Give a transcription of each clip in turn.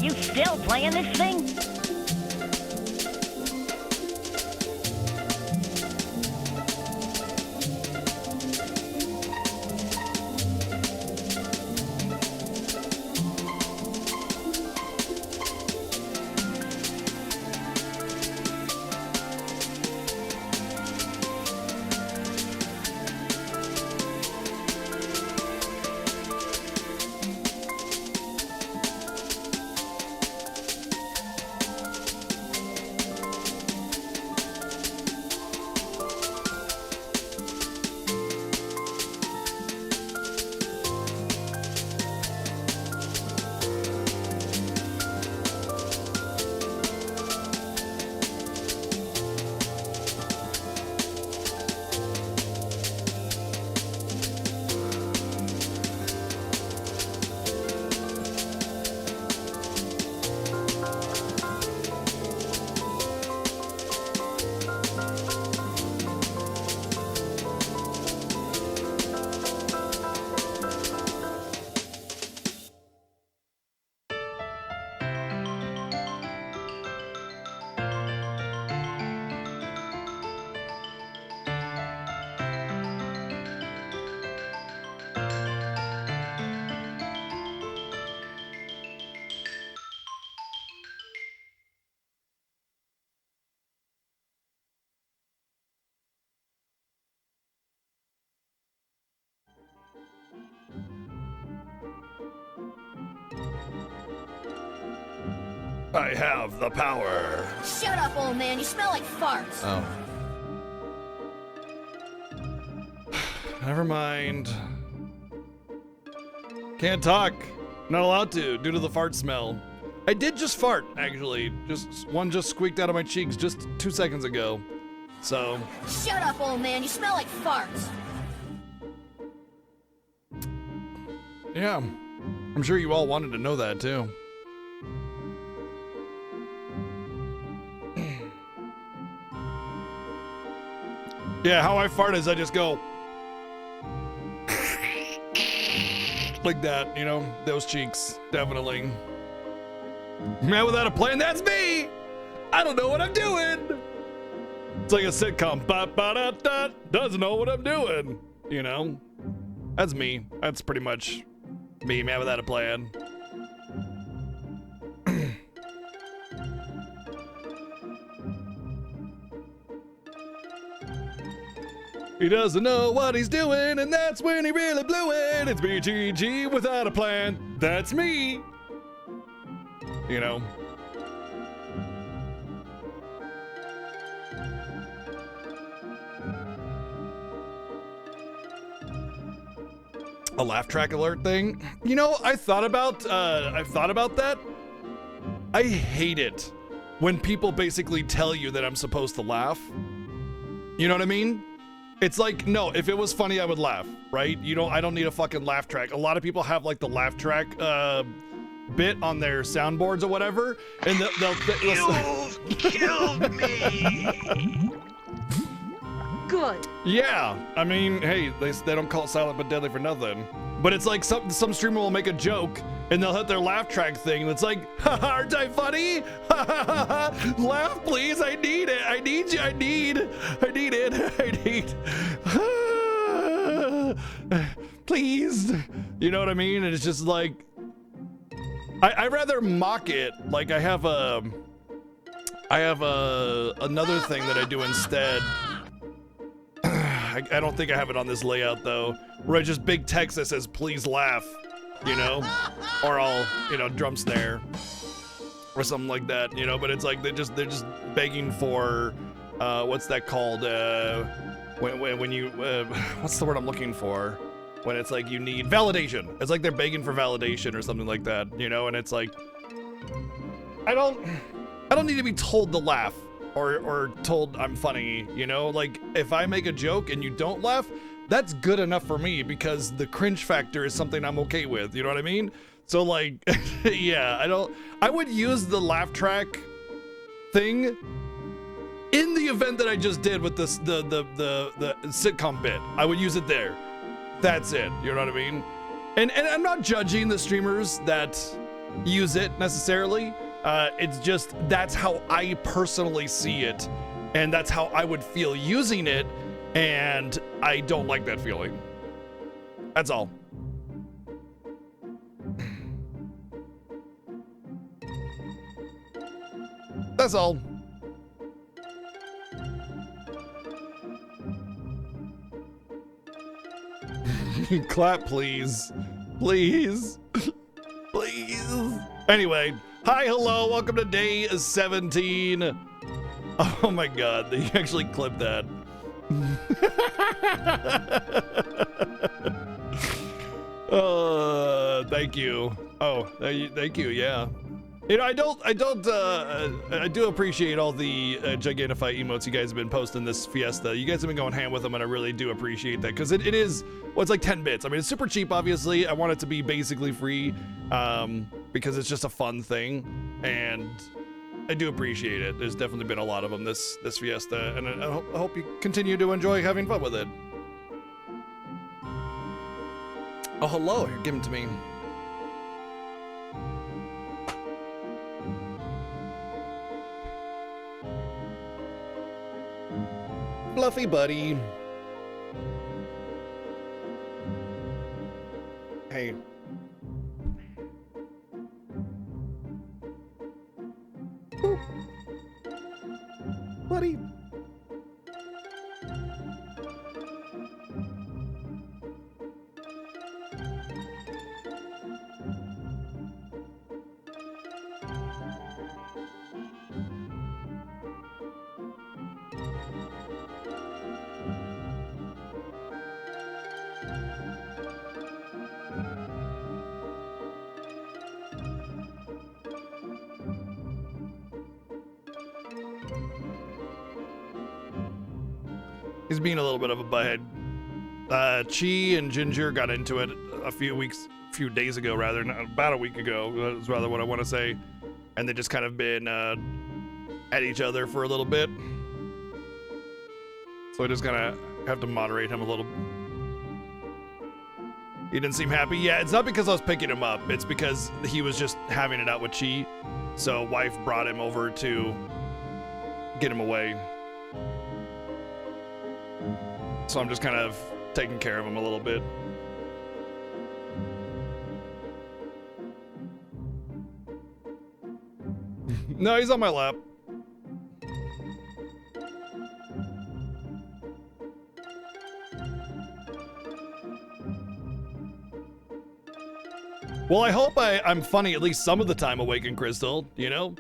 You still playing this thing? I have the power. Shut up, old man. You smell like farts. Oh. Never mind. Can't talk. Not allowed to, due to the fart smell. I did just fart, actually. One just squeaked out of my cheeks just 2 seconds ago. So. Shut up, old man. You smell like farts. Yeah. I'm sure you all wanted to know that, too. Yeah, how I fart is I just go like that, you know, those cheeks, definitely. Man without a plan, that's me! I don't know what I'm doing! It's like a sitcom, ba-ba-da-da, doesn't know what I'm doing, you know? That's me, that's pretty much me, man without a plan. He doesn't know what he's doing, and that's when he really blew it. It's BGG without a plan. That's me. You know. A laugh track alert thing. You know, I've thought about that. I hate it when people basically tell you that I'm supposed to laugh. You know what I mean? It's like, no, if it was funny, I would laugh, right? I don't need a fucking laugh track. A lot of people have like the laugh track bit on their soundboards or whatever, and they'll You killed me. Good. Yeah, I mean, hey, they don't call it silent but deadly for nothing. But it's like some streamer will make a joke and they'll hit their laugh track thing and it's like, aren't I funny? Laugh, please. I need it. I need you. I need it. Please. You know what I mean? And it's just like, I rather mock it. Like I have another thing that I do instead. I don't think I have it on this layout though, where I just big text that says please laugh, you know, or I'll, you know, drum snare or something like that, you know. But it's like they're just begging for what's that called, when you what's the word I'm looking for, when it's like you need validation. It's like they're begging for validation or something like that, you know. And it's like I don't need to be told to laugh or told I'm funny, you know. Like if I make a joke and you don't laugh, that's good enough for me, because the cringe factor is something I'm okay with, you know what I mean? So like yeah, I would use the laugh track thing in the event that I just did with this the sitcom bit. I would use it there. That's it, you know what I mean? And I'm not judging the streamers that use it necessarily. It's just that's how I personally see it, and that's how I would feel using it, and I don't like that feeling. That's all. That's all. Clap, please. Please. Please. Anyway, hi, hello, welcome to day 17. Oh my god, they actually clipped that. Thank you. Oh, thank you, yeah. You know, I do appreciate all the Gigantify emotes you guys have been posting this Fiesta. You guys have been going ham with them, and I really do appreciate that, because it is, well, it's like 10 bits. I mean, it's super cheap, obviously. I want it to be basically free, because it's just a fun thing, and I do appreciate it. There's definitely been a lot of them this Fiesta, and I hope you continue to enjoy having fun with it. Oh, hello, here, give them to me. Fluffy buddy. Hey. Boop. Buddy. He's being a little bit of a butthead. Chi and Ginger got into it a few days ago, rather, about a week ago, is rather what I want to say. And they just kind of been at each other for a little bit. So I just kind of have to moderate him a little. He didn't seem happy. Yeah, it's not because I was picking him up. It's because he was just having it out with Chi. So wife brought him over to get him away. So I'm just kind of taking care of him a little bit. No, he's on my lap. Well, I hope I'm funny at least some of the time, Awakened Crystal, you know?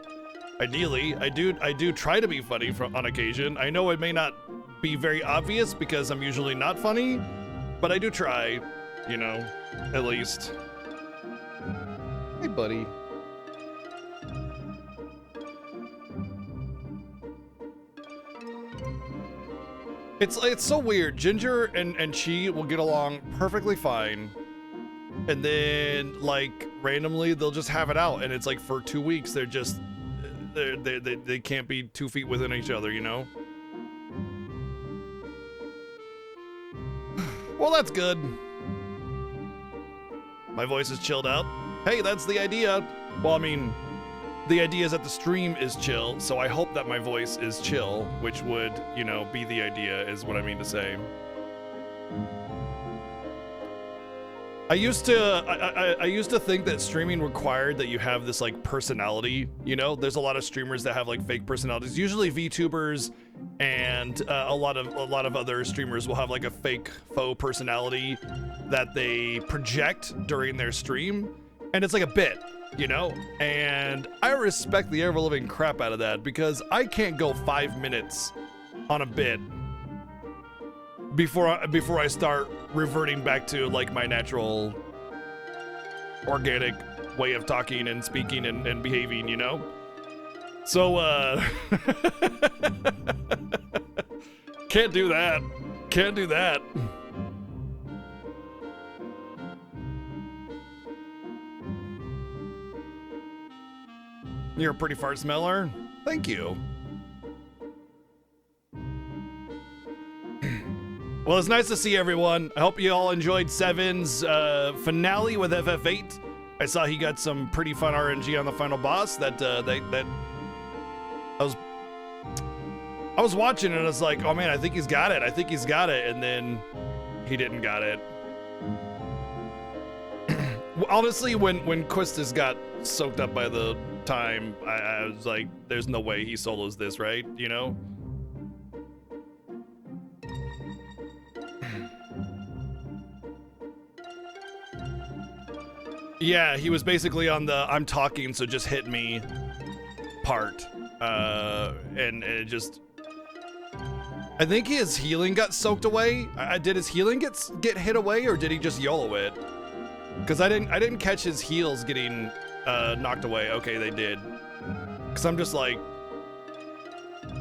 Ideally, I do try to be funny on occasion. I know it may not be very obvious because I'm usually not funny, but I do try, you know, at least. Hey, buddy. It's so weird. Ginger and Chi will get along perfectly fine, and then like randomly they'll just have it out, and it's like for 2 weeks they're just they can't be 2 feet within each other, you know. Well, that's good. My voice is chilled out. Hey, that's the idea. Well, I mean, the idea is that the stream is chill, so I hope that my voice is chill, which would, you know, be the idea, is what I mean to say. I used to think that streaming required that you have this like personality, you know. There's a lot of streamers that have like fake personalities, usually VTubers, and a lot of other streamers will have like a faux personality that they project during their stream, and it's like a bit, you know. And I respect the ever-living crap out of that, because I can't go 5 minutes on a bit before I start reverting back to like my natural organic way of talking and speaking and behaving, you know? So can't do that. Can't do that. You're a pretty fart smeller. Thank you. Well, it's nice to see everyone. I hope you all enjoyed Seven's finale with FF8. I saw he got some pretty fun RNG on the final boss that I was watching and I was like, oh man, I think he's got it. I think he's got it. And then he didn't got it. Honestly, when Quistis got soaked up by the time, I was like, there's no way he solos this, right? You know? Yeah, he was basically on the I'm talking, so just hit me part. And it just... I think his healing got soaked away. Did his healing get hit away, or did he just YOLO it? Because I didn't catch his heals getting knocked away. Okay, they did. Because I'm just like...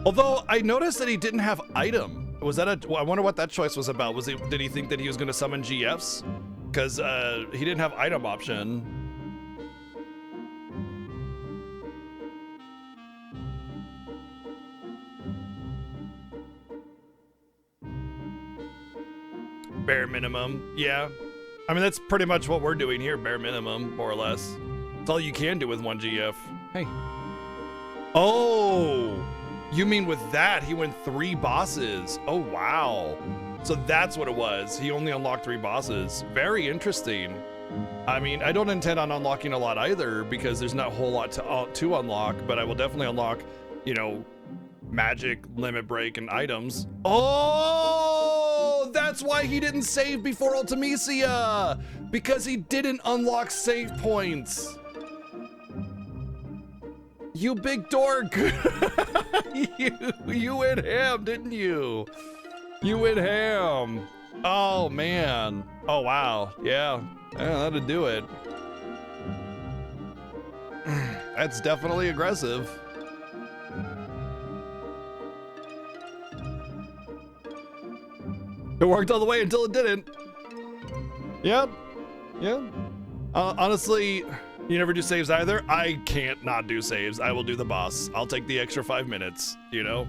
Although, I noticed that he didn't have item. Was that I wonder what that choice was about. Did he think that he was going to summon GFs? Because he didn't have item option. Bare minimum, yeah. I mean, that's pretty much what we're doing here, bare minimum, more or less. It's all you can do with one GF. Hey. Oh, you mean with that, he went 3 bosses. Oh, wow. So that's what it was. He only unlocked 3 bosses. Very interesting. I mean, I don't intend on unlocking a lot either because there's not a whole lot to unlock, but I will definitely unlock, you know, magic, limit break, and items. Oh, that's why he didn't save before Ultimecia, because he didn't unlock save points. You big dork. you went ham, didn't you? You went ham. Oh man. Oh wow. Yeah, that'll do it. That's definitely aggressive. It worked all the way until it didn't. Yep. Yeah. Honestly, you never do saves either. I can't not do saves. I will do the boss. I'll take the extra 5 minutes, you know?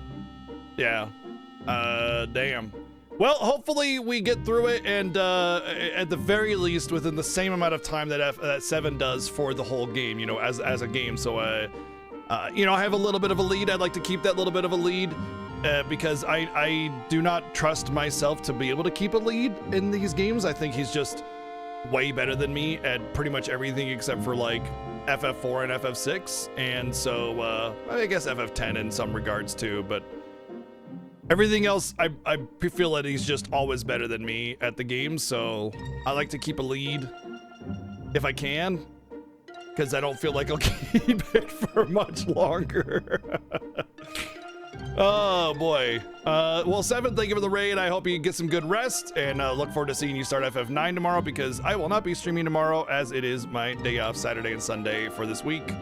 Yeah. Damn. Well, hopefully we get through it, and at the very least within the same amount of time that 7 does for the whole game, you know, as a game. So, you know, I have a little bit of a lead. I'd like to keep that little bit of a lead. Because I do not trust myself to be able to keep a lead in these games. I think he's just way better than me at pretty much everything except for like FF4 and FF6. And so I guess FF10 in some regards too, but everything else, I feel that he's just always better than me at the game. So I like to keep a lead if I can, because I don't feel like I'll keep it for much longer. Oh boy. Well, 7, thank you for the raid. I hope you get some good rest, and look forward to seeing you start FF9 tomorrow, because I will not be streaming tomorrow as it is my day off, Saturday and Sunday for this week.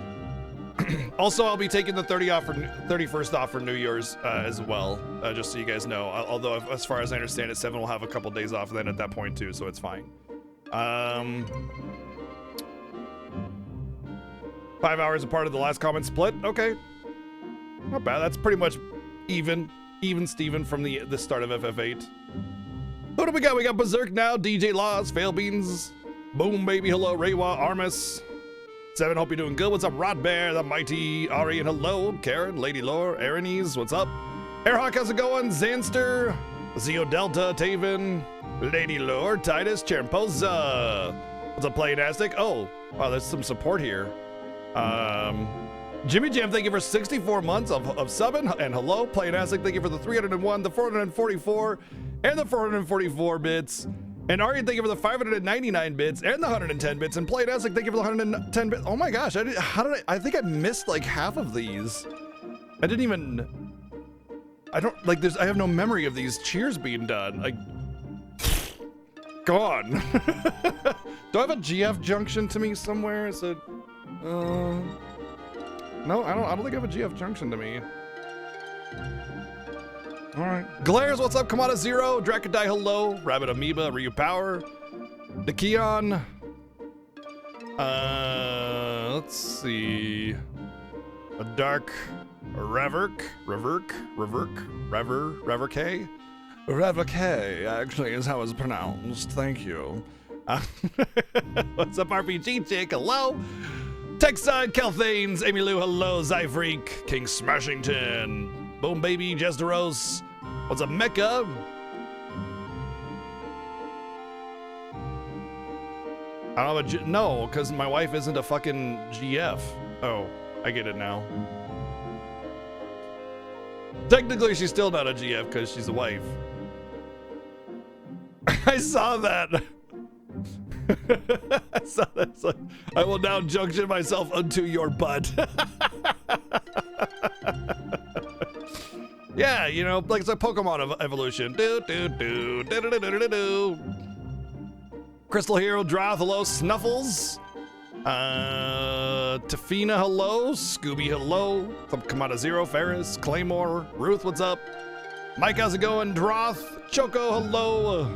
Also, I'll be taking the 31st off for New Year's as well, just so you guys know. Although, as far as I understand it, 7 will have a couple days off then at that point too, so it's fine. 5 hours apart of the last comment split. Okay. Not bad. That's pretty much even Steven from the start of FF8. Who do we got? We got Berserk now, DJ Laws, Fail Beans, Boom Baby, hello, Raywa, Armus, 7, hope you're doing good. What's up, Rod Bear, the Mighty, Ari, and hello, Karen, Lady Lore, Aranese, what's up? Airhawk, how's it going? Zanster, Zeo Delta, Taven, Lady Lore, Titus, Charamposa. What's up, Playinastic? Oh, wow, there's some support here. Jimmy Jam, thank you for 64 months of subbing, and hello, Playinastic, thank you for the 301, the 444, and the 444 bits. And Ari, thank you for the 599 bits and the 110 bits. And Playinastic, thank you for the 110 bits. Oh my gosh, I think I missed like half of these. I have no memory of these cheers being done. Like, gone. Do I have a GF junction to me somewhere? Is it, no, I don't think I have a GF junction to me. All right. Glares, what's up? Kamada Zero, Dracodai, hello. Rabbit Amoeba, Ryu Power, Nikion. Let's see. A Dark Rever K actually is how it's pronounced. Thank you. What's up, RPG Chick? Hello. Texide, Kelthanes, Amy Lou, hello. Zyfreak, King Smashington, Boom Baby, Jesteros. What's up, Mecca? I don't have a no, because my wife isn't a fucking GF. Oh, I get it now. Technically, she's still not a GF because she's a wife. I saw that. I saw that. It's like, I will now junction myself unto your butt. Yeah, you know, like it's a Pokemon evolution. Do do do do do do do do. Crystal Hero, Droth, hello. Snuffles. Tafina, hello. Scooby, hello. Kamada Zero, Ferris, Claymore, Ruth, what's up? Mike, how's it going? Droth, Choco, hello.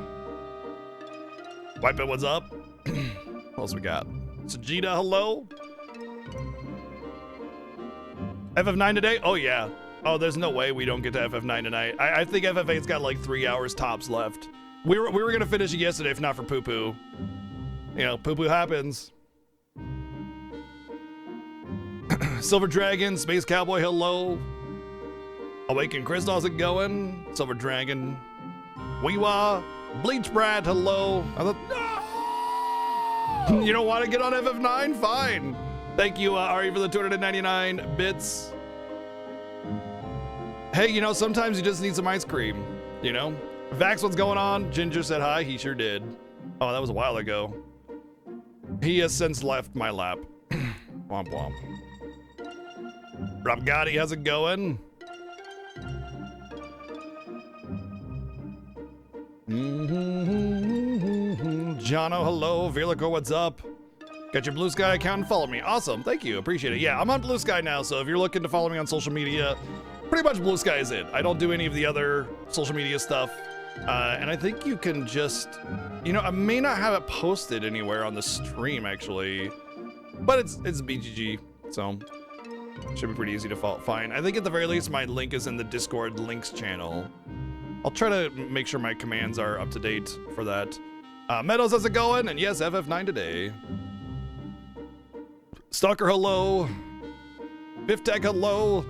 White Bit, what's up? What else we got? Sajida, hello. FF9 today? Oh, yeah. Oh, there's no way we don't get to FF9 tonight. I think FF8's got like 3 hours tops left. We were gonna finish it yesterday if not for Poo Poo. You know, Poo Poo happens. Silver Dragon, Space Cowboy, hello. Awakened Chris, how's it going? Silver Dragon. Weewa. Bleach Brad, hello. I thought, no! You don't want to get on FF9? Fine. Thank you, Ari, for the 299 bits. Hey, you know, sometimes you just need some ice cream, you know? Vax, what's going on? Ginger said hi. He sure did. Oh, that was a while ago. He has since left my lap. Womp womp. Rob Gotti, how's it going? Jono, hello. Virlico, what's up? Got your Blue Sky account and follow me. Awesome, thank you, appreciate it. Yeah, I'm on Blue Sky now, so if you're looking to follow me on social media, pretty much Blue Sky is it. I don't do any of the other social media stuff. And I think you can just, you know, I may not have it posted anywhere on the stream actually, but it's BGG, so should be pretty easy to find. I think at the very least my link is in the Discord links channel. I'll try to make sure my commands are up to date for that. Meadows, how's it going? And yes, FF9 today. Stalker, hello. Biff Tech, hello.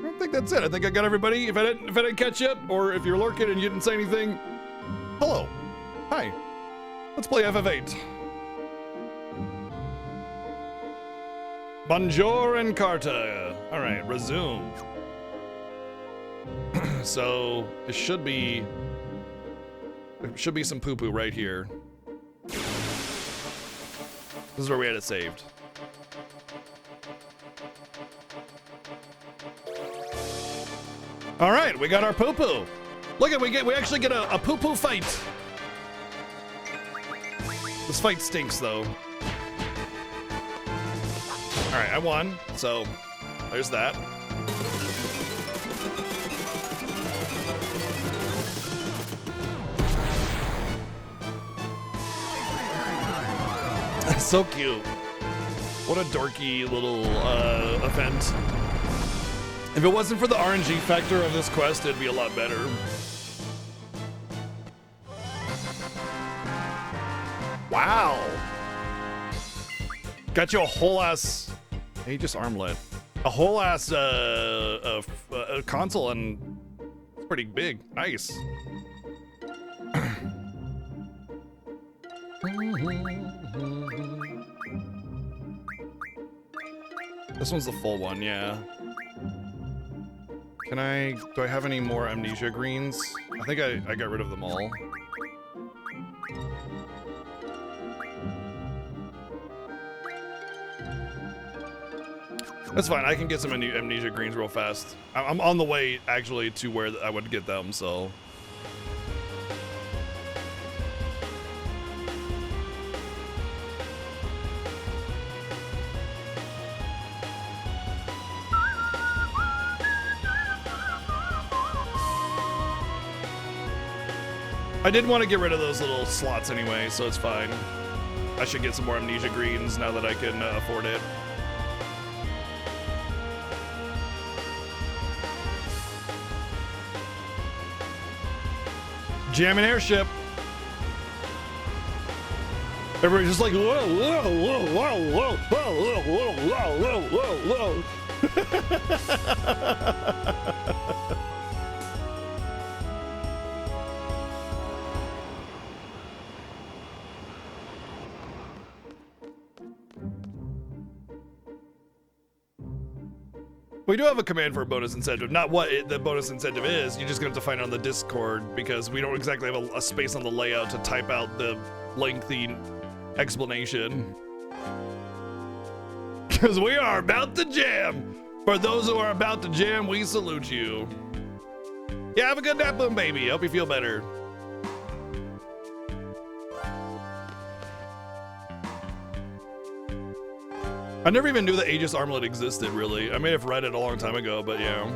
I think that's it. I think I got everybody. If I didn't catch it, or if you're lurking and you didn't say anything, hello. Hi. Let's play FF8. Bonjour and Carta. All right, resume. So it should be some poo-poo right here. This is where we had it saved. All right, we got our poo-poo. Look at we actually get a poo-poo fight. This fight stinks though. All right, I won. So there's that. So cute. What a dorky little event. If it wasn't for the RNG factor of this quest, it'd be a lot better. Wow. Got you a whole ass, hey, just armlet. A whole ass console, and it's pretty big. Nice. This one's the full one, yeah. Do I have any more amnesia greens? I think I got rid of them all. That's fine, I can get some amnesia greens real fast. I'm on the way, actually, to where I would get them, so. I did want to get rid of those little slots anyway, so it's fine. I should get some more amnesia greens now that I can afford it. Jamming airship. Everybody's just like, whoa, whoa, whoa, whoa, whoa, whoa, whoa, whoa, whoa, whoa, whoa. We do have a command for a bonus incentive. Not what the bonus incentive is. You're just going to have to find it on the Discord because we don't exactly have a space on the layout to type out the lengthy explanation. Because we are about to jam. For those who are about to jam, we salute you. Yeah, have a good nap, Boom Baby. Hope you feel better. I never even knew the Aegis Armlet existed, really. I may have read it a long time ago, but yeah.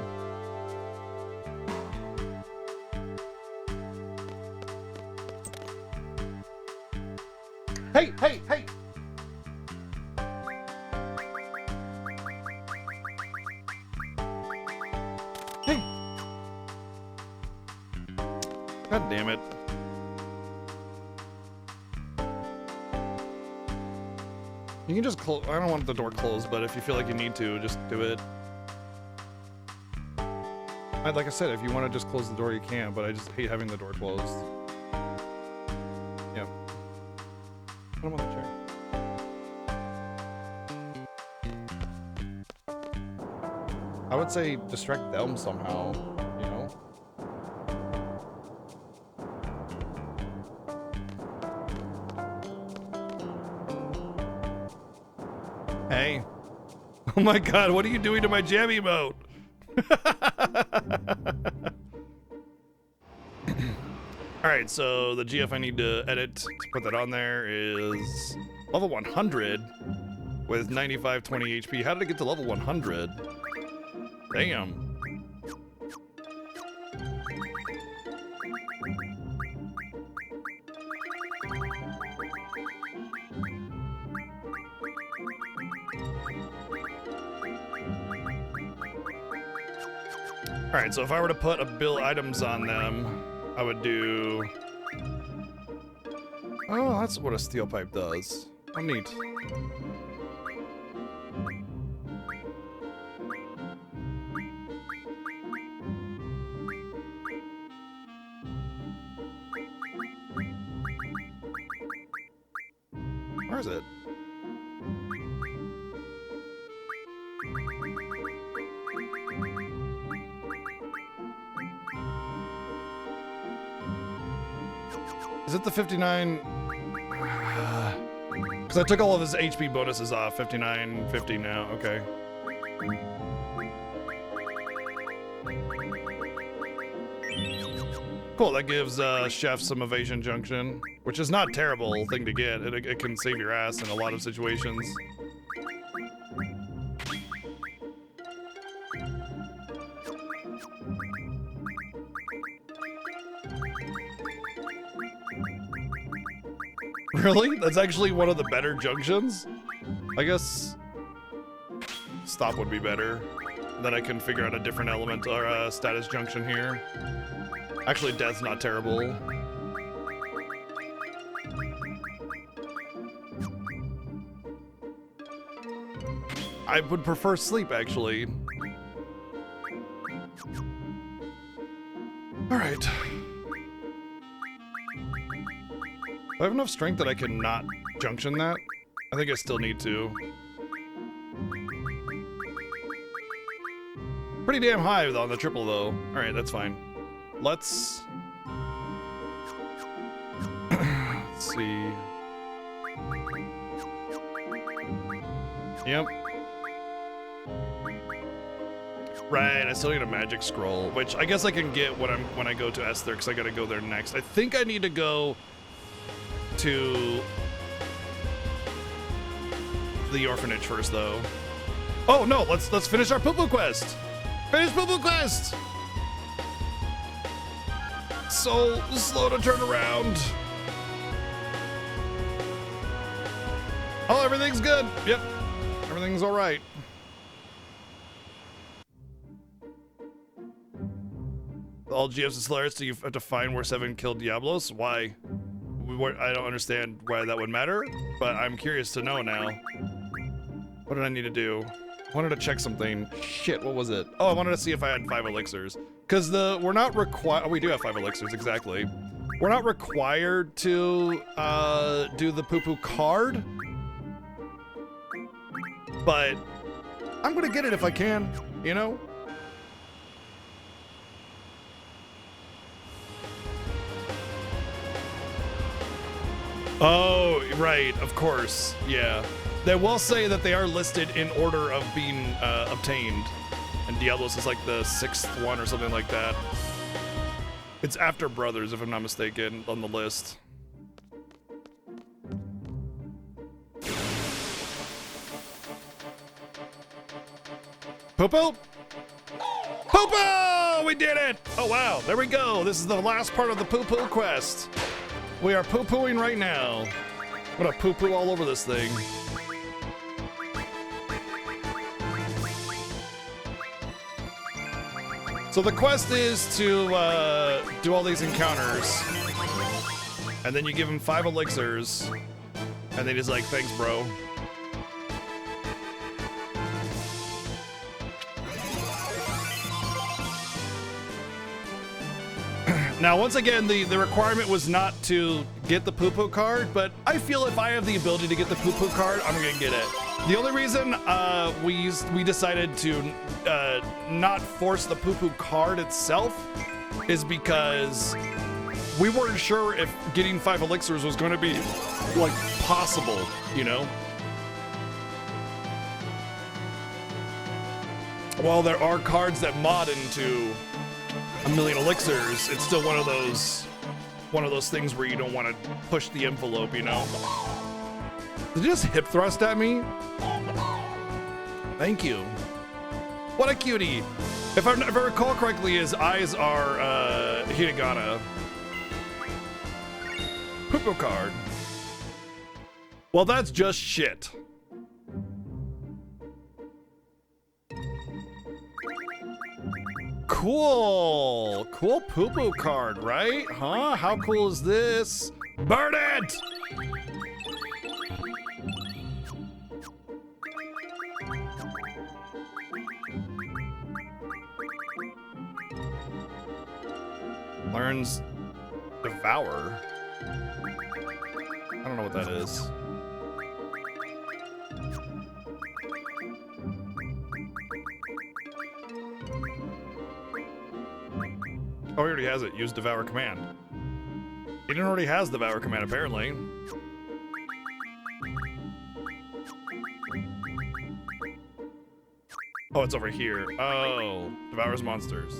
Hey, hey, hey! Hey! God damn it. You can just close. I don't want the door closed, but if you feel like you need to, just do it. Like I said, if you want to just close the door, you can, but I just hate having the door closed. Yeah. Put him on the chair. I would say distract them somehow, you know? Hey. Oh my god, what are you doing to my jam emote? Alright, so the GF I need to edit to put that on there is level 100 with 9520 HP. How did it get to level 100? Damn. Alright, so if I were to put a bill items on them, I would do... Oh, that's what a steel pipe does. Oh, neat. Where is it? Is it the 59? Because I took all of his HP bonuses off. 59, 50 now. Okay. Cool, that gives Chef some evasion junction, which is not a terrible thing to get. It can save your ass in a lot of situations. Really? That's actually one of the better junctions? I guess stop would be better. Then I can figure out a different element or status junction here. Actually, death's not terrible. I would prefer sleep, actually. All right. Do I have enough strength that I can not junction that? I think I still need to. Pretty damn high on the triple, though. All right, that's fine. Let's see. Yep. Right, I still need a magic scroll, which I guess I can get when I go to Esther, because I gotta go there next. I think I need to go to the orphanage first, though. Oh no, let's finish our poo-poo quest. Finish poo-poo quest. So slow to turn around. Oh, everything's good. Yep, everything's all right. all GFs and Solaris, do you have to find where 7 killed Diablos? Why? I don't understand why that would matter, but I'm curious to know now. What did I need to do? I wanted to check something. Shit, what was it? Oh, I wanted to see if I had 5 elixirs. Because we're not required. Oh, we do have 5 elixirs, exactly. We're not required to do the poo-poo card. But I'm gonna get it if I can, you know? Oh, right, of course, yeah. They will say that they are listed in order of being obtained. And Diablos is like the 6th one or something like that. It's after Brothers, if I'm not mistaken, on the list. Poo-poo? Poo-poo! We did it! Oh, wow, there we go. This is the last part of the poo-poo quest. We are poo-pooing right now. I'm gonna poo-poo all over this thing. So the quest is to do all these encounters, and then you give them 5 elixirs, and then he's like, thanks, bro. Now, once again, the requirement was not to get the poo-poo card, but I feel if I have the ability to get the poo-poo card, I'm gonna get it. The only reason we decided to not force the poo-poo card itself is because we weren't sure if getting 5 elixirs was going to be, like, possible, you know? While there are cards that mod into 1,000,000 elixirs, it's still one of those things where you don't want to push the envelope, you know? Did you just hip thrust at me? Thank you. What a cutie. If I recall correctly, his eyes are hiragana. Poo-poo card. Well, that's just shit. Cool. Cool poo-poo card, right? Huh? How cool is this? Burn it! Learns Devour. I don't know what that is. Oh, he already has it. Use Devour command. He didn't already has Devour command, apparently. Oh, it's over here. Oh, Devours monsters.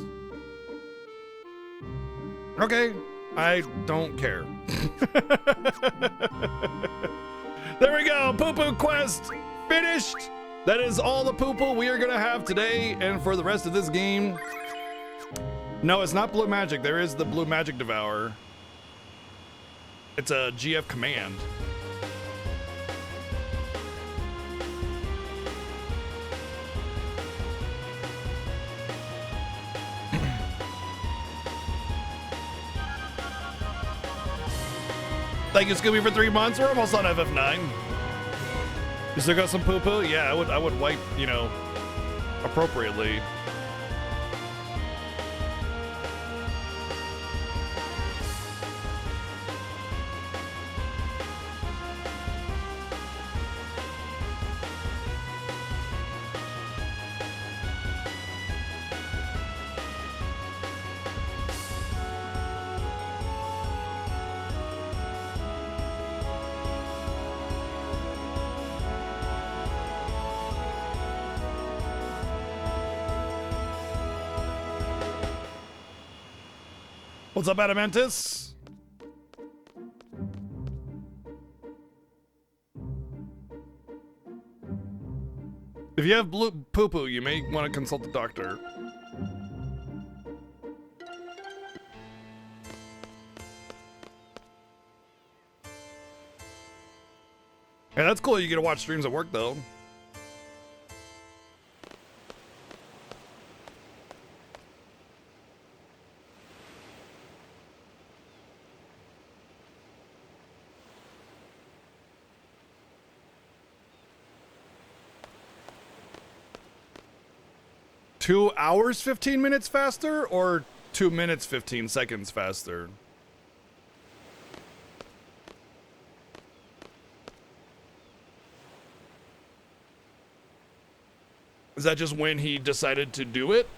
Okay, I don't care. There we go, poo-poo quest finished. That is all the poo-poo we are gonna have today and for the rest of this game. No, it's not blue magic. There is the blue magic Devourer. It's a GF command. Thank you, Scooby, for 3 months. We're almost on FF9. You still got some poo-poo? Yeah, I would wipe, you know, appropriately. What's up, Adamantis? If you have blue poo-poo, you may want to consult the doctor. Yeah, that's cool. You get to watch streams at work, though. 2 hours, 15 minutes faster, or 2 minutes, 15 seconds faster? Is that just when he decided to do it?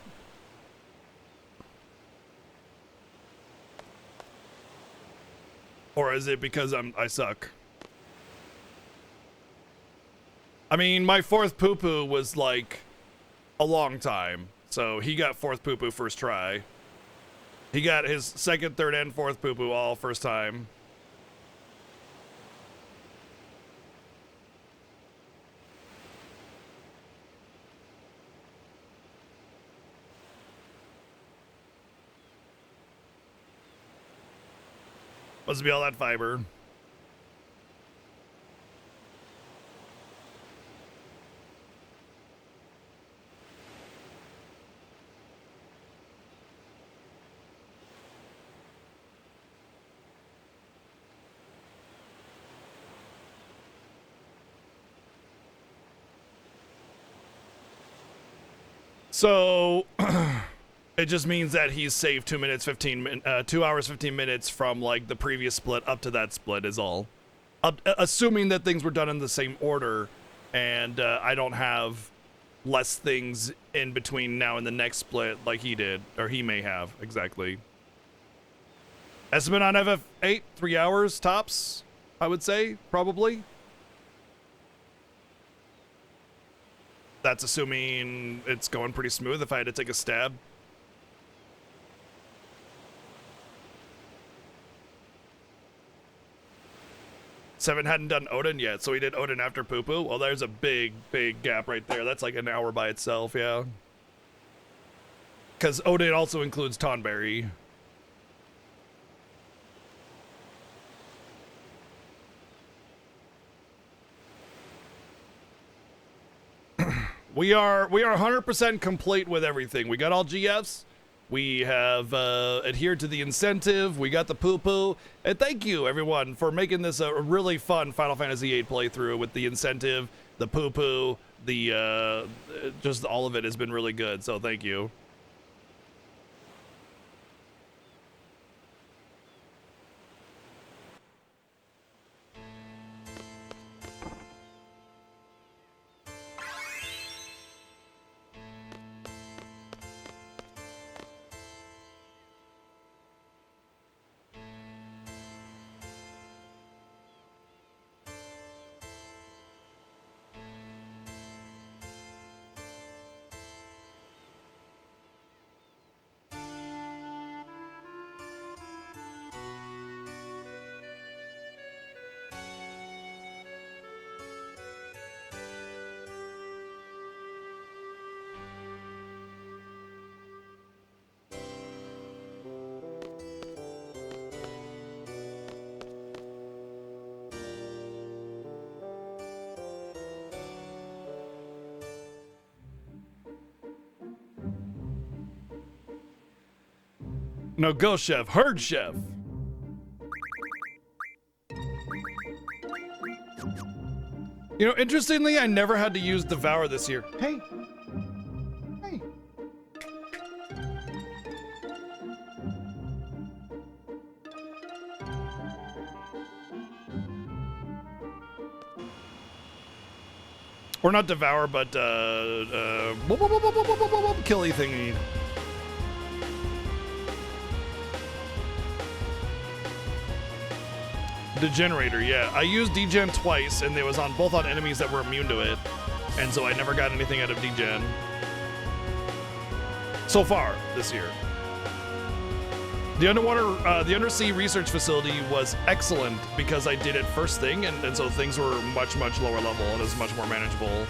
Or is it because I suck? I mean, my fourth poo-poo was like a long time. So he got fourth poo-poo first try. He got his second, third, and fourth poo-poo all first time. Must be all that fiber. So it just means that he's saved 2 hours 15 minutes from like the previous split up to that split is all. Assuming that things were done in the same order, and I don't have less things in between now and the next split like he did, or he may have, exactly. Estimate on FF8, 3 hours tops, I would say, probably. That's assuming it's going pretty smooth if I had to take a stab. Seven hadn't done Odin yet, so he did Odin after Poo Poo. Well, there's a big, big gap right there. That's like an hour by itself, yeah. Because Odin also includes Tonberry. We are 100% complete with everything. We got all GFs. We have adhered to the incentive. We got the poo-poo. And thank you, everyone, for making this a really fun Final Fantasy VIII playthrough with the incentive, the poo-poo, the just all of it has been really good. So thank you. No, go chef, herd chef. You know, interestingly, I never had to use Devour this year. Hey. Hey. Or not Devour, but killy thingy. Degenerator, yeah. I used degen twice, and it was on both on enemies that were immune to it, and so I never got anything out of degen. So far, this year. The undersea research facility was excellent because I did it first thing, and so things were much, much lower level, and it was much more manageable.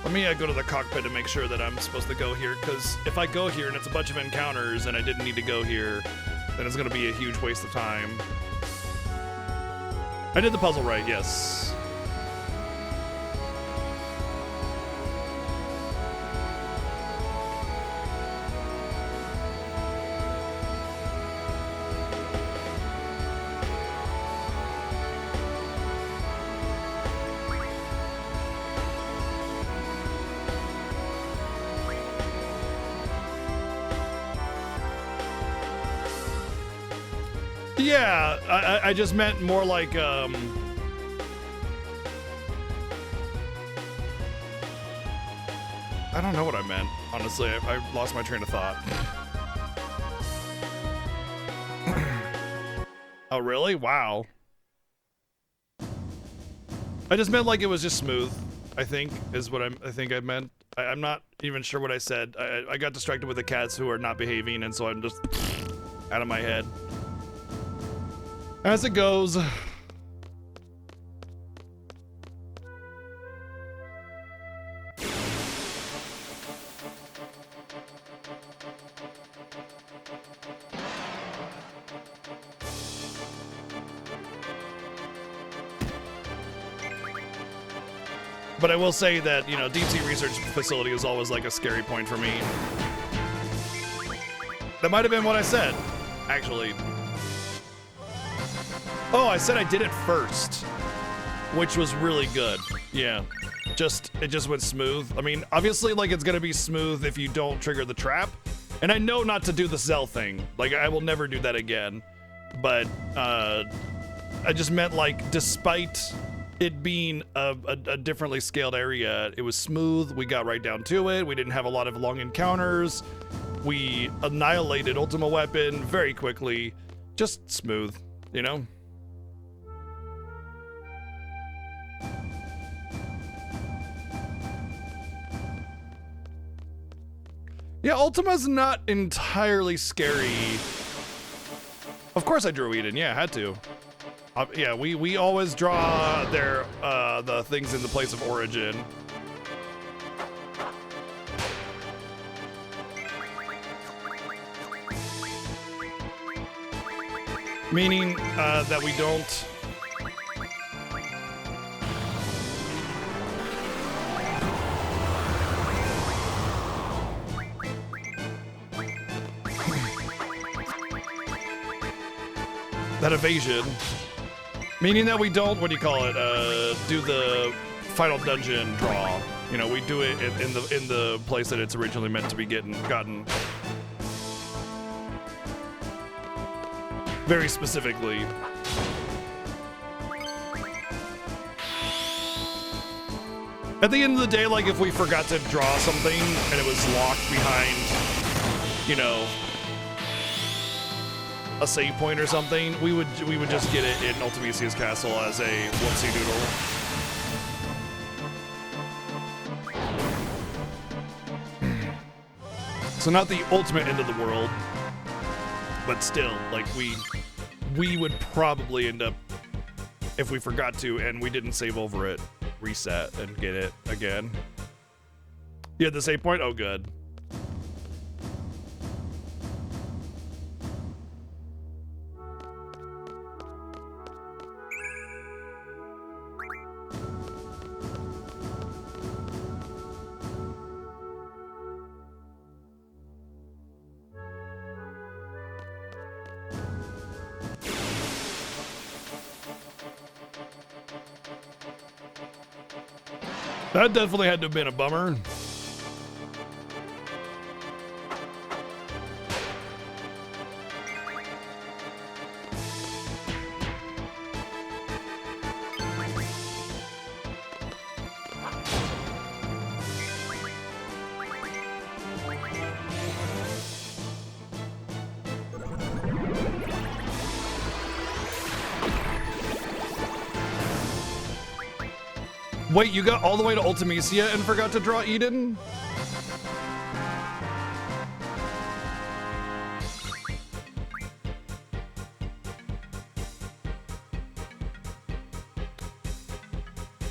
Let me go to the cockpit to make sure that I'm supposed to go here, because if I go here and it's a bunch of encounters and I didn't need to go here, then it's going to be a huge waste of time. I did the puzzle right, yes. Yeah, I just meant more like, I don't know what I meant, honestly. I lost my train of thought. Oh, really? Wow. I just meant like it was just smooth, I think, is what I think I meant. I'm not even sure what I said. I got distracted with the cats who are not behaving, and so I'm just out of my head. As it goes. But I will say that, you know, deep sea research facility is always like a scary point for me. That might have been what I said, actually. Oh, I said I did it first, which was really good. Yeah, it just went smooth. I mean, obviously, like, it's gonna be smooth if you don't trigger the trap. And I know not to do the Zell thing. Like, I will never do that again. But I just meant, like, despite it being a differently scaled area, it was smooth. We got right down to it. We didn't have a lot of long encounters. We annihilated Ultima Weapon very quickly. Just smooth, you know? Yeah, Ultima's not entirely scary. Of course I drew Eden. Yeah, I had to. Yeah, we always draw their the things in the place of origin. Meaning that we don't. That evasion. Meaning that we don't, what do you call it, do the final dungeon draw. You know, we do it in the place that it's originally meant to be gotten. Very specifically. At the end of the day, like, if we forgot to draw something and it was locked behind, you know, a save point or something, we would just get it in Ultimisia's castle as a whoopsie doodle. So not the ultimate end of the world, but still, like, we would probably end up, if we forgot to and we didn't save over it, reset and get it again. You had the save point? Oh, good. That definitely had to have been a bummer. Wait, you got all the way to Ultimisia and forgot to draw Eden?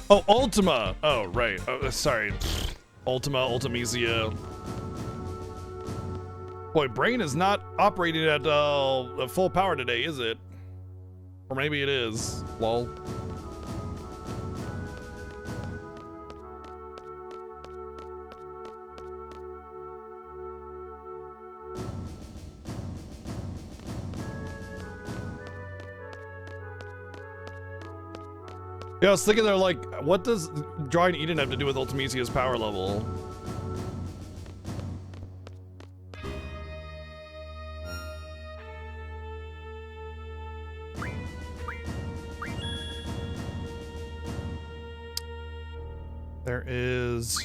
Oh, Ultima! Oh, right. Oh, sorry. Ultimisia. Boy, brain is not operating at full power today, is it? Or maybe it is. Lol. Yeah, I was thinking they're like, what does drawing Eden have to do with Ultimisia's power level? There is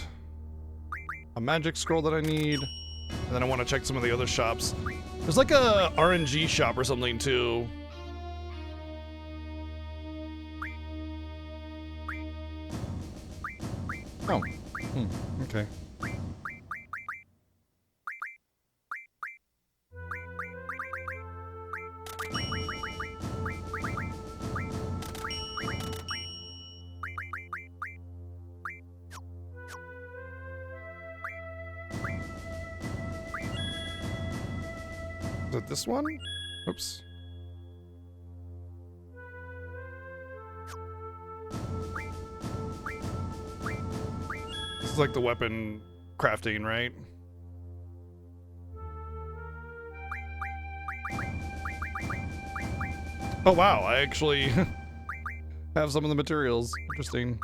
a magic scroll that I need. And then I want to check some of the other shops. There's like a RNG shop or something too. Oh. Okay. Is it this one? Oops. This is like the weapon crafting, right? Oh wow, I actually have some of the materials. Interesting.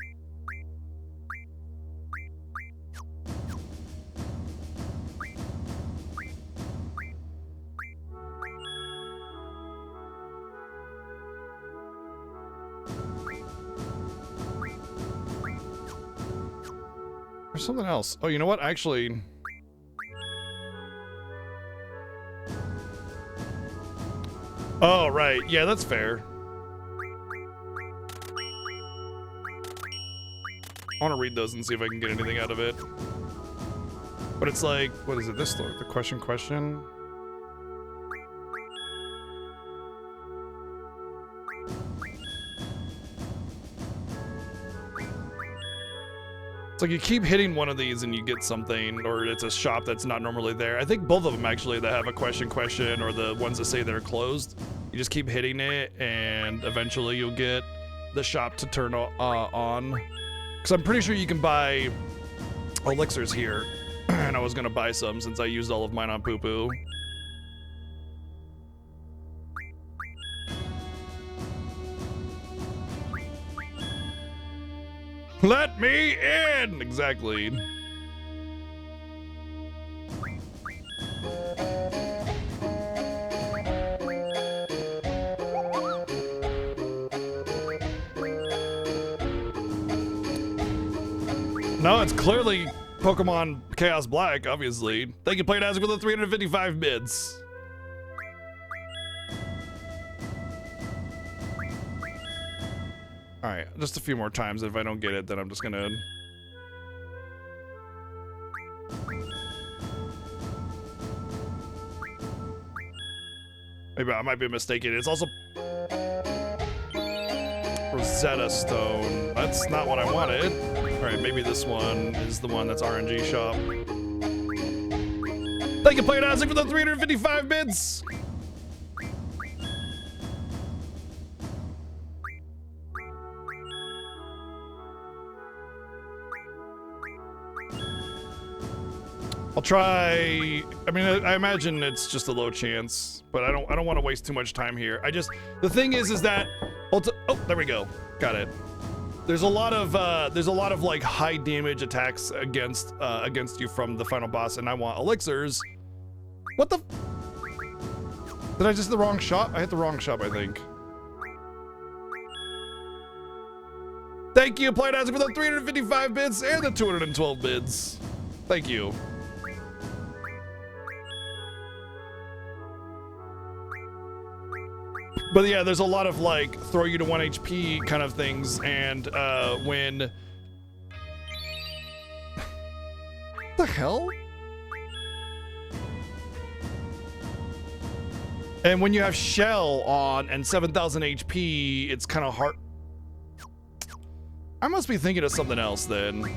There's something else. Oh, you know what? Actually... Oh, right. Yeah, that's fair. I want to read those and see if I can get anything out of it. But it's like, what is it? This, the question? It's like you keep hitting one of these and you get something, or it's a shop that's not normally there. I think both of them actually that have a question, or the ones that say they're closed. You just keep hitting it and eventually you'll get the shop to turn on. Because I'm pretty sure you can buy elixirs here. And I was gonna buy some since I used all of mine on Poo Poo. Let me in! Exactly. No, it's clearly Pokemon Chaos Black, obviously. Thank you, Played As with the 355 bids. Alright, just a few more times. If I don't get it, then I'm just gonna... Maybe I might be mistaken. It's also... Rosetta Stone. That's not what I wanted. Alright, maybe this one is the one that's RNG shop. Thank you, Played As for the 355 bids! I'll try. I mean, I imagine it's just a low chance, but I don't want to waste too much time here. The thing is that, oh, there we go, got it. There's a lot of like high damage attacks against you from the final boss, and I want elixirs. What the? Did I just hit the wrong shop? I hit the wrong shop, I think. Thank you, Played As for the 355 bids and the 212 bids. Thank you. But yeah, there's a lot of like throw you to 1 HP kind of things, and when the hell? And when you have Shell on and 7,000 HP, it's kind of hard. I must be thinking of something else then.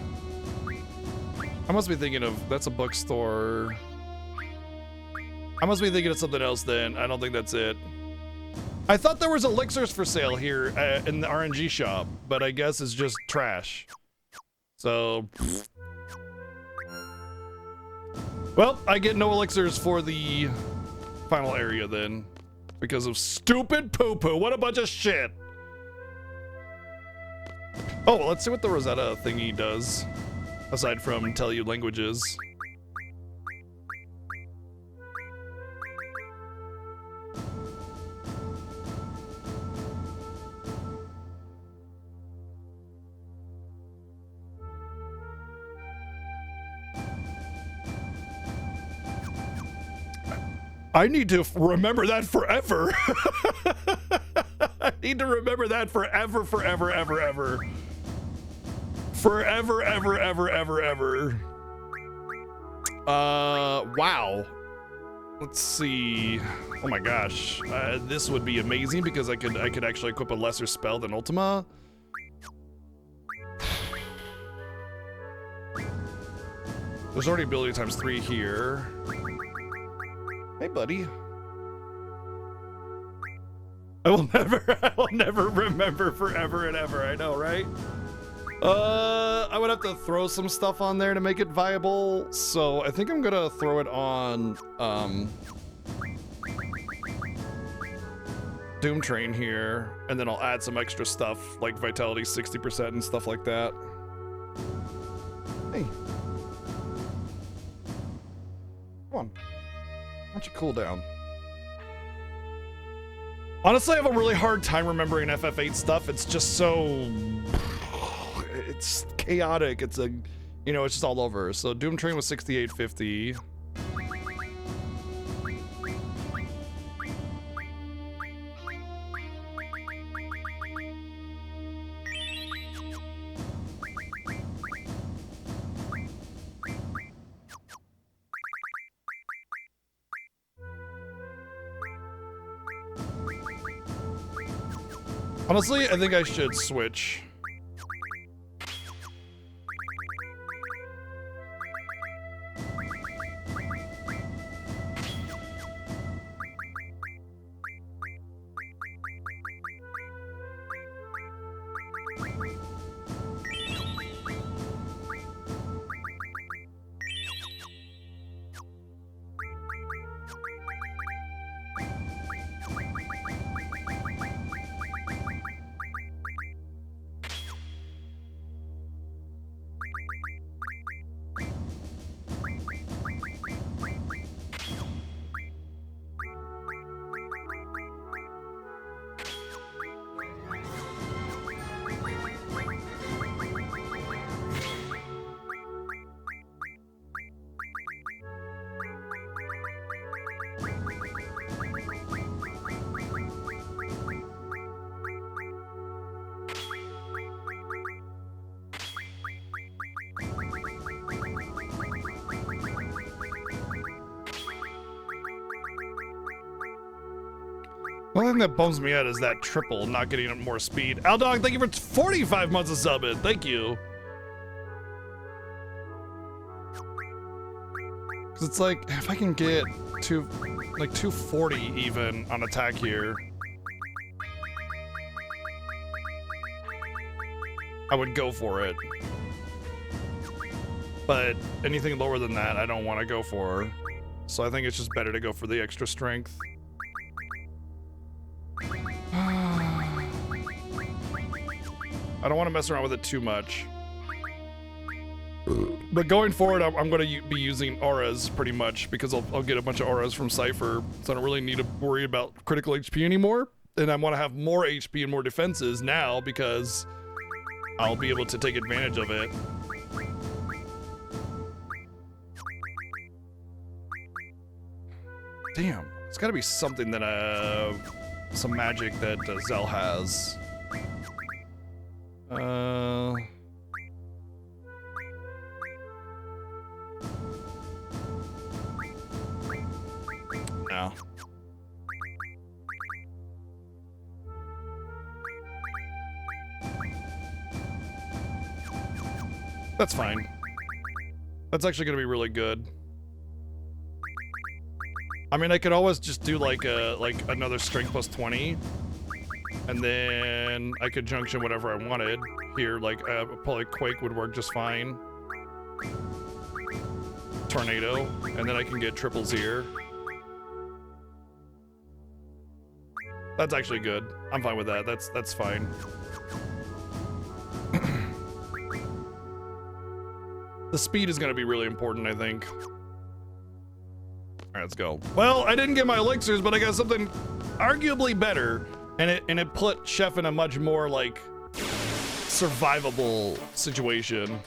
I must be thinking of, that's a bookstore. I must be thinking of something else then. I don't think that's it. I thought there was elixirs for sale here in the RNG shop, but I guess it's just trash. So, well, I get no elixirs for the final area then, because of stupid Poo Poo. What a bunch of shit. Oh, well, let's see what the Rosetta thingy does, aside from tell you languages. I need to remember that forever. I need to remember that forever. Forever, ever. Wow. Let's see. Oh my gosh. This would be amazing because I could actually equip a lesser spell than Ultima. There's already ability times 3 here. Hey, buddy. I will never remember forever and ever. I know, right? I would have to throw some stuff on there to make it viable. So I think I'm gonna throw it on, Doom Train here, and then I'll add some extra stuff like Vitality 60% and stuff like that. Hey. Come on. Why don't you cool down? Honestly, I have a really hard time remembering FF8 stuff. It's just so... It's chaotic. It's a... You know, it's just all over. So Doom Train was 6850. Honestly, I think I should switch. The only thing that bums me out is that triple, not getting more speed. Aldog, thank you for 45 months of subbing. Thank you. Because it's like, if I can get to, like, 240 even on attack here, I would go for it. But anything lower than that, I don't want to go for. So I think it's just better to go for the extra strength. I don't want to mess around with it too much. But going forward, I'm going to be using auras pretty much because I'll get a bunch of auras from Cypher, so I don't really need to worry about critical HP anymore. And I want to have more HP and more defenses now because I'll be able to take advantage of it. Damn, it's got to be something that some magic that Zell has. No. That's fine. That's actually gonna be really good. I mean, I could always just do like another strength plus 20. And then I could junction whatever I wanted here, like probably Quake would work just fine. Tornado, and then I can get triples here. That's actually good. I'm fine with that. That's fine. The speed is going to be really important, I think. All right, let's go. Well, I didn't get my elixirs, but I got something arguably better. And it put Chef in a much more, like, survivable situation.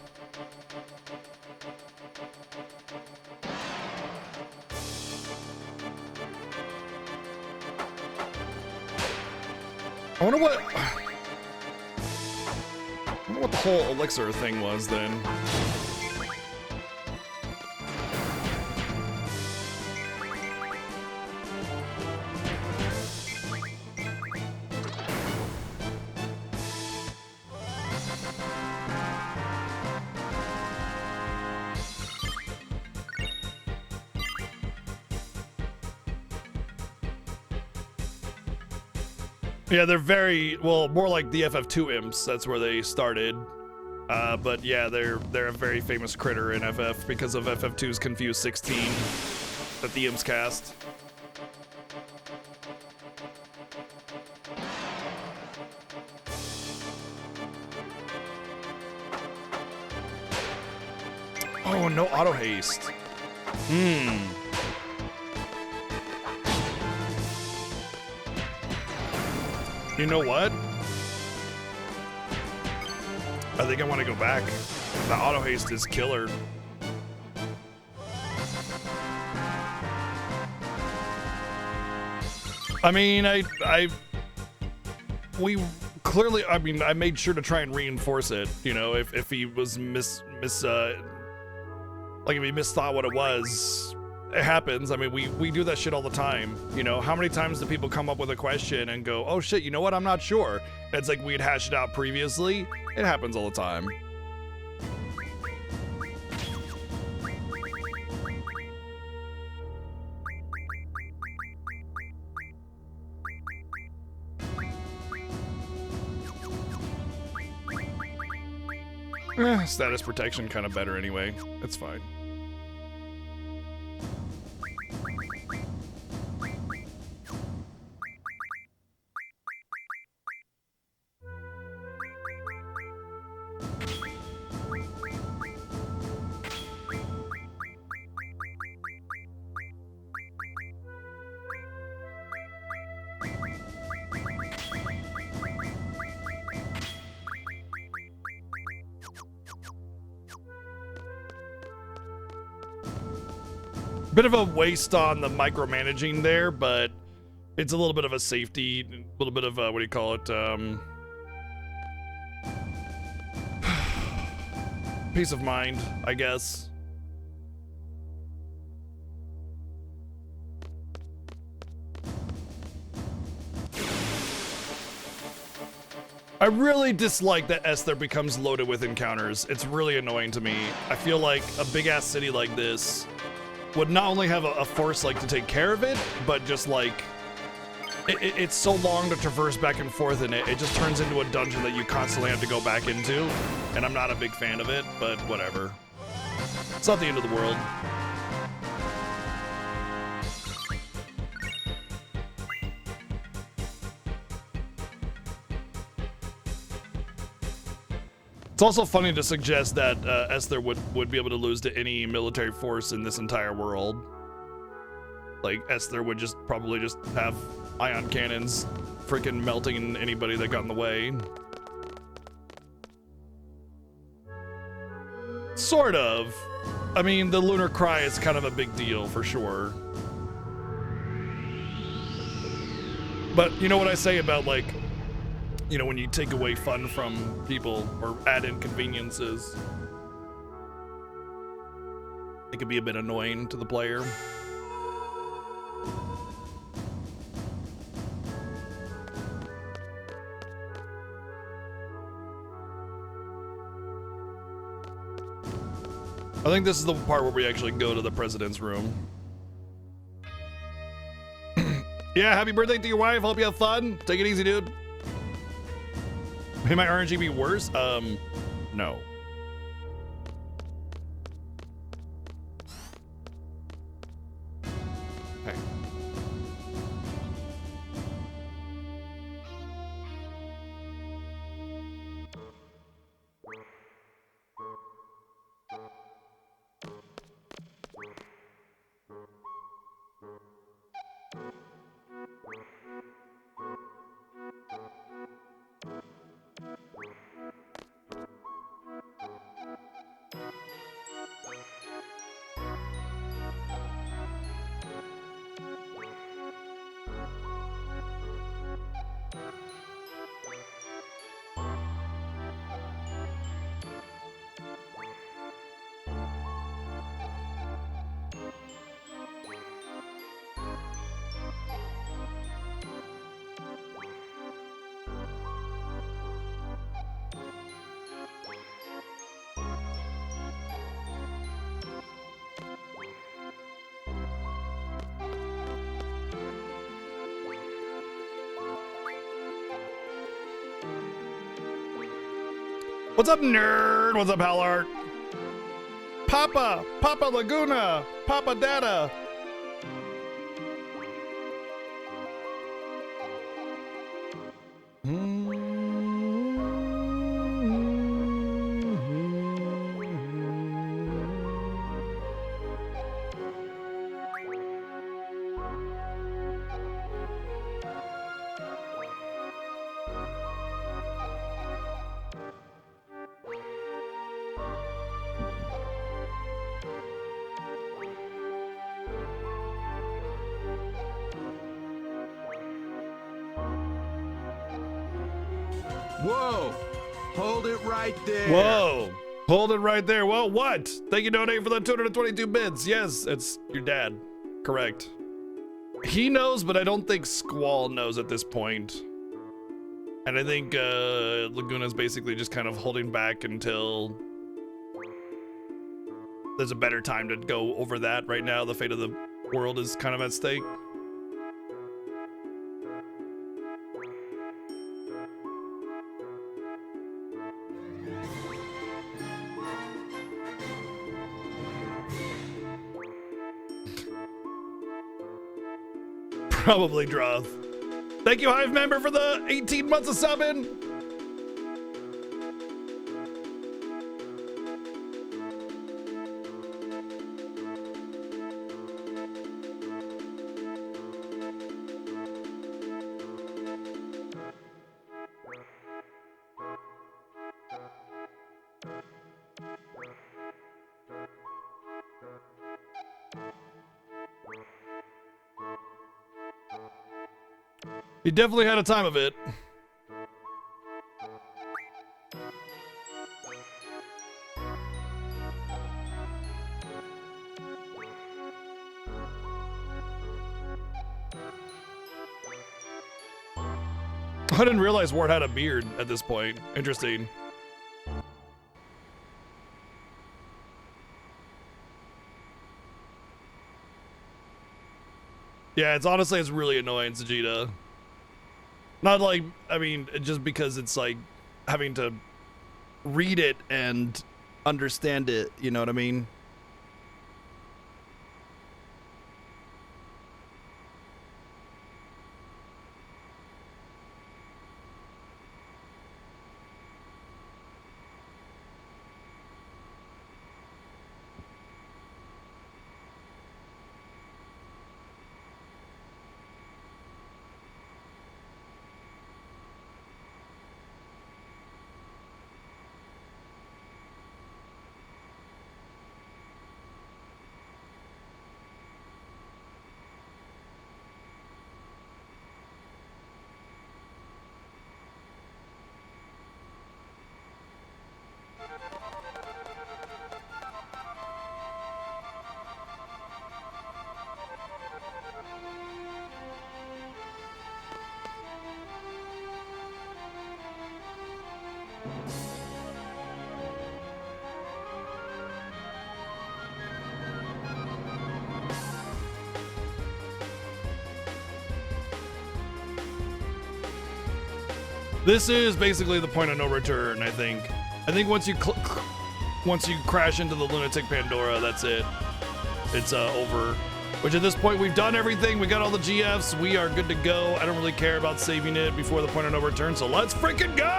I wonder what the whole elixir thing was then. Yeah, they're very, well, more like the FF2 imps. That's where they started. But yeah, they're a very famous critter in FF because of FF2's Confused 16 that the imps cast. Oh, no auto haste. You know what? I think I want to go back. The auto haste is killer. I mean, we clearly, I mean, I made sure to try and reinforce it, you know, if he was like if he misthought what it was, it happens. I mean, we do that shit all the time, you know. How many times do people come up with a question and go, oh shit, you know what, I'm not sure. And it's like we had hashed it out previously. It happens all the time. Status protection kind of better anyway. It's fine. Bit of a waste on the micromanaging there, but it's a little bit of a safety, a little bit of what do you call it? Peace of mind, I guess. I really dislike that Esther becomes loaded with encounters. It's really annoying to me. I feel like a big ass city like this would not only have a force like to take care of it, but just like it's so long to traverse back and forth, and it just turns into a dungeon that you constantly have to go back into, and I'm not a big fan of it, but whatever. It's not the end of the world. It's also funny to suggest that Esther would be able to lose to any military force in this entire world. Like, Esther would just probably just have ion cannons freaking melting anybody that got in the way. Sort of. I mean, the Lunar Cry is kind of a big deal for sure. But you know what I say about, like, you know, when you take away fun from people or add inconveniences, it can be a bit annoying to the player. I think this is the part where we actually go to the president's room. Yeah, happy birthday to your wife. Hope you have fun. Take it easy, dude. May my RNG be worse? No. Okay. What's up, nerd? What's up, Hallart? Papa Laguna, Papa Dada. Whoa! Hold it right there. Whoa! Hold it right there. Well, what? Thank you, Donate, for the 222 bits. Yes, it's your dad. Correct. He knows, but I don't think Squall knows at this point. And I think Laguna's basically just kind of holding back until there's a better time to go over that. Right now, the fate of the world is kind of at stake. Probably Droth. Thank you, Hive member, for the 18 months of subbing. He definitely had a time of it. I didn't realize Ward had a beard at this point. Interesting. Yeah, it's honestly, it's really annoying, Vegeta. Not like, I mean, just because it's like having to read it and understand it, you know what I mean? This is basically the point of no return, I think. I think once you crash into the Lunatic Pandora, that's it. It's over. Which at this point, we've done everything. We got all the GFs. We are good to go. I don't really care about saving it before the point of no return, so let's freaking go!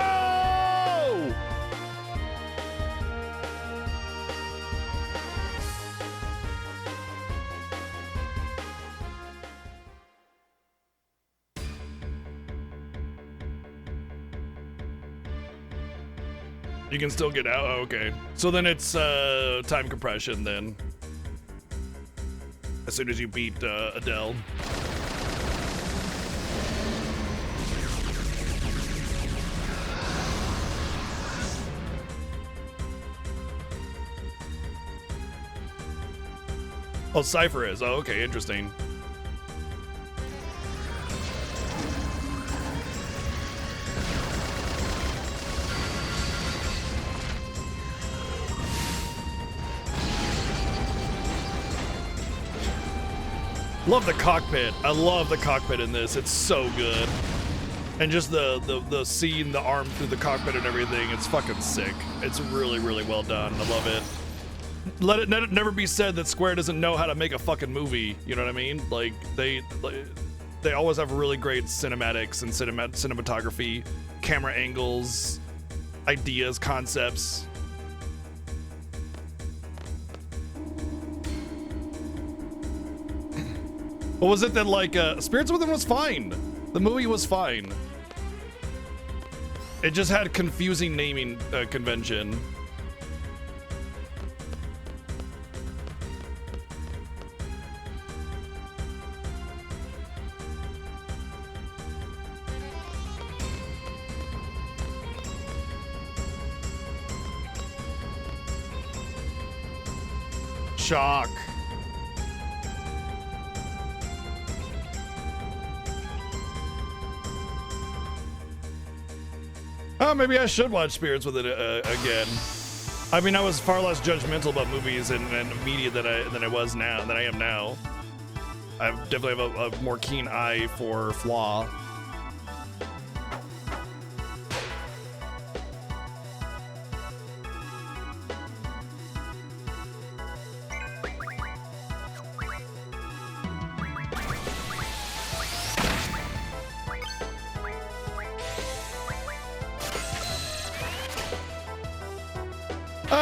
You can still get out? Oh, okay. So then it's time compression then. As soon as you beat Adele. Oh, Cypher is. Oh, okay, interesting. Love the cockpit. I love the cockpit in this. It's so good. And just the seeing the arm through the cockpit and everything, it's fucking sick. It's really, really well done. I love it. Let it never be said that Square doesn't know how to make a fucking movie. You know what I mean? Like they always have really great cinematics and cinematography, camera angles, ideas, concepts. What was it that like Spirits Within was fine? The movie was fine. It just had confusing naming convention. Shock. Oh, maybe I should watch Spirits with it again. I mean, I was far less judgmental about movies and media than I am now. I definitely have a more keen eye for flaw.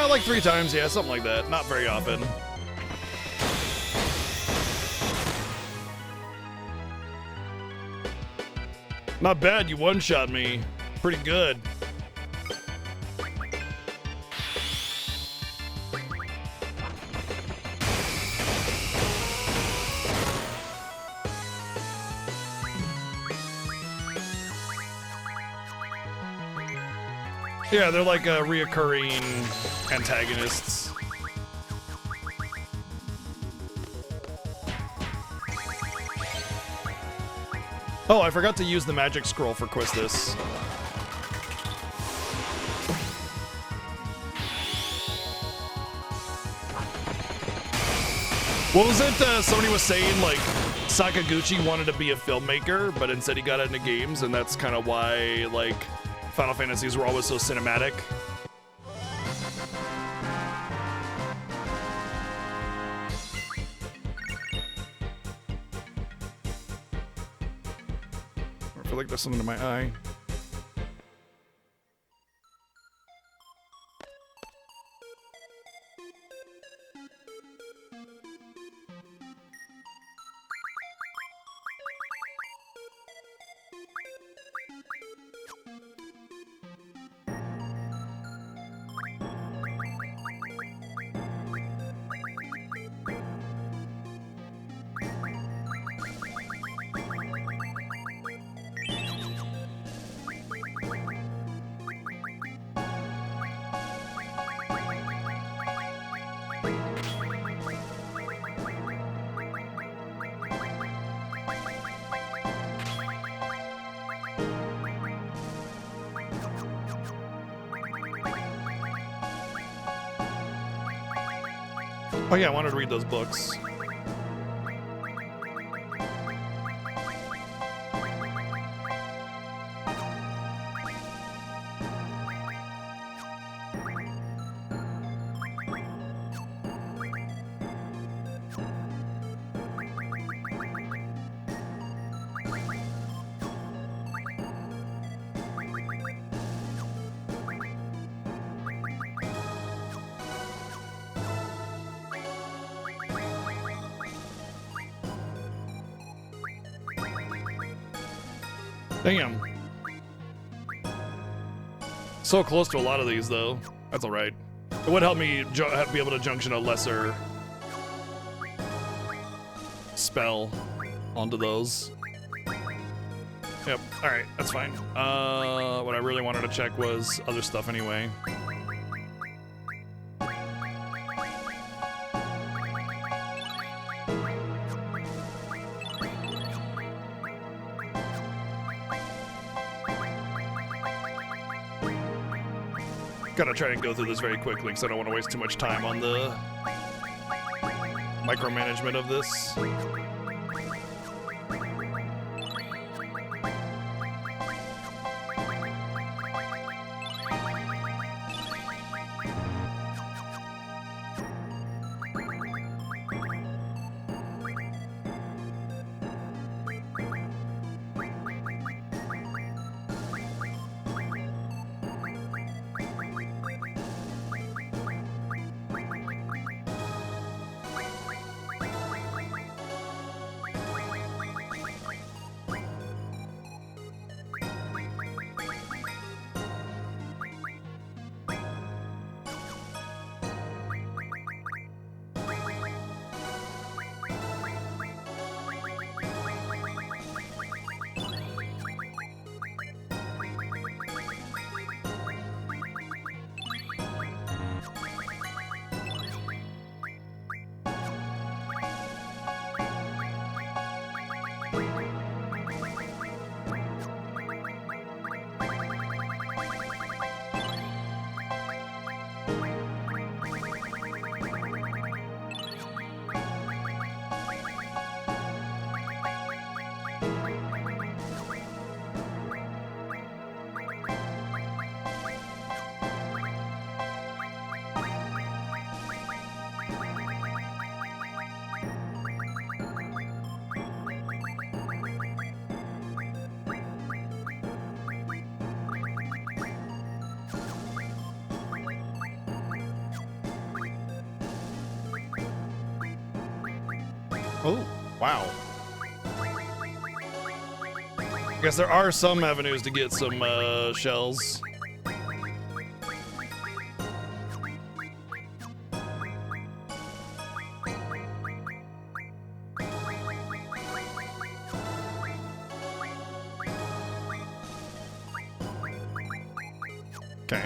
Like 3 times, yeah, something like that. Not very often. Not bad, you one-shot me. Pretty good. Yeah, they're like reoccurring antagonists. Oh, I forgot to use the magic scroll for Quistis. What was it? Somebody was saying like Sakaguchi wanted to be a filmmaker, but instead he got into games, and that's kind of why like Final Fantasies were always so cinematic. I feel like there's something in my eye. Oh yeah, I wanted to read those books. Damn. So close to a lot of these, though. That's all right. It would help me be able to junction a lesser spell onto those. Yep. All right. That's fine. What I really wanted to check was other stuff anyway. Gotta try and go through this very quickly because I don't want to waste too much time on the micromanagement of this. Oh, wow. I guess there are some avenues to get some shells. Okay.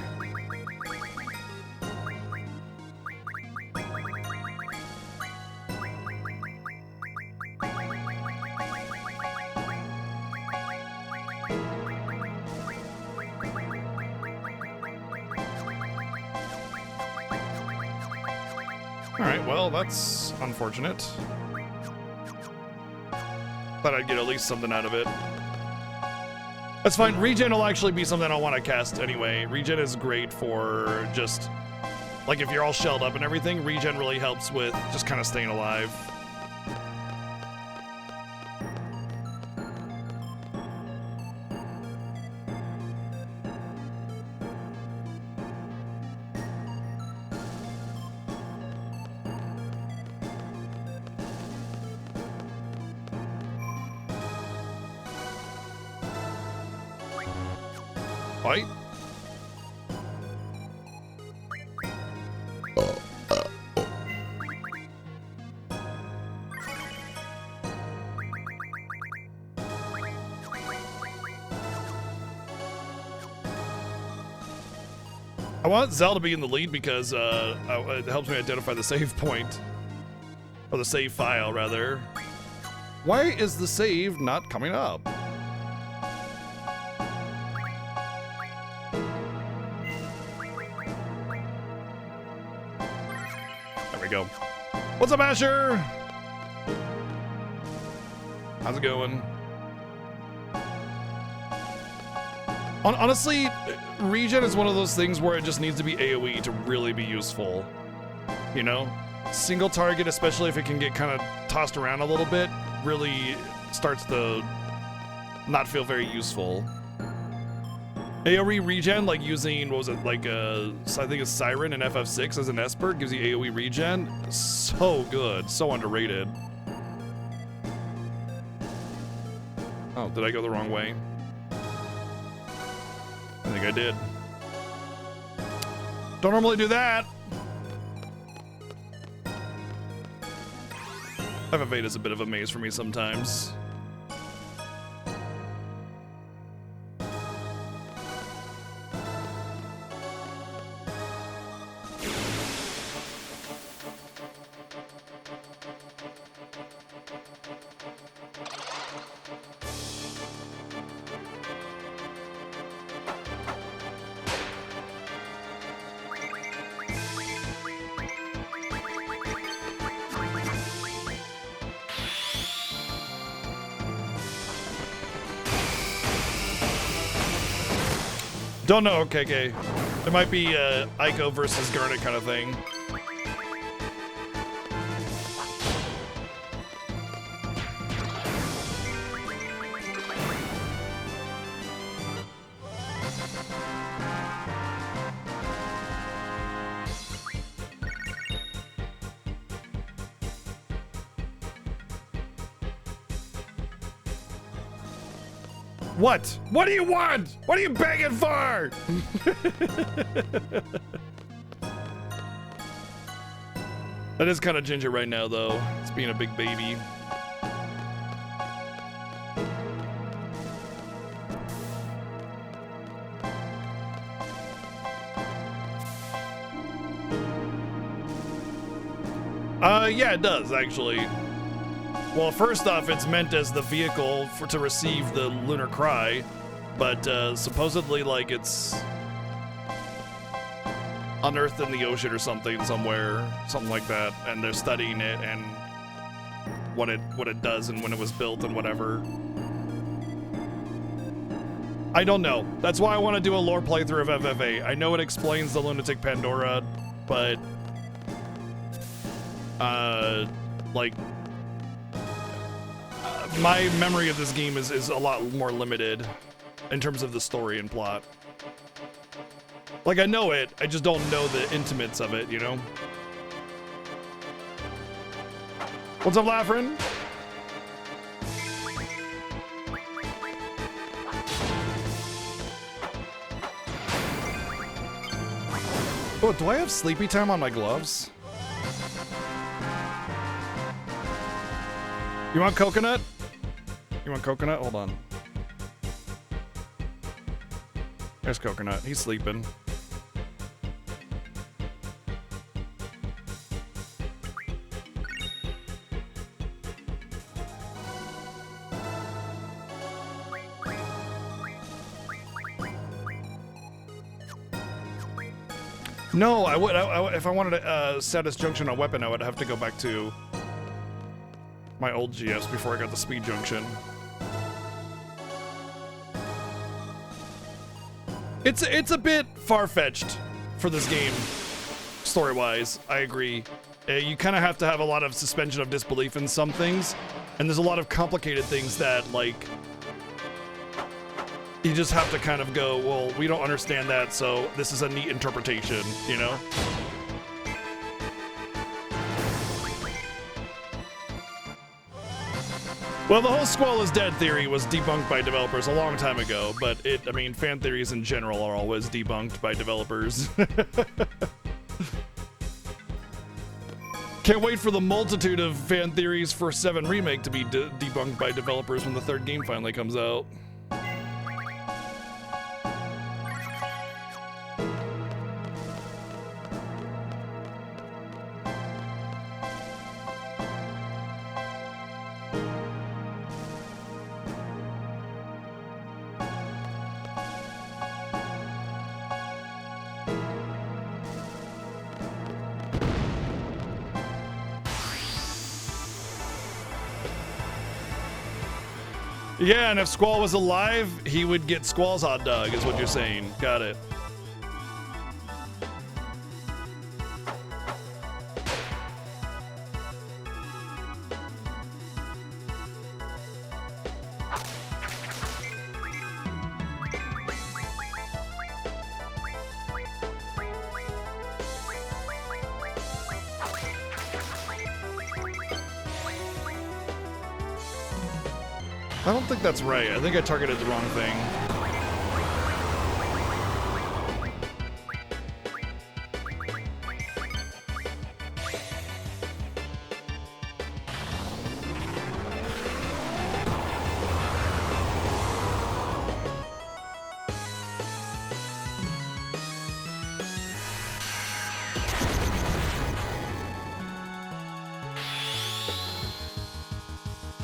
Alright, well, that's unfortunate. Thought I'd get at least something out of it. That's fine. Regen will actually be something I want to cast anyway. Regen is great for just, like, if you're all shelled up and everything, regen really helps with just kind of staying alive. Fight. I want Zelda to be in the lead because it helps me identify the save point. Or the save file, rather. Why is the save not coming up? There we go. What's up, Asher? How's it going? Honestly, regen is one of those things where it just needs to be AoE to really be useful. You know? Single target, especially if it can get kind of tossed around a little bit, really starts to not feel very useful. AoE regen, like using, what was it, like I think it's Siren in FF6 as an Esper, gives you AoE regen. So good, so underrated. Oh, did I go the wrong way? I think I did. Don't normally do that. FF8 is a bit of a maze for me sometimes. Don't know, okay. It might be Ico versus Garnet kind of thing. What? What do you want? What are you begging for? That is kind of ginger right now, though. It's being a big baby. Yeah, it does, actually. Well, first off, it's meant as the vehicle to receive the lunar cry, but supposedly, like, it's unearthed in the ocean or something somewhere, something like that, and they're studying it and what it does and when it was built and whatever. I don't know. That's why I want to do a lore playthrough of FF8. I know it explains the Lunatic Pandora, but like, my memory of this game is a lot more limited in terms of the story and plot. Like, I know it, I just don't know the intimates of it, you know? What's up, Lafrin? Oh, do I have sleepy time on my gloves? You want coconut? You want coconut? Hold on. There's coconut. He's sleeping. No, I would. If I wanted to status junction on weapon, I would have to go back to my old GS before I got the speed junction. It's a bit far-fetched for this game, story-wise. I agree. You kind of have to have a lot of suspension of disbelief in some things, and there's a lot of complicated things that, like, you just have to kind of go, well, we don't understand that, so this is a neat interpretation, you know? Well, the whole Squall is dead theory was debunked by developers a long time ago, but I mean, fan theories in general are always debunked by developers. Can't wait for the multitude of fan theories for 7 Remake to be debunked by developers when the 3rd game finally comes out. Yeah, and if Squall was alive, he would get Squall's hot dog, is what you're saying. Got it. I don't think that's right. I think I targeted the wrong thing.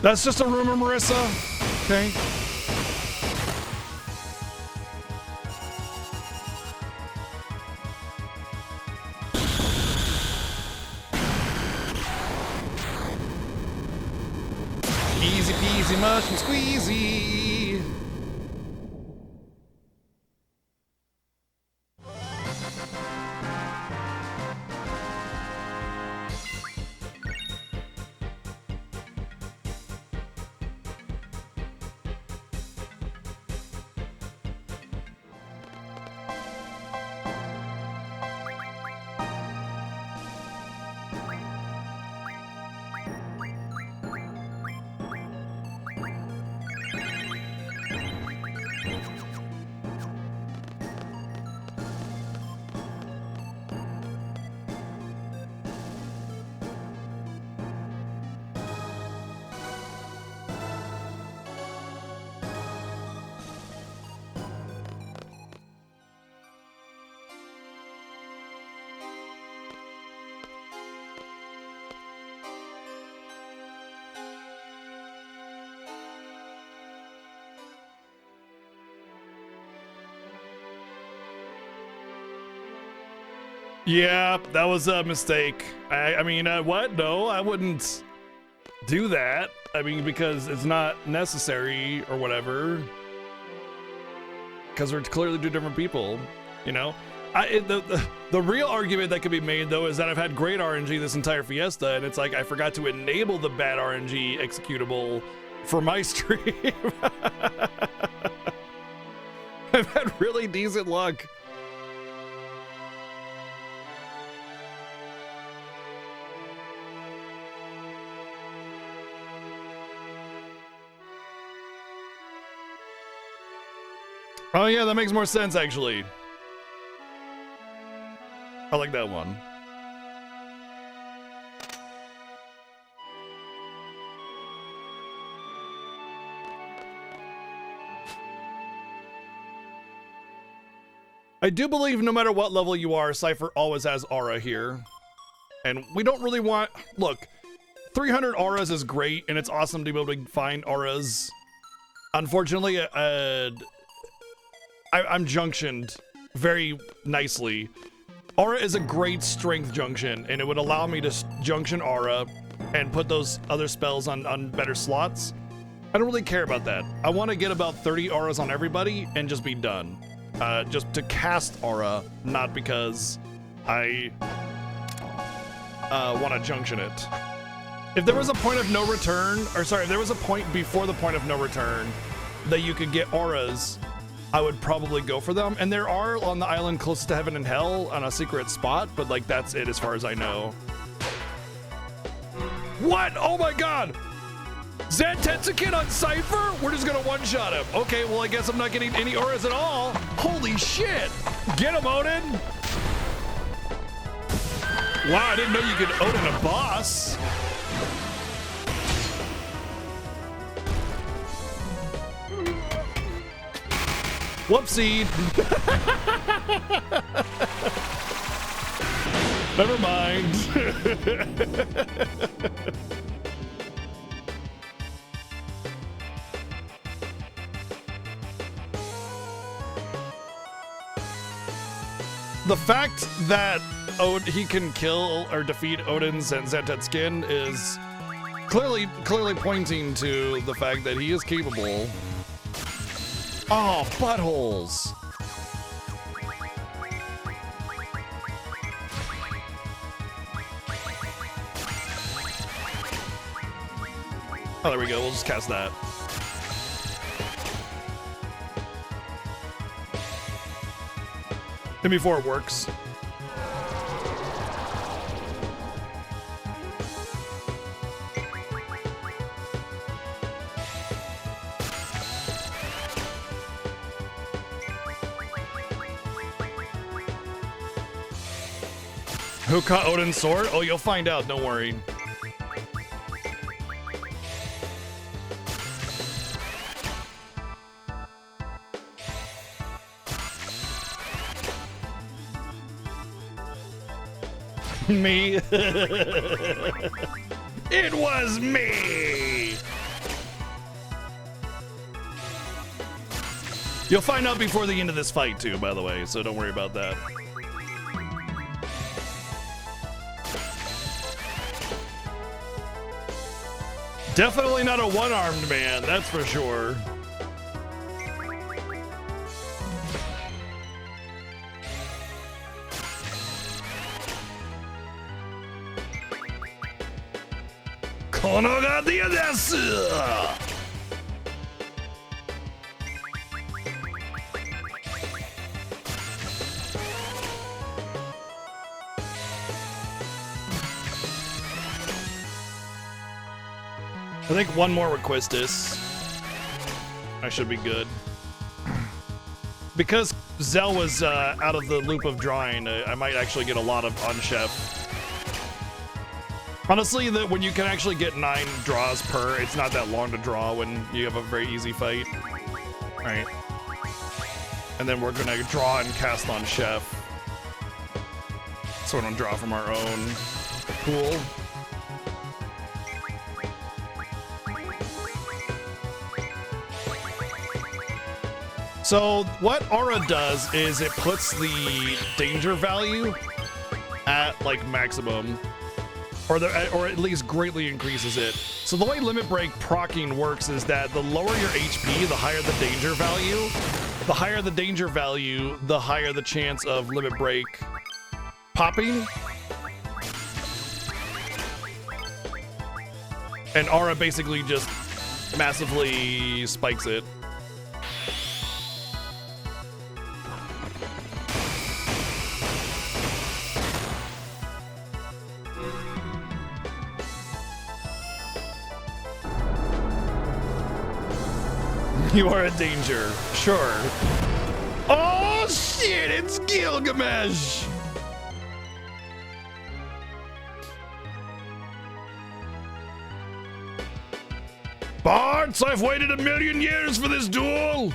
That's just a rumor, Marissa. Okay. Easy peasy mushroom squeezy. Yeah, that was a mistake. I mean, what? No, I wouldn't do that. I mean, because it's not necessary or whatever. Because we're clearly two different people, you know? The real argument that could be made, though, is that I've had great RNG this entire Fiesta, and it's like I forgot to enable the bad RNG executable for my stream. I've had really decent luck. Oh yeah, that makes more sense actually. I like that one. I do believe no matter what level you are, Cypher always has aura here. And we don't really want... Look, 300 auras is great, and it's awesome to be able to find auras. Unfortunately, I'm junctioned very nicely. Aura is a great strength junction, and it would allow me to junction aura and put those other spells on better slots. I don't really care about that. I want to get about 30 auras on everybody and just be done. Just to cast aura, not because I want to junction it. If there was a point of no return, or sorry, if there was a point before the point of no return that you could get auras, I would probably go for them. And there are on the island closest to heaven and hell on a secret spot, but like that's it as far as I know. What? Oh my god! Zantetsukin on Cypher? We're just gonna one-shot him. Okay, well I guess I'm not getting any auras at all. Holy shit! Get him, Odin! Wow, I didn't know you could Odin a boss. Whoopsie! Never mind. The fact that he can kill or defeat Odin's and Zantetsukin is clearly pointing to the fact that he is capable. Oh, buttholes. Oh, there we go. We'll just cast that. And before it works. Who caught Odin's sword? Oh, you'll find out, don't worry. Me. It was me. You'll find out before the end of this fight too, by the way, so don't worry about that. Definitely not a one-armed man, that's for sure. Konoga dia desu! I think one more Requistus. I should be good. Because Zell was out of the loop of drawing, I might actually get a lot of Unchef. Honestly, when you can actually get 9 draws per, it's not that long to draw when you have a very easy fight. Right. And then we're gonna draw and cast on Chef. So we don't draw from our own pool. So what Aura does is it puts the danger value at like maximum, or at least greatly increases it. So the way Limit Break proccing works is that the lower your HP, the higher the danger value. The higher the danger value, the higher the chance of Limit Break popping. And Aura basically just massively spikes it. You are a danger, sure. Oh shit, it's Gilgamesh! Bards, I've waited 1,000,000 years for this duel!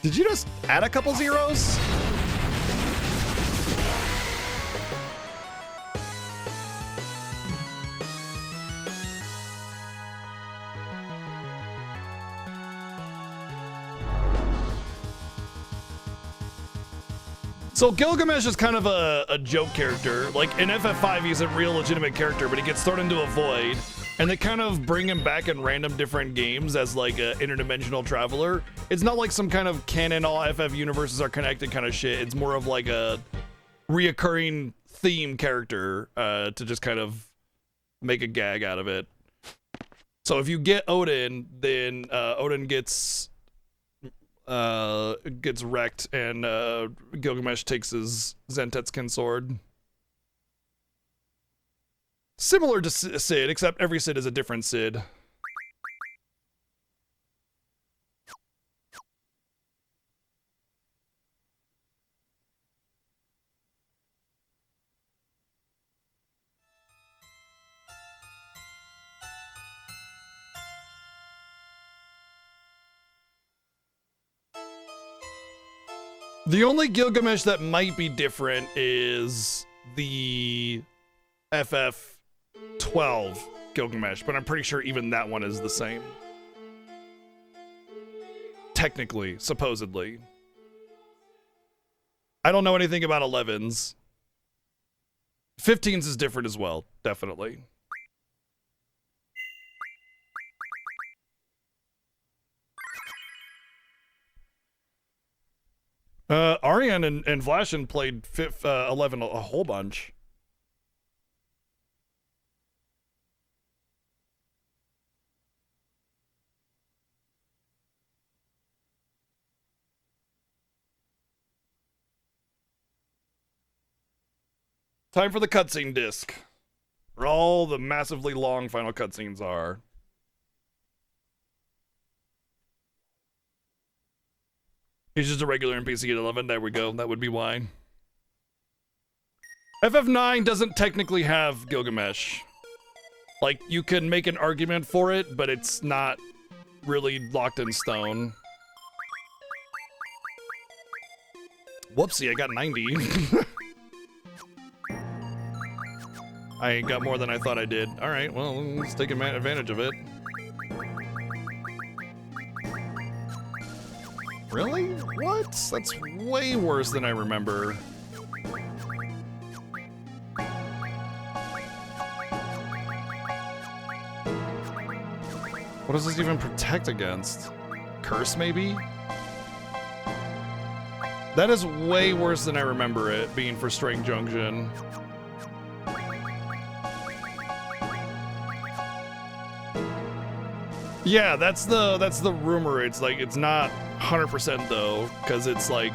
Did you just add a couple zeros? So Gilgamesh is kind of a joke character. Like in FF5, he's a real legitimate character, but he gets thrown into a void, and they kind of bring him back in random different games as like an interdimensional traveler. It's not like some kind of canon, all FF universes are connected kind of shit. It's more of like a reoccurring theme character to just kind of make a gag out of it. So if you get Odin, then Odin gets wrecked, and Gilgamesh takes his Zentetskin sword. Similar to Sid, except every Sid is a different Sid. The only Gilgamesh that might be different is the FF12 Gilgamesh, but I'm pretty sure even that one is the same. Technically, supposedly. I don't know anything about 11s. 15s is different as well, definitely. Ariane and Vlashin played 11 a whole bunch. Time for the cutscene disc. Where all the massively long final cutscenes are. He's just a regular NPC at 11. There we go. That would be why. FF9 doesn't technically have Gilgamesh. Like, you can make an argument for it, but it's not really locked in stone. Whoopsie, I got 90. I got more than I thought I did. All right, well, let's take advantage of it. Really? What? That's way worse than I remember. What does this even protect against? Curse, maybe? That is way worse than I remember it being for Strength Junction. Yeah, that's the rumor. It's like, it's not 100% though, because it's like,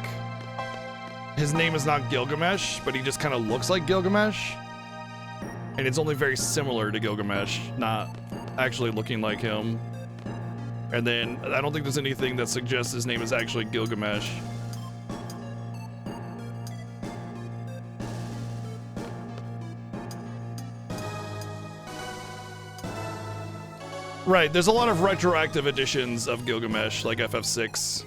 his name is not Gilgamesh, but he just kind of looks like Gilgamesh. And it's only very similar to Gilgamesh, not actually looking like him. And then, I don't think there's anything that suggests his name is actually Gilgamesh. Right, there's a lot of retroactive editions of Gilgamesh, like FF6.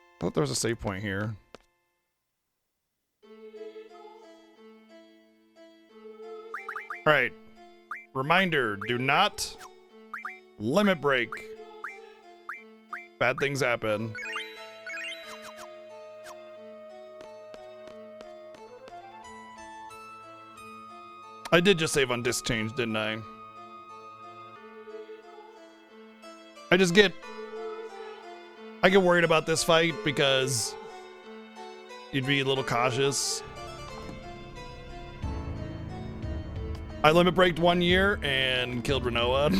I thought there was a save point here. Alright. Reminder, do not limit break. Bad things happen. I did just save on disc change, didn't I? I get worried about this fight because you'd be a little cautious. I limit braked 1 year and killed Renoa.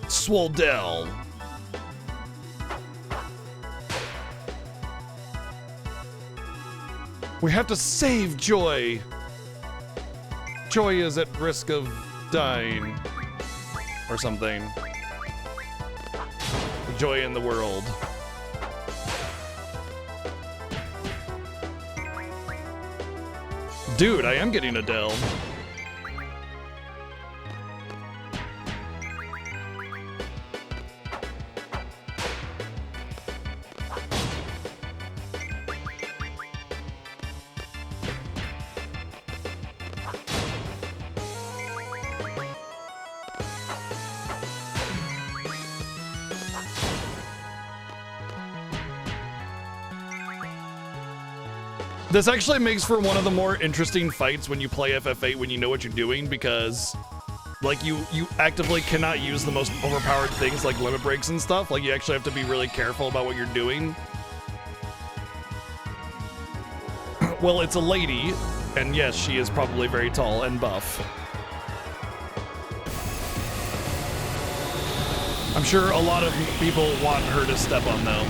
Swoldell. We have to save Joy. Joy is at risk of dying. Or something. Joy in the world. Dude, I am getting Adele. This actually makes for one of the more interesting fights when you play FF8 when you know what you're doing, because like you actively cannot use the most overpowered things like limit breaks and stuff. Like you actually have to be really careful about what you're doing. Well, it's a lady, and yes, she is probably very tall and buff. I'm sure a lot of people want her to step on them.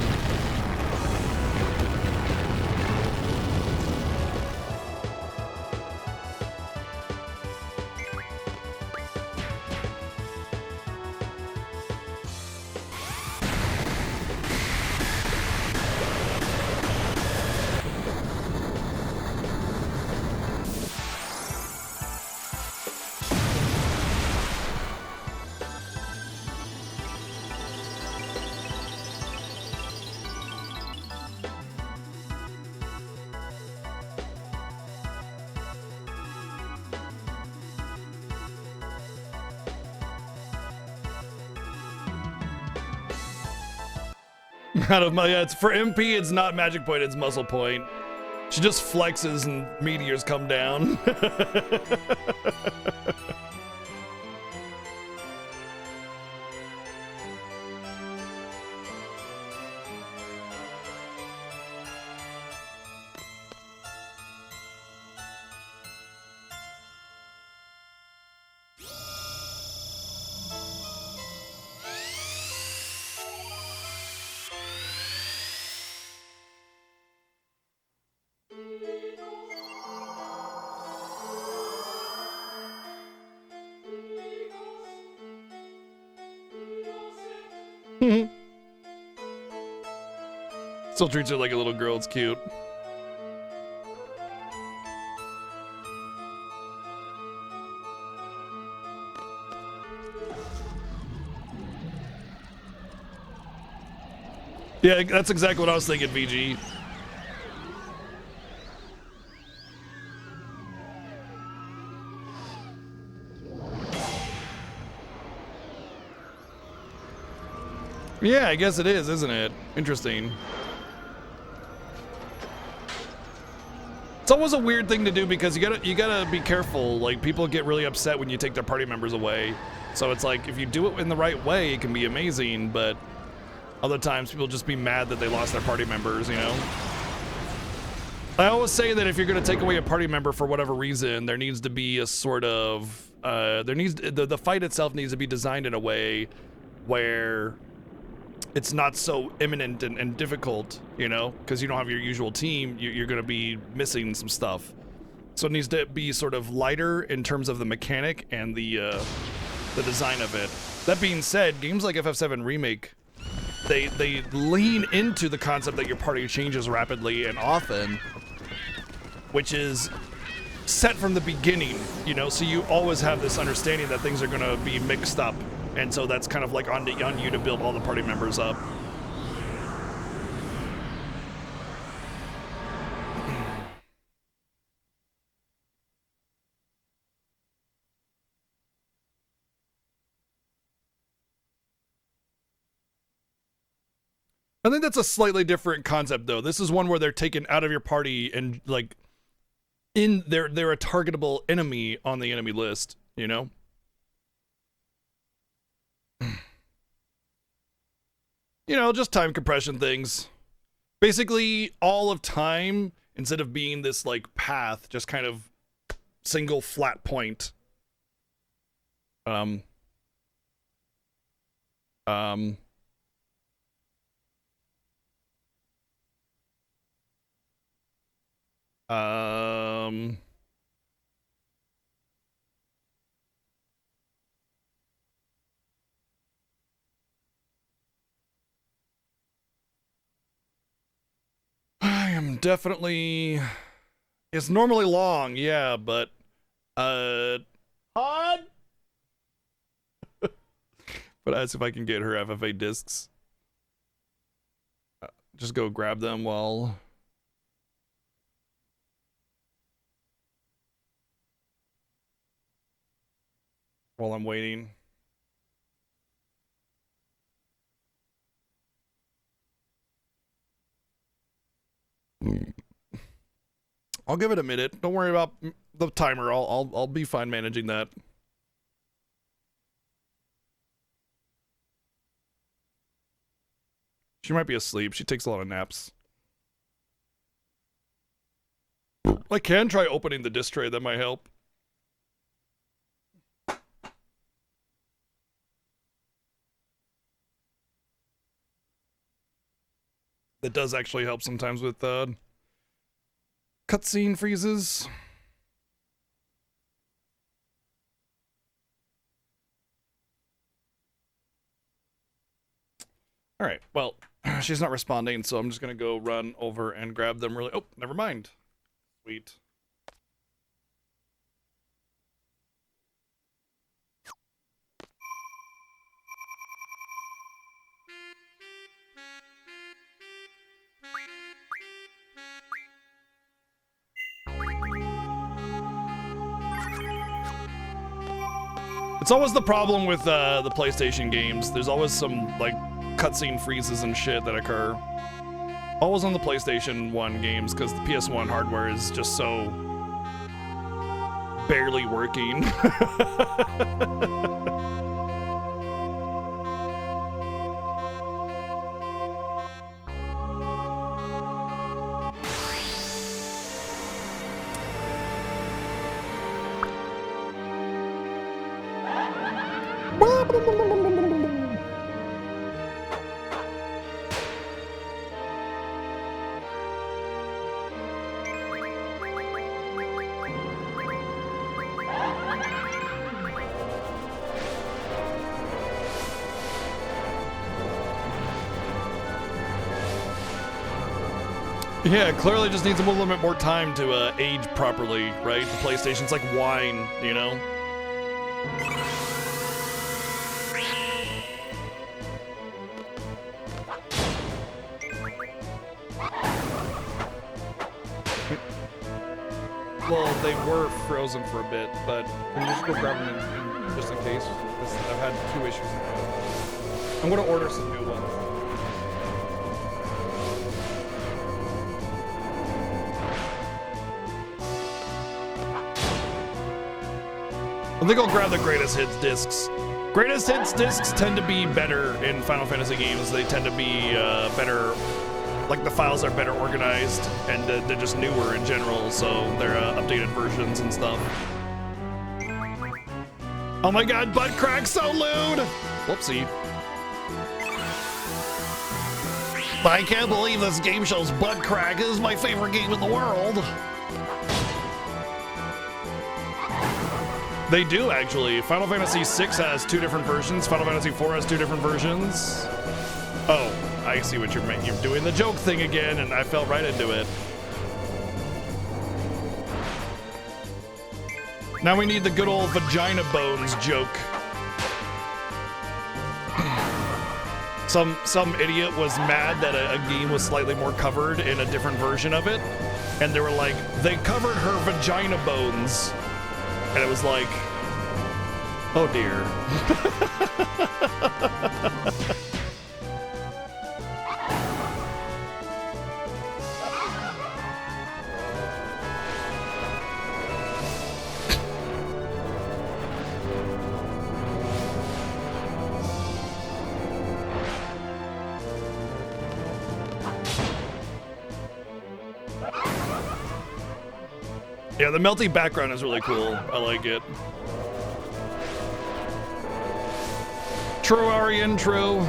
Out of my, it's for MP, it's not magic point, it's muscle point. She just flexes and meteors come down. Still treats her like a little girl, it's cute. Yeah, that's exactly what I was thinking, VG. Yeah, I guess it is, isn't it? Interesting. It's always a weird thing to do because you gotta be careful. Like, people get really upset when you take their party members away. So it's like, if you do it in the right way, it can be amazing, but other times people just be mad that they lost their party members, you know? I always say that if you're gonna take away a party member for whatever reason, there needs to be a sort of, the fight itself needs to be designed in a way where it's not so imminent and difficult, you know, because you don't have your usual team. You're going to be missing some stuff. So it needs to be sort of lighter in terms of the mechanic and the design of it. That being said, games like FF7 Remake, they lean into the concept that your party changes rapidly and often, which is set from the beginning, you know, so you always have this understanding that things are going to be mixed up. And so that's kind of like on you to build all the party members up. I think that's a slightly different concept, though. This is one where they're taken out of your party and, like, they're a targetable enemy on the enemy list, you know? You know, just time compression things. Basically, all of time, instead of being this, like, path, just kind of single flat point. Um, I am definitely... It's normally long, yeah, but... Odd? But ask if I can get her FF8 discs. Just go grab them while I'm waiting. I'll give it a minute. Don't worry about the timer. I'll be fine managing that. She might be asleep. She takes a lot of naps. I can try opening the disc tray. That might help. That does actually help sometimes with cutscene freezes. All right, well, she's not responding, so I'm just gonna go run over and grab them really. Oh, never mind. Sweet. It's always the problem with the PlayStation games. There's always some, like, cutscene freezes and shit that occur. Always on the PlayStation 1 games, because the PS1 hardware is just so barely working. Yeah, it clearly just needs a little bit more time to age properly, right? The PlayStation's like wine, you know? Well, they were frozen for a bit, but can you just go grab them just in case? I've had 2 issues now. I'm gonna order some new ones. I think I'll grab the Greatest Hits discs. Greatest Hits discs tend to be better in Final Fantasy games. They tend to be better, like the files are better organized, and they're just newer in general, so they're updated versions and stuff. Oh my god, butt crack so lewd! Whoopsie. I can't believe this game shows butt crack. This is my favorite game in the world. They do, actually. Final Fantasy VI has 2 different versions. Final Fantasy IV has 2 different versions. Oh, I see what you're making. You're doing the joke thing again, and I fell right into it. Now we need the good old vagina bones joke. Some idiot was mad that a game was slightly more covered in a different version of it, and they were like, they covered her vagina bones. And it was like, oh dear. Yeah, the melty background is really cool. I like it. True, Arian, true.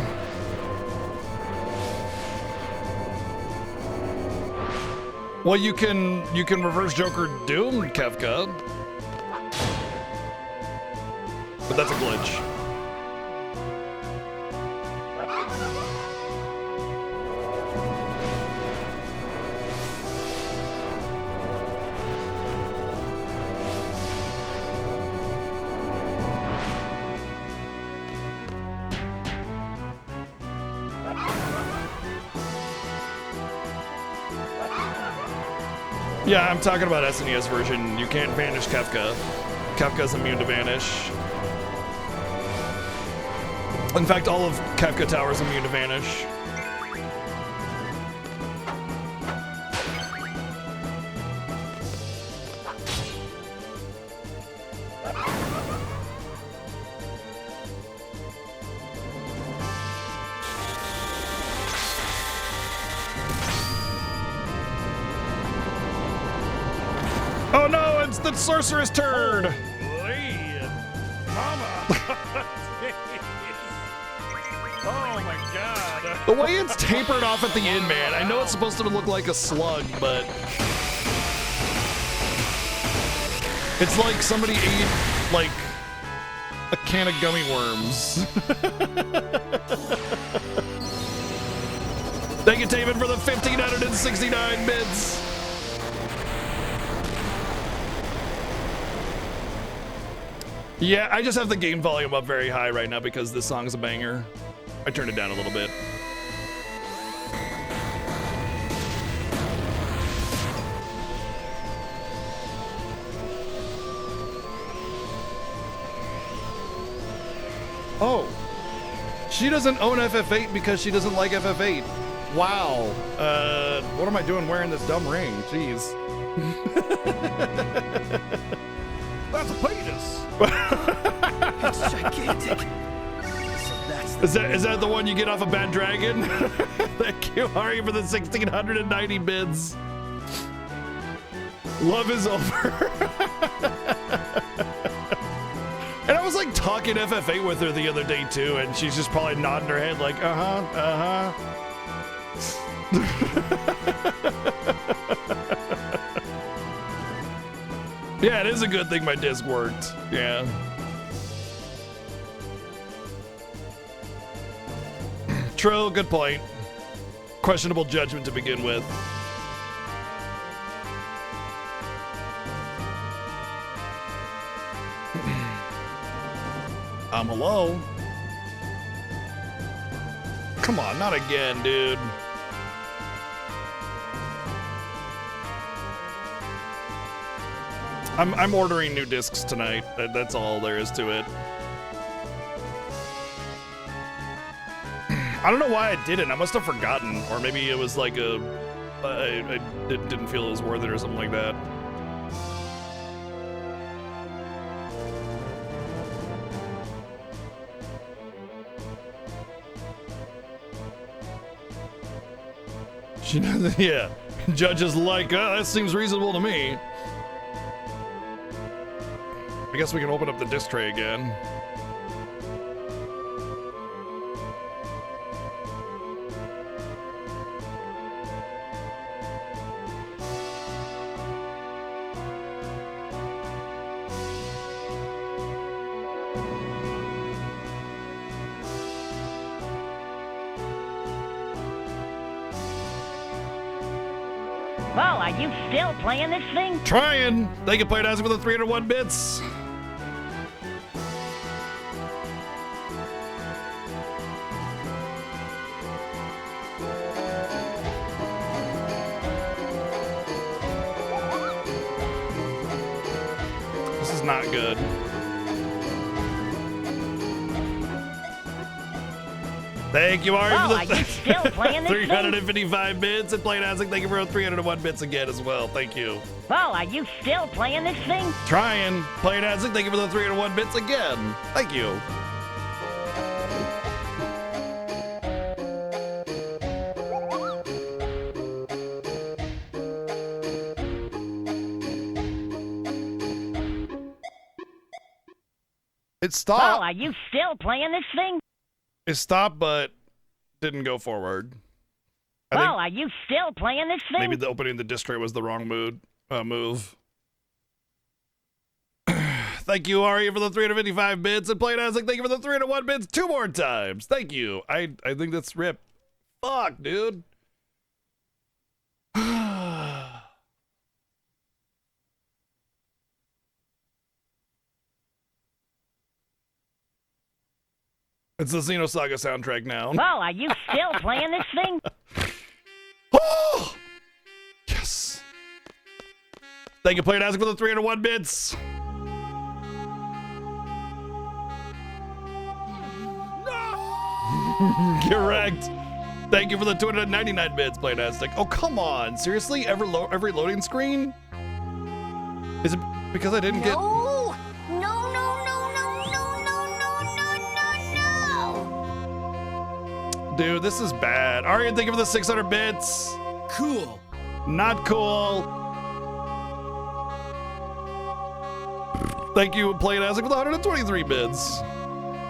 Well, you can reverse Joker Doom, Kefka. But that's a glitch. Yeah, I'm talking about SNES version. You can't vanish Kefka. Kefka's immune to vanish. In fact, all of Kefka Tower is immune to vanish. Oh no, it's the sorceress turd! Mama! Oh my god. The way it's tapered off at the end, man. I know it's supposed to look like a slug, but it's like somebody ate, like, a can of gummy worms. Thank you, David, for the 1,569 bits. Yeah, I just have the game volume up very high right now because this song's a banger. I turned it down a little bit. Oh, she doesn't own FF8 because she doesn't like FF8. Wow. What am I doing wearing this dumb ring? Jeez. That's a penis. It's gigantic. Is that the one you get off a Bad Dragon? Thank you, Ari, for the 1,690 bids. Love is over. And I was like talking FF8 with her the other day too, and she's just probably nodding her head like, uh-huh. Yeah, it is a good thing my disc worked. Yeah. True, good point. Questionable judgment to begin with. Hello? Come on, not again, dude. I'm ordering new discs tonight. That's all there is to it. I don't know why I didn't. I must have forgotten, or maybe it was like I didn't feel it was worth it or something like that. She doesn't. Yeah, judge is like, that seems reasonable to me. I guess we can open up the disc tray again. Well, are you still playing this thing? Trying. They can play it as with the 301 bits. This is not good. Thank you, Ari, Well, for are you still playing this thing? 355 bits, and Playing Isaac, thank you for 301 bits again as well. Thank you. Well, are you still playing this thing? Trying. Playing Isaac, thank you for the 301 bits again. Thank you. It stopped. Well, are you still playing this thing? It stopped, but didn't go forward. I Well, think are you still playing this thing? maybe the opening of the disc tray was the wrong move. Thank you, Ari, for the 355 bits, and Playing Isaac, thank you for the 301 bits 2 more times. Thank you. I think that's rip. Fuck, dude. It's the Xenosaga soundtrack now. Well, are you still playing this thing? Oh! Yes. Thank you, Playing Isaac, for the 301 bits. Correct. Thank you for the 299 bits, Playtastic. Oh, come on. Seriously? Every loading screen? Is it because I didn't get... No! No, no, no, no, no, no, no, no, no, no! Dude, this is bad. Arian, thank you for the 600 bits. Cool. Not cool. Thank you, Playtastic, for the 123 bits.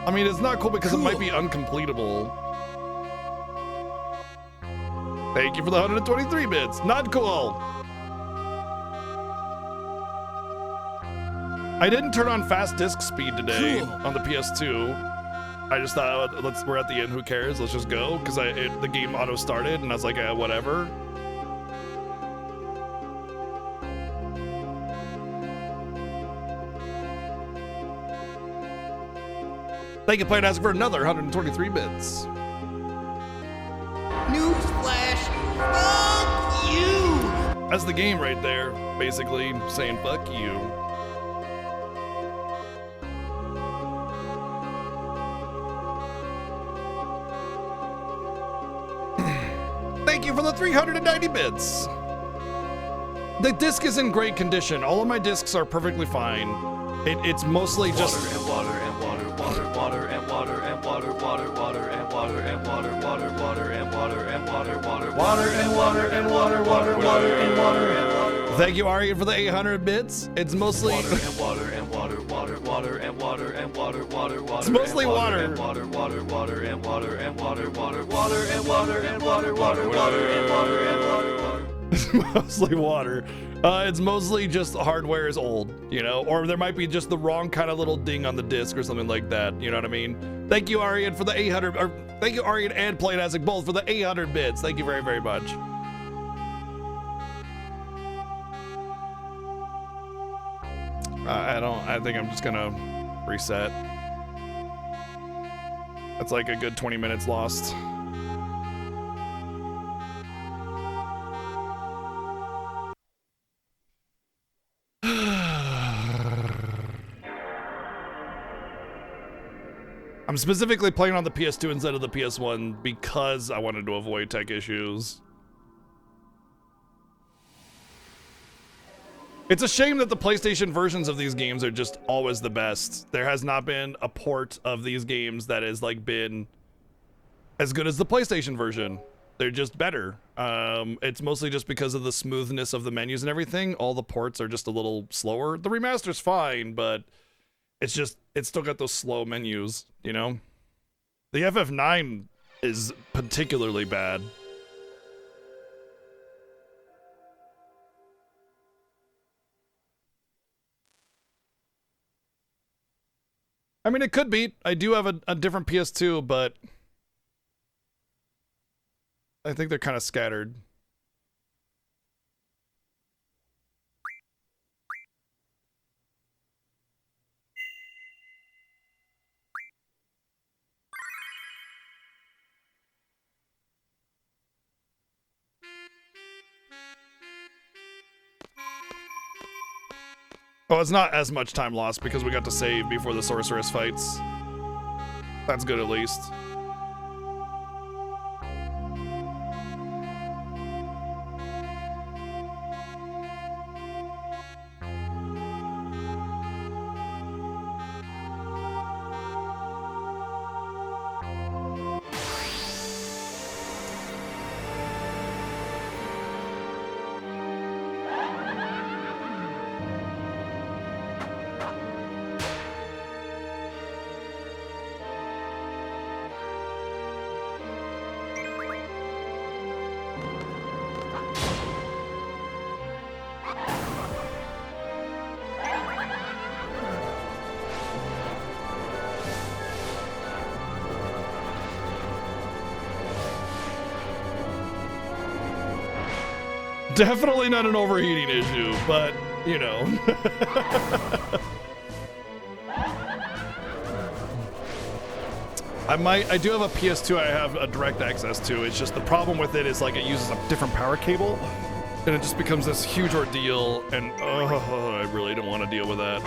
I mean, it's not cool because it might be uncompletable. Thank you for the 123 bits. Not cool. I didn't turn on fast disk speed today on the PS2. I just thought, we're at the end, who cares? Let's just go. Because the game auto started and I was like, whatever. Thank you, Playtastic, for another 123 bits. Newsflash. Fuck you. That's the game right there, basically saying fuck you. Thank you for the 390 bits. The disc is in great condition. All of my discs are perfectly fine. It's mostly just Water and water and water, water and water and water, water, water and water and water, water, water and water and water, water, water and water and water, water, water and water and water. Thank you, Ari, for the 800 bits. It's mostly Water and water, water, water and water and water, water, water. It's mostly water. Water, water, water and water and water, water, water and water and water, water, water and water and water, water. It's mostly water. It's mostly just hardware is old, you know, or there might be just the wrong kind of little ding on the disc or something like that. You know what I mean? Thank you, Arian, for the 800. Or thank you, Arian and Playtastic both for the 800 bits. Thank you very, very much. I think I'm just gonna reset. That's like a good 20 minutes lost. I'm specifically playing on the PS2 instead of the PS1 because I wanted to avoid tech issues. It's a shame that the PlayStation versions of these games are just always the best. There has not been a port of these games that has like been as good as the PlayStation version. They're just better. It's mostly just because of the smoothness of the menus and everything. All the ports are just a little slower. The remaster's fine, but it's still got those slow menus, you know? The FF9 is particularly bad. I mean, it could be. I do have a different PS2, but I think they're kind of scattered. Oh, it's not as much time lost because we got to save before the sorceress fights. That's good at least. Definitely not an overheating issue, but, you know. I do have a PS2 I have a direct access to. It's just the problem with it is like it uses a different power cable and it just becomes this huge ordeal and I really don't want to deal with that.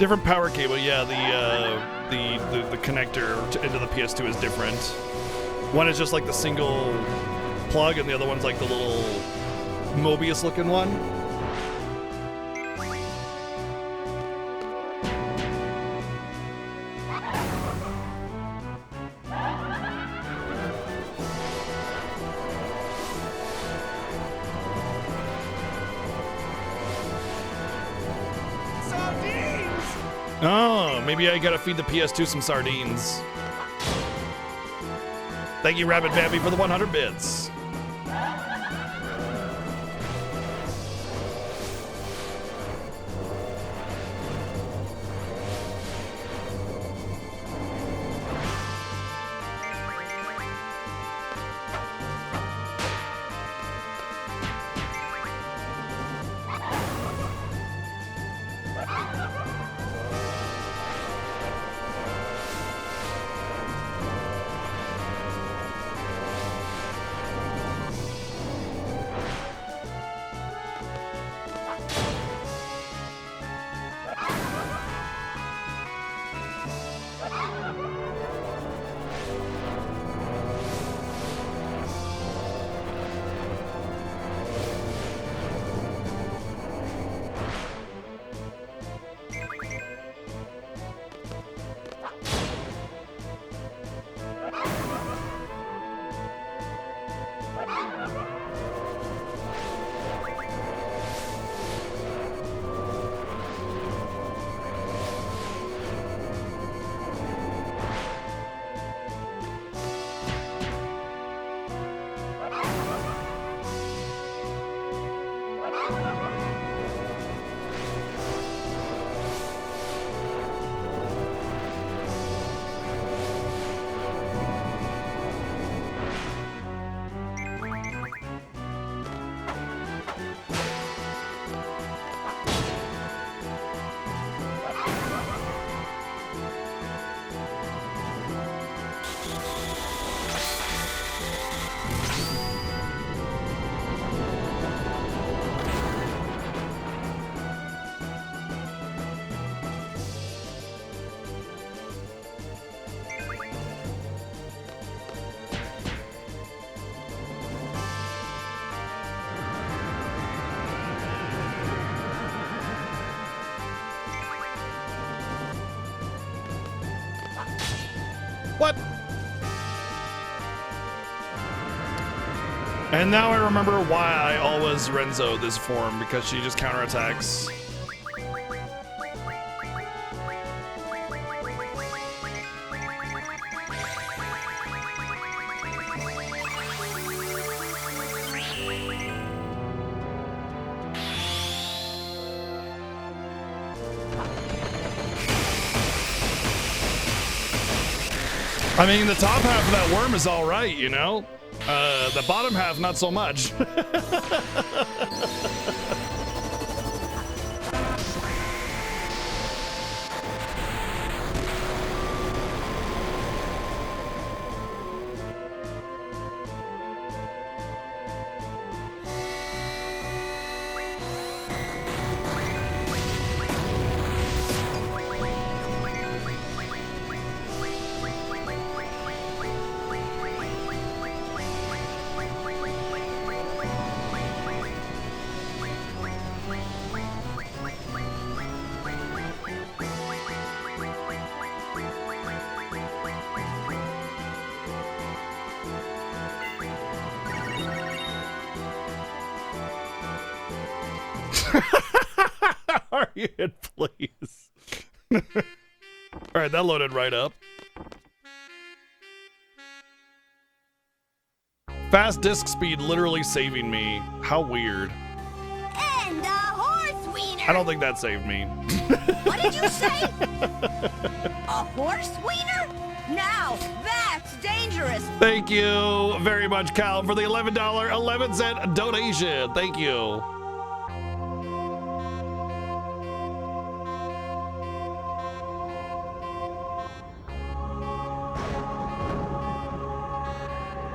Different power cable, yeah, the connector into the PS2 is different. One is just like the single plug and the other one's like the little Mobius looking one. Oh, maybe I gotta feed the PS2 some sardines. Thank you, Rabbit Babby, for the 100 bits. What? And now I remember why I always Renzo this form, because she just counterattacks. I mean, the top half of that worm is all right, you know? The bottom half, not so much. Hurry it, please. All right, that loaded right up. Fast disk speed literally saving me. How weird. And a horse wiener. I don't think that saved me. What did you say? A horse wiener? Now, that's dangerous. Thank you very much, Cal, for the $11.11 donation. Thank you.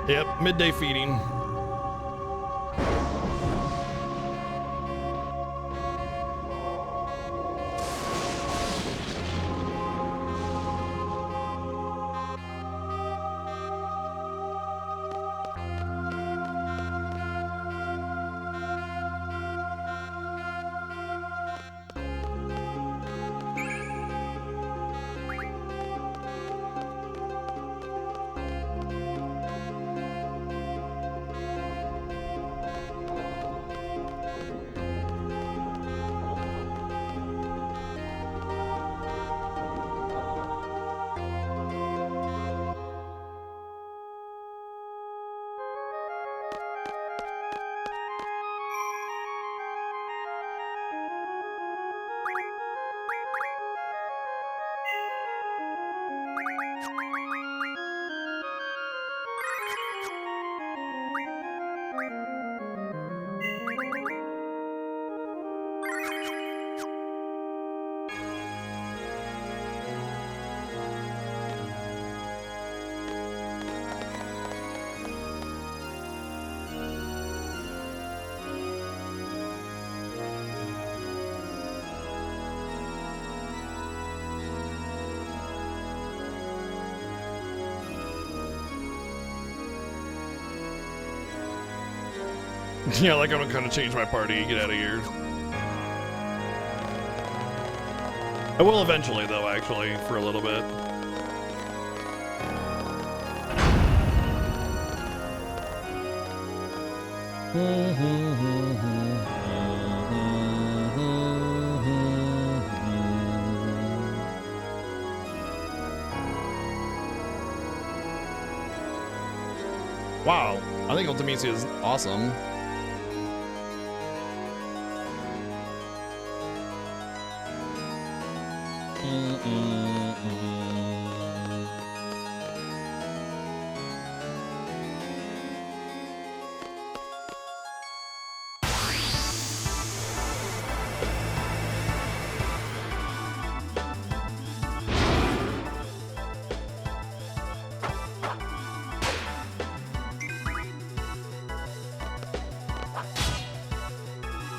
Yep, midday feeding. Yeah, like I'm gonna change my party, get out of here. I will eventually, though, actually, for a little bit. Wow, I think Ultimisia is awesome.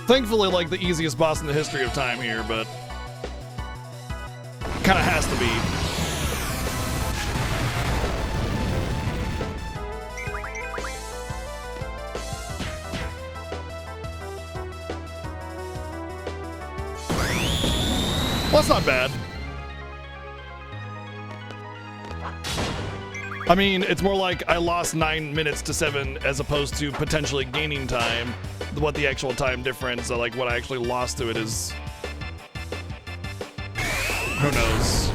Thankfully, like the easiest boss in the history of time here, but kind of has to be. Well, that's not bad. I mean, it's more like I lost 9 minutes to 7 as opposed to potentially gaining time. What the actual time difference, like what I actually lost to it is, who knows?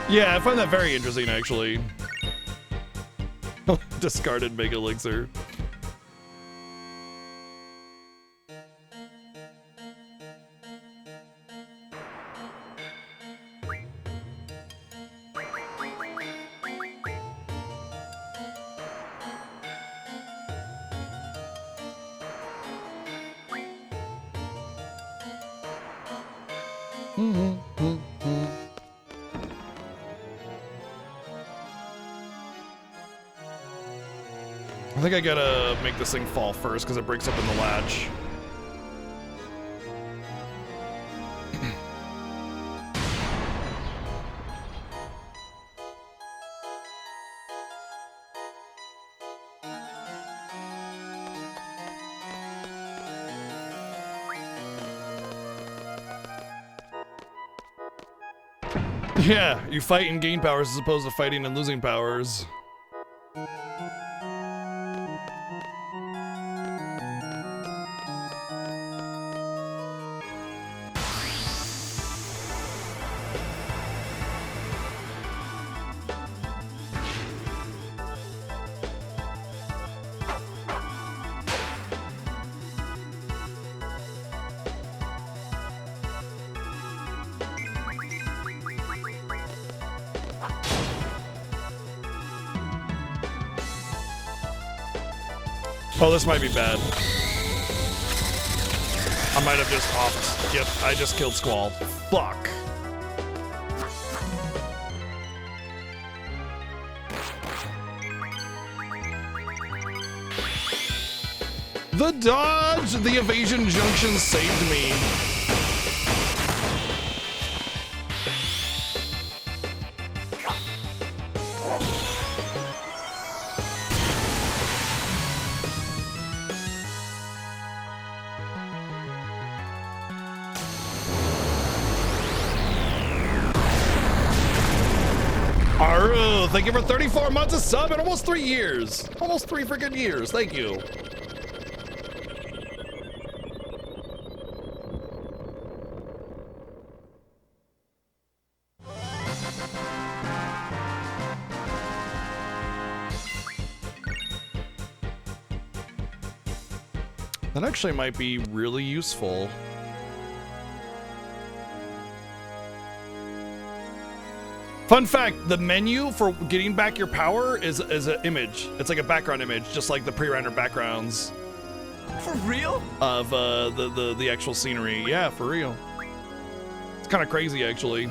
Yeah, I find that very interesting, actually. Discarded Mega Elixir. I think I gotta make this thing fall first because it breaks up in the latch. Yeah, you fight and gain powers as opposed to fighting and losing powers. Oh, this might be bad. I might have just offed. Yep, I just killed Squall. Fuck. The dodge! The evasion junction saved me. Aru, thank you for 34 months of sub and almost 3 years. Almost 3 freaking years. Thank you. That actually might be really useful. Fun fact, the menu for getting back your power is an image. It's like a background image, just like the pre-rendered backgrounds. For real? Of the actual scenery. Yeah, for real. It's kind of crazy, actually.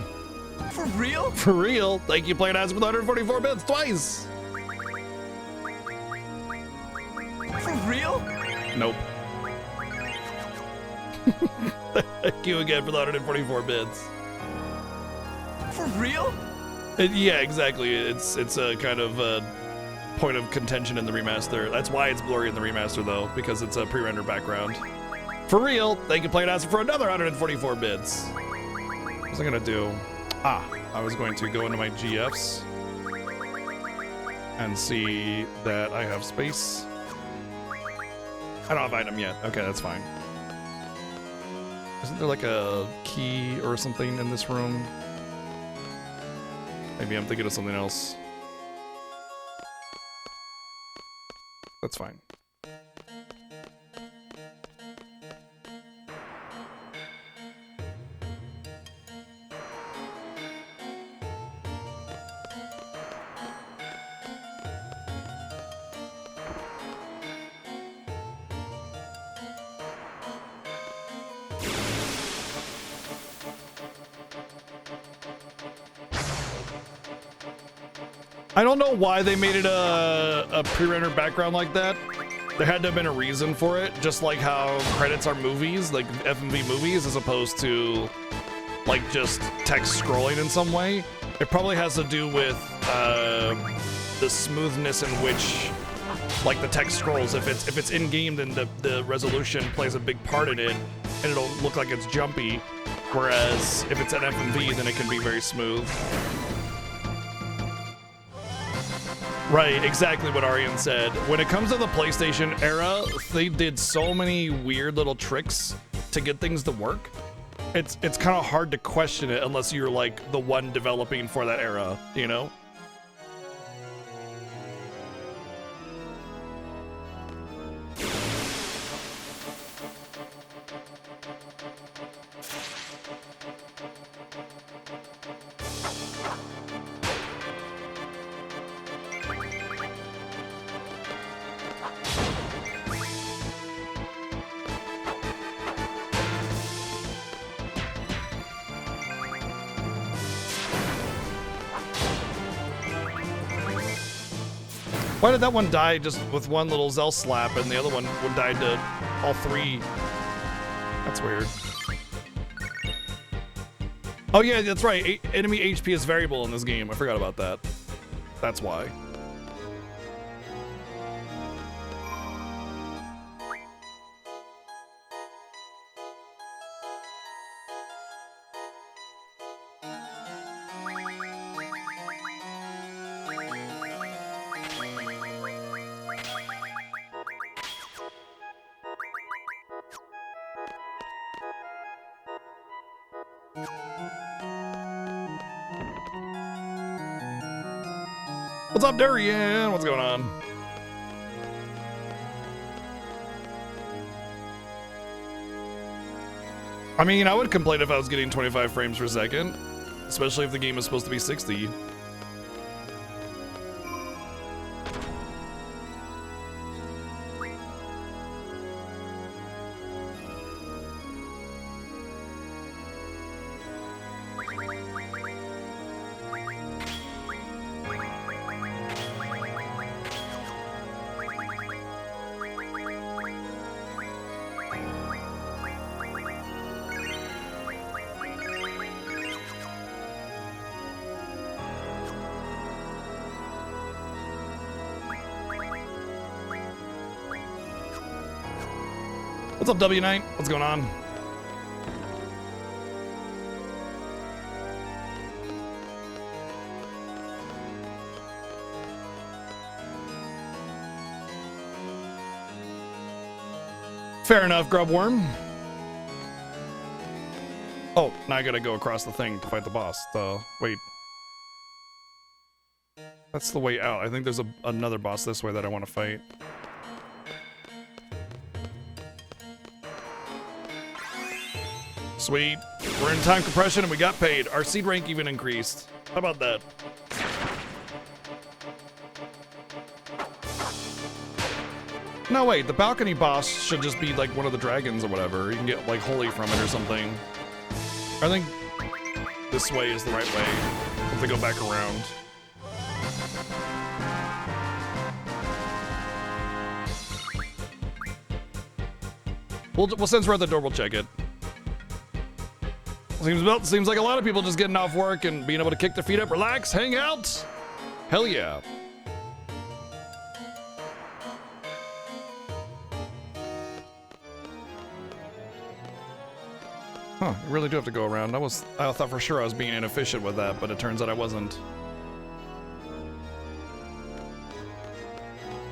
For real? For real. Thank you, Playing As with 144 bits twice. For real? Nope. Thank you again for the 144 bits. For real? Yeah, exactly. It's a kind of point of contention in the remaster. That's why it's blurry in the remaster, though, because it's a pre-rendered background. For real, thank you, Playing As, for another 144 bits. What was I gonna do? I was going to go into my GFs and see that I have space. I don't have item yet. Okay, that's fine. Isn't there like a key or something in this room? Maybe I'm thinking of something else. That's fine. I don't know why they made it a pre-rendered background like that. There had to have been a reason for it, just like how credits are movies, like FMV movies, as opposed to like just text scrolling in some way. It probably has to do with the smoothness in which like the text scrolls. If it's in-game, then the resolution plays a big part in it, and it'll look like it's jumpy. Whereas if it's an FMV, then it can be very smooth. Right, exactly what Arian said. When it comes to the PlayStation era, they did so many weird little tricks to get things to work. It's kind of hard to question it unless you're like the one developing for that era, you know? Why did that one die just with one little Zell slap and the other one would die to all three? That's weird. Oh yeah, that's right. Enemy HP is variable in this game. I forgot about that. That's why. What's up, Darian? What's going on? I mean, I would complain if I was getting 25 frames per second, especially if the game is supposed to be 60. What's up, W9? What's going on? Fair enough, Grubworm. Oh, now I gotta go across the thing to fight the boss. Wait. That's the way out. I think there's another boss this way that I want to fight. Sweet. We're in time compression and we got paid. Our seed rank even increased. How about that? No, wait. The balcony boss should just be like one of the dragons or whatever. You can get like holy from it or something. I think this way is the right way. If they go back around. Well, since we're at the door, we'll check it. Seems like a lot of people just getting off work and being able to kick their feet up, relax, hang out. Hell yeah. Huh, you really do have to go around. I thought for sure I was being inefficient with that, but it turns out I wasn't.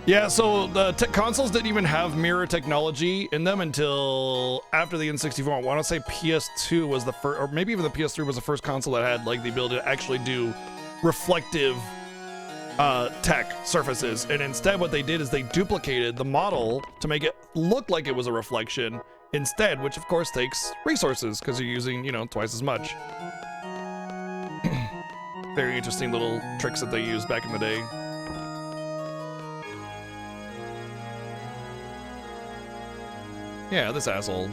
Yeah, so the consoles didn't even have mirror technology in them until after the N64. I want to say PS2 was the first, or maybe even the PS3 was the first console that had like the ability to actually do reflective tech surfaces. And instead what they did is they duplicated the model to make it look like it was a reflection instead, which of course takes resources because you're using, you know, twice as much. Very interesting little tricks that they used back in the day. Yeah, this asshole.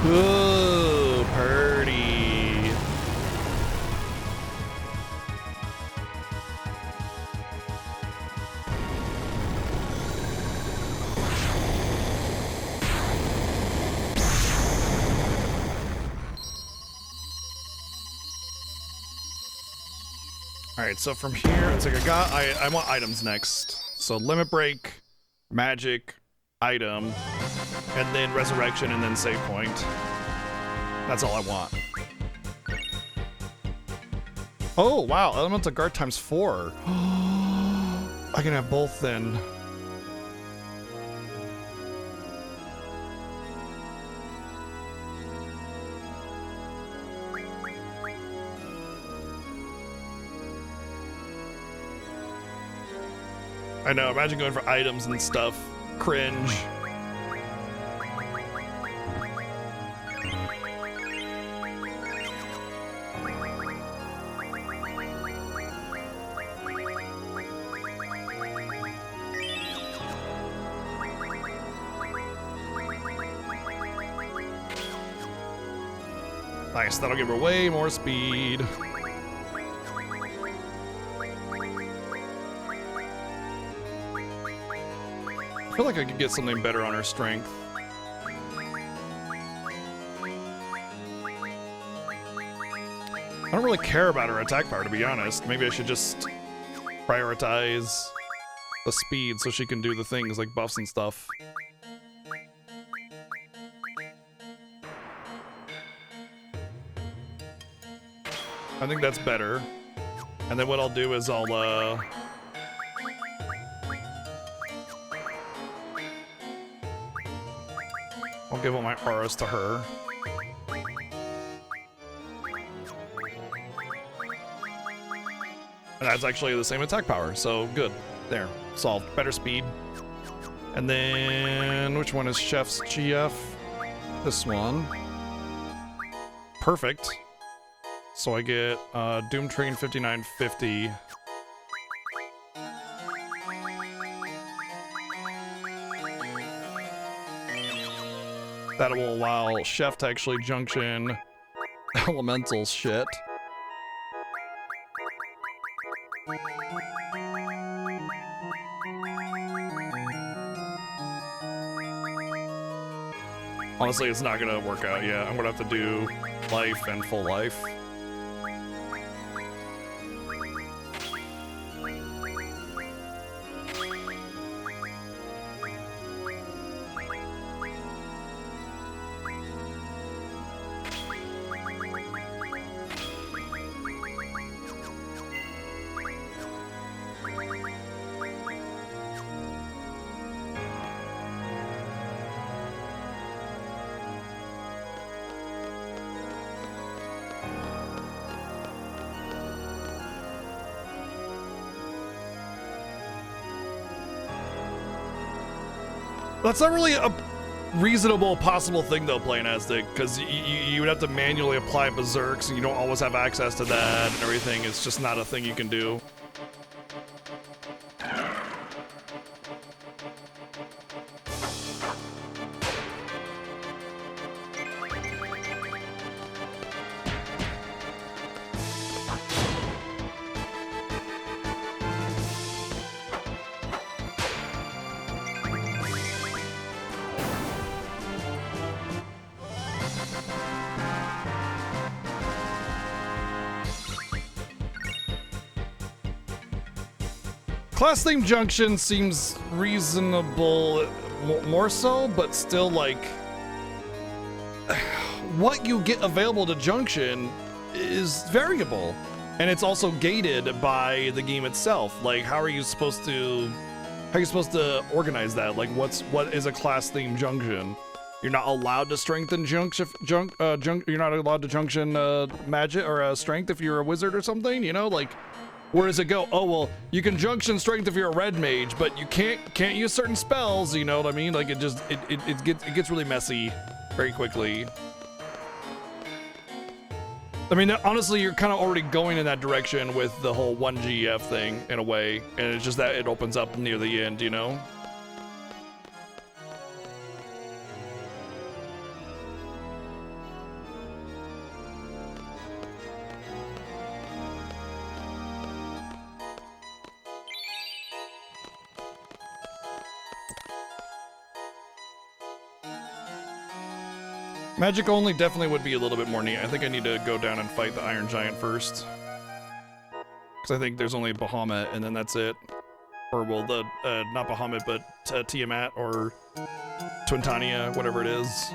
Ooh, purdy. All right, so from here, it's like I want items next. So limit break, magic, item, and then resurrection, and then save point. That's all I want. Oh, wow, elemental guard times 4. I can have both then. I know, imagine going for items and stuff. Cringe. Nice, that'll give her way more speed. I feel like I could get something better on her strength. I don't really care about her attack power, to be honest. Maybe I should just prioritize the speed so she can do the things like buffs and stuff. I think that's better. And then what I'll do is I'll give all my auras to her. And that's actually the same attack power, so good. There, solved. Better speed. And then, which one is Chef's GF? This one. Perfect. So I get Doom Train 5950. That will allow Chef to actually junction elemental shit. Honestly, it's not gonna work out yet. I'm gonna have to do life and full life. That's not really a reasonable, possible thing, though, playing Aztec, because you would have to manually apply berserks, and you don't always have access to that and everything. It's just not a thing you can do. Class theme junction seems reasonable, more so, but still, like, what you get available to junction is variable, and it's also gated by the game itself. Like, how are you supposed to organize that? Like, what is a class theme junction? You're not allowed to strengthen you're not allowed to junction magic or strength if you're a wizard or something, you know, like. Where does it go? Oh, well, you can junction strength if you're a red mage, but you can't use certain spells, you know what I mean? Like, it gets really messy very quickly. I mean, honestly, you're kind of already going in that direction with the whole 1GF thing, in a way, and it's just that it opens up near the end, you know? Magic only definitely would be a little bit more neat. I think I need to go down and fight the Iron Giant first. Because I think there's only Bahamut, and then that's it. Or, well, not Bahamut, but Tiamat, or Twintania, whatever it is.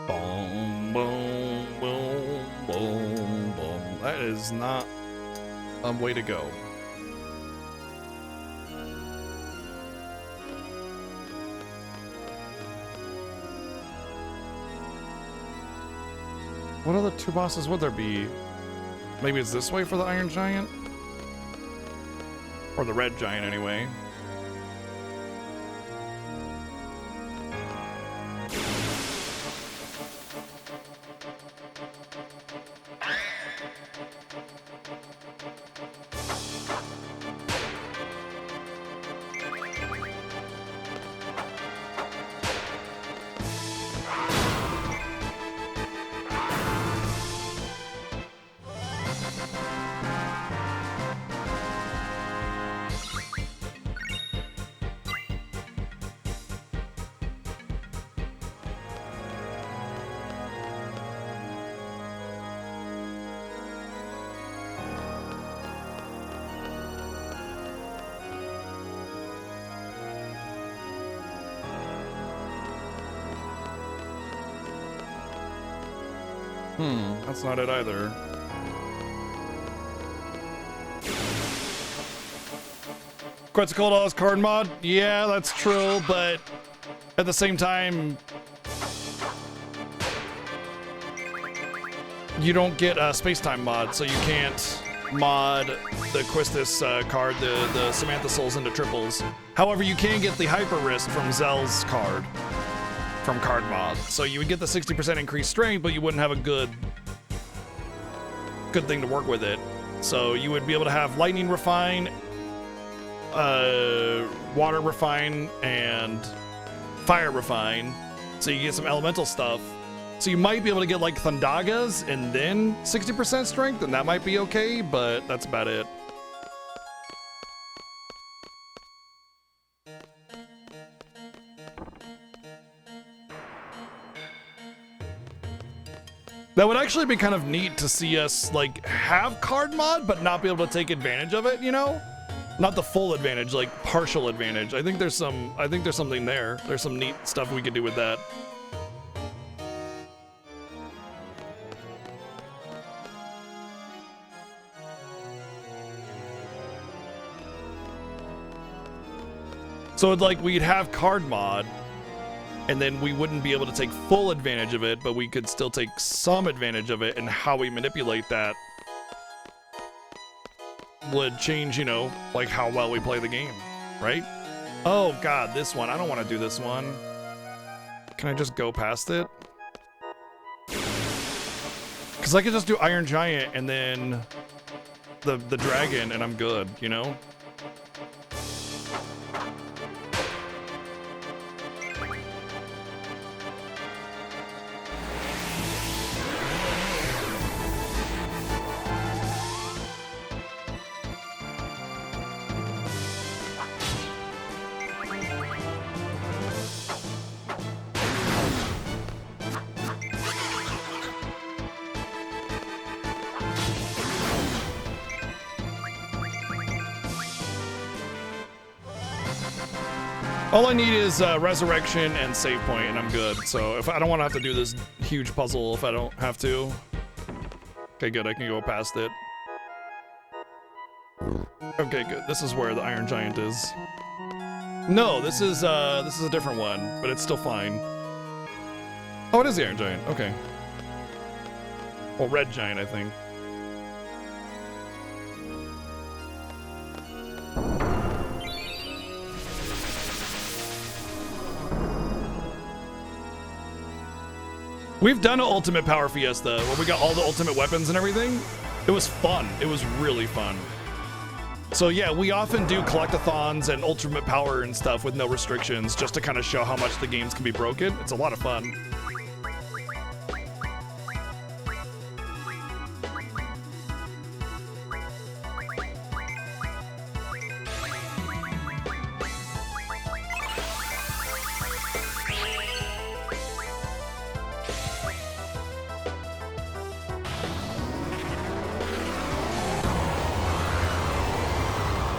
Boom, boom, boom, boom, boom. That is not a way to go. What other two bosses would there be? Maybe it's this way for the Iron Giant? Or the Red Giant, anyway. That's not it either. Quetzalcoatl's card mod? Yeah, that's true, but at the same time, you don't get a space-time mod, so you can't mod the Quistis card, the Samantha Souls into triples. However, you can get the Hyper Wrist from Zell's card from card mod. So you would get the 60% increased strength, but you wouldn't have a good thing to work with it. So you would be able to have Lightning Refine, Water Refine, and Fire Refine. So you get some elemental stuff. So you might be able to get like Thundagas and then 60% strength, and that might be okay, but that's about it. That would actually be kind of neat to see us like have card mod, but not be able to take advantage of it, you know? Not the full advantage, like partial advantage. I think there's something there. There's some neat stuff we could do with that. So it's like we'd have card mod, and then we wouldn't be able to take full advantage of it, but we could still take some advantage of it, and how we manipulate that would change, you know, like how well we play the game, right? Oh God, this one. I don't want to do this one. Can I just go past it? Because I could just do Iron Giant and then the dragon, and I'm good, you know? All I need is resurrection and save point, and I'm good. So if I don't want to have to do this huge puzzle, if I don't have to. Okay, good. I can go past it. Okay, good. This is where the Iron Giant is. No, this is a different one, but it's still fine. Oh, it is the Iron Giant. Okay. Well, Red Giant, I think. We've done an Ultimate Power Fiesta where we got all the ultimate weapons and everything. It was fun. It was really fun. So yeah, we often do collectathons and ultimate power and stuff with no restrictions just to kind of show how much the games can be broken. It's a lot of fun.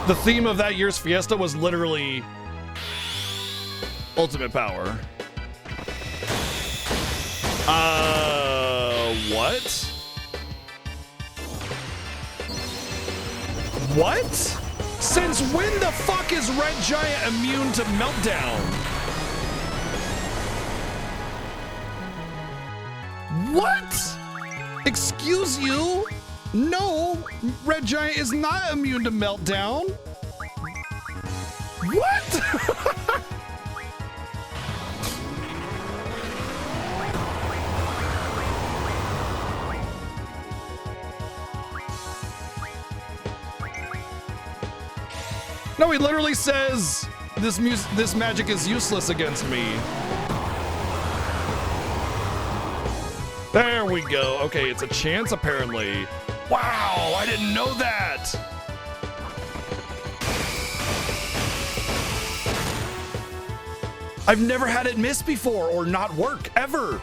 The theme of that year's Fiesta was literally ultimate power. What? What? Since when the fuck is Red Giant immune to Meltdown? What? Excuse you? No, Red Giant is not immune to meltdown. What? No, he literally says this magic is useless against me. There we go. Okay, it's a chance apparently. Wow, I didn't know that. I've never had it miss before or not work ever.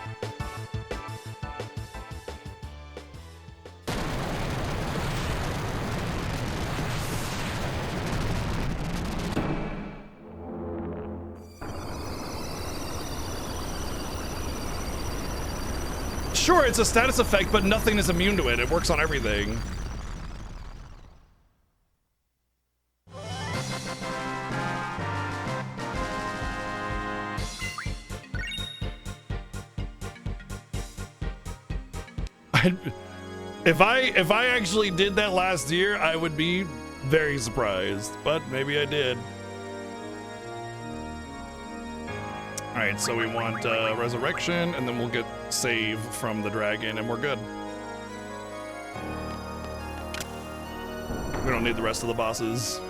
Sure, it's a status effect, but nothing is immune to it. It works on everything. If I actually did that last year, I would be very surprised, but maybe I did. All right, so we want resurrection, and then we'll get save from the dragon, and we're good. We don't need the rest of the bosses.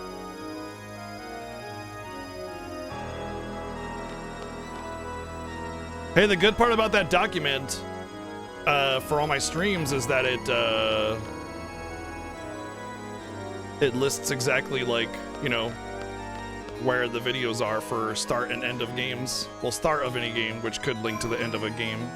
Hey, the good part about that document for all my streams is that it lists exactly, like, you know, where the videos are for start and end of games. Well, start of any game, which could link to the end of a game.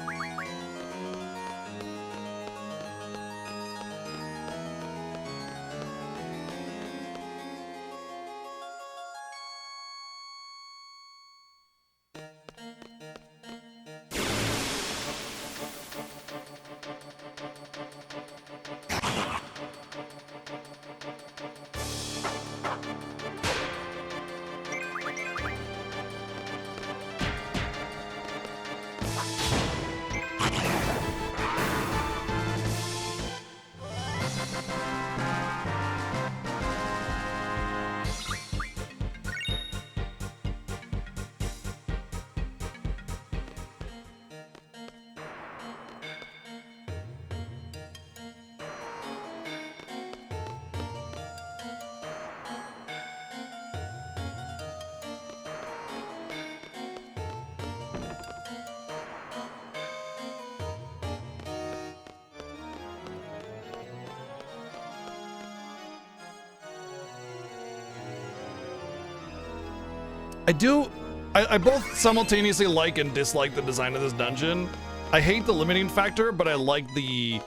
I both simultaneously like and dislike the design of this dungeon. I hate the limiting factor, but I like the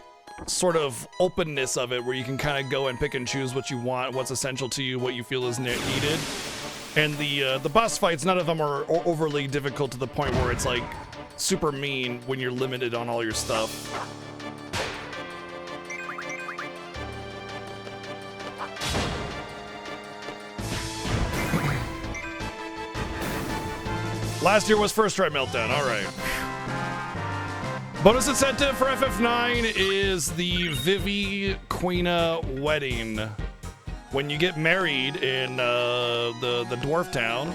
sort of openness of it, where you can kind of go and pick and choose what you want, what's essential to you, what you feel is needed. And the boss fights, none of them are overly difficult to the point where it's like super mean when you're limited on all your stuff. Last year was First Try Meltdown, all right. Bonus incentive for FF9 is the Vivi Queena wedding. When you get married in the dwarf town,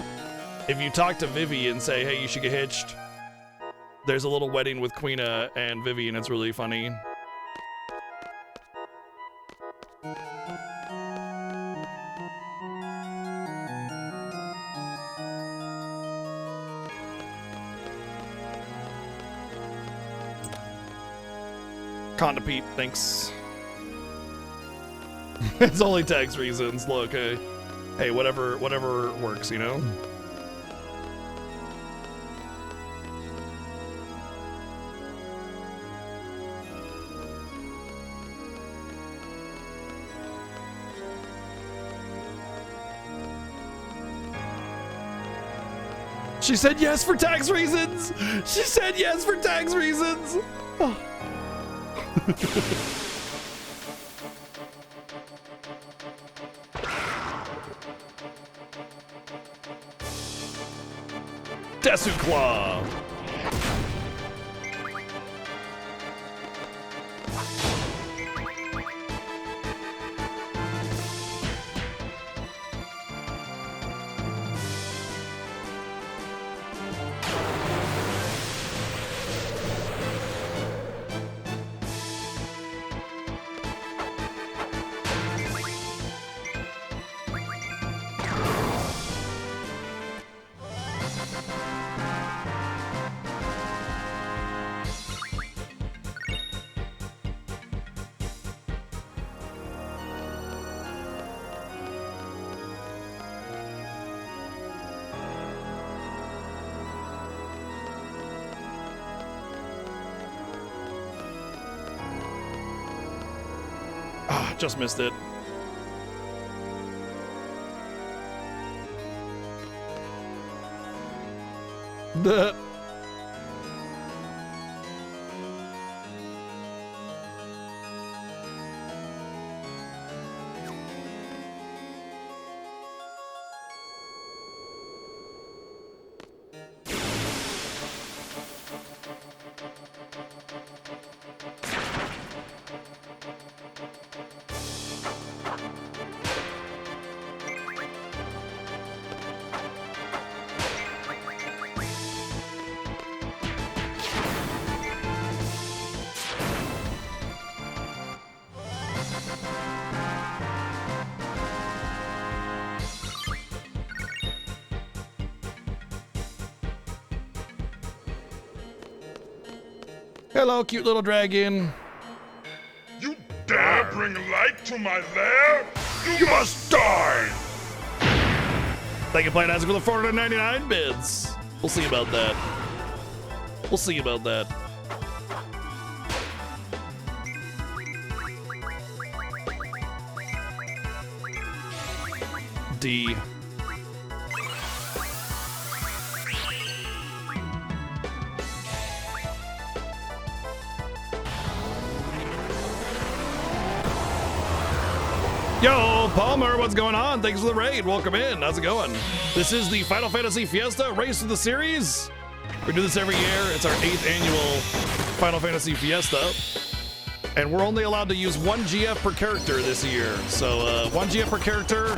if you talk to Vivi and say, hey, you should get hitched, there's a little wedding with Queena and Vivi, and it's really funny. Conda Pete, thanks. It's only tax reasons. Look, hey, whatever works, you know? She said yes for tax reasons! She said yes for tax reasons! Oh. Desu Claw. Just missed it. The hello, cute little dragon. You dare bring light to my lair? You must die! Thank you, Planet Isaac, for the 499 bids. We'll see about that. We'll see about that. D. Yo, Palmer, what's going on? Thanks for the raid. Welcome in. How's it going? This is the Final Fantasy Fiesta race of the series. We do this every year. It's our 8th annual Final Fantasy Fiesta. And we're only allowed to use 1 GF per character this year. So 1 GF per character.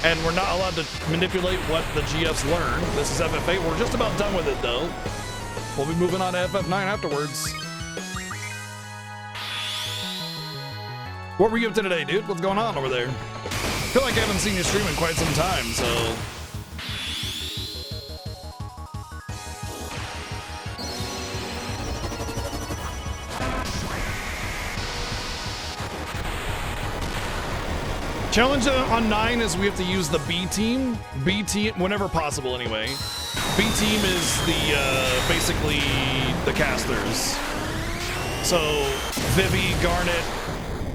And we're not allowed to manipulate what the GFs learn. This is FF8. We're just about done with it, though. We'll be moving on to FF9 afterwards. What were you up to today, dude? What's going on over there? I feel like I haven't seen you stream in quite some time, so... Challenge on 9 is we have to use the B team. B team, whenever possible anyway. B team is the, basically, the casters. So, Vivi, Garnet,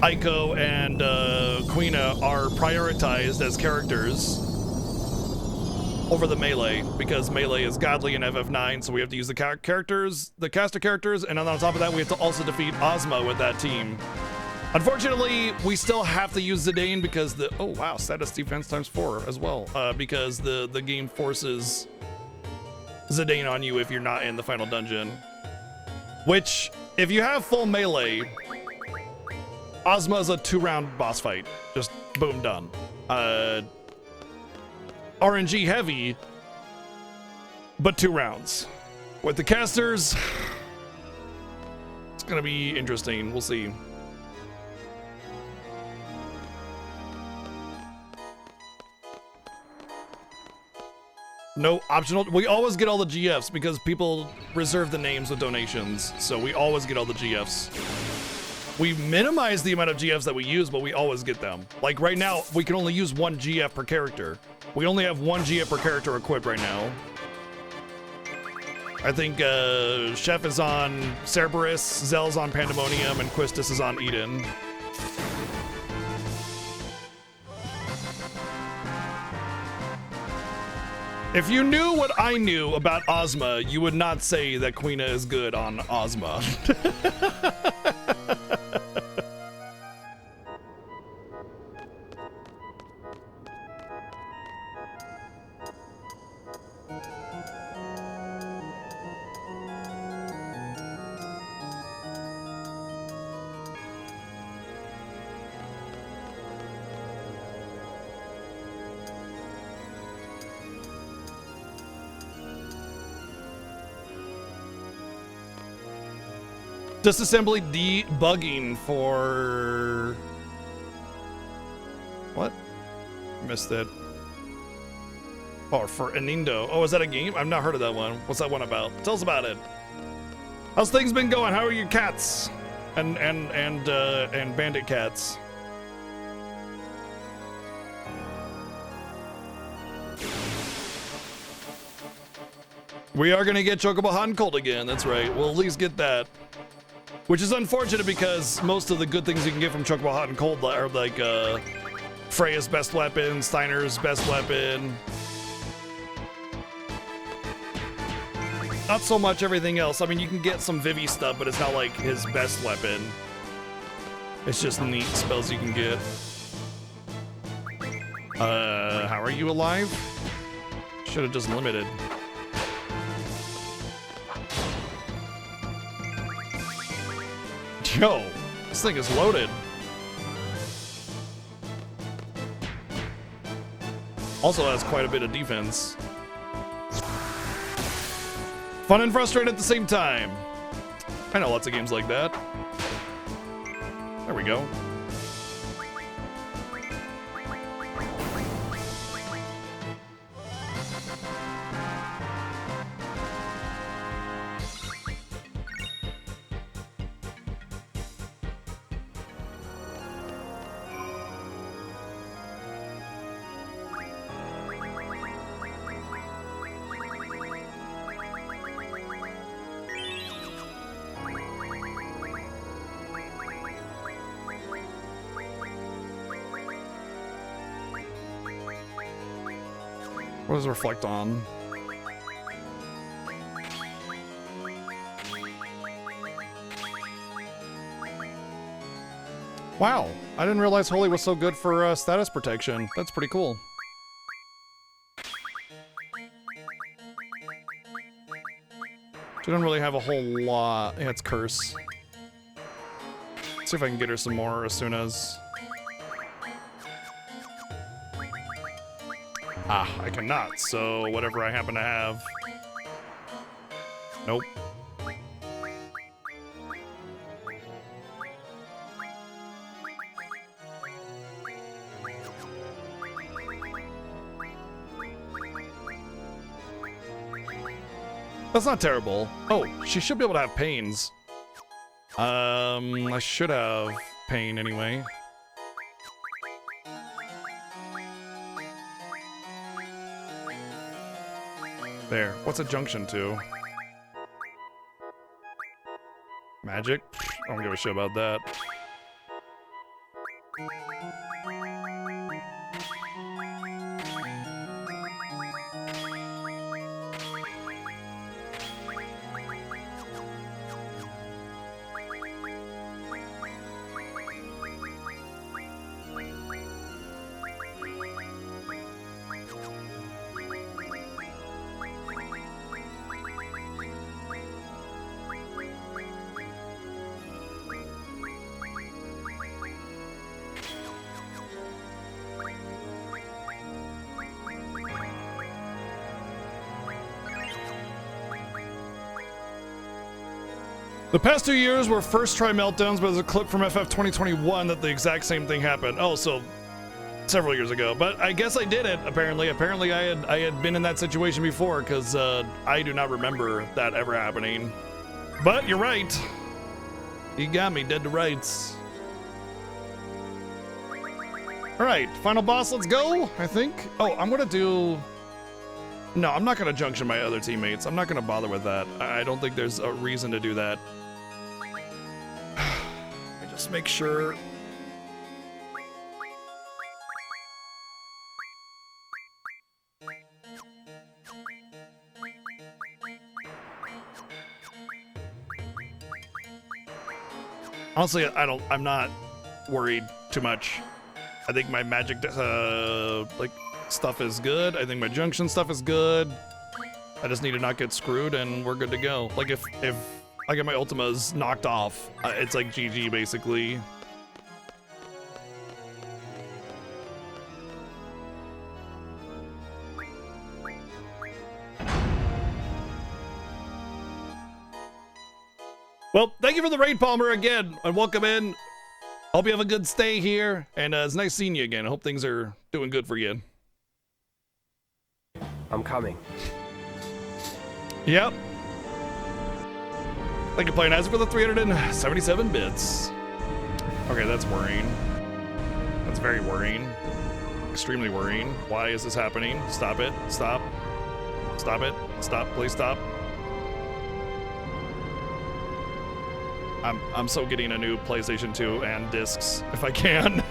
Aiko, and Quina are prioritized as characters over the melee, because melee is godly in FF9, so we have to use the characters, the caster characters, and on top of that, we have to also defeat Ozma with that team. Unfortunately, we still have to use Zidane because the... Oh, wow, status defense ×4 as well, because the game forces Zidane on you if you're not in the final dungeon. Which, if you have full melee... Ozma's a 2-round boss fight. Just boom, done. RNG heavy, but 2 rounds. With the casters, it's gonna be interesting. We'll see. No optional. We always get all the GFs because people reserve the names with donations. So we always get all the GFs. We minimize the amount of GFs that we use, but we always get them. Like right now, we can only use 1 GF per character. We only have 1 GF per character equipped right now. I think Chef is on Cerberus, Zell's on Pandemonium, and Quistis is on Eden. If you knew what I knew about Ozma, you would not say that Quina is good on Ozma. Disassembly debugging for... What? Missed it. Oh, for Anindo. Oh, is that a game? I've not heard of that one. What's that one about? Tell us about it. How's things been going? How are your cats? And bandit cats? We are gonna get Chocobo Hancold again. That's right. We'll at least get that. Which is unfortunate because most of the good things you can get from Chocobo Hot and Cold are like Freya's best weapon, Steiner's best weapon. Not so much everything else. I mean, you can get some Vivi stuff, but it's not like his best weapon. It's just neat spells you can get. How are you alive? Should have just limited. Yo, this thing is loaded. Also has quite a bit of defense. Fun and frustrating at the same time. I know lots of games like that. There we go. What does reflect on? Wow, I didn't realize Holy was so good for status protection. That's pretty cool. She doesn't really have a whole lot. Yeah, it's Curse. Let's see if I can get her some more as soon as... Ah, I cannot, so whatever I happen to have. Nope. That's not terrible. Oh, she should be able to have pains. I should have pain anyway. There. What's a junction to? Magic? I don't give a shit about that. The past 2 years were first try meltdowns, but there's a clip from FF 2021 that the exact same thing happened. Oh, so several years ago. But I guess I did it, apparently. Apparently I had been in that situation before, because I do not remember that ever happening. But you're right. You got me dead to rights. Alright, final boss, let's go, I think. Oh, I'm gonna do... No, I'm not gonna junction my other teammates. I'm not gonna bother with that. I don't think there's a reason to do that. Just make sure. Honestly, I'm not worried too much. I think my magic like stuff is good. I think my junction stuff is good. I just need to not get screwed and we're good to go. Like if I get my ultimas knocked off, it's like GG basically. Well, thank you for the raid, Palmer, again, and welcome in. Hope you have a good stay here, and it's nice seeing you again. I hope things are doing good for you. I'm coming. Yep. Thank you, Playing As for the 377 bits. Okay, that's worrying. That's very worrying. Extremely worrying. Why is this happening? Stop it. Stop. Stop it. Stop. Please stop. I'm so getting a new PlayStation 2 and discs if I can.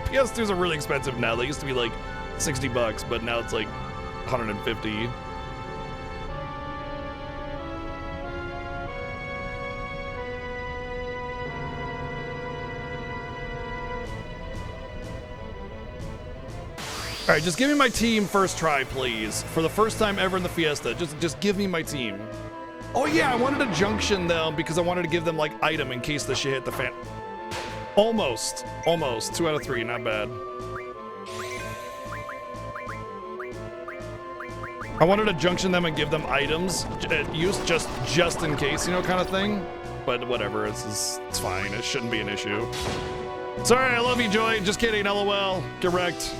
PS2s are really expensive now. They used to be like $60, but now it's like 150. All right, just give me my team first try, please. For the first time ever in the Fiesta, just give me my team. Oh yeah, I wanted to junction them because I wanted to give them like item in case the shit hit the fan. Almost. 2 out of 3, not bad. I wanted to junction them and give them items use just in case, you know, kind of thing. But whatever, it's fine. It shouldn't be an issue. Sorry, I love you, Joy. Just kidding. LOL. Get wrecked.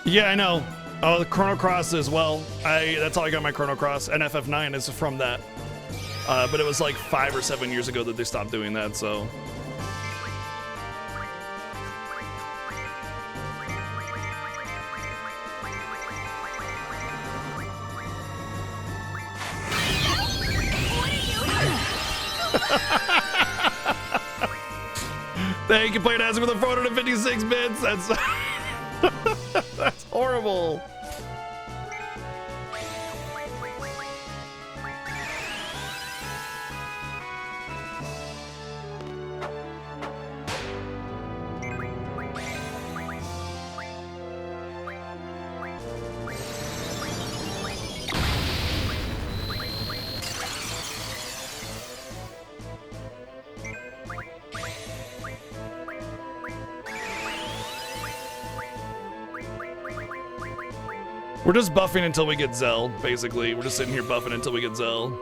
Yeah, I know. Oh, the Chrono Cross as well. That's how I got my Chrono Cross, and FF9 is from that. But it was like 5 or 7 years ago that they stopped doing that, so. Thank you, Playing As with the 456 bits. That's that's horrible. We're just buffing until we get Zell, basically. We're just sitting here buffing until we get Zell.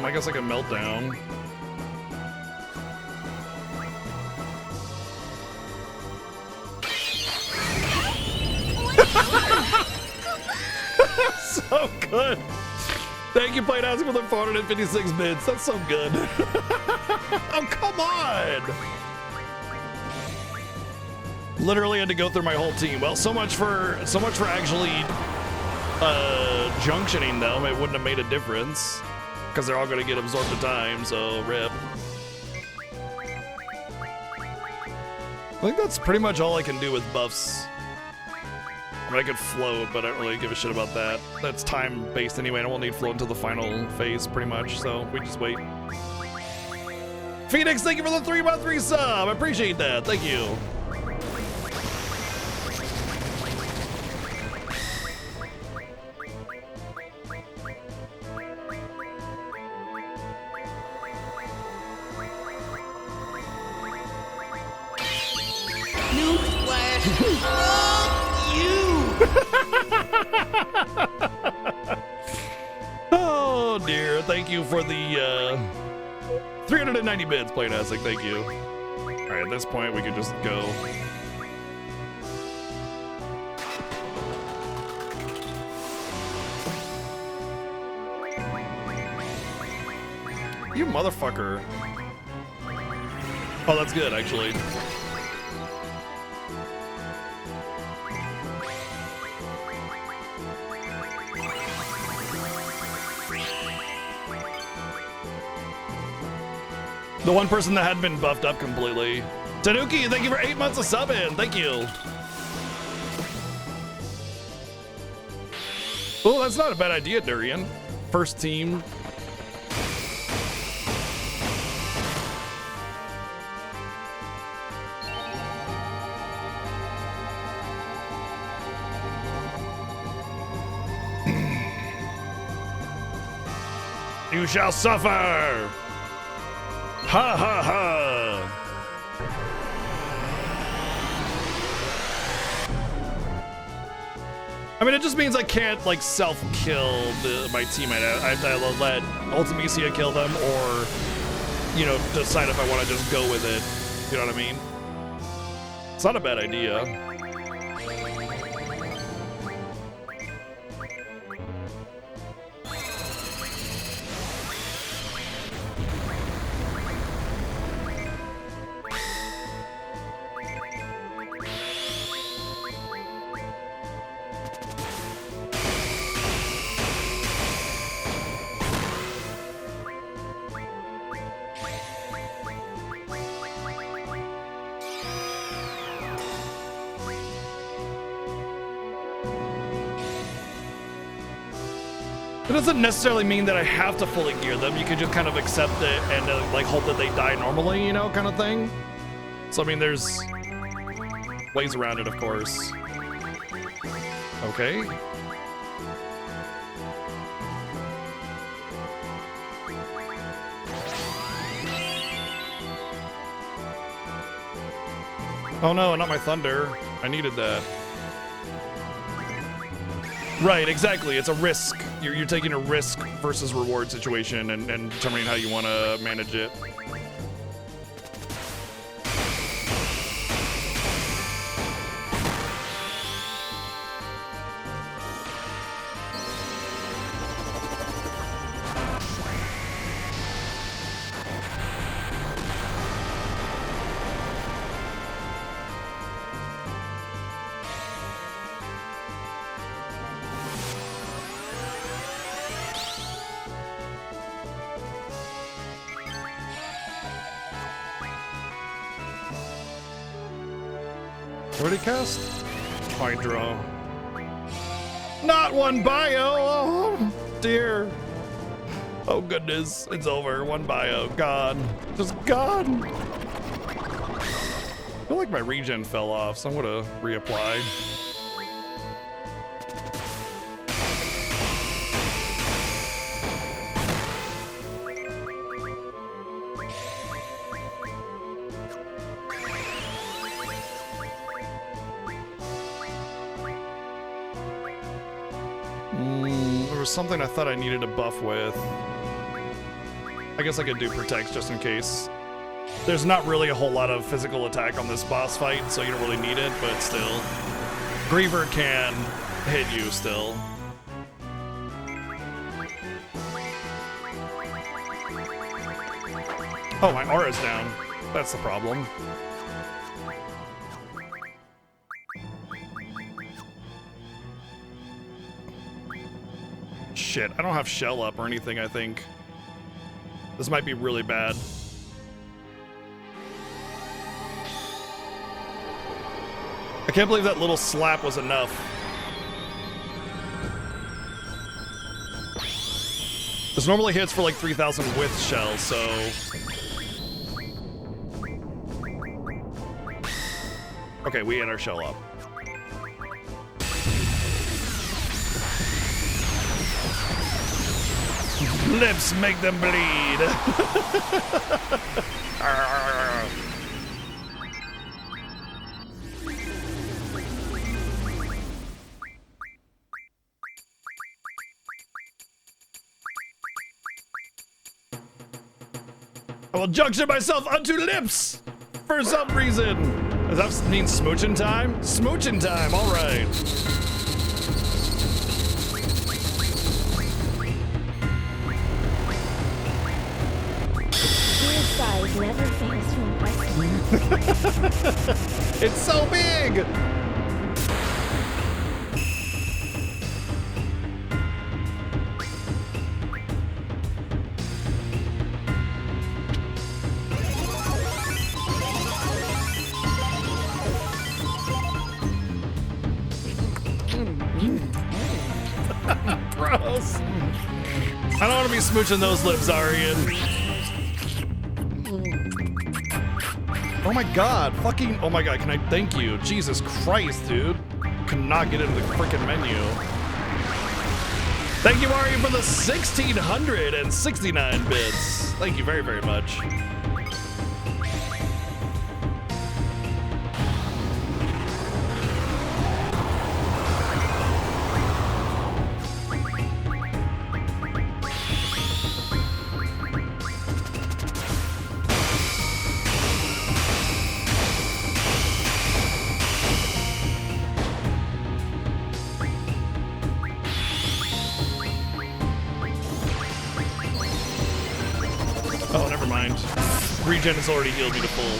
I guess like a meltdown. So good. Thank you, Played As for the 456 bits. That's so good. Oh, come on. Literally had to go through my whole team. Well, so much for actually junctioning them. It wouldn't have made a difference because they're all going to get absorbed to time, so rip. I think that's pretty much all I can do with buffs. I mean, I could float, but I don't really give a shit about that. That's time-based anyway, and I won't need float until the final phase, pretty much, so we just wait. Phoenix, thank you for the 3x3 sub! I appreciate that, thank you. Oh dear, thank you for the 390 bits, Played As, thank you. Alright, at this point we could just go. You motherfucker. Oh, that's good, actually. The one person that had been buffed up completely. Tanuki, thank you for 8 months of subbing. Thank you. Oh, that's not a bad idea, Durian. First team. You shall suffer! Ha ha ha! I mean, it just means I can't, like, self-kill my teammate. I have to let Ultimisia kill them or, you know, decide if I want to just go with it. You know what I mean? It's not a bad idea. It doesn't necessarily mean that I have to fully gear them. You could just kind of accept it and like hope that they die normally, you know, kind of thing. So I mean, there's ways around it, of course. Okay. Oh no, not my thunder. I needed that. Right, exactly. It's a risk. You're taking a risk versus reward situation and determining how you want to manage it. What did he cast? Hydro. Not one bio! Oh, dear. Oh, goodness. It's over. One bio. Gone. Just gone. I feel like my regen fell off, so I'm going to reapply. Something I thought I needed a buff with. I guess I could do protect just in case. There's not really a whole lot of physical attack on this boss fight, so you don't really need it, but still. Griever can hit you still. Oh, my aura's down. That's the problem. Shit, I don't have shell up or anything, I think. This might be really bad. I can't believe that little slap was enough. This normally hits for like 3,000 with shell, so... Okay, we had our shell up. Lips make them bleed. I will junction myself unto lips for some reason. Does that mean smooching time? Smooching time, all right. Size never fails to impress me. It's so big! Gross. I don't want to be smooching those lips, Arian. Oh my god, fucking, oh my god, can I thank you? Jesus Christ, dude. Could not get into the freaking menu. Thank you, Arian, for the 1,669 bits. Thank you very, very much. Oh, never mind. Regen has already healed me to full.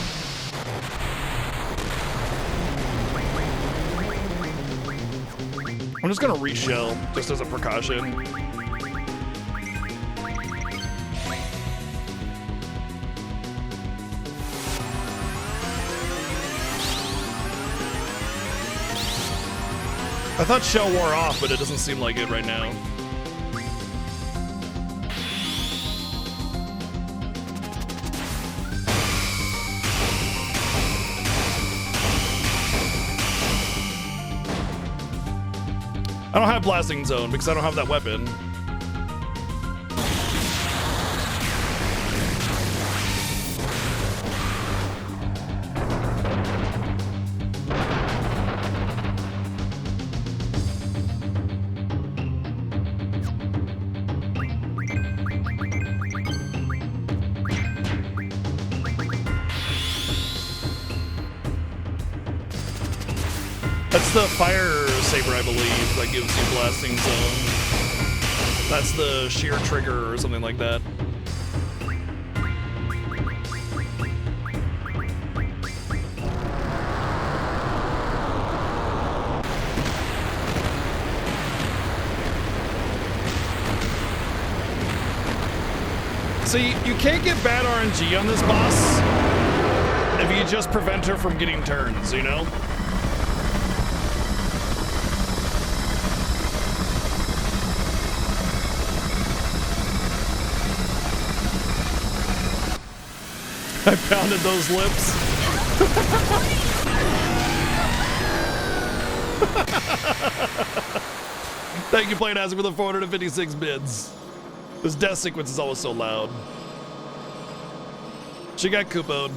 I'm just gonna reshell, just as a precaution. I thought shell wore off, but it doesn't seem like it right now. I don't have blasting zone because I don't have that weapon. That's the fire saber, I believe, that gives you blasting zone. That's the sheer trigger or something like that. See, you can't get bad RNG on this boss if you just prevent her from getting turns, you know? I pounded those lips. Thank you, Playing Hazard, for the 456 bids. This death sequence is always so loud. She got Koopo'd.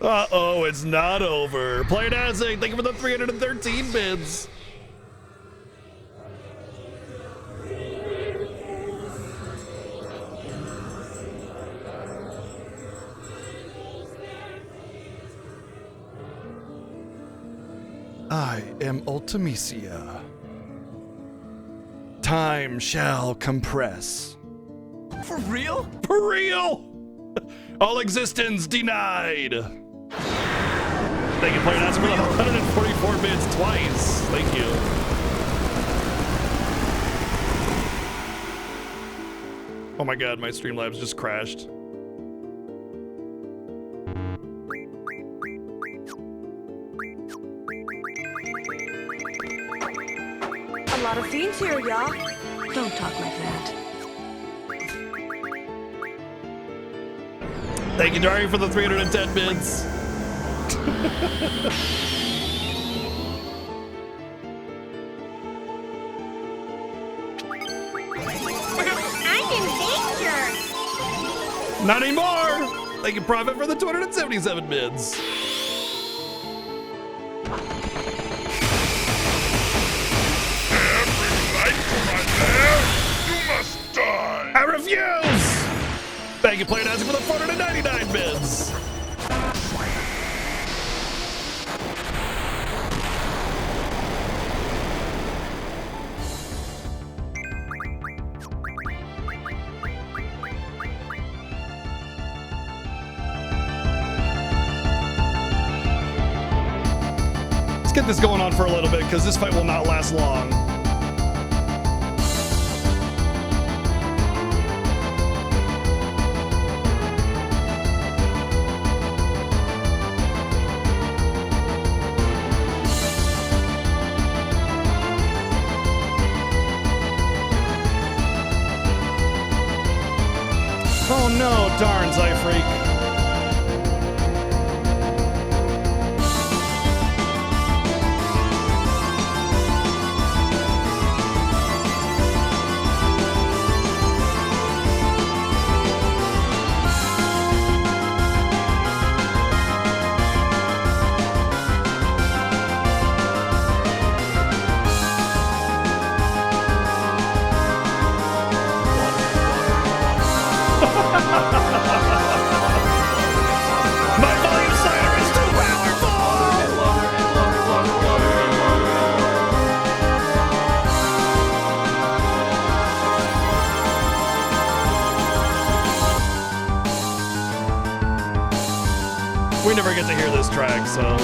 Uh-oh, it's not over. Play it as a, thank you for the 313 bids. I am Ultimisia. Time shall compress. For real? For real? All existence denied. Thank you, Player Answer, for the 144 bids twice. Thank you. Oh my god, my Streamlabs just crashed. A lot of fiends here, y'all. Don't talk like that. Thank you, Dari, for the 310 bids. I'm in danger. Not anymore. Thank you, Prophet, for the 277 bids. I refuse! Thank you, Player Answer, for the 499 bids. get this going on for a little bit because this fight will not last long. Oh no, darn, Zyfreak. My volume slider is too powerful! We never get to hear this track, so...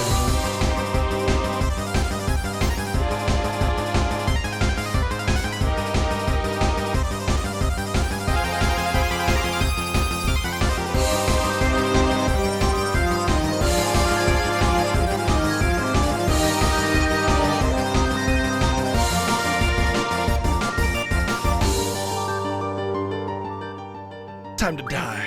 Time to die.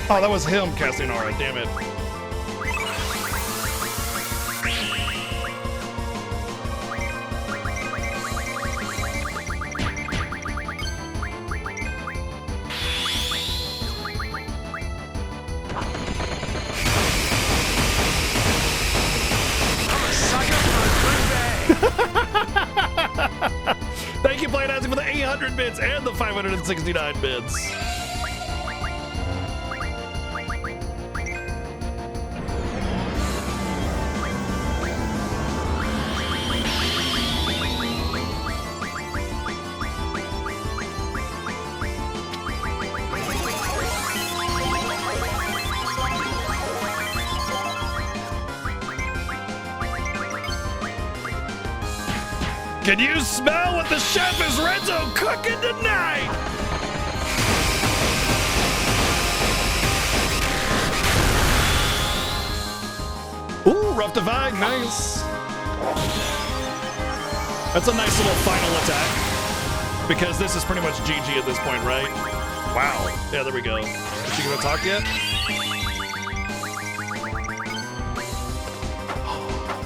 Oh, that was him casting aura, damn it. Thank you, Playing Dancing, for the 800 bits and the 569 bits. Can you smell what the chef is Renzo cooking tonight? Ooh, rough divide, nice. That's a nice little final attack. Because this is pretty much GG at this point, right? Wow. Yeah, there we go. Is she gonna talk yet?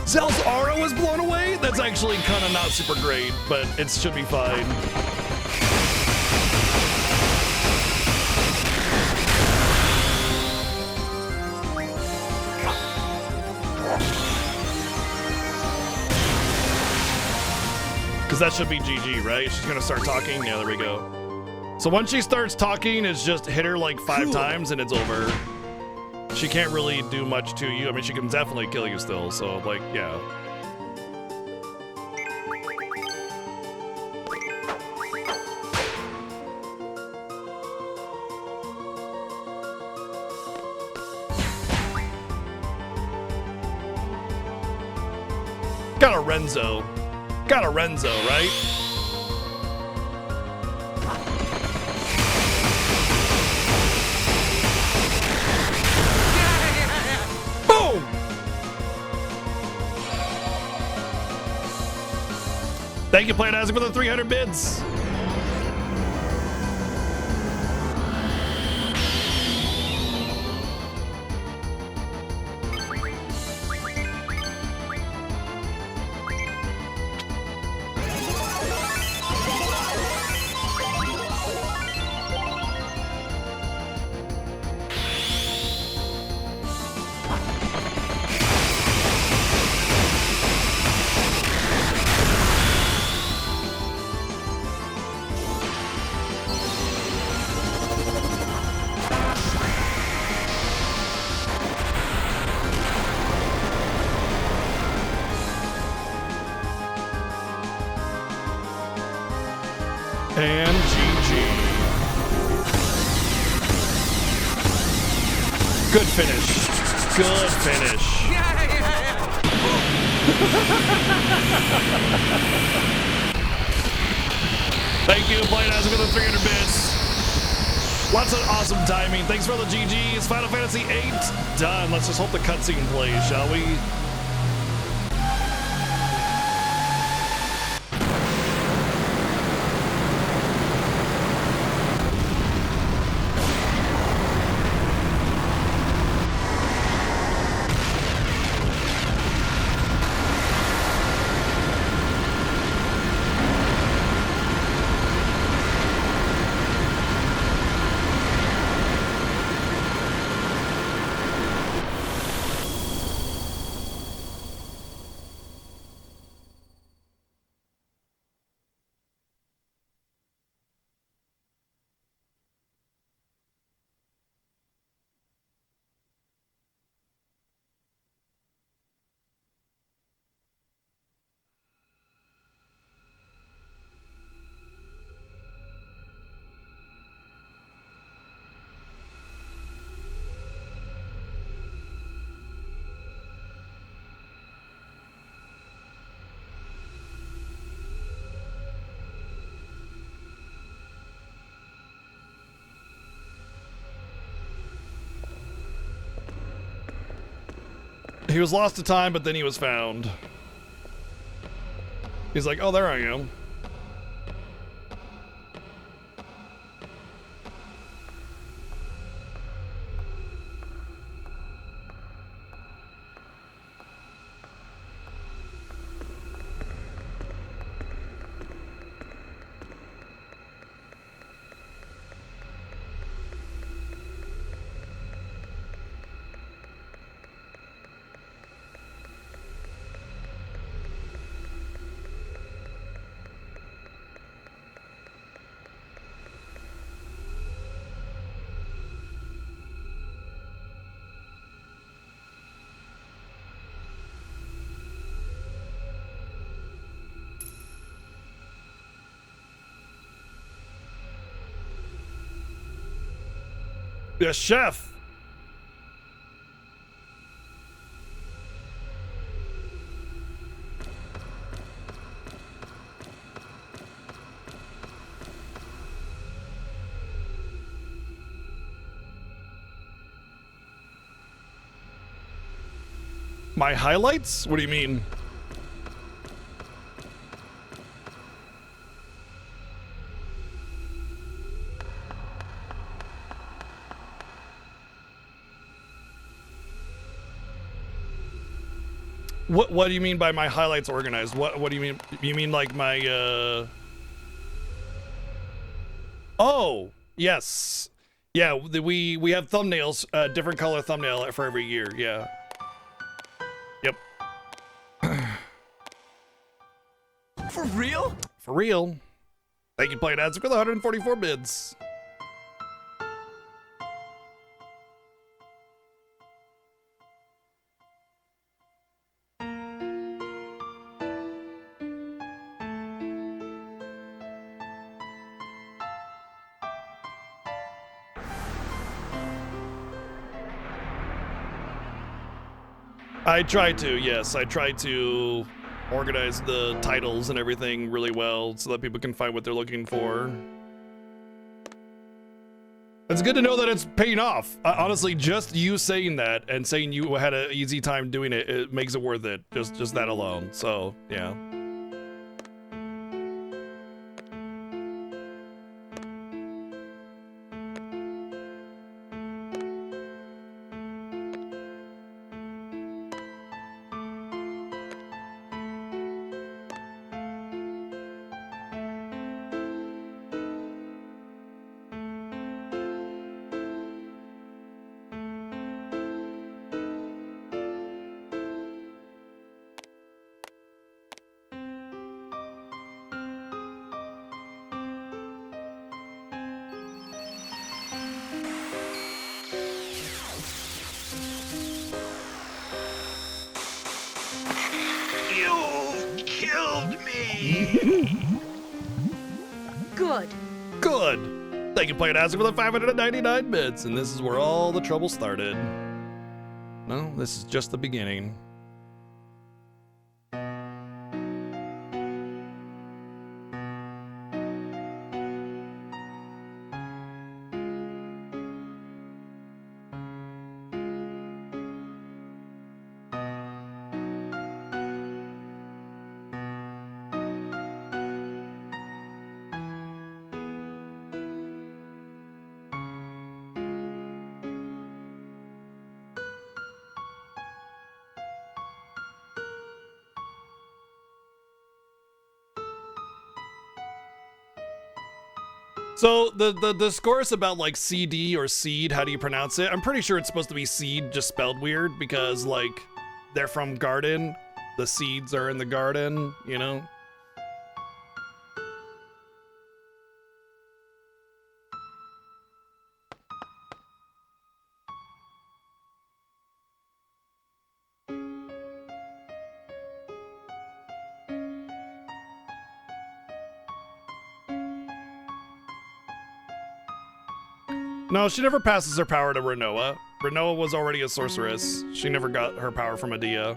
Zell's aura was blown away? That's actually kind of not super great, but it should be fine. Because that should be GG, right? She's gonna start talking? Yeah, there we go. So once she starts talking, it's just hit her like 5 times and it's over. She can't really do much to you. I mean, she can definitely kill you still, so, like, yeah. Got a Renzo. Got a Renzo, right? Boom! Thank you, Planet Isaac, for the 300 bits. And GG. Good finish. Good finish. Thank you, Playdash, for the 300 bits. Lots of awesome timing. Thanks for all the GGs. Final Fantasy 8 done. Let's just hope the cutscene plays, shall we? He was lost to time, but then he was found. He's like, oh, there I am. Yes, chef. My highlights? What do you mean? What do you mean by my highlights organized? What do you mean? You mean like my Oh, yes. Yeah, we have thumbnails, different color thumbnail for every year. Yeah. Yep. For real? For real. Thank you, Playing Ads, for the 144 bids. I try to, yes. I try to organize the titles and everything really well so that people can find what they're looking for. It's good to know that it's paying off. Honestly, just you saying that and saying you had an easy time doing it, it makes it worth it. Just that alone. So, yeah. Good. Good. Thank you, Playing Hazard, for the 599 bits. And this is where all the trouble started. No, this is just the beginning. So the discourse about like CD or seed, how do you pronounce it? I'm pretty sure it's supposed to be seed, just spelled weird, because like they're from garden. The seeds are in the garden, you know? No, she never passes her power to Renoa. Renoa was already a sorceress. She never got her power from Adia.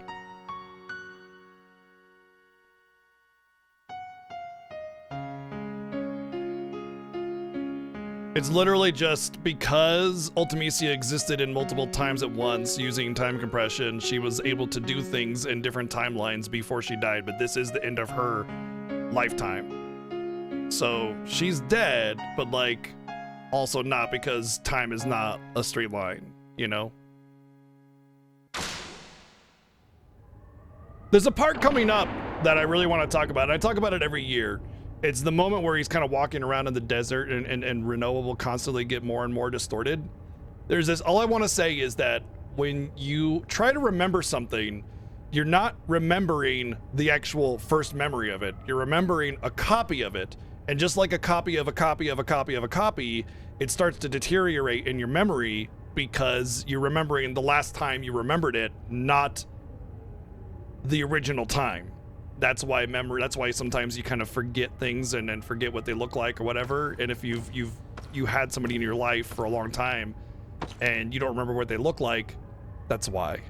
It's literally just because Ultimecia existed in multiple times at once using time compression, she was able to do things in different timelines before she died, but this is the end of her lifetime. So she's dead, but like, also not, because time is not a straight line, you know? There's a part coming up that I really want to talk about, and I talk about it every year. It's the moment where he's kind of walking around in the desert and Renoa will constantly get more and more distorted. There's this, all I want to say is that when you try to remember something, you're not remembering the actual first memory of it. You're remembering a copy of it. And just like a copy of a copy of a copy of a copy, it starts to deteriorate in your memory because you're remembering the last time you remembered it, not the original time. That's why sometimes you kind of forget things and forget what they look like or whatever. And if you had somebody in your life for a long time and you don't remember what they look like, that's why.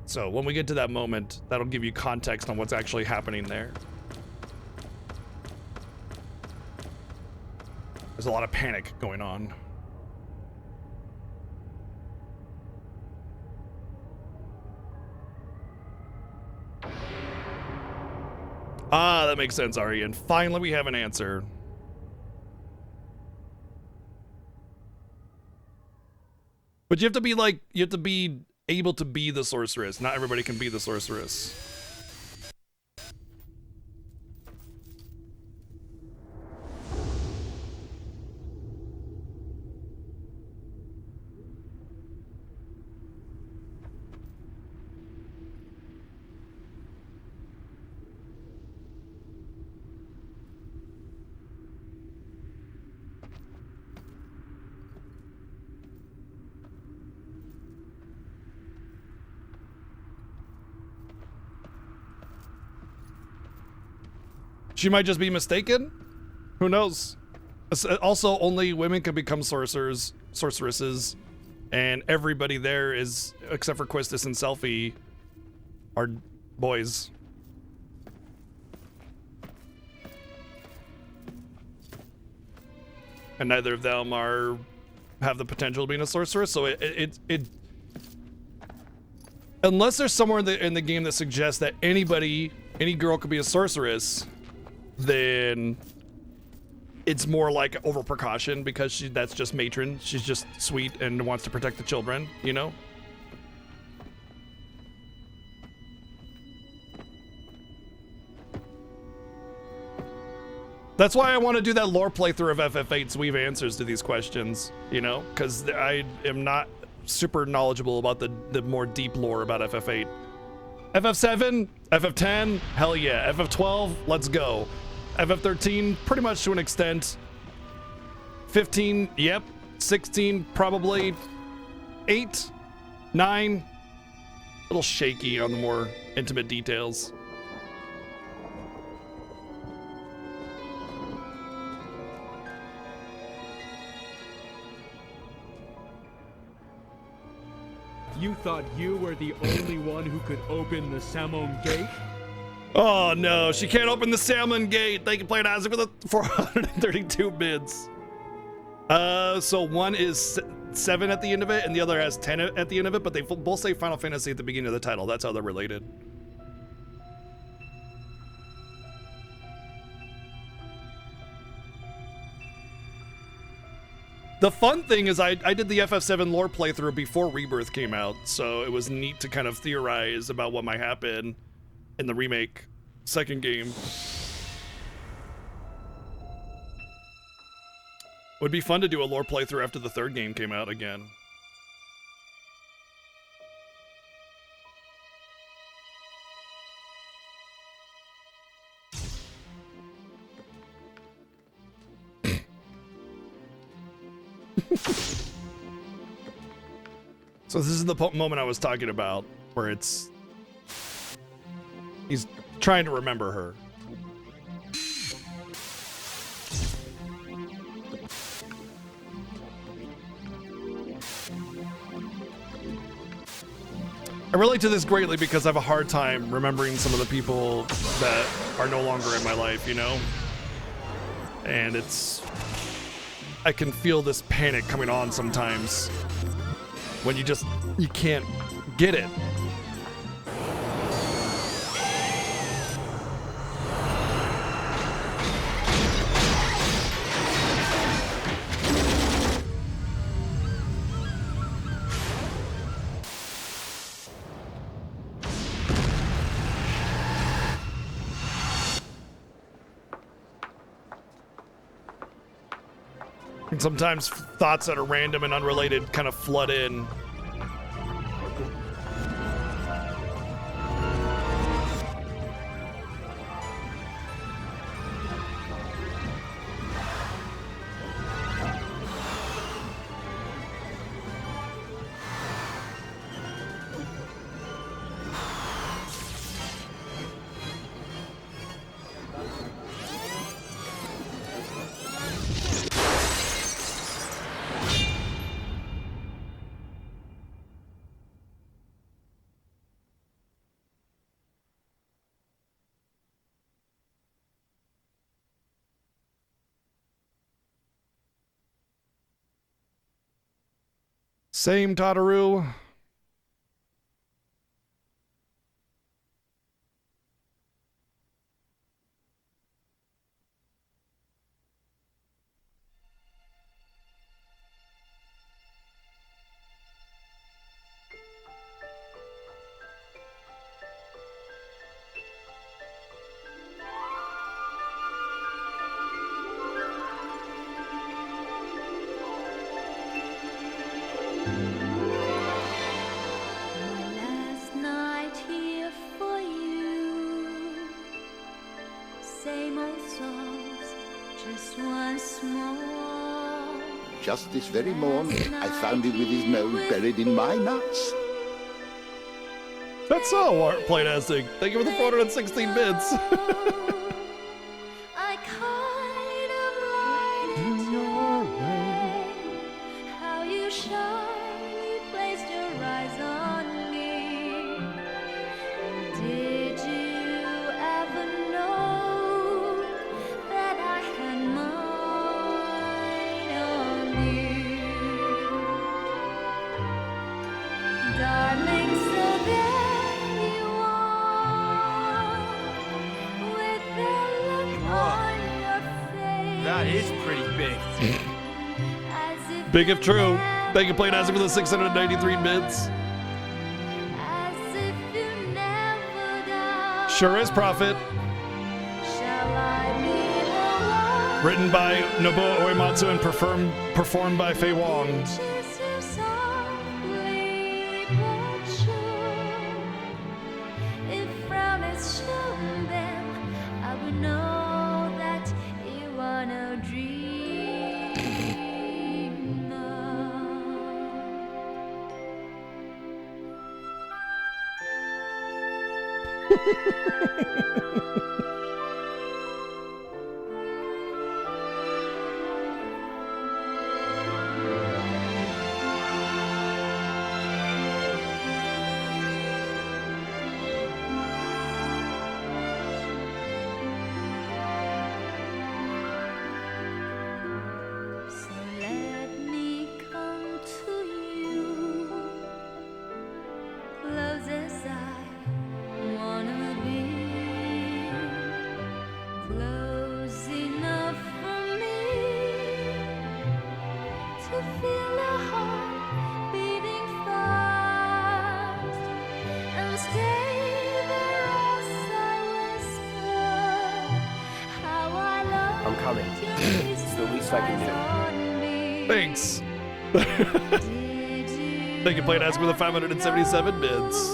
So when we get to that moment, that'll give you context on what's actually happening there. There's a lot of panic going on. Ah, that makes sense, Ari. And finally we have an answer. But you have to be able to be the sorceress. Not everybody can be the sorceress. She might just be mistaken. Who knows? Also, only women can become sorceresses, and everybody there is, except for Quistis and Selphie, are boys. And neither of them have the potential of being a sorceress. So it unless there's somewhere in the game that suggests that any girl could be a sorceress, then it's more like over precaution because that's just matron. She's just sweet and wants to protect the children, you know? That's why I want to do that lore playthrough of FF8 so we have answers to these questions, you know? Because I am not super knowledgeable about the more deep lore about FF8. FF7, FF10, hell yeah. FF12, let's go. FF13, pretty much to an extent. 15, yep. 16, probably. 8, 9, a little shaky on the more intimate details. You thought you were the only one who could open the Salmon Gate? Oh no, she can't open the Salmon Gate. They can play it as for the 432 bids. So one is 7 at the end of it, and the other has 10 at the end of it, but they both say Final Fantasy at the beginning of the title. That's how they're related. The fun thing is I did the FF7 lore playthrough before Rebirth came out, so it was neat to kind of theorize about what might happen in the remake second game. Would be fun to do a lore playthrough after the third game came out again. So this is the moment I was talking about, where he's trying to remember her. I relate to this greatly because I have a hard time remembering some of the people that are no longer in my life, you know? And I can feel this panic coming on sometimes when you can't get it. And sometimes thoughts that are random and unrelated kind of flood in. Same, Tataru. Last night here for you. Same old songs, just once more. Just this very morning, I found him with his nose buried in my nuts. That's all Art played as thing. Thank you for the 416 bits. I kind of liked your way, how you shyly placed your eyes on me. Did you ever know that I had mine on you? Darling, so there you are, with the look on your face. That is pretty big. As if Big if true. Thank you, Played as for the 693 bits. As if you never died. Sure is, Prophet. Shall I be the one Written by Nobuo Uematsu and performed by Fei Wong. to kiss you softly but sure? If frown is shown, then I would know that you are no dreamer. I'm coming. It's the least I can do. Thanks. They can play it as with the 577 bits.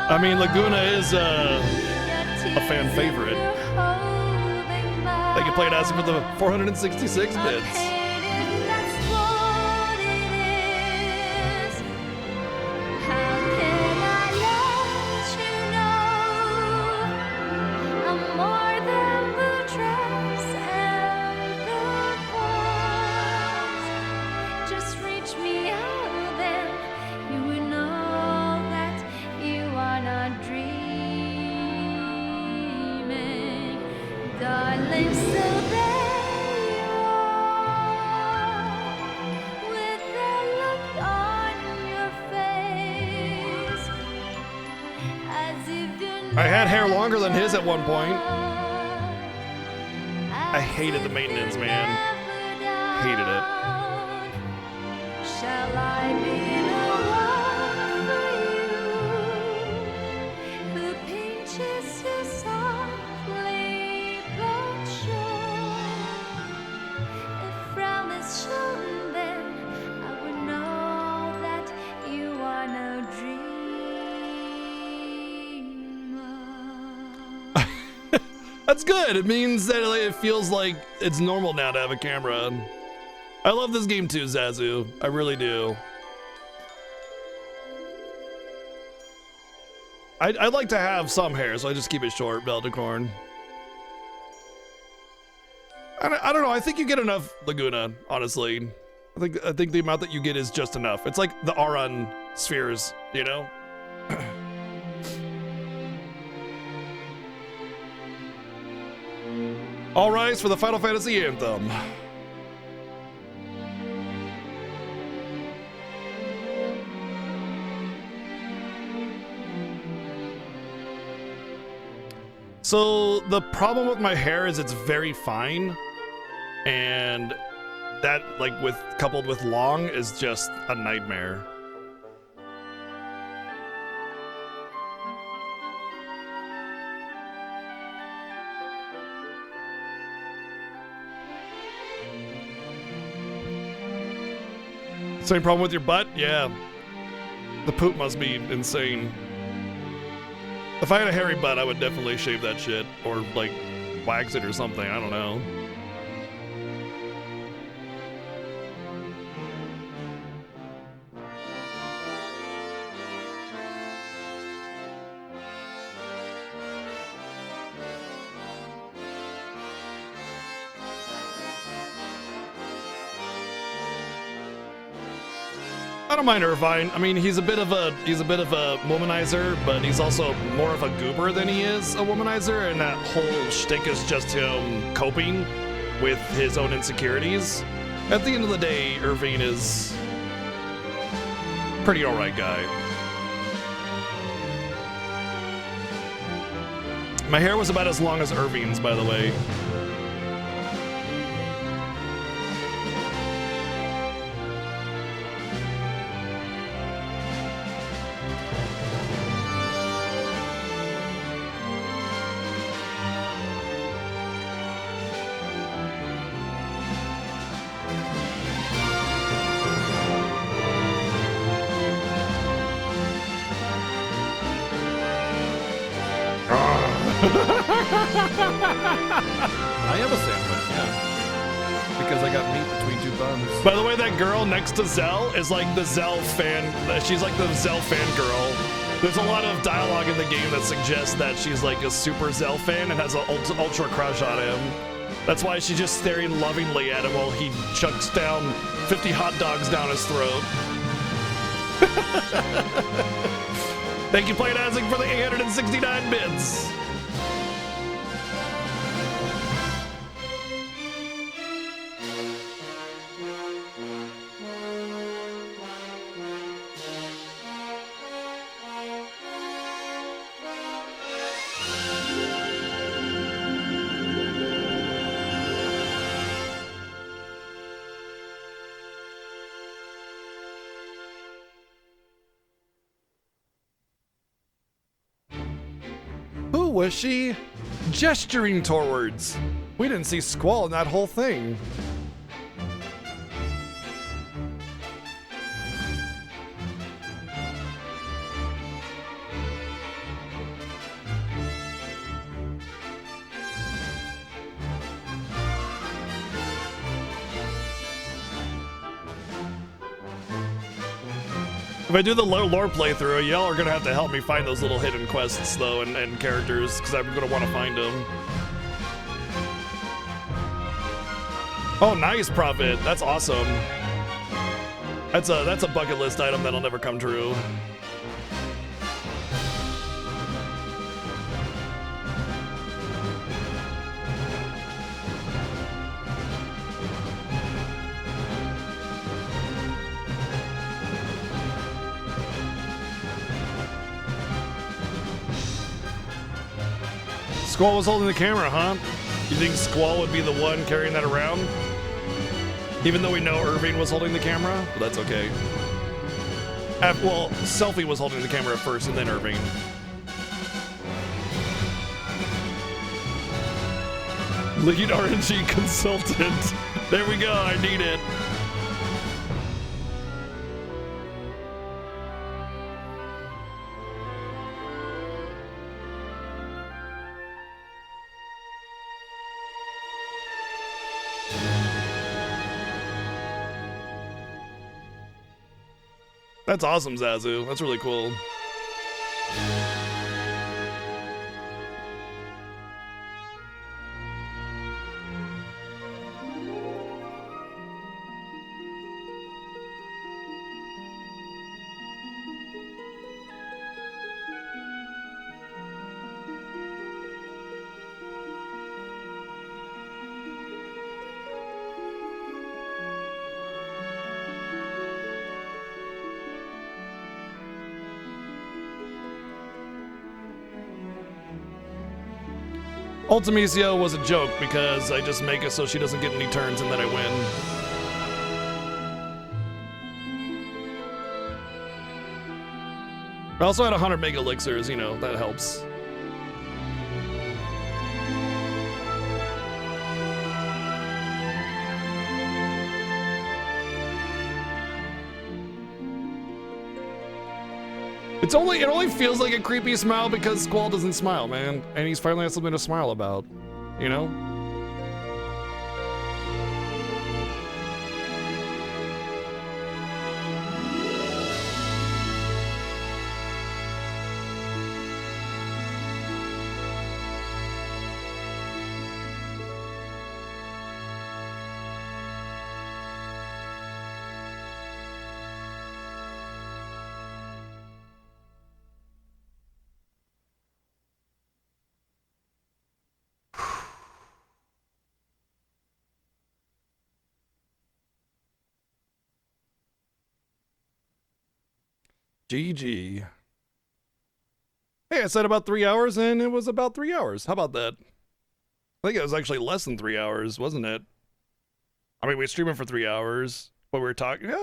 I mean, Laguna is a fan favorite. They can play it as with the 466 bits. I had hair longer than his at one point. I hated the maintenance, man. Hated it. Shall I be the one for you who pinches you softly but sure? If frown is shown, then I would know that you are no dreamer. That's good. It means that it feels like it's normal now to have a camera. I love this game too, Zazu. I really do. I'd like to have some hair, so I just keep it short, Beldecorn. I don't know. I think you get enough, Laguna, honestly. I think the amount that you get is just enough. It's like the Aron spheres, you know? All rise for the Final Fantasy anthem. So the problem with my hair is it's very fine, and that, like, coupled with long, is just a nightmare. Same problem with your butt? Yeah. The poop must be insane. If I had a hairy butt, I would definitely shave that shit. Or, like, wax it or something. I don't know. I don't mind Irvine. I mean, he's a bit of a womanizer, but he's also more of a goober than he is a womanizer, and that whole shtick is just him coping with his own insecurities. At the end of the day, Irvine is a pretty alright guy. My hair was about as long as Irvine's, by the way. I am a sandwich, yeah. Because I got meat between two buns. By the way, that girl next to Zell is like the Zell fan. She's like the Zell fan girl. There's a lot of dialogue in the game that suggests that she's like a super Zell fan and has an ultra crush on him. That's why she's just staring lovingly at him while he chucks down 50 hot dogs down his throat. Thank you, Plain Isaac, for the 869 bits. was she gesturing towards? We didn't see Squall in that whole thing. If I do the lore playthrough, y'all are gonna have to help me find those little hidden quests though and characters, because I'm gonna want to find them. Oh, nice, Prophet. That's awesome. That's a bucket list item that'll never come true. Squall was holding the camera, huh? You think Squall would be the one carrying that around? Even though we know Irving was holding the camera? But that's okay. Well, Selfie was holding the camera first and then Irving. Lead RNG consultant. There we go, I need it. That's awesome, Zazu. That's really cool. Ultimisio was a joke because I just make it so she doesn't get any turns and then I win. I also had 100 mega elixirs, you know, that helps. It only feels like a creepy smile because Squall doesn't smile, man. And he's finally had something to smile about, you know? GG. Hey, I said about 3 hours and it was about 3 hours. How about that? I think it was actually less than 3 hours, wasn't it? I mean, we were streaming for 3 hours, but we were talking, we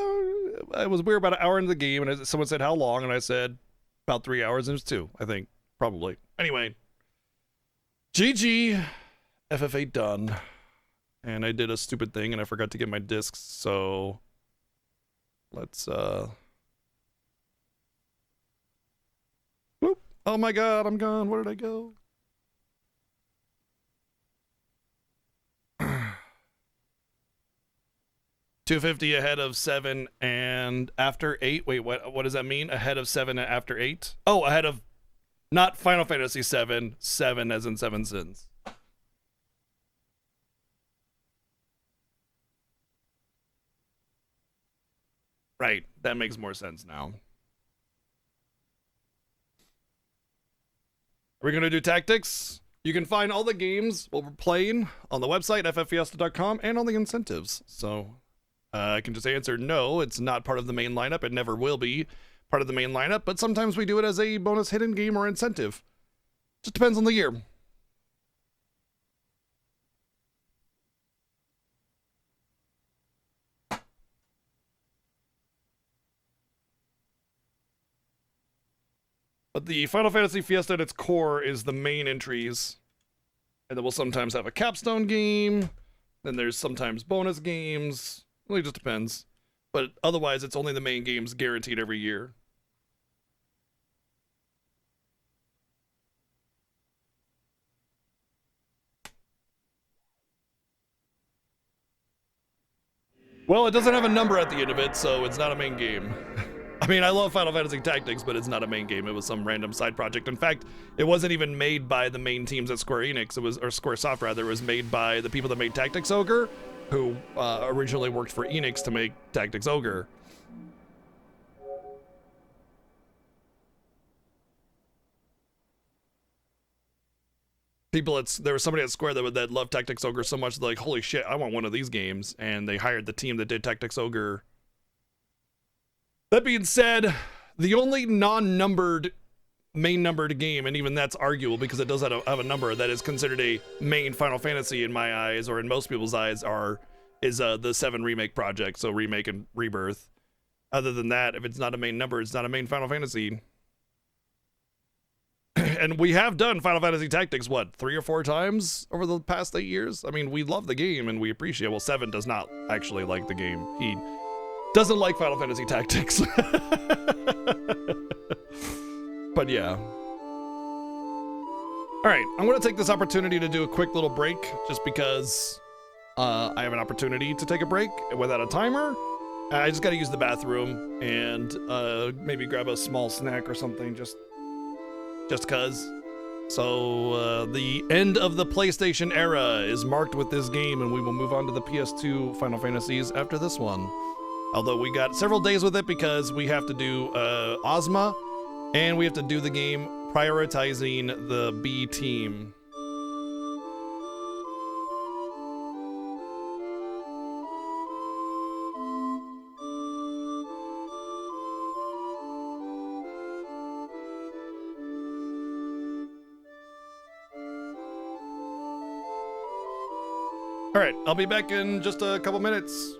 were about an hour into the game and someone said how long and I said about 3 hours and it was 2, I think, probably. Anyway, GG, FF8 done. And I did a stupid thing and I forgot to get my discs, so let's, whoop. Oh my god, I'm gone. Where did I go? $250 ahead of 7 and after 8. Wait, what does that mean? Ahead of 7 and after 8? Oh, ahead of not Final Fantasy 7, 7 as in SevenSins. Right, that makes more sense now. We're gonna do tactics. You can find all the games we're playing on the website, FFfiesta.com, and on the incentives. So I can just answer no, it's not part of the main lineup. It never will be part of the main lineup, but sometimes we do it as a bonus hidden game or incentive. Just depends on the year. But the Final Fantasy Fiesta at its core is the main entries. And then we'll sometimes have a capstone game. Then there's sometimes bonus games. Really just depends. But otherwise, it's only the main games guaranteed every year. Well, it doesn't have a number at the end of it, so it's not a main game. I mean, I love Final Fantasy Tactics, but it's not a main game. It was some random side project. In fact, it wasn't even made by the main teams at Square Enix. It was, or Squaresoft rather, it was made by the people that made Tactics Ogre, who originally worked for Enix to make Tactics Ogre. There was somebody at Square that loved Tactics Ogre so much, they're like, holy shit, I want one of these games. And they hired the team that did Tactics Ogre. That being said, the only non-numbered, main numbered game, and even that's arguable because it does have a number that is considered a main Final Fantasy in my eyes, or in most people's eyes, is the 7 remake project, so remake and rebirth. Other than that, if it's not a main number, it's not a main Final Fantasy. And we have done Final Fantasy Tactics, what, 3 or 4 times over the past 8 years? I mean, we love the game and we appreciate it. Well, 7 does not actually like the game. He doesn't like Final Fantasy Tactics. But yeah. Alright, I'm going to take this opportunity to do a quick little break, just because I have an opportunity to take a break without a timer. I just got to use the bathroom and maybe grab a small snack or something, just cause. So the end of the PlayStation era is marked with this game, and we will move on to the PS2 Final Fantasies after this one. Although we got several days with it because we have to do Ozma, and we have to do the game prioritizing the B team. All right, I'll be back in just a couple minutes.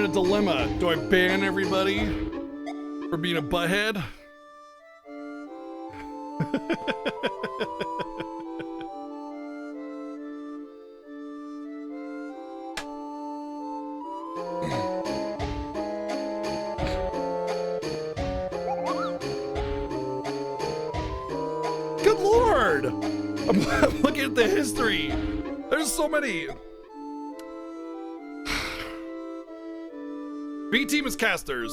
a dilemma. Do I ban everybody for being a butthead? Good Lord! I'm looking at the history. There's so many. B team is casters.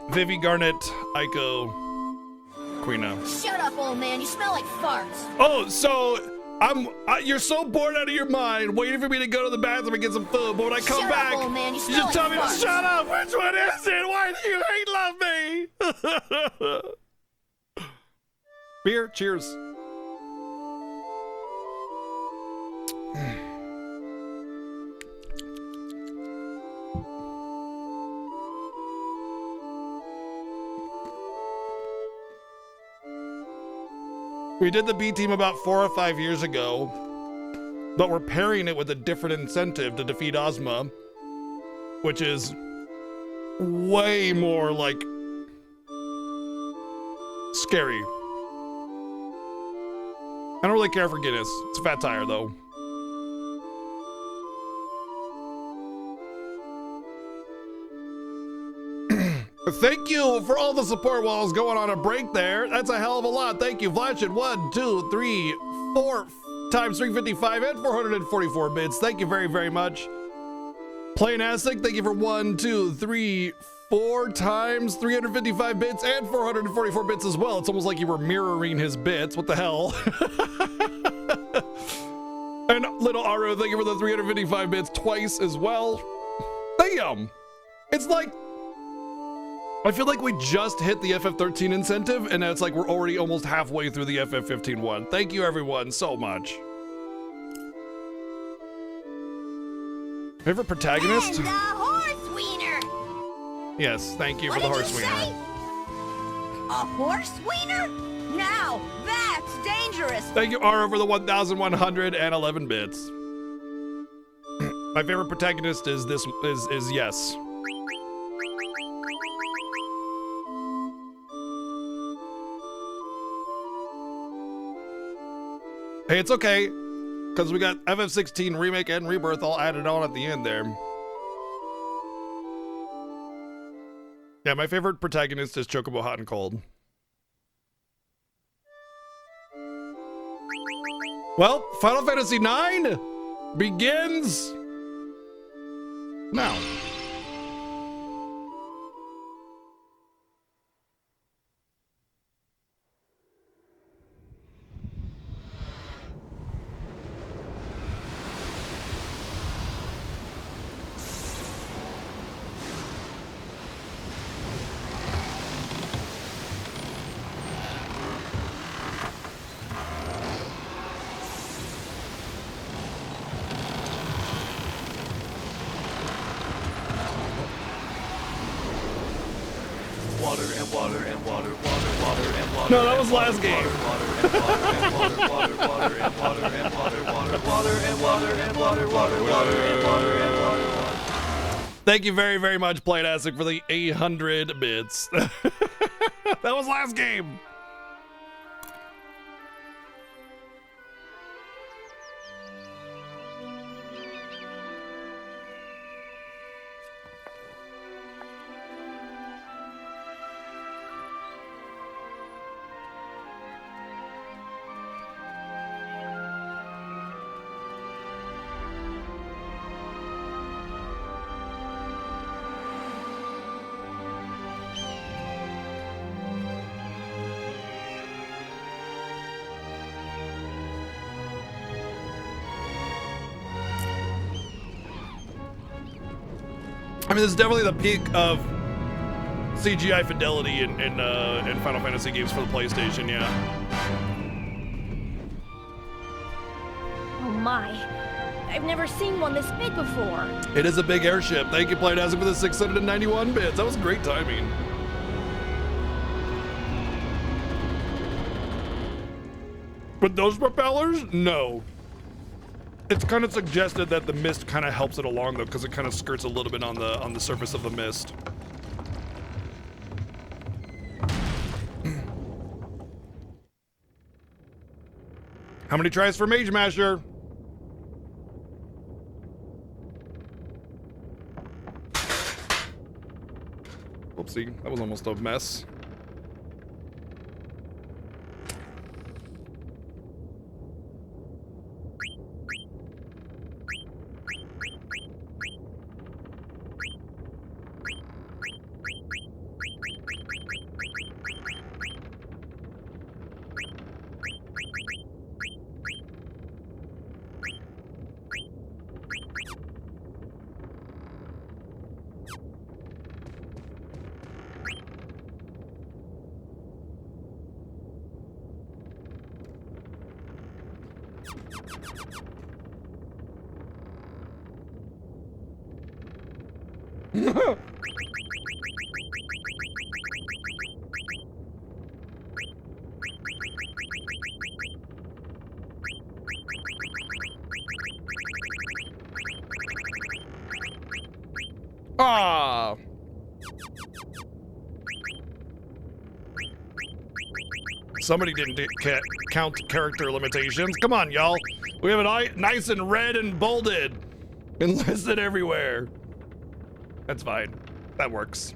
Vivi, Garnet, Aiko, Queena. Shut up, old man. You smell like farts. Oh, so you're so bored out of your mind, waiting for me to go to the bathroom and get some food. But when I come Shut back, up, old man. You you smell just like tell me to farts. shut up. Which one is it? Why do you hate love me? Beer, cheers. We did the B team about 4 or 5 years ago, but we're pairing it with a different incentive to defeat Ozma, which is way more like scary. I don't really care for Guinness. It's a fat tire though. Thank you for all the support while I was going on a break there. That's a hell of a lot. Thank you. Flash it 1, 2, 3, 4 times 355 and 444 bits. Thank you very, very much. Plainastic, thank you for 1, 2, 3, 4 times 355 bits and 444 bits as well. It's almost like you were mirroring his bits. What the hell? And Little Aru, thank you for the 355 bits twice as well. Damn. It's like, I feel like we just hit the FF13 incentive, and it's like we're already almost halfway through the FF15 one. Thank you, everyone, so much. Favorite protagonist? And the horse wiener. Yes, thank you What for the did horse you wiener. say? A horse wiener? Now that's dangerous. Thank you, Ara, for the 1,111 bits. My favorite protagonist is yes. Hey, it's okay, because we got FF16 Remake and Rebirth all added on at the end there. Yeah, my favorite protagonist is Chocobo Hot and Cold. Well, Final Fantasy IX begins now. No, that was last game. Thank you very, very much, Playtastic, for the 800 bits. That was last game. I mean, this is definitely the peak of CGI fidelity in Final Fantasy games for the PlayStation, yeah. Oh my. I've never seen one this big before. It is a big airship. Thank you, Playtastic, for the 691 bits. That was great timing. With those propellers? No. It's kind of suggested that the mist kind of helps it along though, because it kind of skirts a little bit on the surface of the mist. How many tries for Mage Masher? Whoopsie, that was almost a mess. Ah. Somebody didn't count character limitations. Come on, y'all. We have it nice and red and bolded and listed everywhere. That's fine. That works.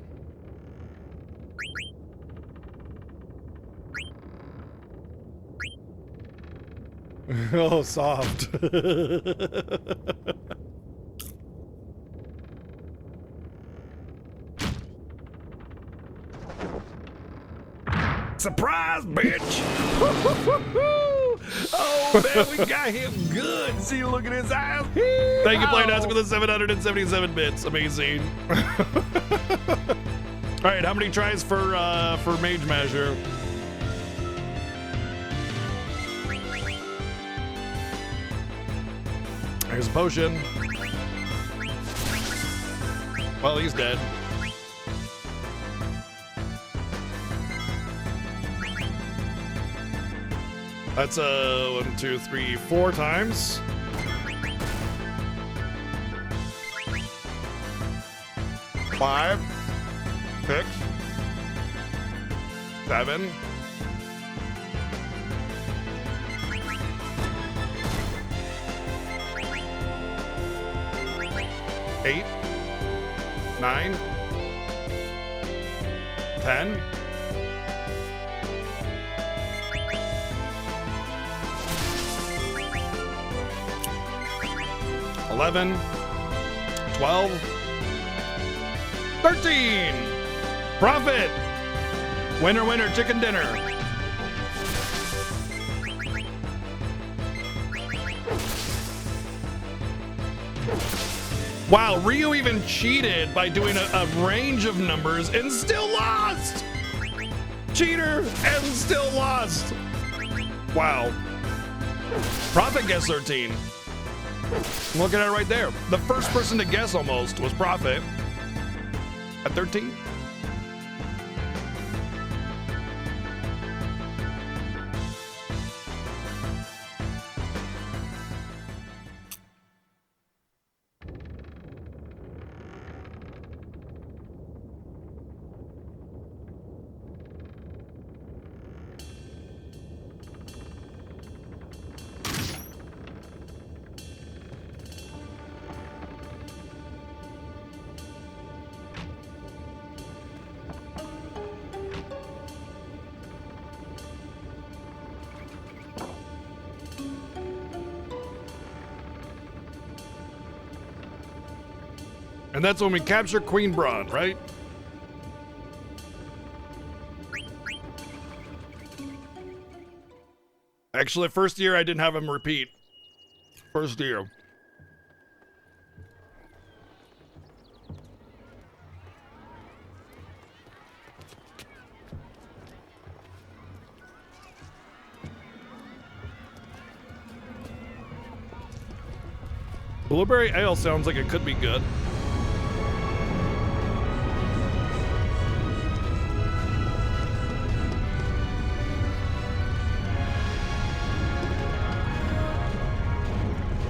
Oh, soft. Surprise, bitch! Oh man, we got him good. See, look at his eyes. Thank you, Playing Ask, for the 777 bits. Amazing. All right, how many tries for Mage Masher? There's a potion. Well, he's dead. That's 1, 2, 3, 4 times. Five, 6, 7. 8, 9, 10. 11, 12, 13. Profit. Winner, winner, chicken dinner. Wow, Ryu even cheated by doing a range of numbers and still lost. Cheater and still lost. Wow. Profit guessed 13. Look at it right there. The first person to guess almost was Prophet at 13. And that's when we capture Queen Braun, right? Actually, first year I didn't have him repeat. First year. Blueberry ale sounds like it could be good.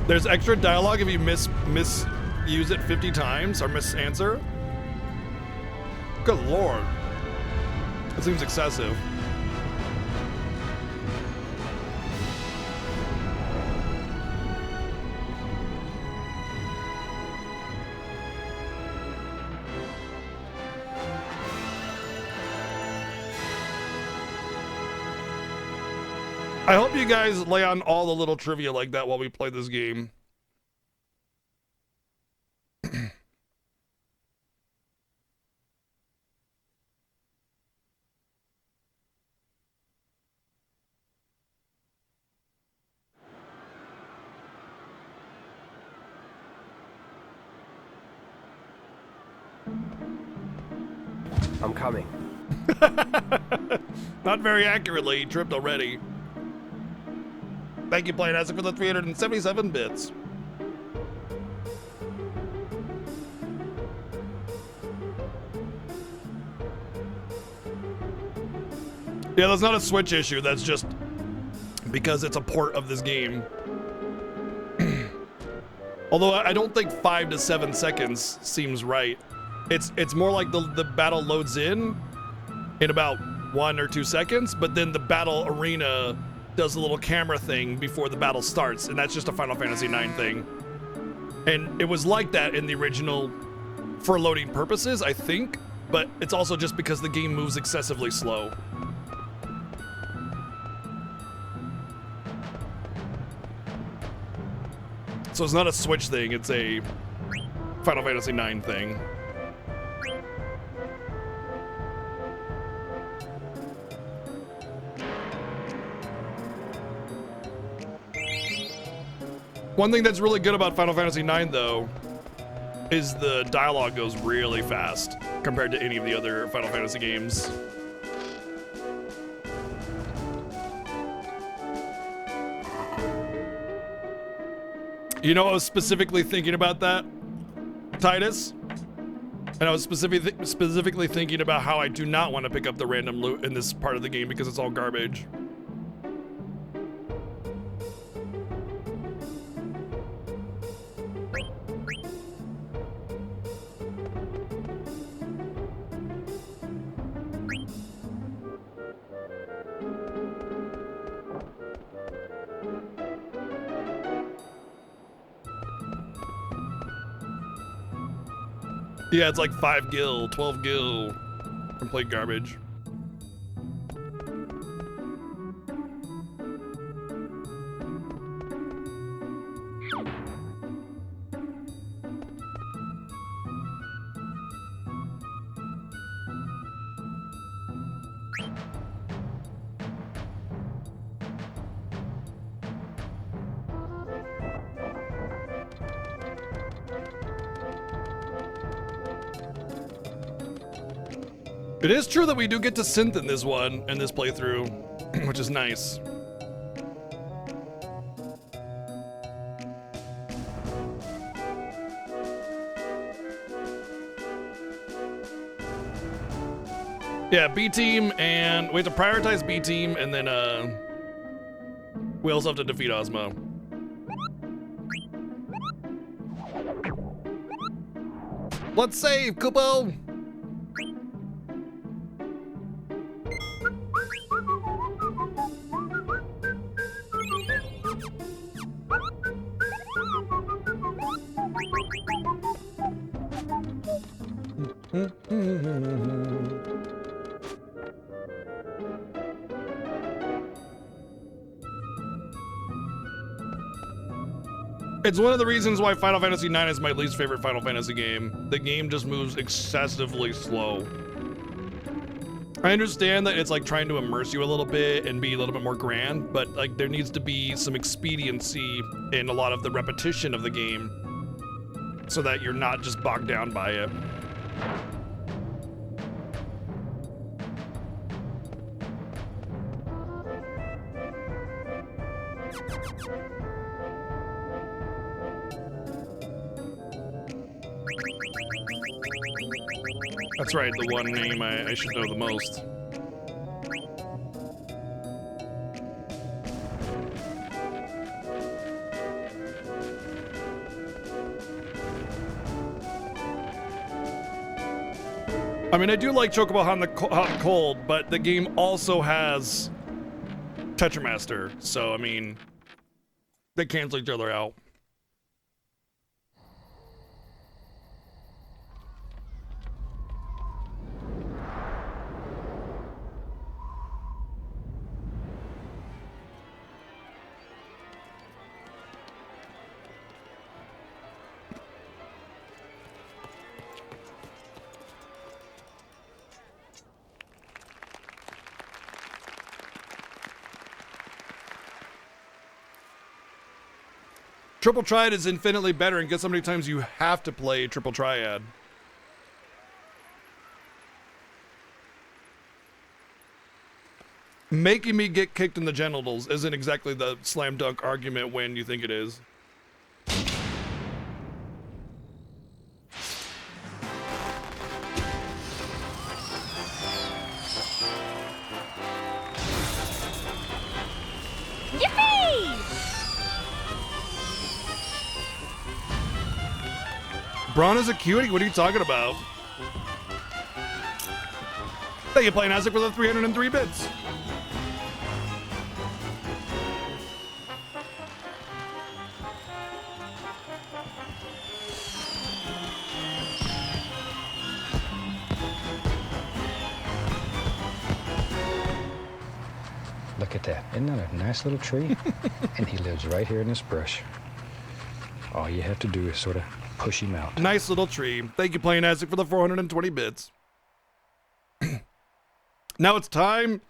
There's extra dialogue if you misuse it 50 times or misanswer. Good lord. That seems excessive. I hope you guys lay on all the little trivia like that while we play this game. I'm coming. Not very accurately, tripped already. Thank you, Plain Isaac, for the 377 bits. Yeah, that's not a Switch issue. That's just because it's a port of this game. Although I don't think 5 to 7 seconds seems right. It's more like the battle loads in about 1 or 2 seconds, but then the battle arena does a little camera thing before the battle starts, and that's just a Final Fantasy IX thing. And it was like that in the original for loading purposes, I think, but it's also just because the game moves excessively slow. So it's not a Switch thing, it's a Final Fantasy IX thing. One thing that's really good about Final Fantasy IX, though, is the dialogue goes really fast compared to any of the other Final Fantasy games. You know, I was specifically thinking about that, Titus, and I was specifically thinking about how I do not want to pick up the random loot in this part of the game because it's all garbage. Yeah, it's like 5 gil, 12 gil, complete garbage. It is true that we do get to synth in this one, in this playthrough, which is nice. Yeah, B team, and we have to prioritize B team, and then we also have to defeat Ozma. Let's save, Kupo! It's one of the reasons why Final Fantasy IX is my least favorite Final Fantasy game. The game just moves excessively slow. I understand that it's like trying to immerse you a little bit and be a little bit more grand, but like there needs to be some expediency in a lot of the repetition of the game so that you're not just bogged down by it. That's right, the one name I should know the most. I mean, I do like Chocobo Hot and Cold, but the game also has Tetramaster, so I mean, they cancel each other out. Triple Triad is infinitely better, and guess how many times you have to play Triple Triad. Making me get kicked in the genitals isn't exactly the slam dunk argument when you think it is. Braun is a cutie. What are you talking about? Thank you, Playing Isaac, for the 303 bits. Look at that. Isn't that a nice little tree? And he lives right here in this brush. All you have to do is sort of push him out. Nice little tree. Thank you, Playing Isaac, for the 420 bits. Now it's time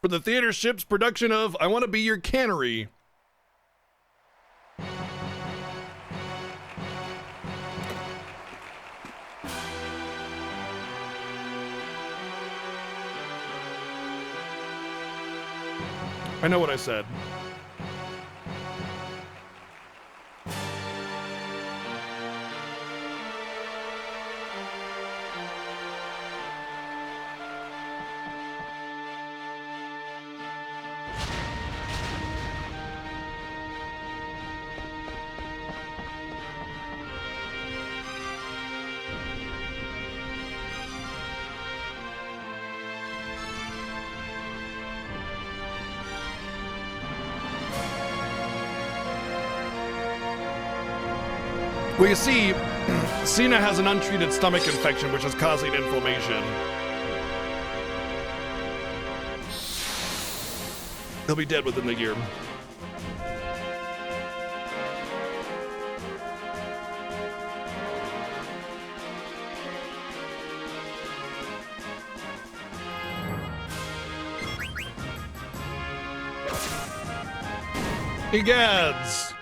for the Theater Ship's production of I Want to Be Your Cannery. I know what I said. Well, you see, Cena has an untreated stomach infection, which is causing inflammation. He'll be dead within the year. Egads!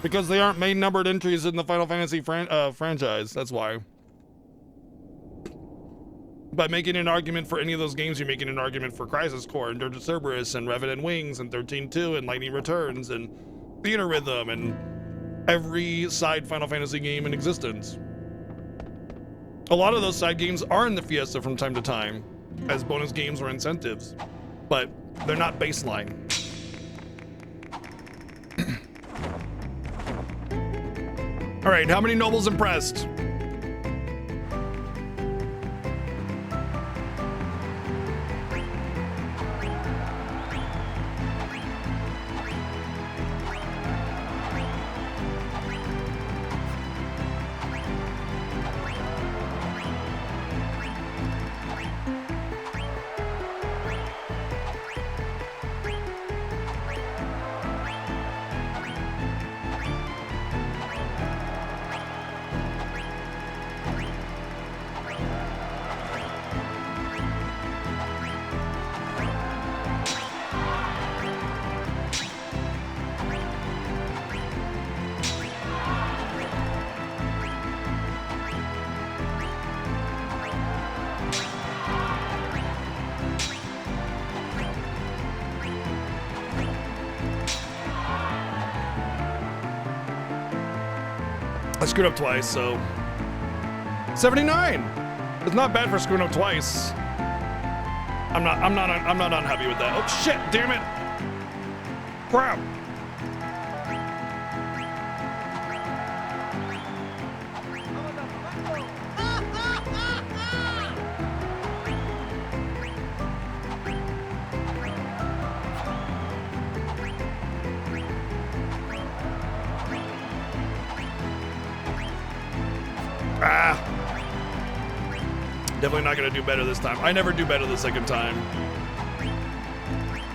Because they aren't main numbered entries in the Final Fantasy franchise, that's why. By making an argument for any of those games, you're making an argument for Crisis Core and Dirge of Cerberus and Revenant Wings and 13-2 and Lightning Returns and Theater Rhythm and every side Final Fantasy game in existence. A lot of those side games are in the Fiesta from time to time as bonus games or incentives, but they're not baseline. All right, how many nobles impressed? I screwed up twice, so 79. It's not bad for screwing up twice. I'm not unhappy with that. Oh shit! Damn it! Crap! Ah! Definitely not gonna do better this time. I never do better the second time.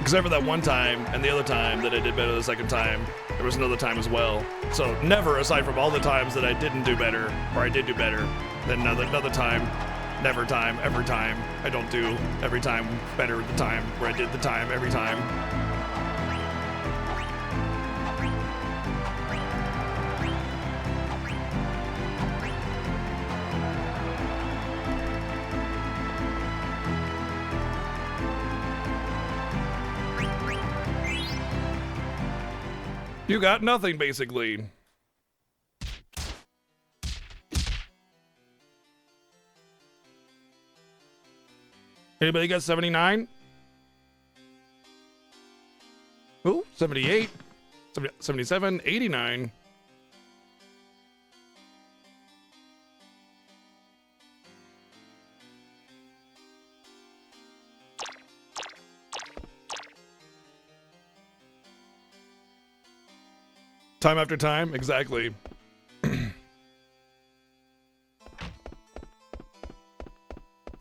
Except for that one time and the other time that I did better the second time. There was another time as well. So never, aside from all the times that I didn't do better, or I did do better, then another time, never time, every time. I don't do every time better the time where I did the time every time. You got nothing, basically. Anybody got 79? Ooh, 78, 77, 89. Time after time, exactly.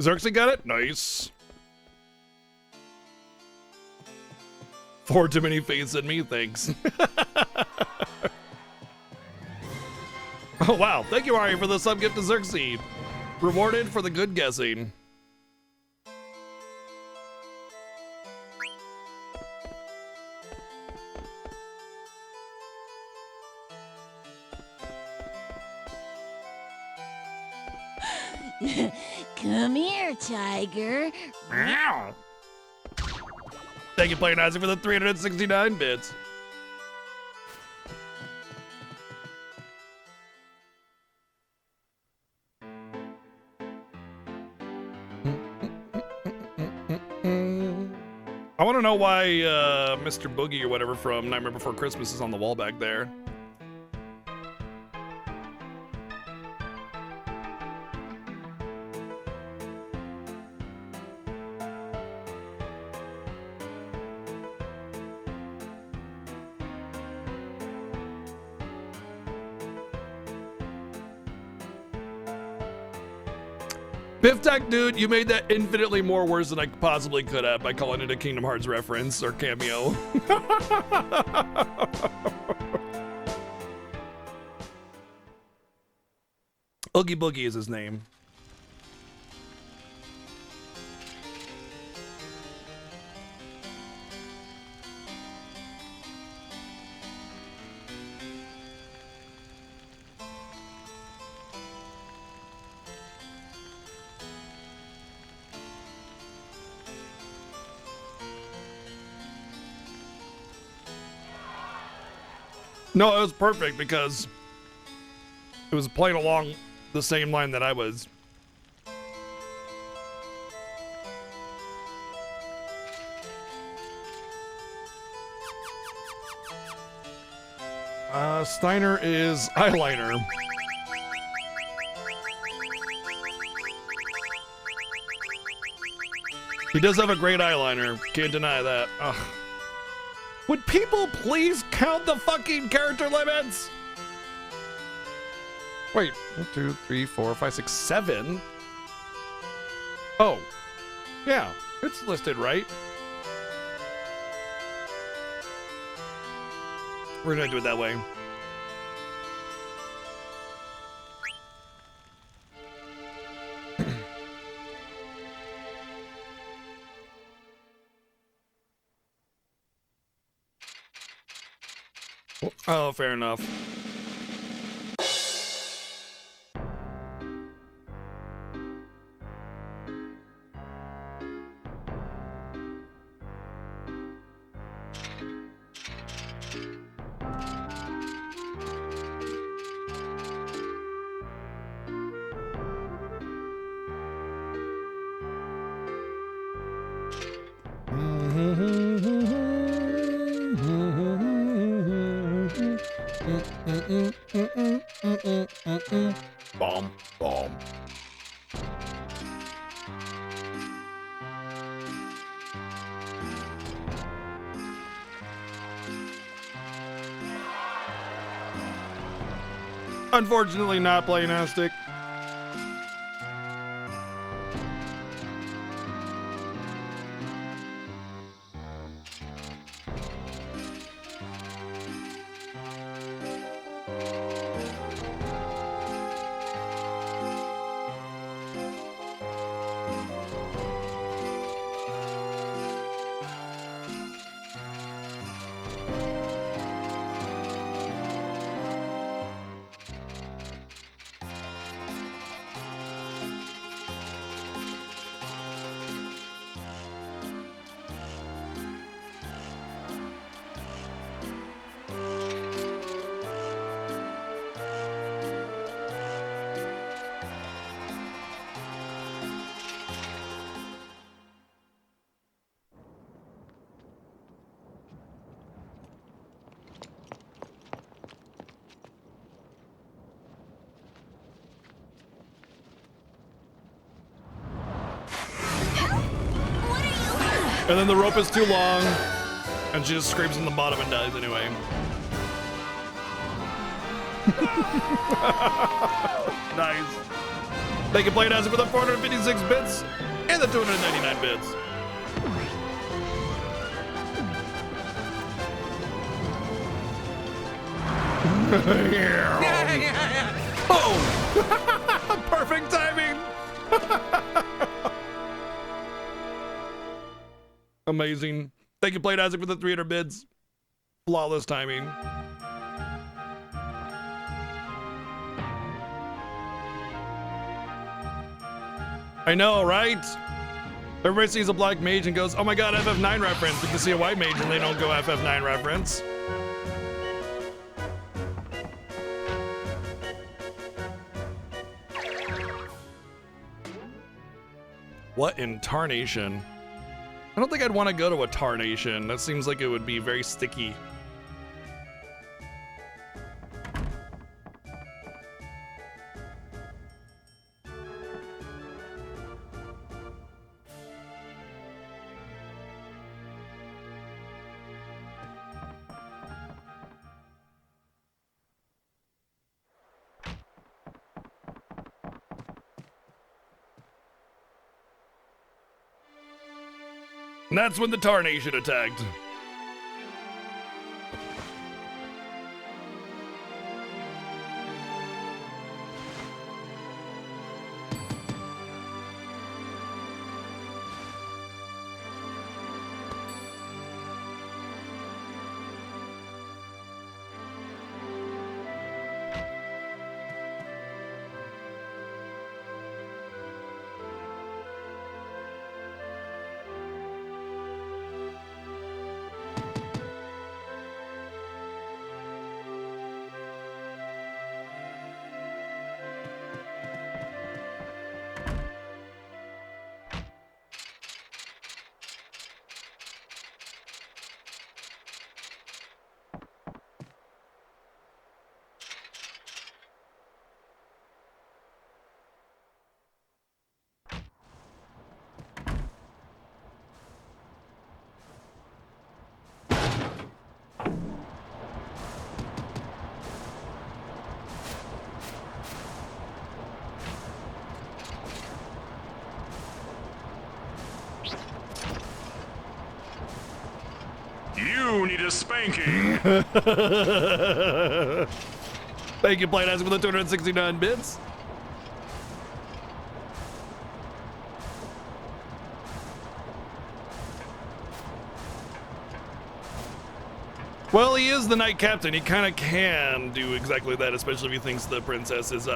Xerxes got it? Nice. 4 too many faiths in me, thanks. Oh wow, thank you Ari for the sub gift to Xerxes. Rewarded for the good guessing. Come here, tiger. Meow. Thank you, Plain Isaac, for the 369 bits. I want to know why Mr. Boogie or whatever from Nightmare Before Christmas is on the wall back there. Biff Tack, dude, you made that infinitely more worse than I possibly could have by calling it a Kingdom Hearts reference or cameo. Oogie Boogie is his name. No, it was perfect because it was playing along the same line that I was. Steiner is eyeliner. He does have a great eyeliner. Can't deny that. Ugh. Would people please count the fucking character limits? Wait, 1, 2, 3, 4, 5, 6, 7. Oh, yeah, it's listed right. We're gonna do it that way. Oh, fair enough. Bomb, bomb. Unfortunately, not playing-astic. And then the rope is too long, and she just scrapes on the bottom and dies anyway. Nice. They can play it as for the 456 bits and the 299 bits. Oh! Perfect timing! Amazing. Thank you, Played Isaac, for the 300 bids. Flawless timing. I know, right? Everybody sees a black mage and goes, oh my god, FF9 reference. You can see a white mage and they don't go FF9 reference. What in tarnation? I don't think I'd want to go to a tarnation. That seems like it would be very sticky. And that's when the tarnation attacked. You need a spanking. Thank you, Played Isaac, for the 269 bits. Well, he is the Knight Captain. He kind of can do exactly that, especially if he thinks the princess is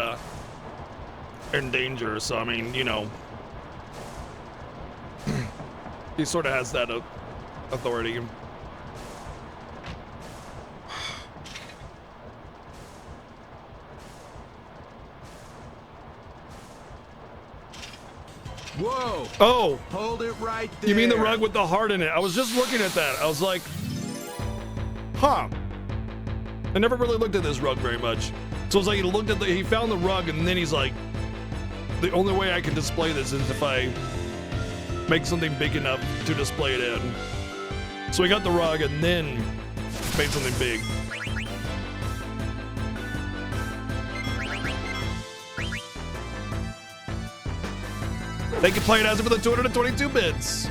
in danger. So, I mean, you know, he sort of has that authority. Whoa! Oh! Hold it right there. You mean the rug with the heart in it? I was just looking at that. I was like, huh. I never really looked at this rug very much. So it's like he found the rug and then he's like, the only way I can display this is if I make something big enough to display it in. So he got the rug and then made something big. Thank you, Playing As for the 222 bits.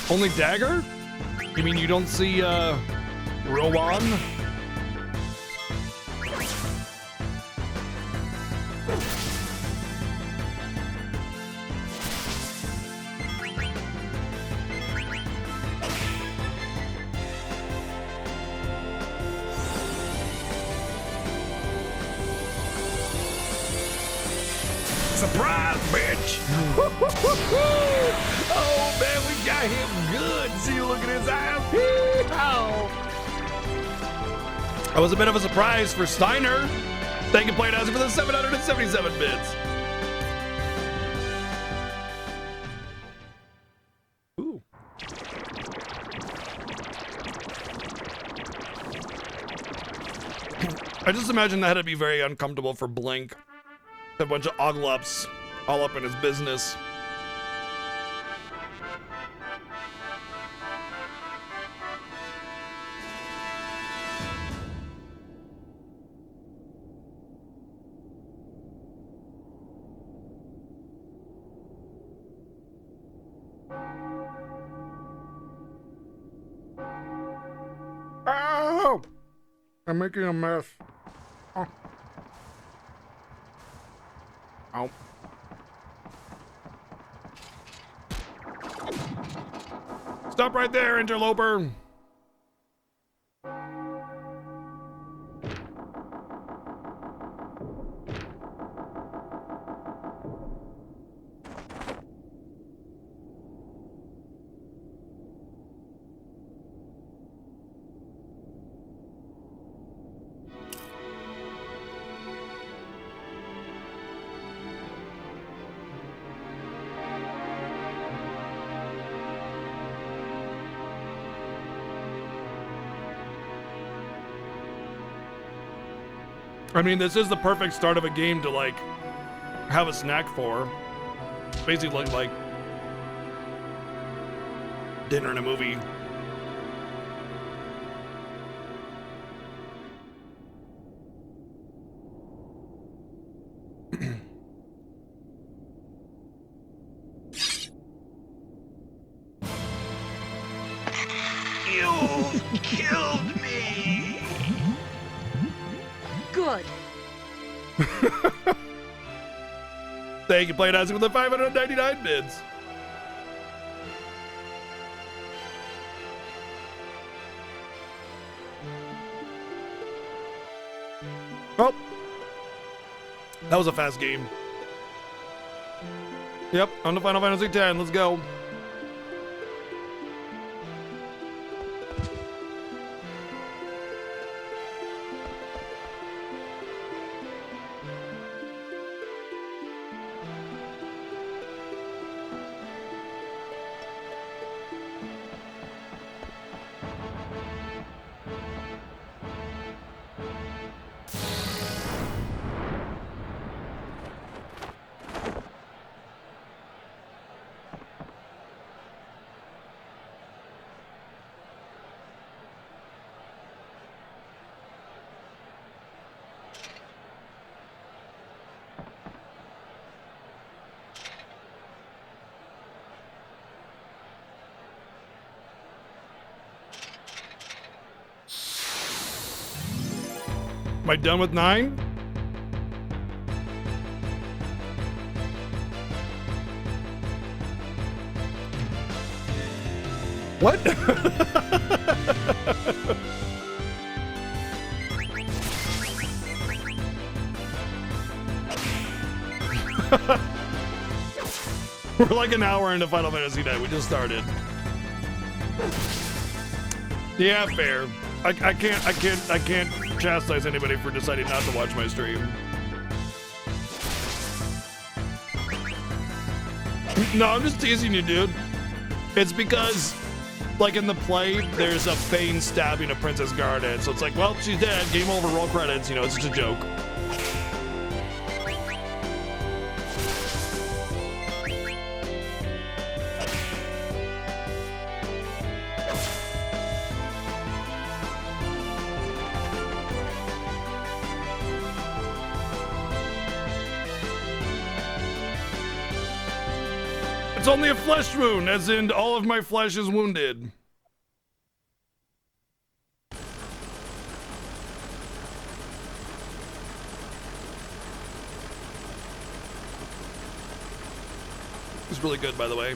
Only dagger? You mean you don't see Rowan? Surprise, bitch! Oh man, we got him good. See you look at his eyes. Oh. That was a bit of a surprise for Steiner. Thank you, Playing As for the 777 bits. Ooh. I just imagine that had to be very uncomfortable for Blink. A bunch of oglups all up in his business. Oh! I'm making a mess. Oh. Ow. Stop right there, interloper. I mean, this is the perfect start of a game to, like, have a snack for. Basically, like dinner and a movie. You killed me! Good. Thank you, Playing As with the 599 bids. Oh, that was a fast game. Yep, on to Final Fantasy X. Let's go. Am I done with 9? What? We're like an hour into Final Fantasy X. We just started. Yeah, fair. I can't chastise anybody for deciding not to watch my stream. No, I'm just teasing you, dude. It's because like in the play, there's a feigned stabbing of Princess Garnet. So it's like, well, she's dead. Game over. Roll credits. You know, it's just a joke. It's only a flesh wound, as in all of my flesh is wounded. It's really good, by the way.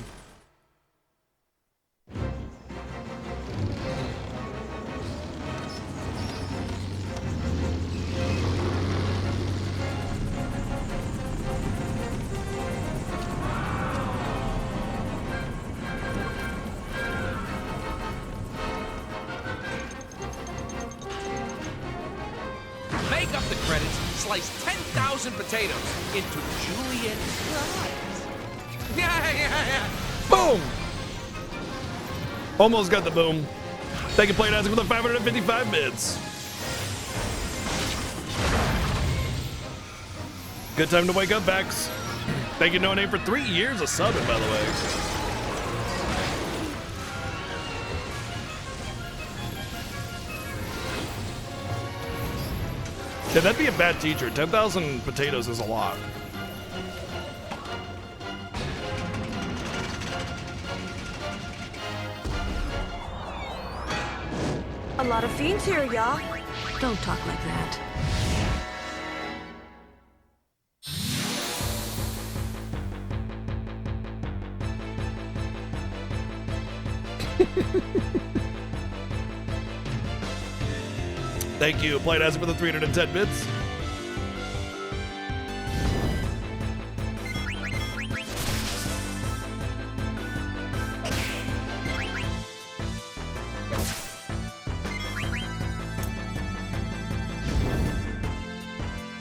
Make up the credits, slice 10,000 potatoes into julienne fries. Yeah. Boom! Almost got the boom. Thank you, Play Dancing, for the 555 bits. Good time to wake up, Vex. Thank you, No Name, for 3 years of subbing, by the way. Yeah, that'd be a bad teacher. 10,000 potatoes is a lot. A lot of fiends here, y'all. Don't talk like that. Thank you, Play Dancing, for the 310 bits.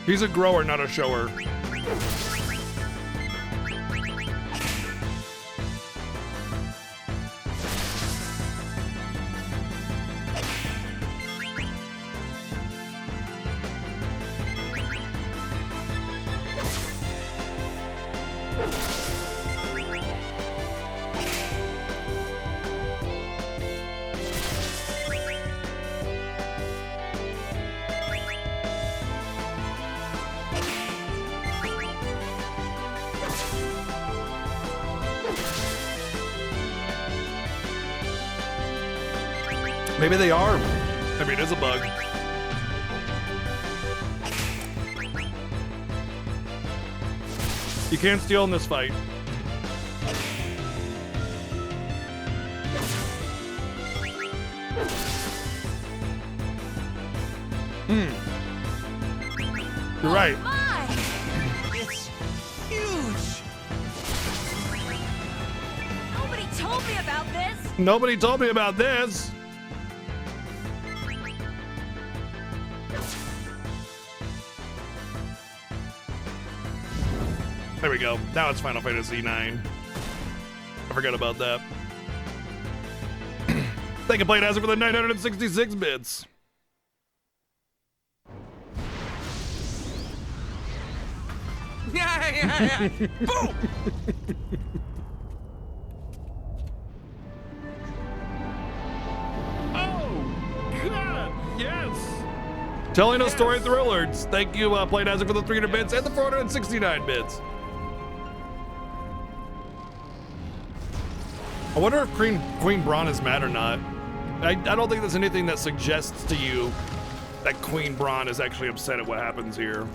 He's a grower, not a shower. Maybe they are. I mean, it's a bug. You can't steal in this fight. You're right. It's huge. Nobody told me about this. Nobody told me about this. There we go. Now it's Final Fantasy 9. I forgot about that. Thank you, Play Dancing, for the 966 bits. Yeah. Boom! Oh, God, yes! Telling us story thrillers. Thank you, Play Dancing, for the 300 bits and the 469 bits. I wonder if Queen Braun is mad or not. I don't think there's anything that suggests to you that Queen Braun is actually upset at what happens here.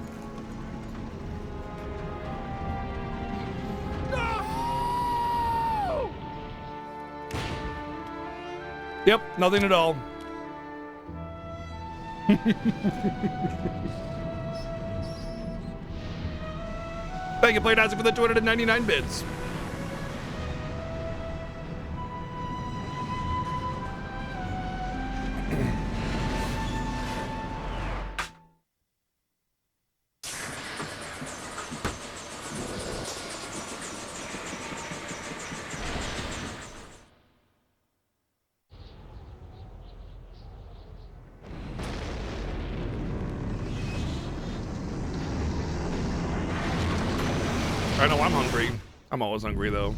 No! Yep, nothing at all. Thank you, Play Dancing, for the 299 bits. I'm always hungry though.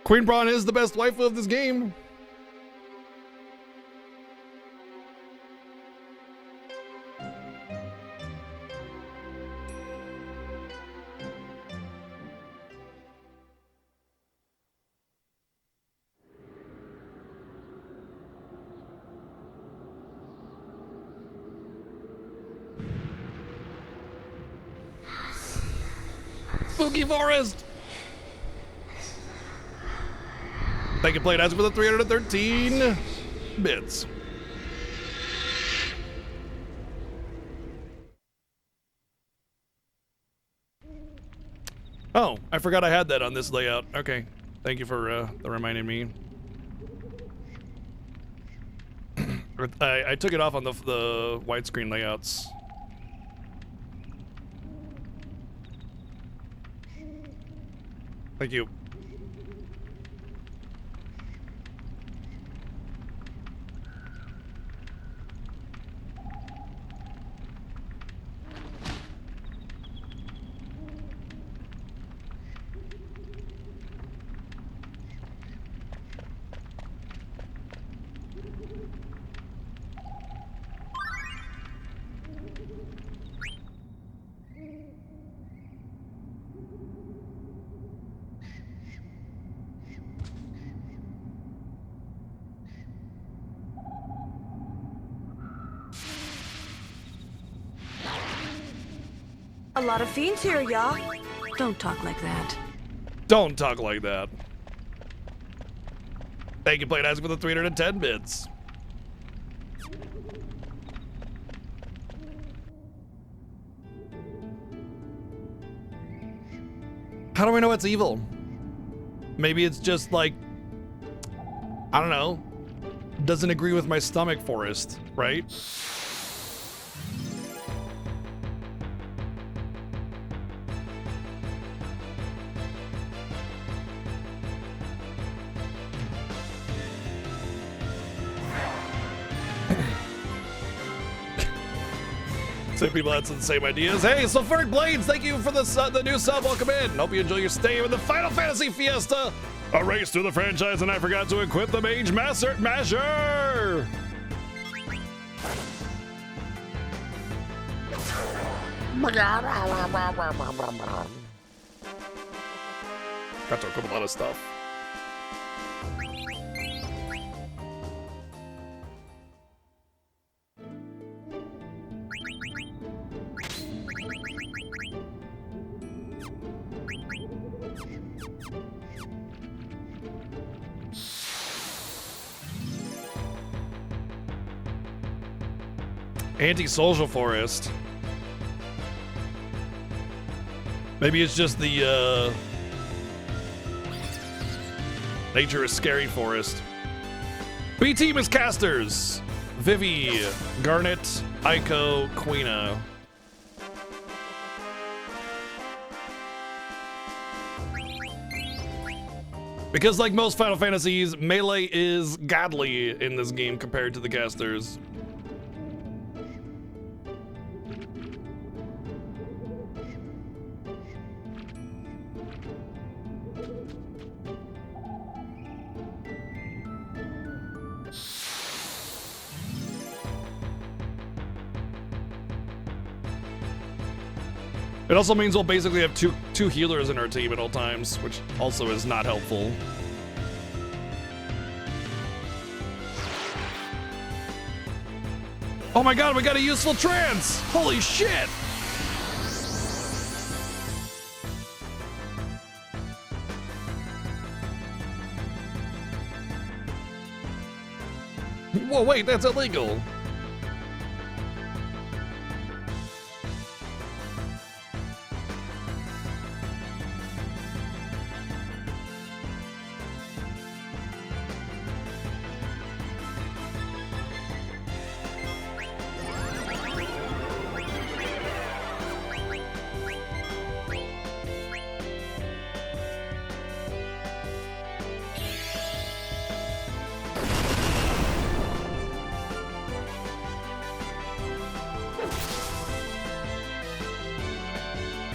Queen Braun is the best waifu of this game. Spooky Forest. Thank you, Played As, for the 313 bits. Oh, I forgot I had that on this layout. Okay, thank you for reminding me. I took it off on the widescreen layouts. Thank you. A lot of fiends here, y'all. Don't talk like that. Don't talk like that. Thank you, Played As, for the 310 bits. How do I know it's evil? Maybe it's just like, I don't know, doesn't agree with my stomach, Forest, right? So people had some same ideas. Hey, Sulfuric Blades, thank you for the new sub. Welcome in. Hope you enjoy your stay with the Final Fantasy Fiesta, a race through the franchise, and I forgot to equip the Mage Masher. Got to equip a lot of stuff. Anti-social forest. Maybe it's just the nature is scary forest. B team is casters. Vivi, Garnet, Aiko, Queena. Because like most Final Fantasies, melee is godly in this game compared to the casters. It also means we'll basically have two healers in our team at all times, which also is not helpful. Oh my god, we got a useful trance! Holy shit! Whoa, wait, that's illegal.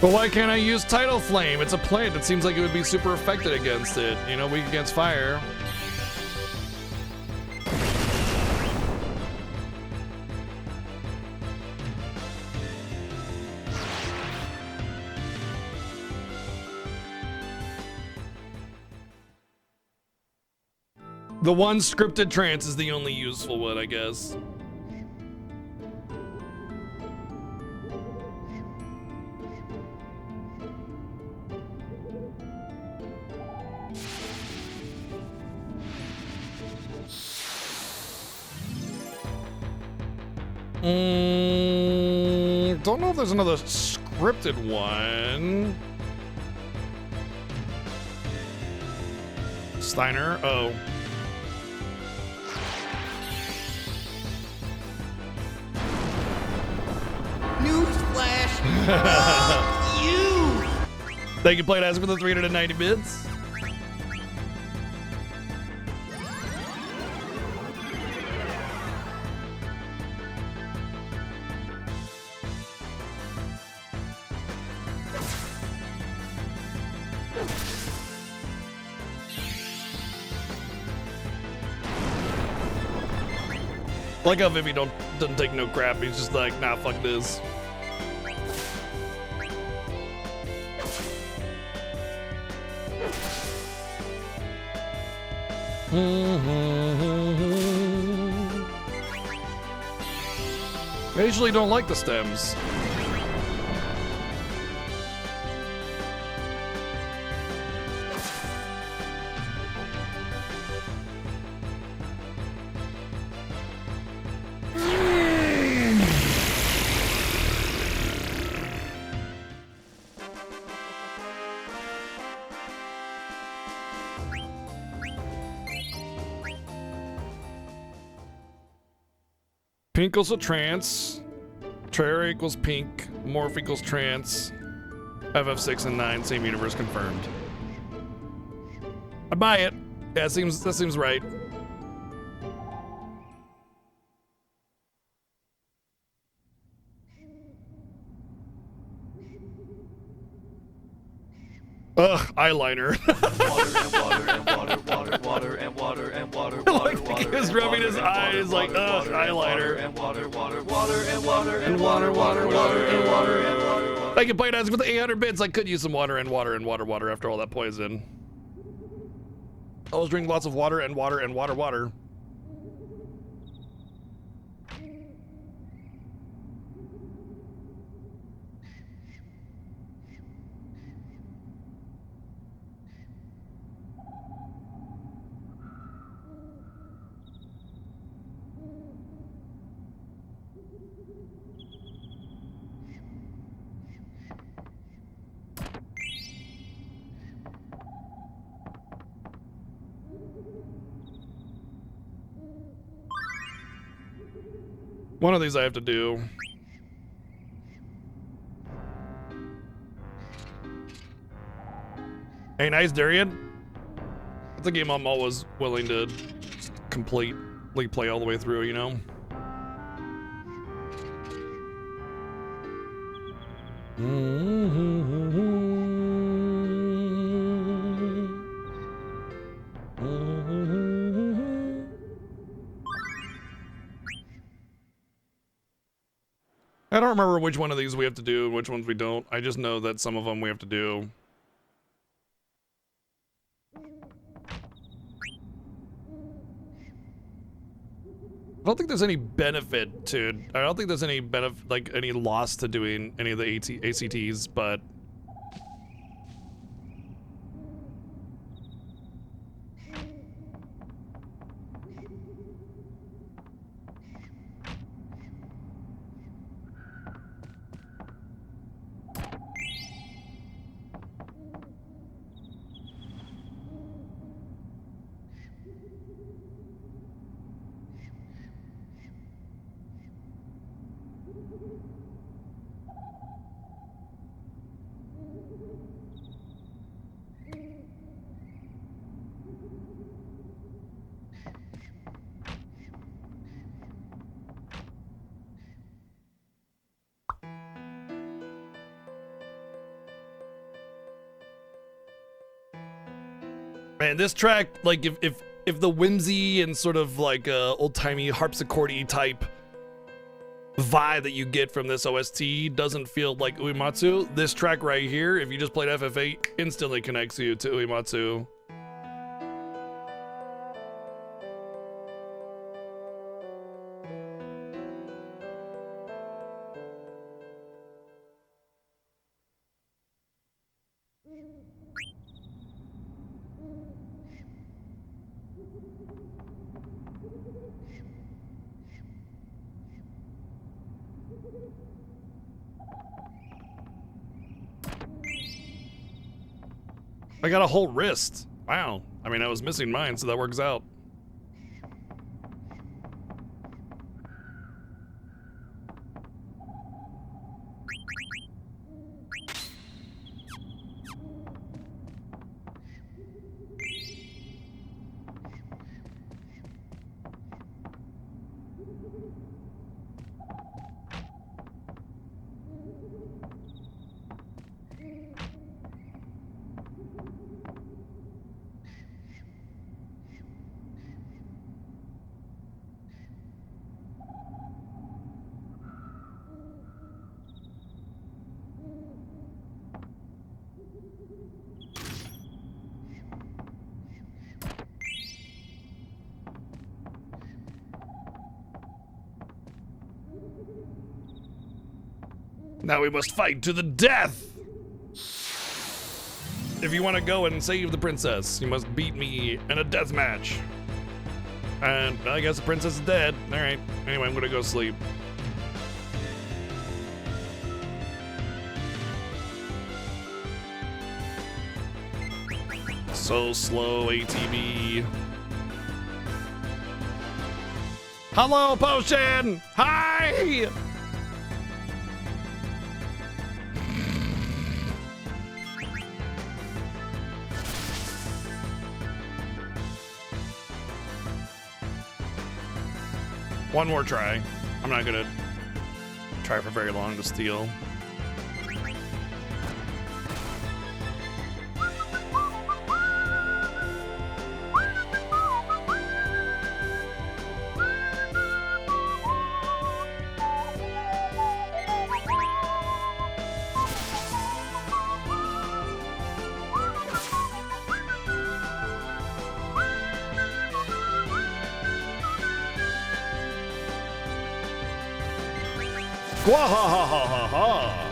But why can't I use Tidal Flame? It's a plant. It seems like it would be super affected against it. You know, weak against fire. The one scripted trance is the only useful one, I guess. Don't know if there's another scripted one. Steiner? Oh. Newsflash! Fuck you! Thank you, Played As, for the 390 bits. Like how Vivi doesn't take no crap. He's just like, nah, fuck this. I usually don't like the stems. Pink equals a trance. Terra equals pink. Morph equals trance. FF6 and 9, same universe confirmed. I buy it. Yeah, that seems right. Ugh, eyeliner. Like he was rubbing his eyes like, ugh, eyeliner. And water. I can play it with the 800 bits. I could use some water after all that poison. I was drinking lots of water. One of these I have to do. Hey, nice, Darian. It's a game I'm always willing to completely play all the way through, you know? I don't remember which one of these we have to do and which ones we don't. I just know that some of them we have to do. I don't think there's any benefit to, I don't think there's any benefit, like any loss to doing any of the ACTs, but Man, this track, like, if the whimsy and sort of like old-timey harpsichord-y type vibe that you get from this OST doesn't feel like Uematsu, this track right here, if you just played FF8, instantly connects you to Uematsu. I got a whole wrist. Wow. I mean, I was missing mine, so that works out. Now we must fight to the death! If you want to go and save the princess, you must beat me in a death match. And I guess the princess is dead. Alright, anyway, I'm gonna go sleep. So slow, ATV. Hello, Potion! Hi! One more try. I'm not gonna try for very long to steal. Gwahahahaha!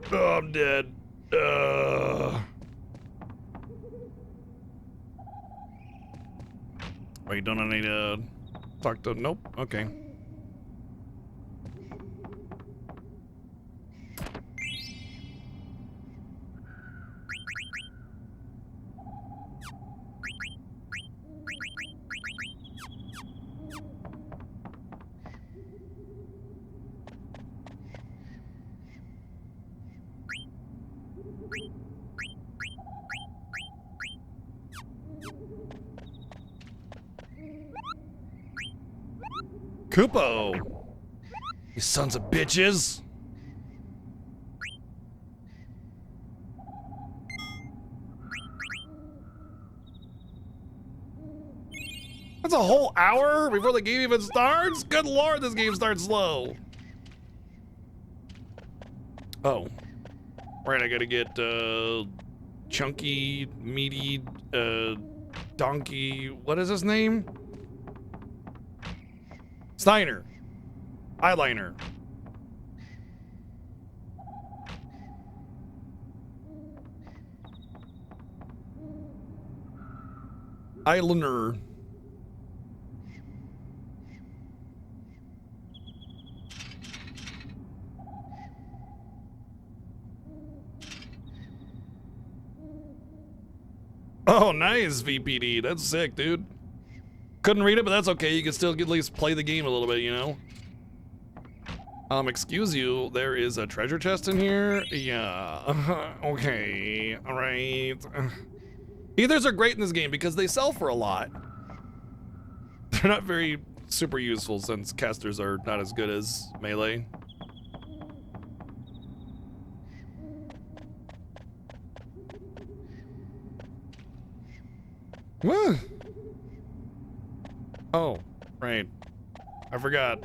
Oh, I'm dead. Wait, don't I need to talk to? Nope. Okay. Kupo! You sons of bitches! That's a whole hour before the game even starts? Good lord, this game starts slow. Oh. Right, I gotta get, chunky, meaty, donkey, what is his name? Steiner. Eyeliner. Eyeliner. Oh, nice, VPD. That's sick, dude. Couldn't read it, but that's okay. You can still at least play the game a little bit, you know? Excuse you, there is a treasure chest in here? Yeah. Okay. All right. Ethers are great in this game because they sell for a lot. They're not very super useful since casters are not as good as melee. Woo! Oh, right. I forgot.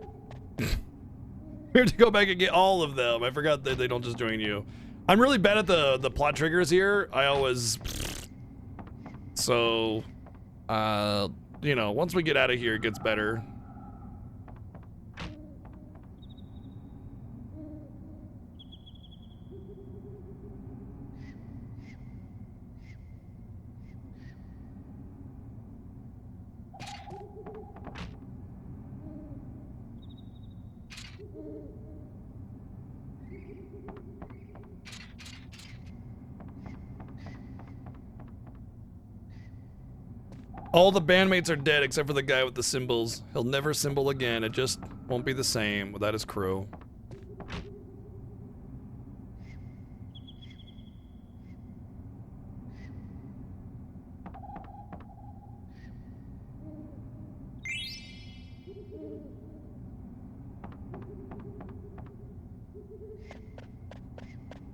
We have to go back and get all of them. I forgot that they don't just join you. I'm really bad at the plot triggers here. I always... So, you know, once we get out of here, it gets better. All the bandmates are dead except for the guy with the cymbals. He'll never cymbal again. It just won't be the same without his crew.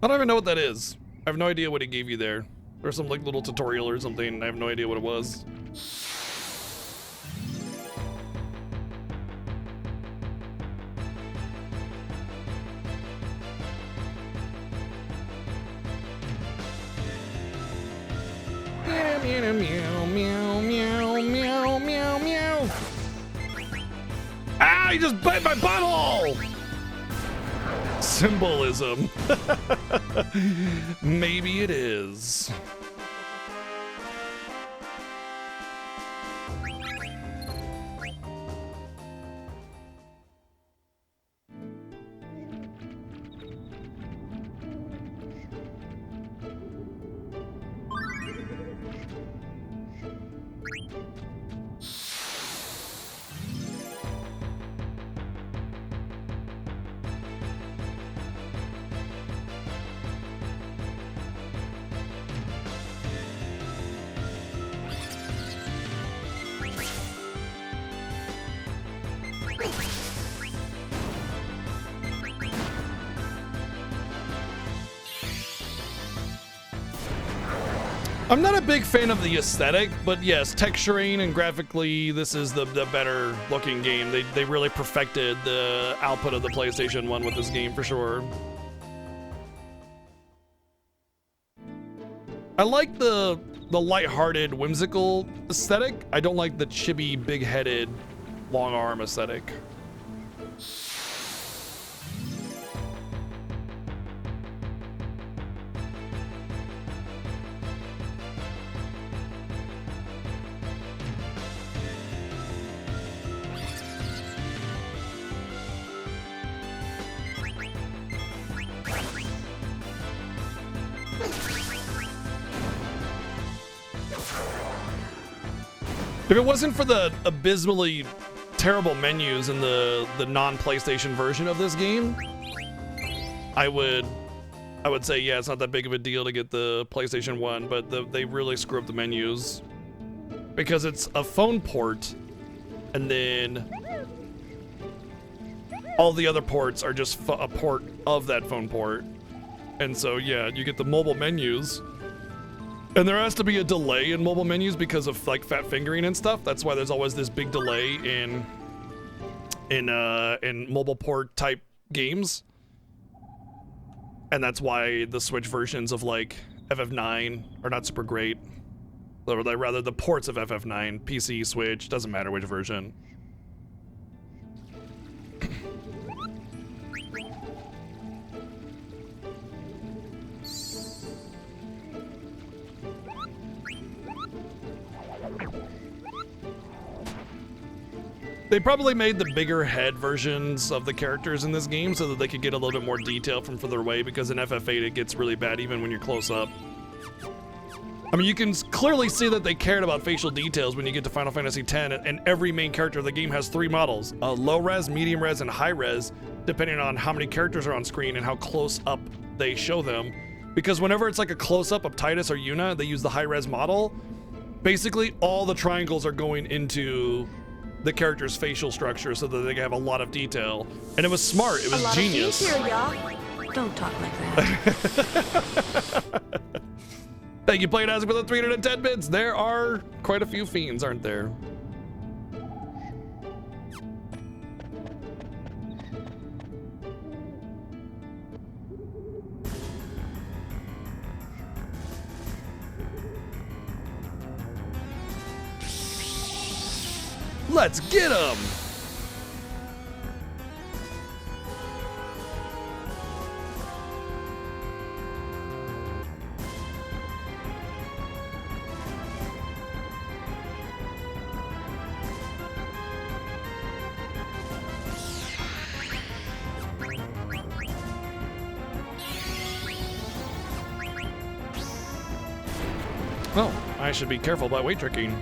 I don't even know what that is. I have no idea what he gave you there. There's some like little tutorial or something. I have no idea what it was. Meow, meow, meow, meow, meow, meow, meow. Ah, he just bit my butthole! Symbolism. Maybe it is. I'm not a big fan of the aesthetic, but yes, texturing and graphically, this is the better looking game. They really perfected the output of the PlayStation 1 with this game for sure. I like the lighthearted, whimsical aesthetic. I don't like the chibi, big-headed, long arm aesthetic. If it wasn't for the abysmally terrible menus in the non-PlayStation version of this game, I would say, yeah, it's not that big of a deal to get the PlayStation 1, but they really screw up the menus because it's a phone port, and then all the other ports are just a port of that phone port. And so, yeah, you get the mobile menus. And there has to be a delay in mobile menus because of like fat fingering and stuff. That's why there's always this big delay in mobile port type games. And that's why the Switch versions of like FF9 are not super great. Or rather the ports of FF9, PC, Switch, doesn't matter which version. They probably made the bigger head versions of the characters in this game so that they could get a little bit more detail from further away, because in FF8 it gets really bad even when you're close up. I mean, you can clearly see that they cared about facial details when you get to Final Fantasy X, and every main character of the game has 3 models, low res, medium res, and high res, depending on how many characters are on screen and how close up they show them. Because whenever it's like a close up of Titus or Yuna, they use the high res model. Basically, all the triangles are going into the character's facial structure so that they can have a lot of detail. And it was smart, it was genius. A lot of things here, y'all. Don't talk like that. Thank you, Playing Isaac, for the 310 bits. There are quite a few fiends, aren't there? Let's get him! Oh, I should be careful about weight tricking.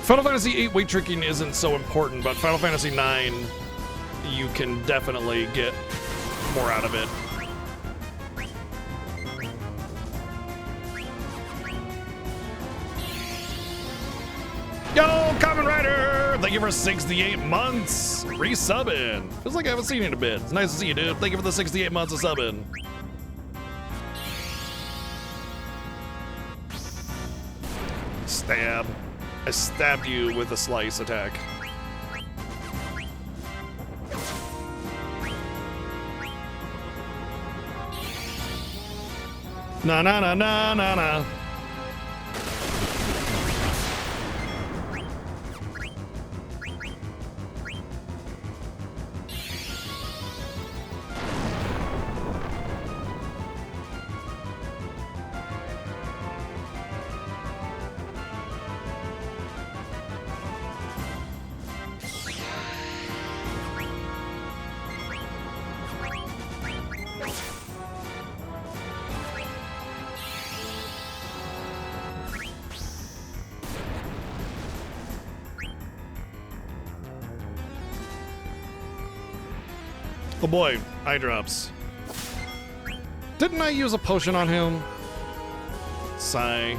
Final Fantasy VIII weight tricking isn't so important, but Final Fantasy IX, you can definitely get more out of it. Yo, Kamen Rider! Thank you for 68 months! Resubbing! Feels like I haven't seen you in a bit. It's nice to see you, dude. Thank you for the 68 months of subbing. Stab. I stabbed you with a slice attack. Na na na na na na. Oh boy, eye drops. Didn't I use a potion on him? Sigh.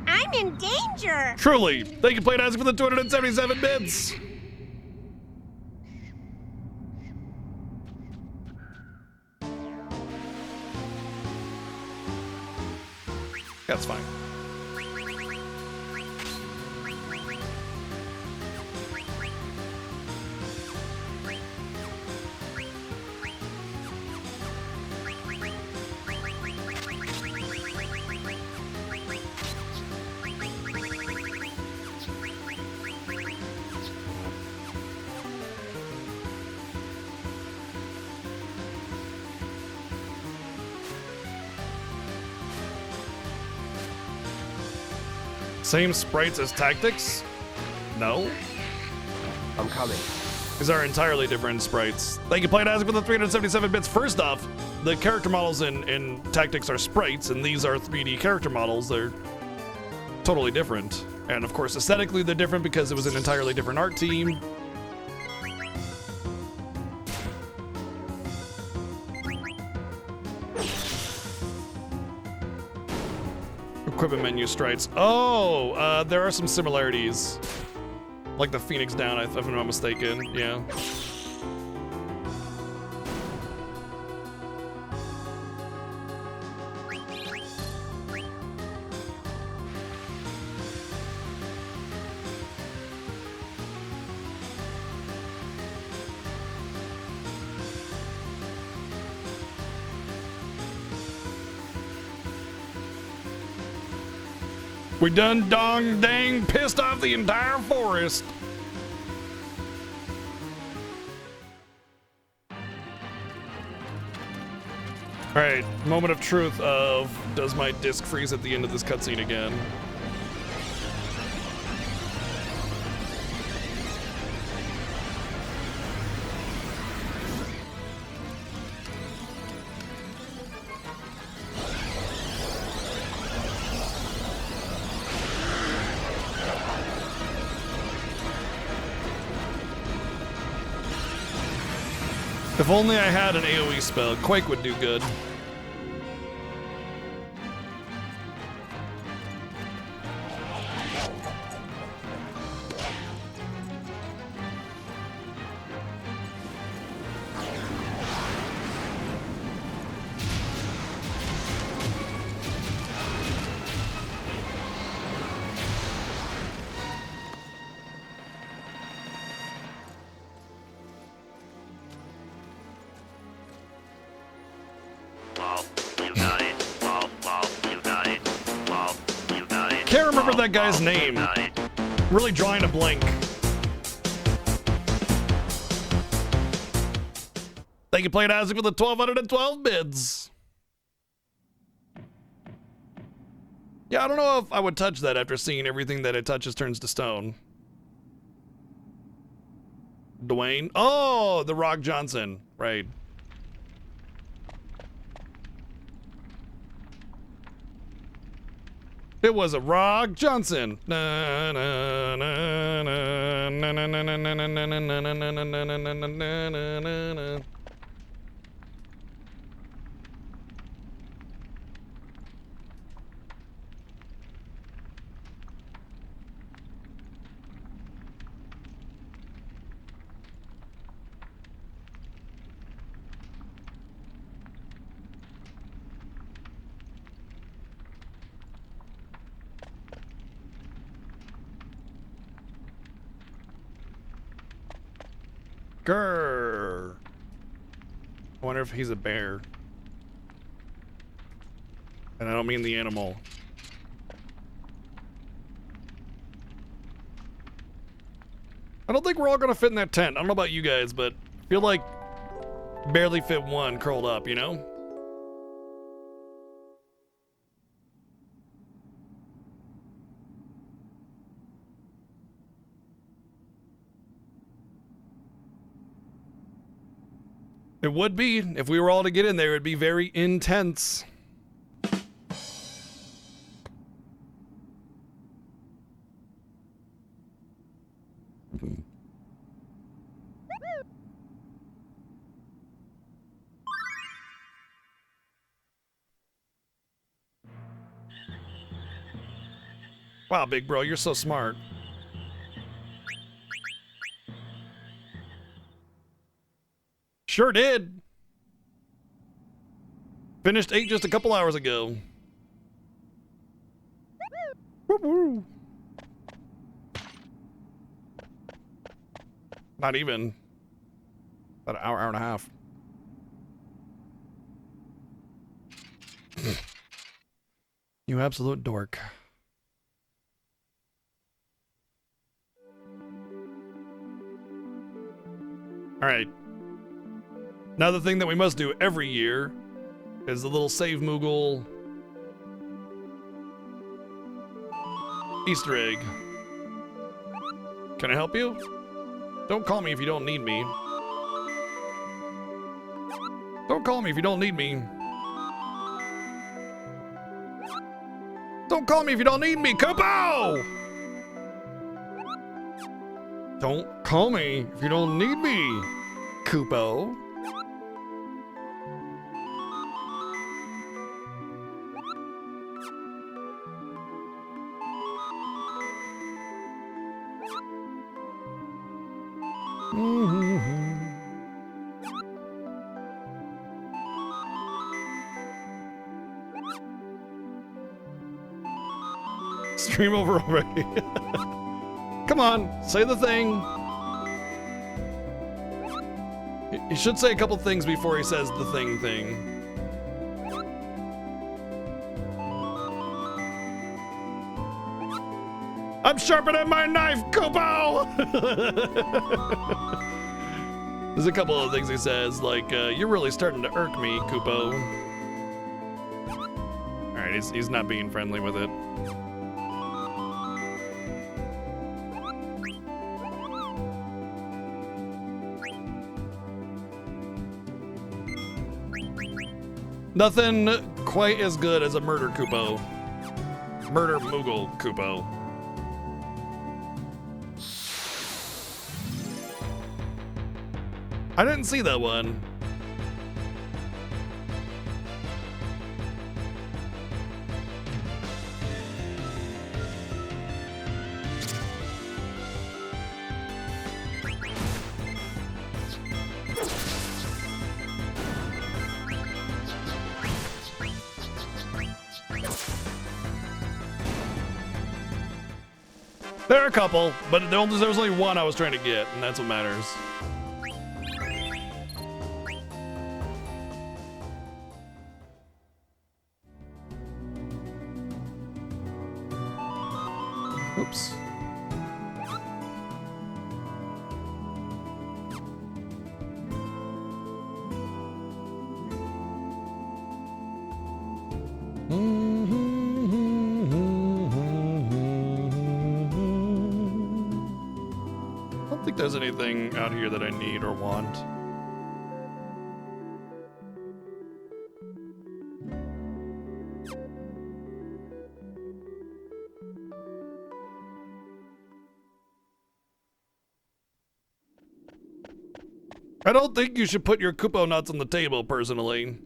I'm in danger! Truly! Thank you, Played Isaac, for the 277 bits! That's fine. Same sprites as Tactics? No? I'm coming. These are entirely different sprites. Thank you, Played Isaac, for the 377 bits. First off, the character models in Tactics are sprites, and these are 3D character models. They're totally different. And of course, aesthetically, they're different because it was an entirely different art team. Equipment menu sprites. Oh, there are some similarities. Like the Phoenix Down, if I'm not mistaken. Yeah. We done dong dang pissed off the entire forest. All right, moment of truth of, does my disc freeze at the end of this cutscene again? If only I had an AoE spell, Quake would do good. Can't remember that guy's name. Really drawing a blank. Thank you, Played Isaac, for the 1,212 bids. Yeah, I don't know if I would touch that after seeing everything that it touches turns to stone. Dwayne? Oh, The Rock Johnson. Right. It was a Rock Johnson. Na, na, na, na, na, na, na, na, na, na, na, na, na, na, na, na, na. Grrr. I wonder if he's a bear. And I don't mean the animal. I don't think we're all gonna fit in that tent. I don't know about you guys, but I feel like barely fit one curled up, you know? It would be. If we were all to get in there, it'd be very intense. Wow, big bro, you're so smart. Sure did. Finished 8 just a couple hours ago. Woo-woo. Not even. About an hour, hour and a half. You absolute dork. All right. Another thing that we must do every year is the little Save Moogle Easter egg. Can I help you? Don't call me if you don't need me. Don't call me if you don't need me. Don't call me if you don't need me, Kupo! Don't call me if you don't need me, Kupo. Stream over already. Come on, say the thing. He should say a couple things before he says the thing. I'm sharpening my knife, Kupo! There's a couple of things he says, like, you're really starting to irk me, Kupo. Alright, he's not being friendly with it. Nothing quite as good as a murder Kupo. Murder Moogle Kupo. I didn't see that one. There are a couple, but there was only one I was trying to get, and that's what matters. Oops. I don't think there's anything out here that I need or want. I don't think you should put your Kupo nuts on the table, personally.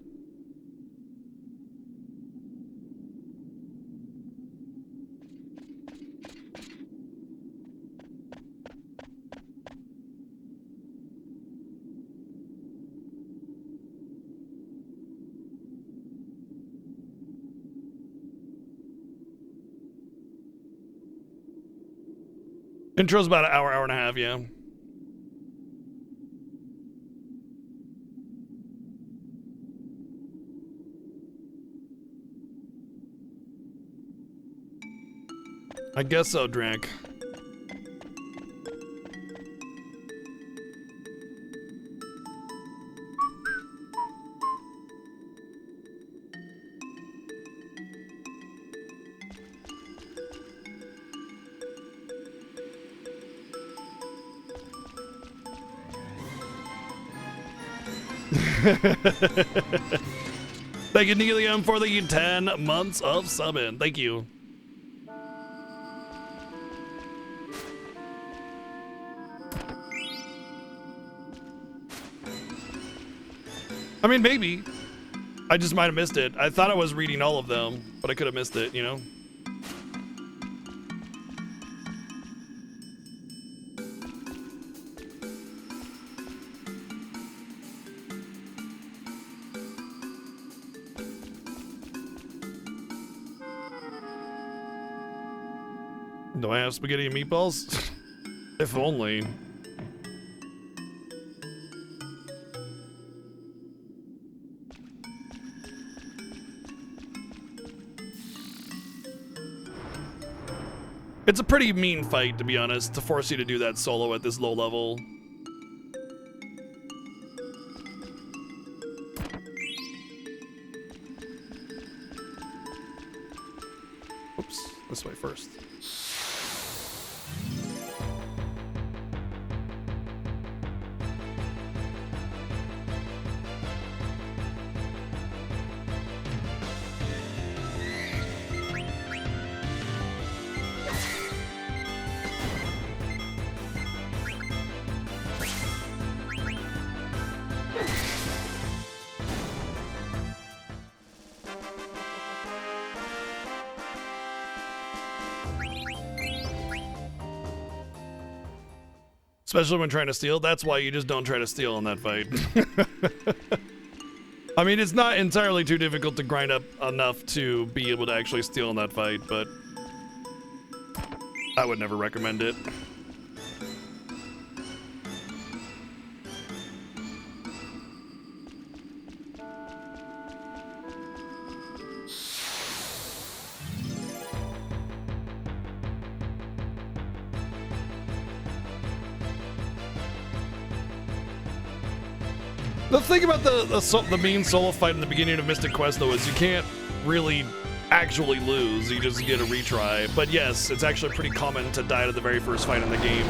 Intro's about an hour and a half, yeah. I guess so, Drank. Thank you, Nelium, for the 10 months of subbing. Thank you. I mean, maybe. I just might have missed it. I thought I was reading all of them, but I could have missed it, you know? Do I have spaghetti and meatballs? If only. It's a pretty mean fight, to be honest, to force you to do that solo at this low level. Oops, this way first. Especially when trying to steal. That's why you just don't try to steal in that fight. I mean, it's not entirely too difficult to grind up enough to be able to actually steal in that fight, but I would never recommend it. The thing about the main solo fight in the beginning of Mystic Quest, though, is you can't really actually lose. You just get a retry. But yes, it's actually pretty common to die to the very first fight in the game.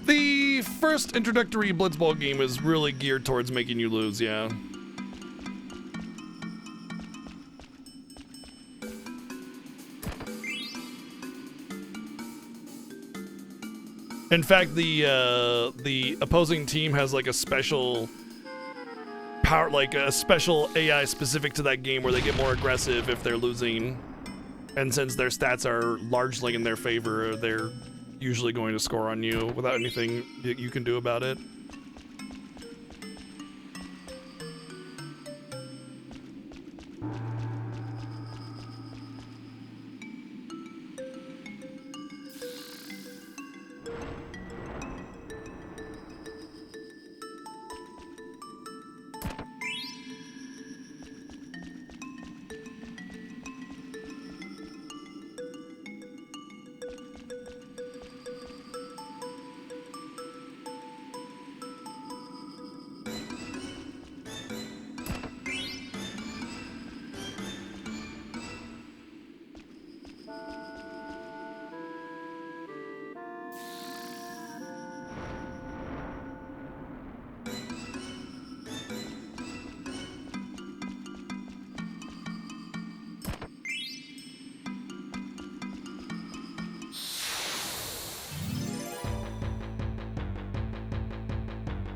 The first introductory Blitzball game is really geared towards making you lose, yeah. In fact, the opposing team has like a special power, like a special AI specific to that game where they get more aggressive if they're losing. And since their stats are largely in their favor, they're usually going to score on you without anything you can do about it.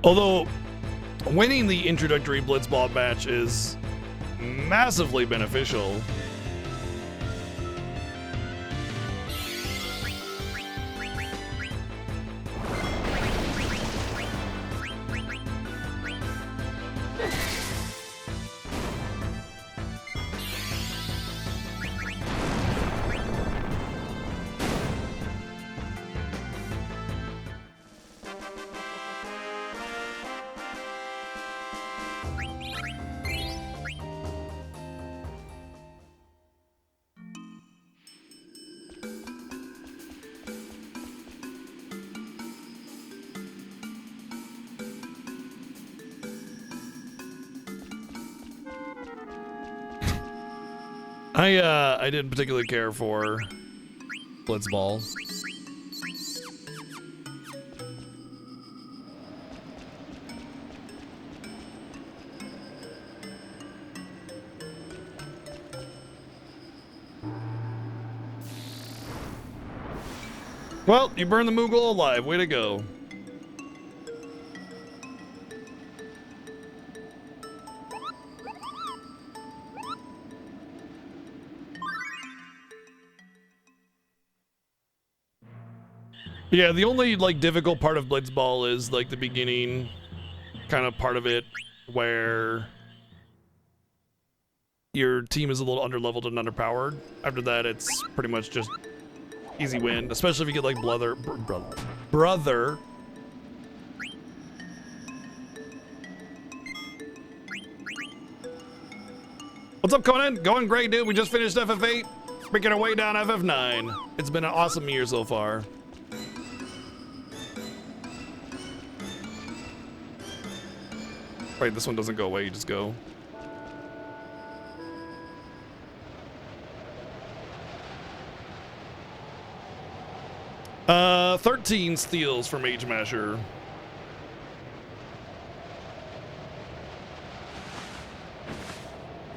Although winning the introductory Blitzball match is massively beneficial. I didn't particularly care for Blitzball. Well, you burned the Moogle alive. Way to go. Yeah, the only like difficult part of Blitzball is like the beginning kind of part of it where your team is a little underleveled and underpowered. After that, it's pretty much just easy win, especially if you get like brother. What's up, Conan? Going great, dude. We just finished FF8, making our way down FF9. It's been an awesome year so far. Wait, this one doesn't go away, you just go. Uh, 13 steals from Mage Masher.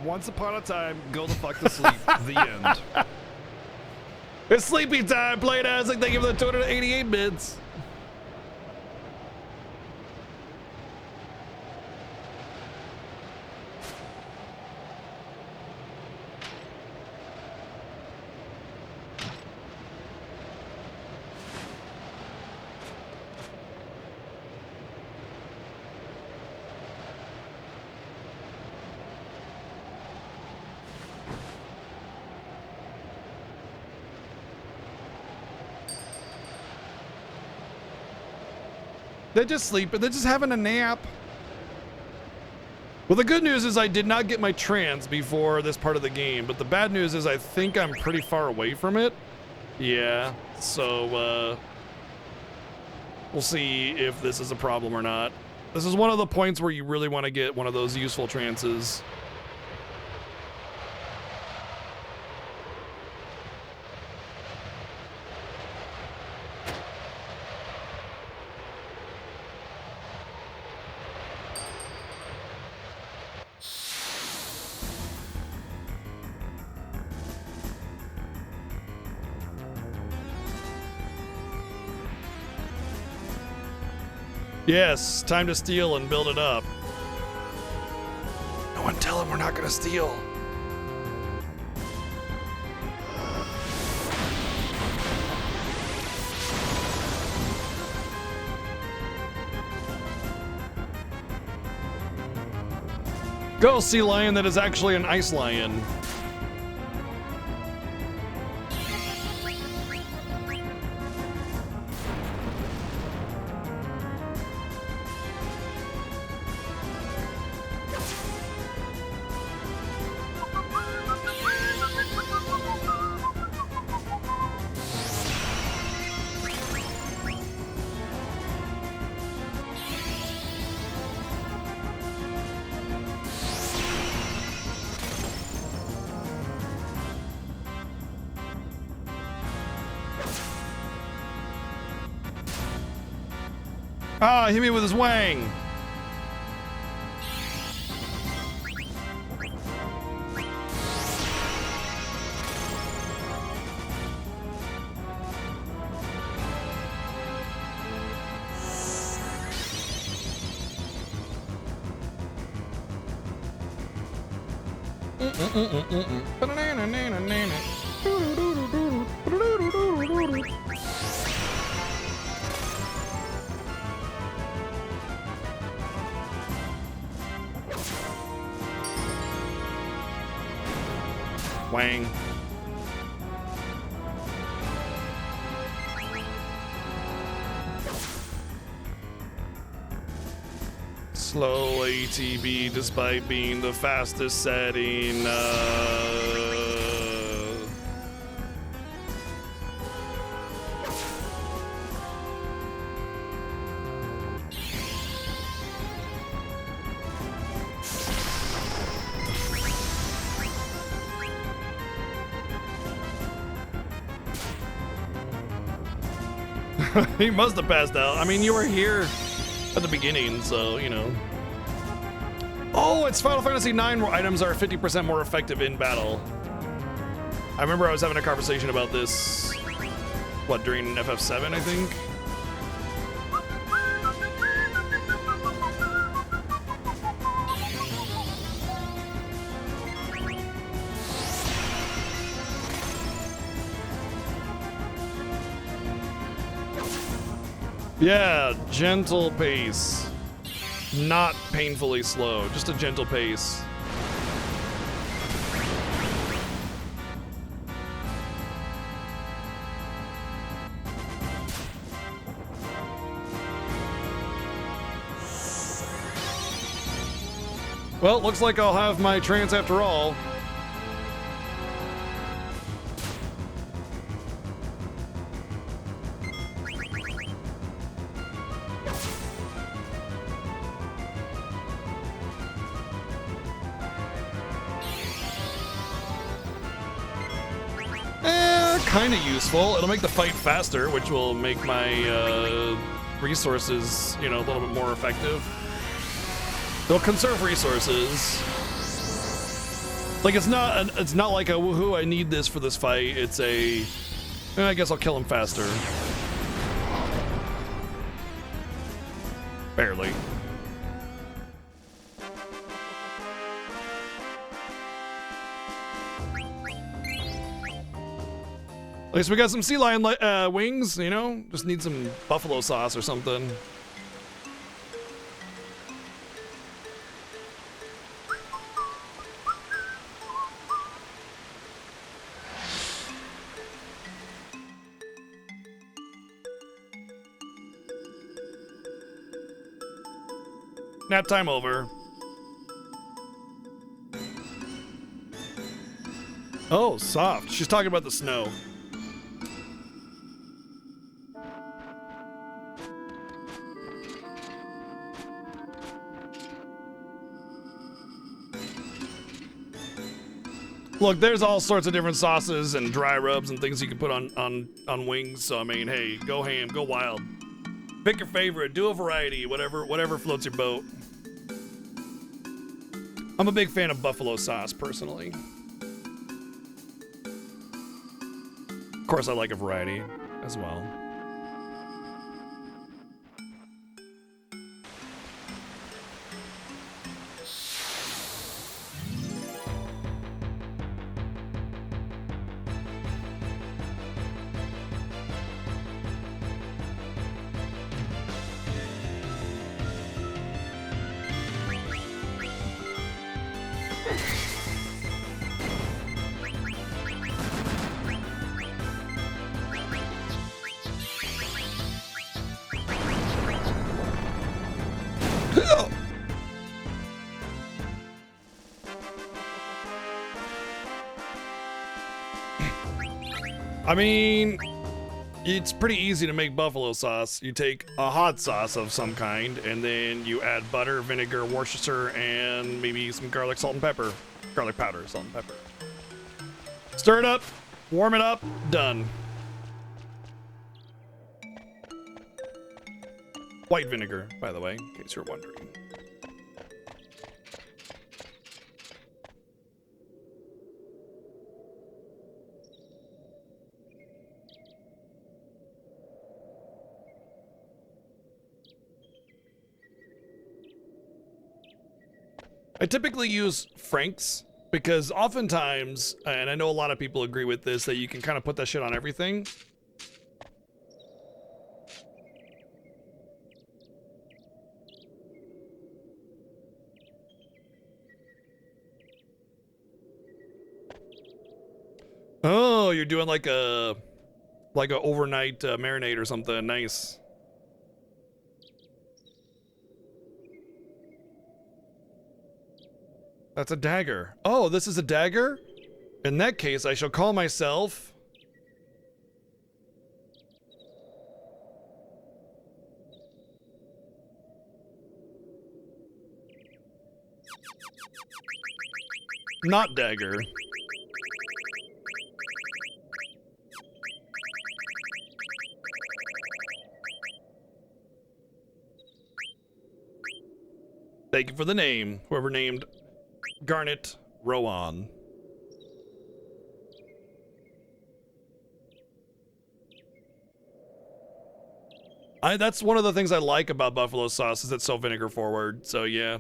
Once upon a time, go the fuck to sleep. The end. It's sleepy time, Played Isaac. Thank you for the 288 bits. They're just sleeping. They're just having a nap. Well, the good news is I did not get my trance before this part of the game, but the bad news is I think I'm pretty far away from it. Yeah, so we'll see if this is a problem or not. This is one of the points where you really want to get one of those useful trances. Yes, time to steal and build it up. No one tell him we're not gonna steal. Go, sea lion that is actually an ice lion. Ah, hit me with his wang. Wang. Slow ATB despite being the fastest setting. He must have passed out. I mean, you were here at the beginning, so, you know. Oh, it's Final Fantasy 9 where items are 50% more effective in battle. I remember I was having a conversation about this, what, during FF7, I think? Yeah, gentle pace. Not painfully slow, just a gentle pace. Well, looks like I'll have my trance after all. Kind of useful. It'll make the fight faster, which will make my resources, you know, a little bit more effective. They'll conserve resources. Like it's not like a woohoo, I need this for this fight. It's a, I guess I'll kill him faster. Barely. At least we got some sea lion wings, you know? Just need some buffalo sauce or something. nap time over. Oh, soft. She's talking about the snow. Look, there's all sorts of different sauces and dry rubs and things you can put on wings. So I mean, hey, go ham, go wild. Pick your favorite, do a variety, whatever floats your boat. I'm a big fan of buffalo sauce, personally. Of course, I like a variety as well. I mean, it's pretty easy to make buffalo sauce. You take a hot sauce of some kind, and then you add butter, vinegar, Worcestershire, and maybe some garlic, salt, and pepper. Garlic powder, salt, and pepper. Stir it up, warm it up, done. White vinegar, by the way, in case you're wondering. I typically use Frank's because oftentimes, and I know a lot of people agree with this, that you can kind of put that shit on everything. Oh, you're doing like a overnight marinade or something. Nice. That's a dagger. Oh, this is a dagger? In that case, I shall call myself... Not dagger. Thank you for the name, whoever named Garnet Rowan. That's one of the things I like about buffalo sauce is it's so vinegar forward. So yeah,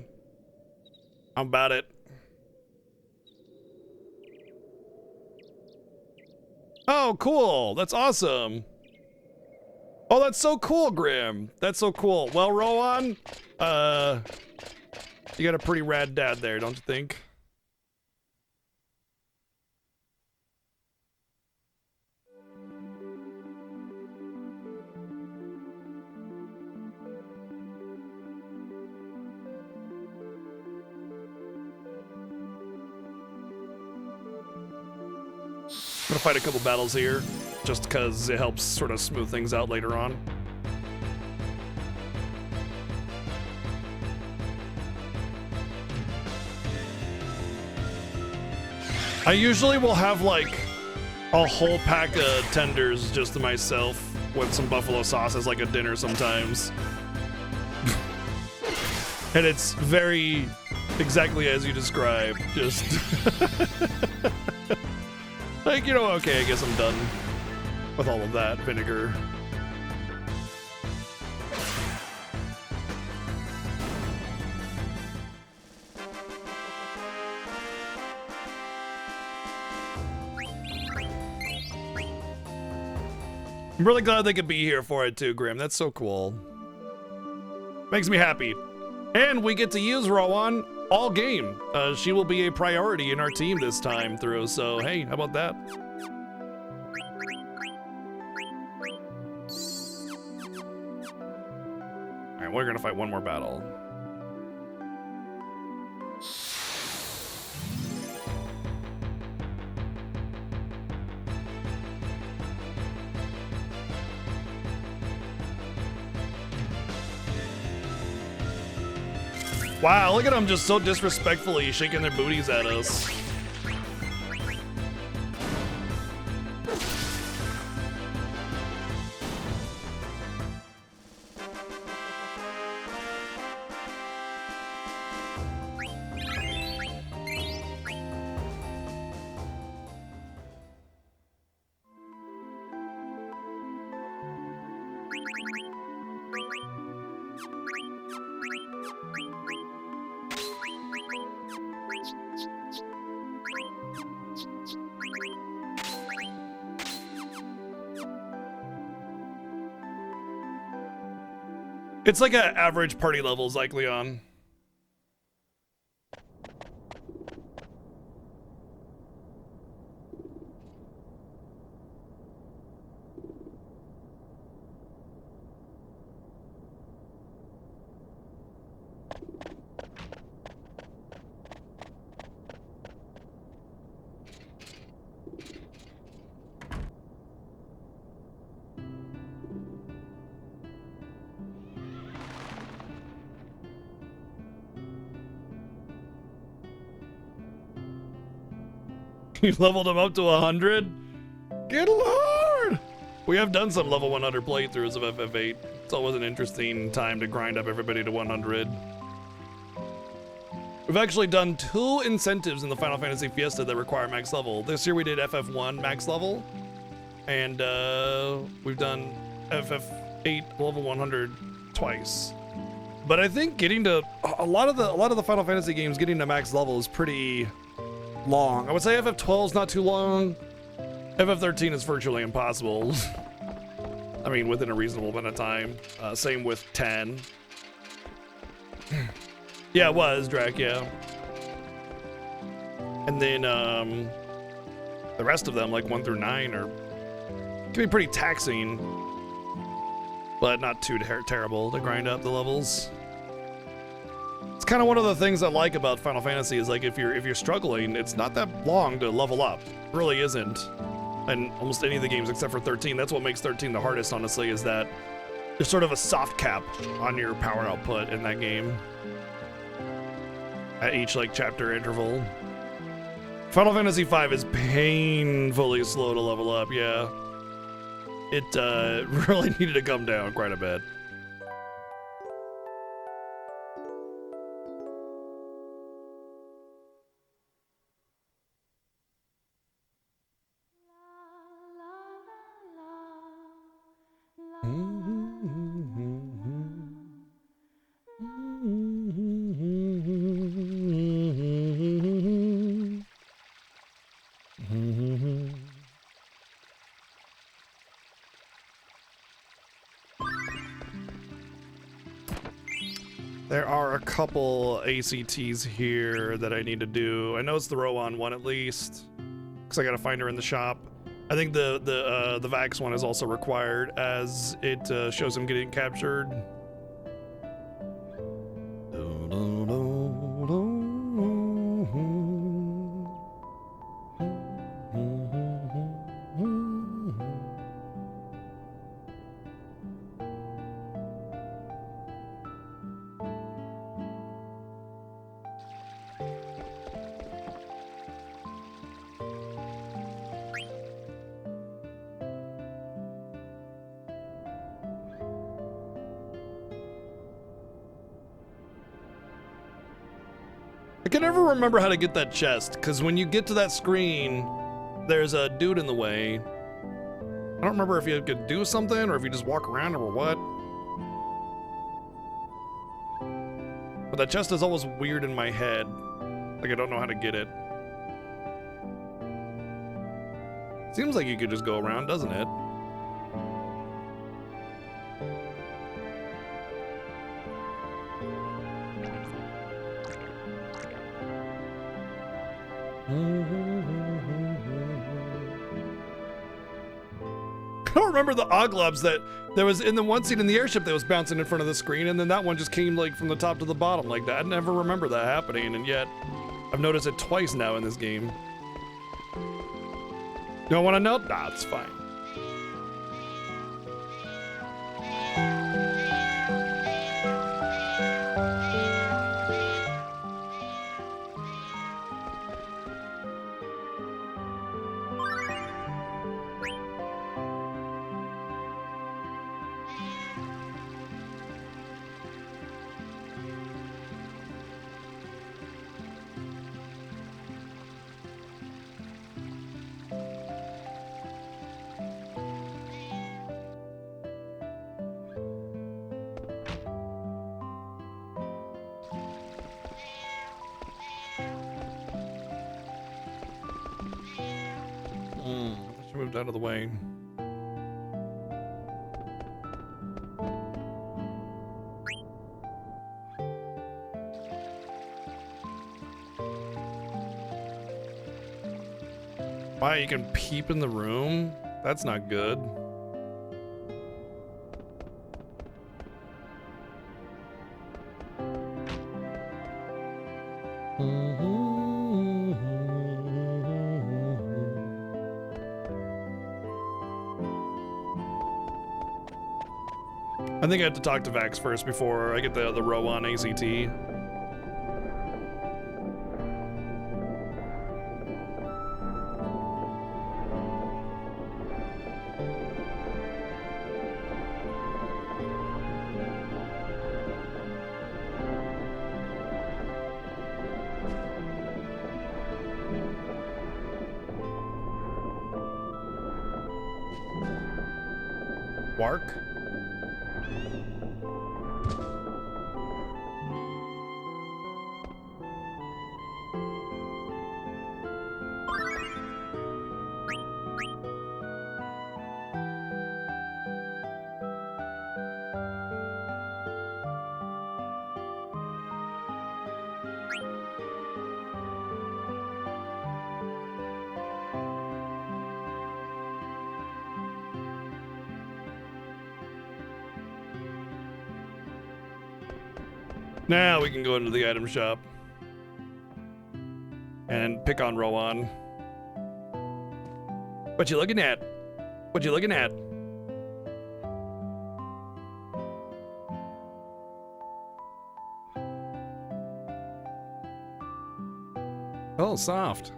I'm about it. Oh, cool. That's awesome. Oh, that's so cool, Grim. That's so cool. Well, Rowan, you got a pretty rad dad there, don't you think? I'm gonna fight a couple battles here, just because it helps sort of smooth things out later on. I usually will have like a whole pack of tenders just to myself with some buffalo sauce as like a dinner sometimes. And it's very exactly as you described, just like, you know, okay, I guess I'm done with all of that vinegar. I'm really glad they could be here for it too, Grim. That's so cool. Makes me happy. And we get to use Rowan all game. She will be a priority in our team this time through, so hey, how about that? Alright, we're gonna fight one more battle. Wow, look at them just so disrespectfully shaking their booties at us. It's like an average party levels like Leon. You leveled him up to 100? Good lord! We have done some level 100 playthroughs of FF8. It's always an interesting time to grind up everybody to 100. We've actually done 2 incentives in the Final Fantasy Fiesta that require max level. This year we did FF1 max level, and we've done FF8 level 100 twice. But I think getting to a lot of the Final Fantasy games, getting to max level is pretty long. I would say FF12 is not too long. FF13 is virtually impossible. I mean, within a reasonable amount of time. Same with 10. Yeah, it was, Drac, yeah. And then, the rest of them, like 1 through 9, can be pretty taxing, but not too terrible to grind up the levels. It's kind of one of the things I like about Final Fantasy is like if you're struggling, it's not that long to level up. It really isn't. And almost any of the games except for 13, that's what makes 13 the hardest, honestly, is that there's sort of a soft cap on your power output in that game at each like chapter interval. Final Fantasy V is painfully slow to level up, yeah. It really needed to come down quite a bit. There are a couple ACTs here that I need to do. I know it's the Rowan one at least, because I gotta find her in the shop. I think the Vax one is also required as it shows him getting captured. I can never remember how to get that chest, because when you get to that screen, there's a dude in the way. I don't remember if you could do something or if you just walk around or what. But that chest is always weird in my head. Like I don't know how to get it. Seems like you could just go around, doesn't it? I don't remember the Oglobs that there was in the one scene in the airship that was bouncing in front of the screen, and then that one just came like from the top to the bottom like that. I never remember that happening, and yet I've noticed it twice now in this game. You don't want to know? Nah, it's fine. She moved out of the way. Wow, you can peep in the room? That's not good. I think I have to talk to Vax first before I get the row on ACT. Wark? Now we can go into the item shop and pick on Rowan. What you looking at? What you looking at? Oh, soft.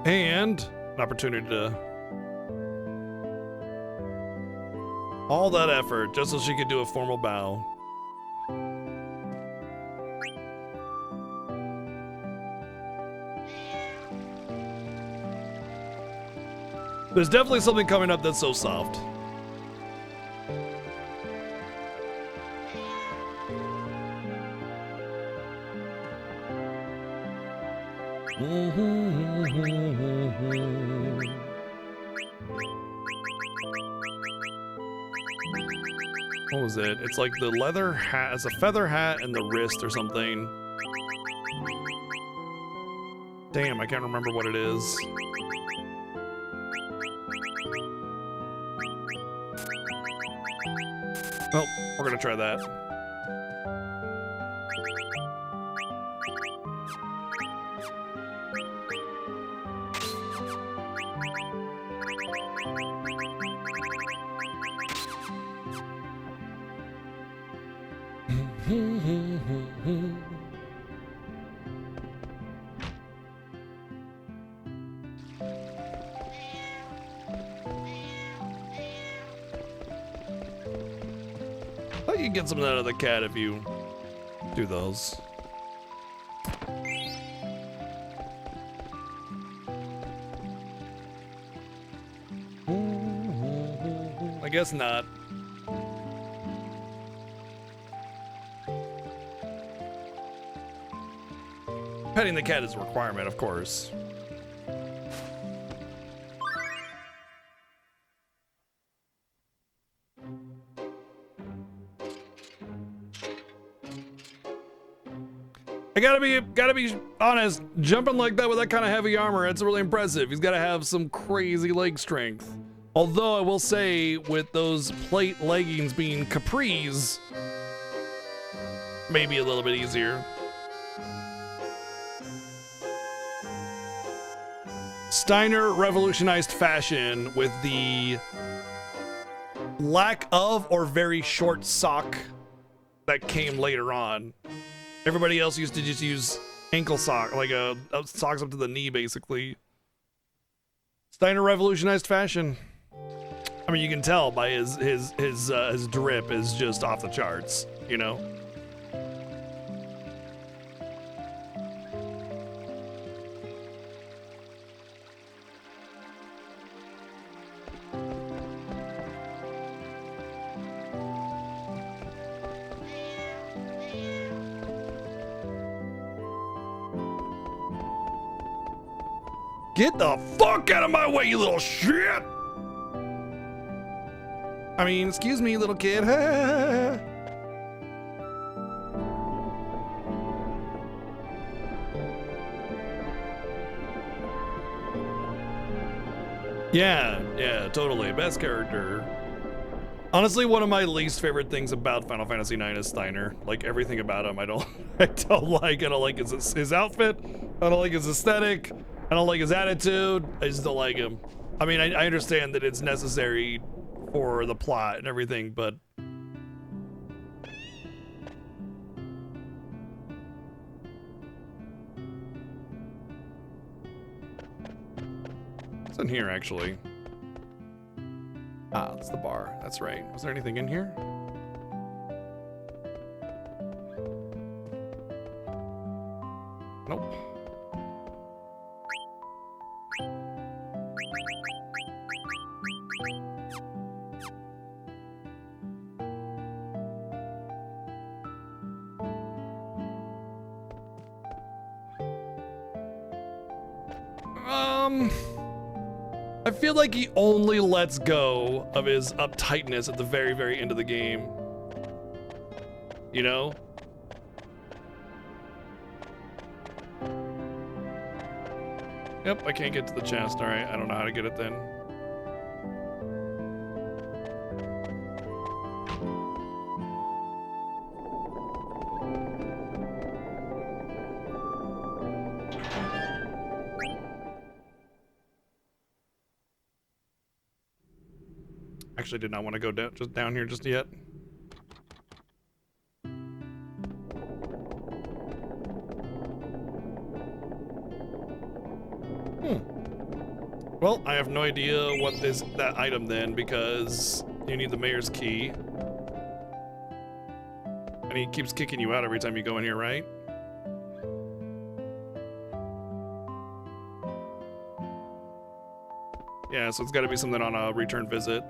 And an opportunity to... all that effort just so she could do a formal bow. There's definitely something coming up that's so soft. What was it? It's like the leather hat, it's a feather hat and the wrist or something. Damn, I can't remember what it is. Oh, we're gonna try that. Oh, you can get something out of the cat if you do those. I guess not. Petting the cat is a requirement, of course. I gotta be honest, jumping like that with that kind of heavy armor, it's really impressive. He's gotta have some crazy leg strength. Although I will say, with those plate leggings being capris, maybe a little bit easier. Steiner revolutionized fashion with the lack of or very short sock that came later on. Everybody else used to just use ankle sock, like socks up to the knee, basically. Steiner revolutionized fashion. I I mean, you can tell by his drip is just off the charts, you know? Get the fuck out of my way, you little shit! I mean, excuse me, little kid. Yeah, totally. Best character. Honestly, one of my least favorite things about Final Fantasy IX is Steiner. Like, everything about him, I don't like. I don't like his outfit. I don't like his aesthetic. I don't like his attitude. I just don't like him. I mean, I understand that it's necessary for the plot and everything, but what's in here actually? Ah, it's the bar. That's right. Was there anything in here? Nope. I feel like he only lets go of his uptightness at the very, very end of the game. You know? Yep, I can't get to the chest. Alright, I don't know how to get it then. Actually did not want to go down here just yet. Well, I have no idea what that item then, because you need the mayor's key. And he keeps kicking you out every time you go in here, right? Yeah, so it's got to be something on a return visit.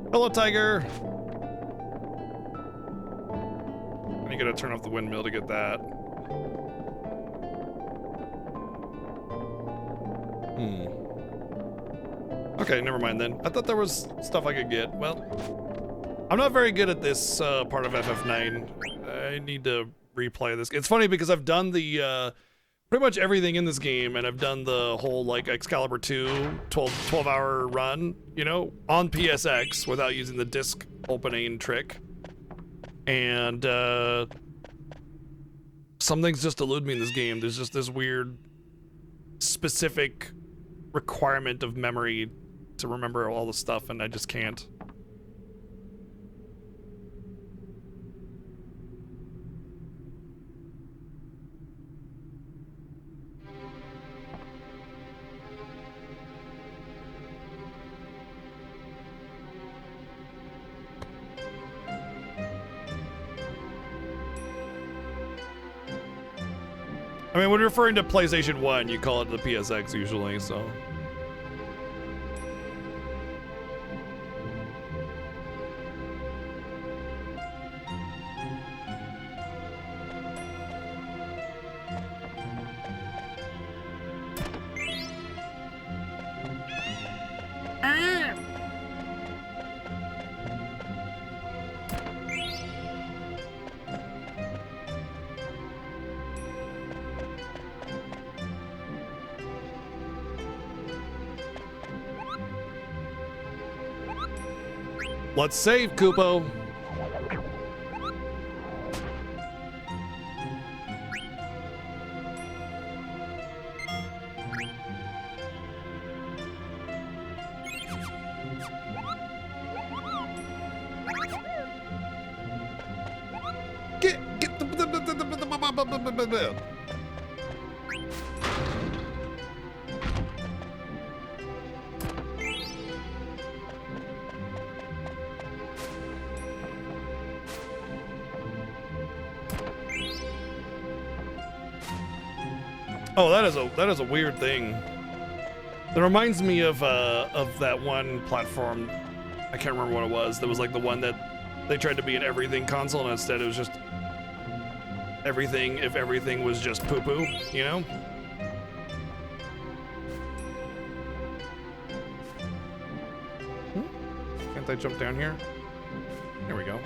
Hello, Tiger! And you gotta turn off the windmill to get that. Okay, never mind then. I thought there was stuff I could get. Well, I'm not very good at this part of FF9. I need to replay this. It's funny because I've done the pretty much everything in this game, and I've done the whole like Excalibur 2 12-hour run, you know, on PSX without using the disc opening trick. And some things just elude me in this game. There's just this weird specific requirement of memory to remember all the stuff, and I just can't. I mean, when referring to PlayStation 1, you call it the PSX usually, so. Let's save, Kupo. Get the Oh, that is a weird thing. That reminds me of that one platform. I can't remember what it was. That was like the one that they tried to be an everything console, and instead it was just everything. If everything was just poo poo, you know. Can't I jump down here? There we go.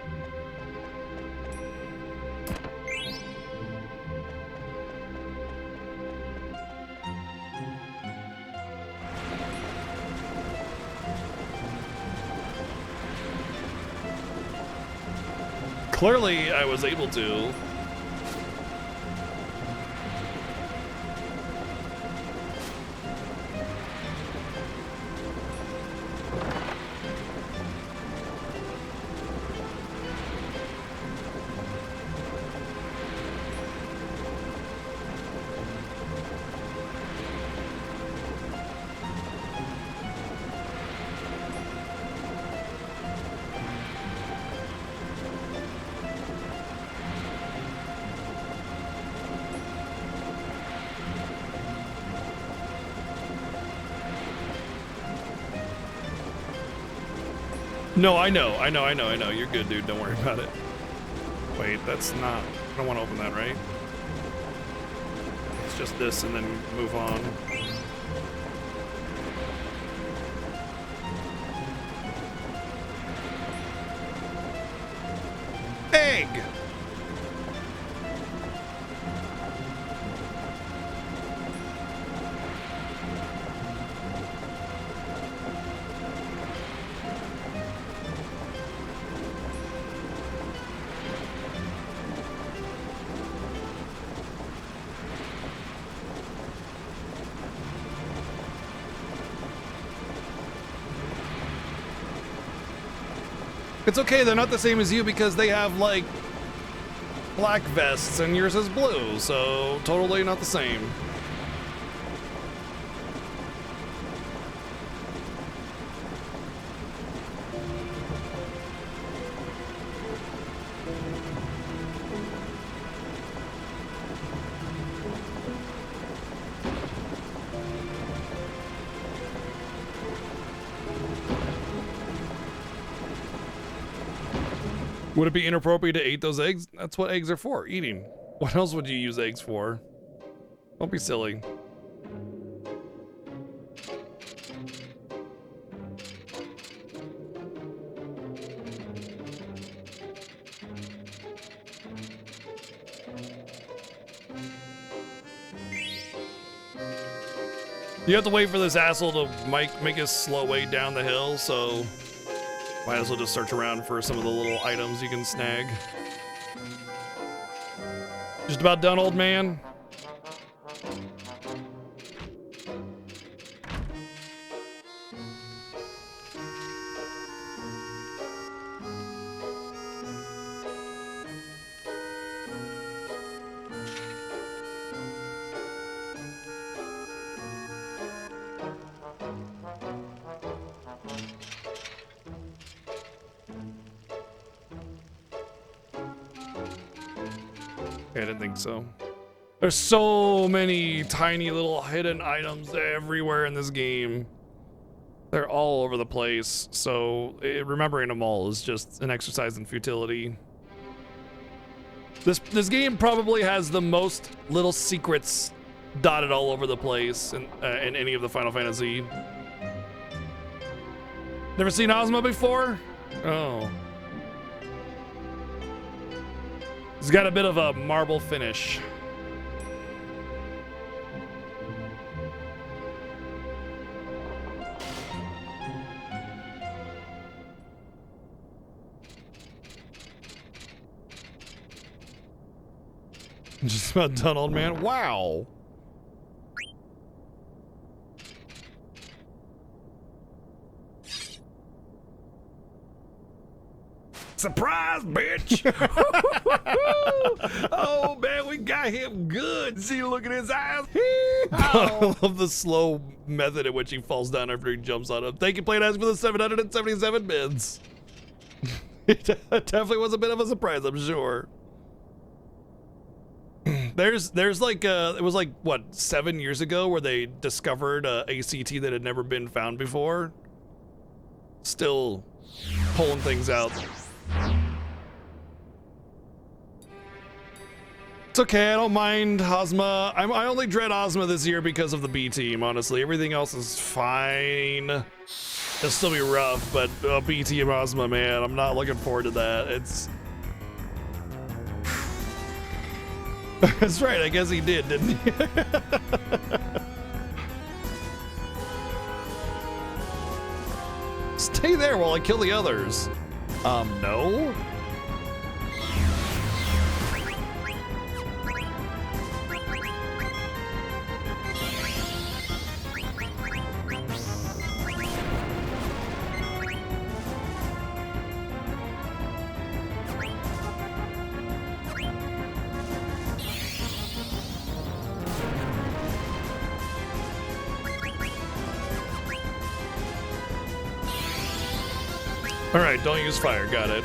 Clearly, I was able to. No, I know. You're good, dude. Don't worry about it. Wait, that's not... I don't want to open that, right? It's just this and then move on. Egg! It's okay, they're not the same as you because they have, like, black vests and yours is blue, so totally not the same. Would it be inappropriate to eat those eggs? That's what eggs are for, eating. What else would you use eggs for? Don't be silly. You have to wait for this asshole to make his slow way down the hill, so might as well just search around for some of the little items you can snag. Just about done, old man? I didn't think so. There's so many tiny little hidden items everywhere in this game. They're all over the place, so remembering them all is just an exercise in futility. This game probably has the most little secrets dotted all over the place in any of the Final Fantasy. Never seen Ozma before? Oh. It's got a bit of a marble finish. Just about done, old man. Wow. Surprise, bitch! Oh man, we got him good. See you look at his eyes. I love the slow method in which he falls down after he jumps on him. Thank you, Playdash, for the 777 bids. It definitely was a bit of a surprise, I'm sure. There's like it was like what 7 years ago where they discovered ACT that had never been found before. Still pulling things out. It's okay, I don't mind Ozma. I only dread Ozma this year because of the B team, honestly. Everything else is fine. It'll still be rough, but B team Ozma, man, I'm not looking forward to that. It's that's right, I guess he did, didn't he? Stay there while I kill the others. No? All right, don't use fire. Got it.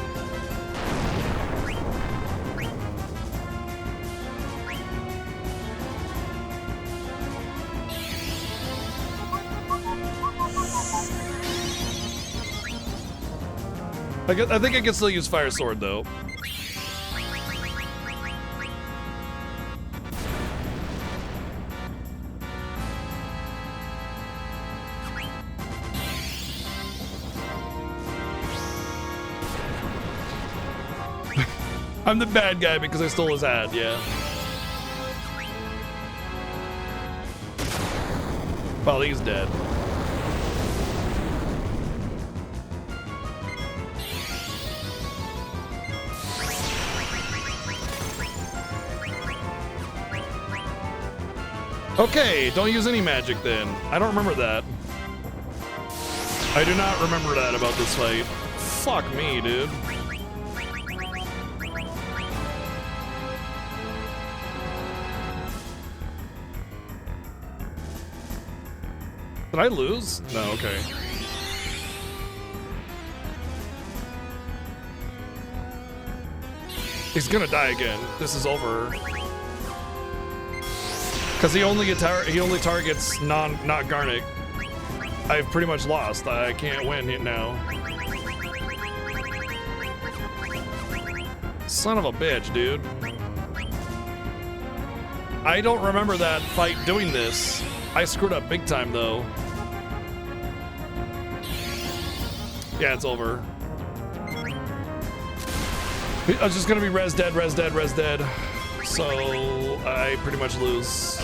I think I can still use fire sword though. I'm the bad guy because I stole his hat, yeah. Well, he's dead. Okay, don't use any magic then. I don't remember that. I do not remember that about this fight. Fuck me, dude. Did I lose? No, okay. He's gonna die again. This is over. Cause he only targets not Garnick. I've pretty much lost. I can't win it now. Son of a bitch, dude. I don't remember that fight doing this. I screwed up big time though. Yeah, it's over. I was just gonna be res dead. So I pretty much lose.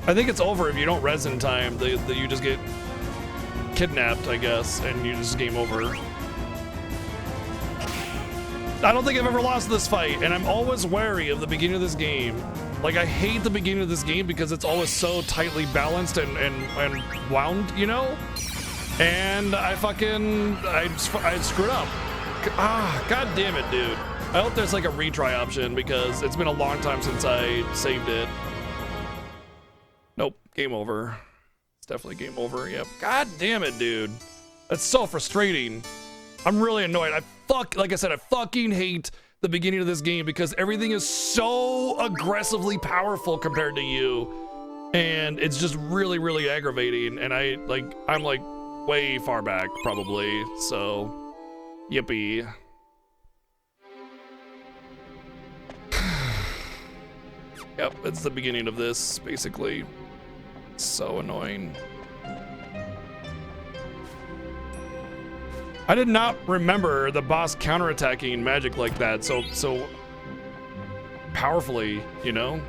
I think it's over if you don't res in time. You just get kidnapped, I guess, and you just game over. I don't think I've ever lost this fight, and I'm always wary of the beginning of this game. Like, I hate the beginning of this game because it's always so tightly balanced and wound, you know? And I screwed up. Ah, god damn it, dude. I hope there's like a retry option because it's been a long time since I saved it. Nope, game over. It's definitely game over, yep. God damn it, dude. That's so frustrating. I'm really annoyed. Like I said, I fucking hate the beginning of this game because everything is so aggressively powerful compared to you. And it's just really, really aggravating. And I'm like way far back probably. So, yippee. Yep, it's the beginning of this, basically. So annoying. I did not remember the boss counterattacking magic like that so powerfully, you know?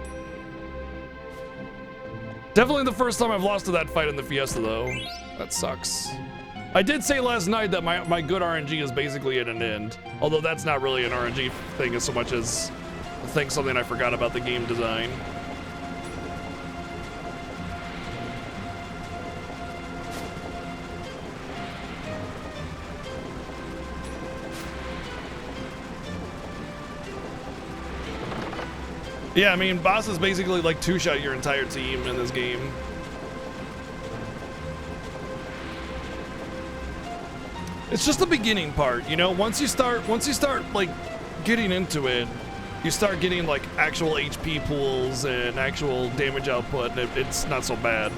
Definitely the first time I've lost to that fight in the Fiesta, though. That sucks. I did say last night that my good RNG is basically at an end. Although that's not really an RNG thing as so much as I think something I forgot about the game design. Yeah, I mean, bosses basically like two-shot your entire team in this game. It's just the beginning part, you know. Once you start like getting into it, you start getting like actual HP pools and actual damage output, and it's not so bad.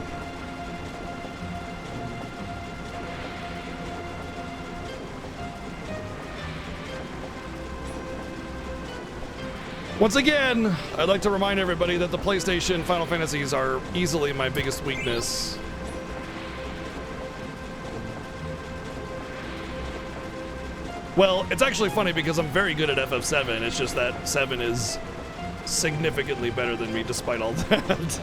Once again, I'd like to remind everybody that the PlayStation Final Fantasies are easily my biggest weakness. Well, it's actually funny because I'm very good at FF7. It's just that 7 is significantly better than me despite all that.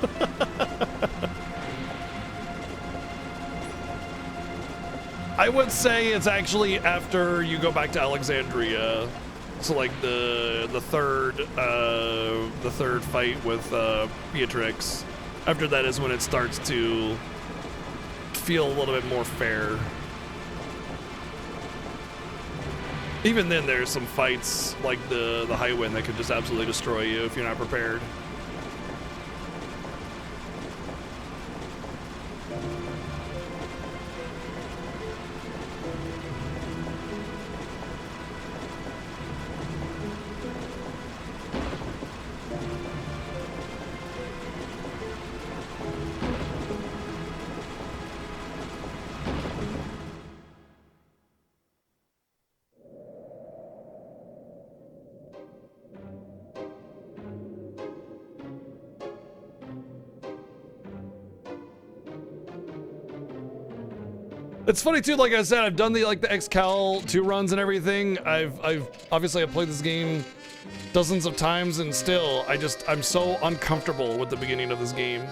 I would say it's actually after you go back to Alexandria. So like the third fight with Beatrix. After that is when it starts to feel a little bit more fair. Even then, there's some fights like the High Wind that could just absolutely destroy you if you're not prepared. It's funny too, like I said, I've done the XCal 2 runs and everything. I've obviously played this game dozens of times, and still I'm so uncomfortable with the beginning of this game.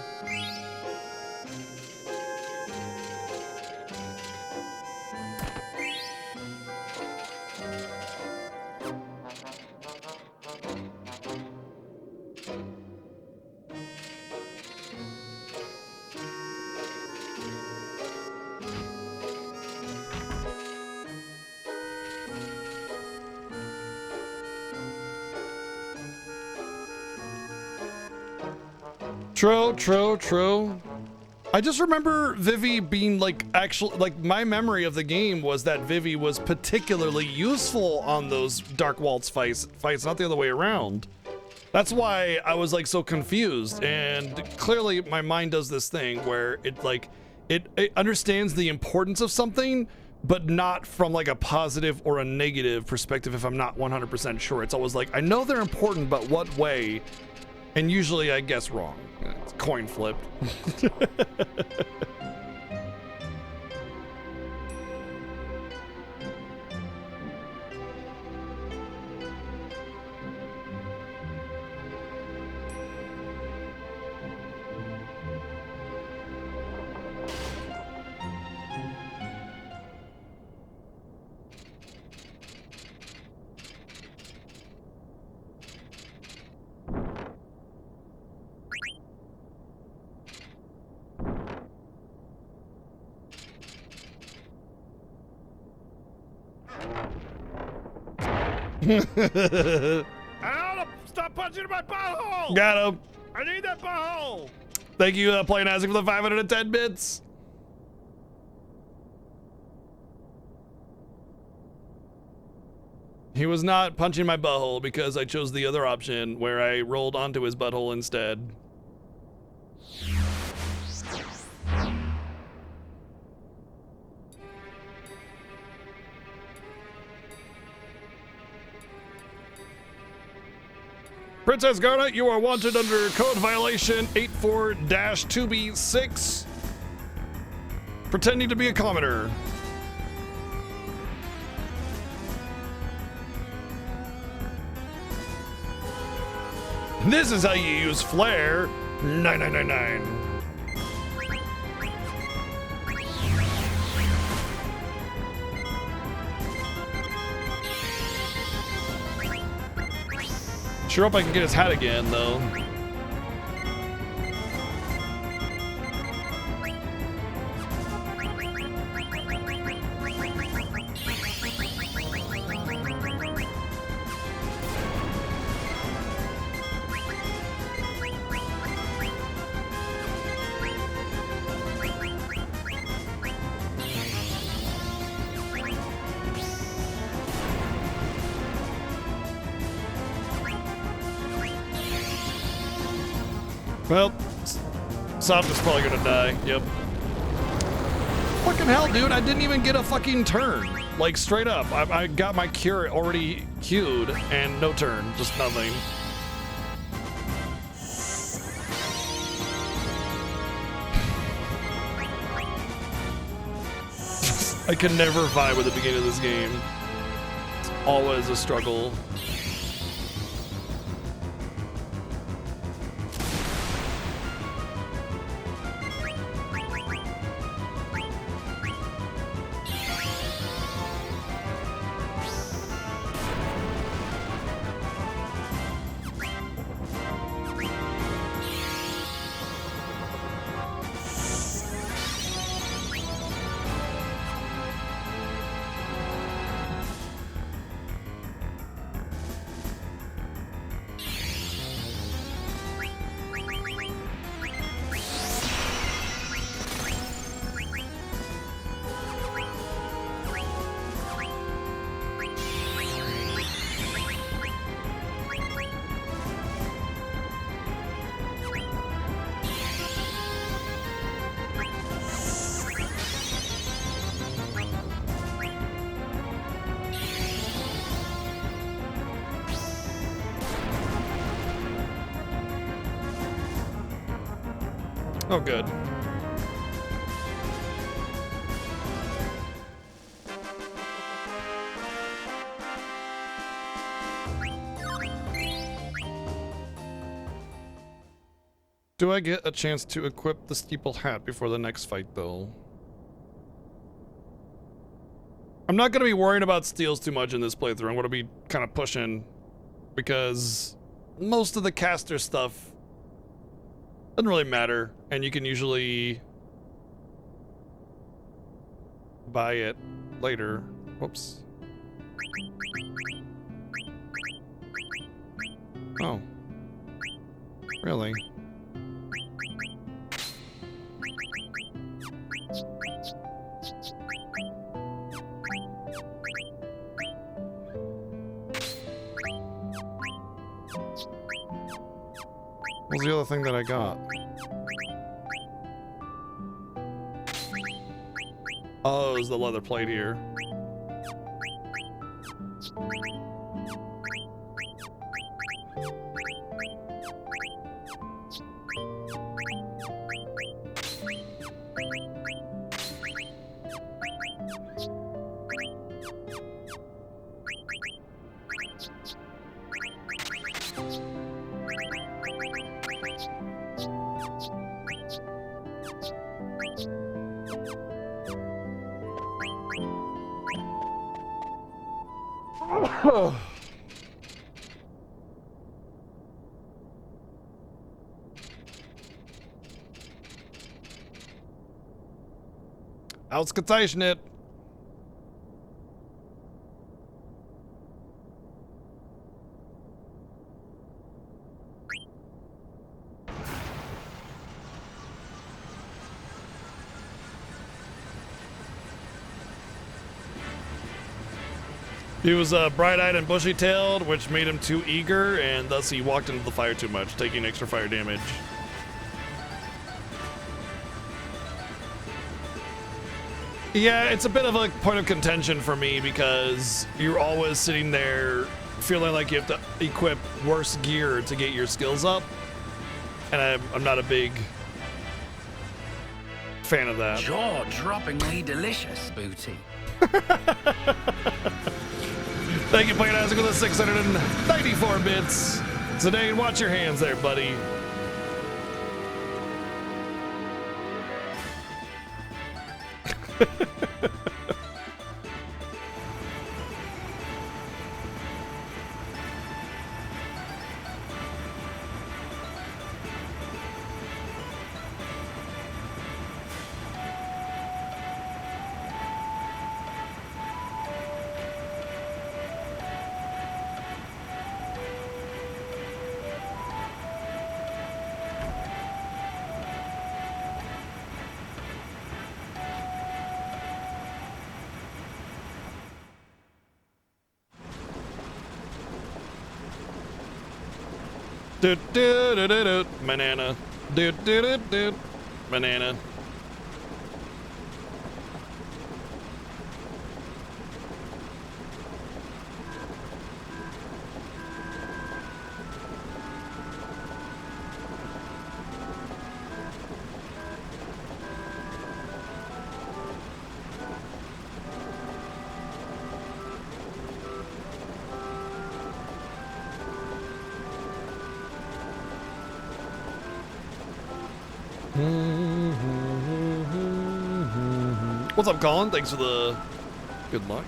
True. I just remember Vivi being my memory of the game was that Vivi was particularly useful on those Dark Waltz fights, not the other way around. That's why I was so confused, and clearly my mind does this thing where it understands the importance of something, but not from a positive or a negative perspective if I'm not 100% sure. It's always I know they're important, but what way? And usually I guess wrong. It's coin flip. Stop punching in my butthole! Got him. I need that butthole! Thank you, Playing Isaac, for the 510 bits. He was not punching my butthole because I chose the other option where I rolled onto his butthole instead. Princess Garnet, you are wanted under code violation 84-2B6, pretending to be a commoner. This is how you use Flare 9999. Sure hope I can get his hat again, though. Well, Soft is probably gonna die. Yep. Fucking hell, dude! I didn't even get a fucking turn. Like straight up, I got my cure already queued and no turn, just nothing. I can never vibe with the beginning of this game. It's always a struggle. Oh, good. Do I get a chance to equip the steeple hat before the next fight, though? I'm not going to be worrying about steals too much in this playthrough. I'm going to be kind of pushing because most of the caster stuff doesn't really matter, and you can usually buy it later. Whoops. Oh. Really? What was the other thing that I got? Oh, it was the leather plate here. Ausgezeichnet. He was bright-eyed and bushy-tailed, which made him too eager, and thus he walked into the fire too much, taking extra fire damage. Yeah, it's a bit of a point of contention for me because you're always sitting there feeling like you have to equip worse gear to get your skills up, and I'm not a big fan of that. Jaw-droppingly delicious, Booty. Thank you, Player Isaac, with the 694 bits. Zidane, watch your hands there, buddy. Banana. Banana. What's up, Colin? Thanks for the good luck.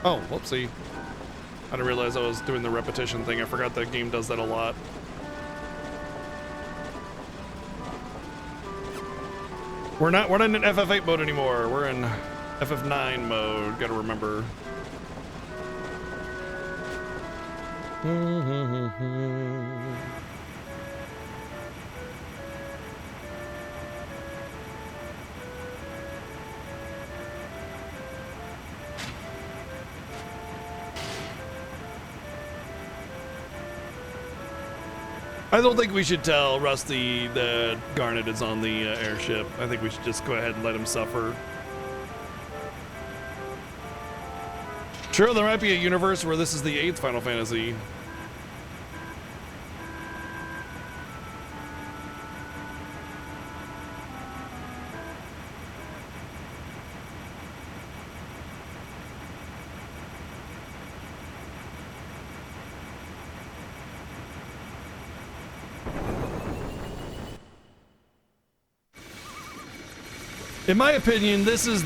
Oh, whoopsie. I didn't realize I was doing the repetition thing. I forgot that game does that a lot. We're not in FF8 mode anymore. We're in FF9 mode. Gotta remember. I don't think we should tell Rusty that Garnet is on the airship. I think we should just go ahead and let him suffer. Sure, there might be a universe where this is the 8th Final Fantasy. In my opinion, this is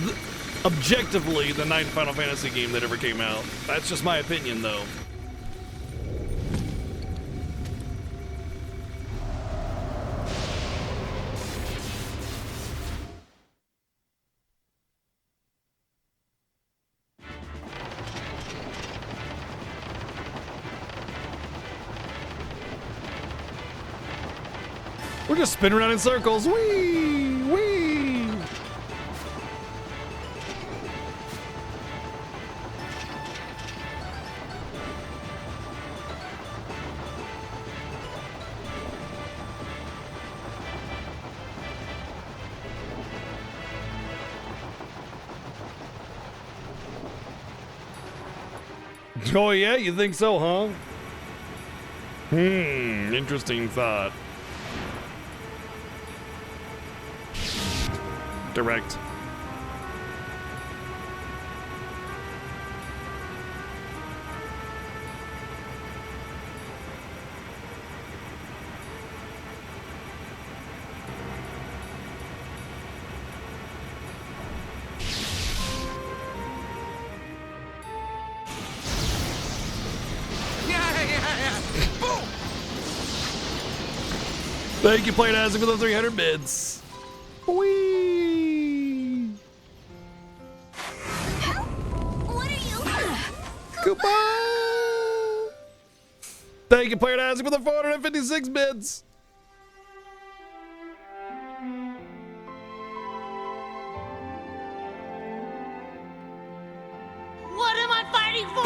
objectively the 9th Final Fantasy game that ever came out. That's just my opinion, though. We're just spinning around in circles. Whee! Whee! Oh yeah, you think so, huh? Interesting thought. Direct. Thank you, Playing Azzy, for the 300 bids. Whee! What are you? Goodbye! Thank you, Playing Azzy, for the 456 bids. What am I fighting for?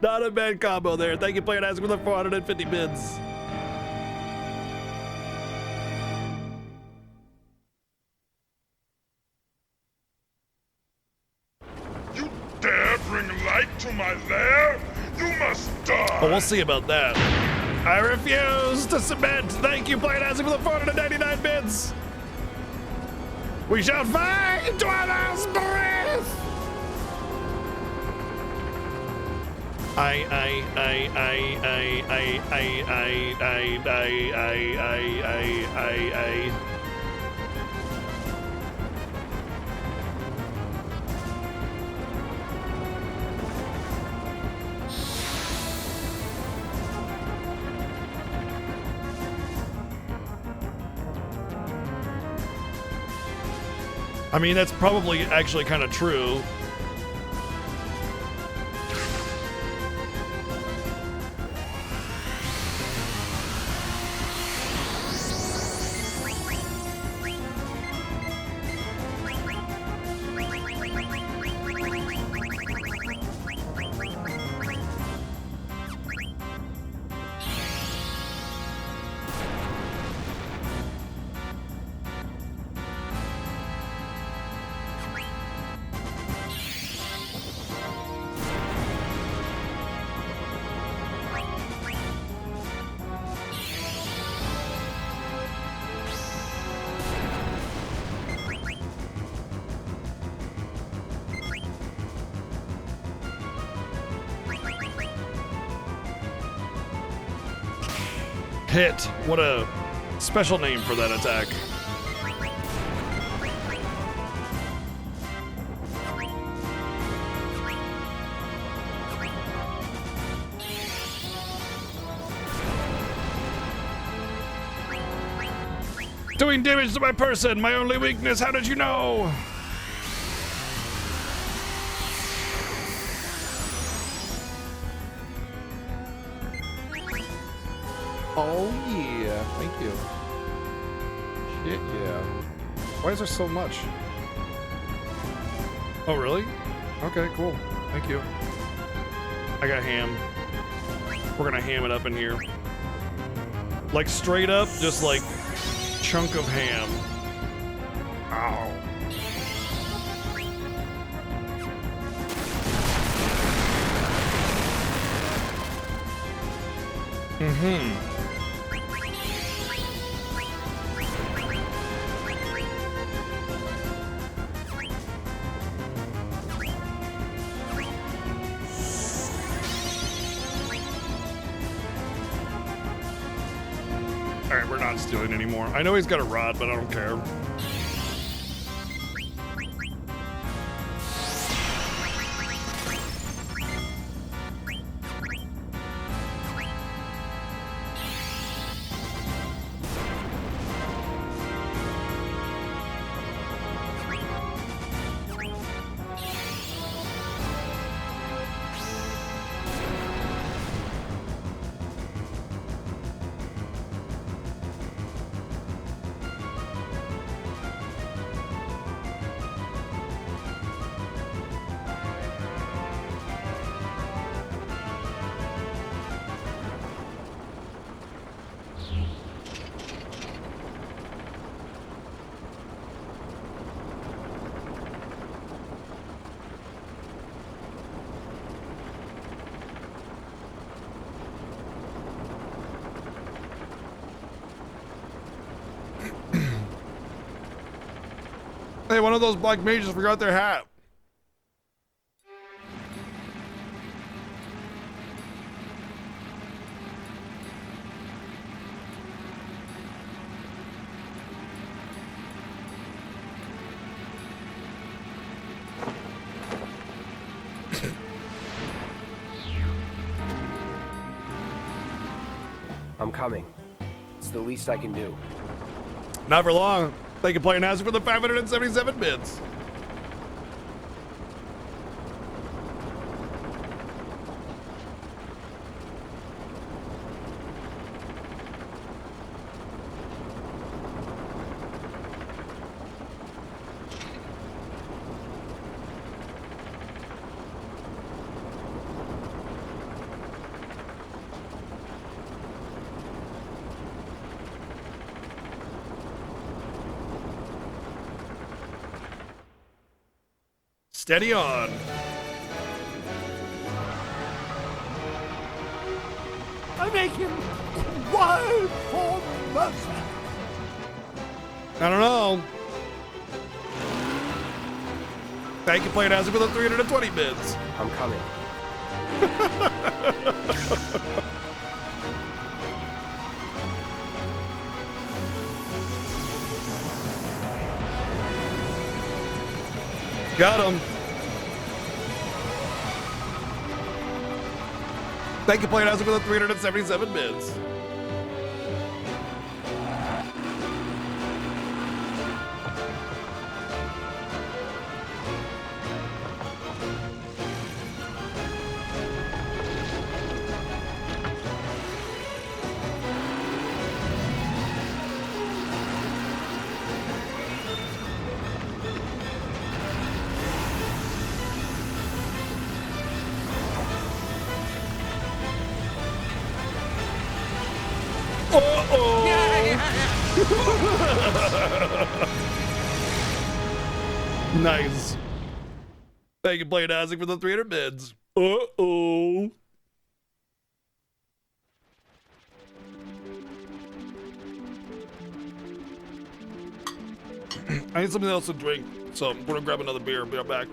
Not a bad combo there. Thank you, Playing Azzy, for the 450 bids. You dare bring light to my lair? You must die! Oh, we'll see about that. I refuse to submit. Thank you, Playing Azzy, for the 499 bids. We shall fight to our last breath. I mean, that's probably actually kind of true. Hit. What a special name for that attack. Doing damage to my person, my only weakness. How did you know? Oh yeah, thank you. Shit yeah. Why is there so much? Oh really? Okay, cool. Thank you. I got ham. We're gonna ham it up in here. Like straight up, just like chunk of ham. Ow. Mm-hmm. Alright, we're not stealing anymore. I know he's got a rod, but I don't care. Hey, one of those black mages forgot their hat. I'm coming. It's the least I can do. Not for long. They can play an answer for the 577 bits. Steady on. I make him wild for mercy. I don't know. Thank you, playing as with the 320 bits. I'm coming. Got him. Thank you, playing as with the 377 bits. Nice. Thank you, playing Isaac, for the 300 bids. Uh-oh. I need something else to drink, so I'm gonna grab another beer. Be right back.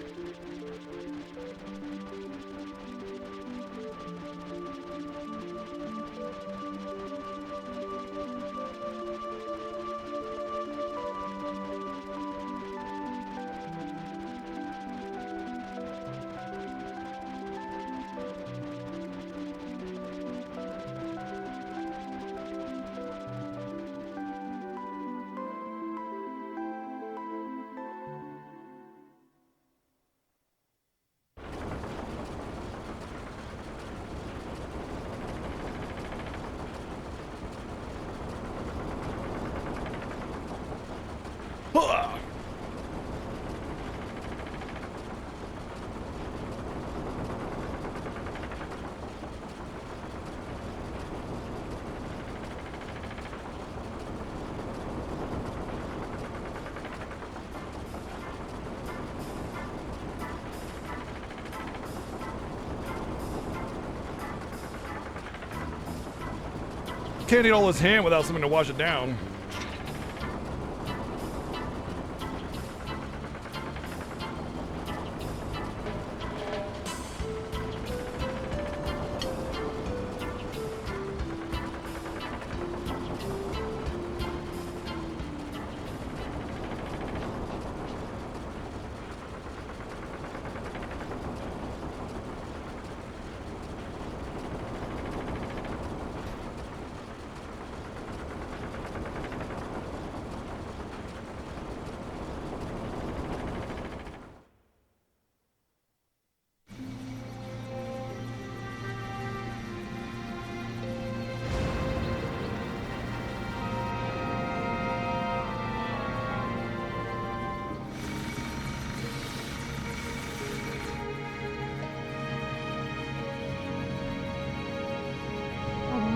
Can't eat all this ham without something to wash it down.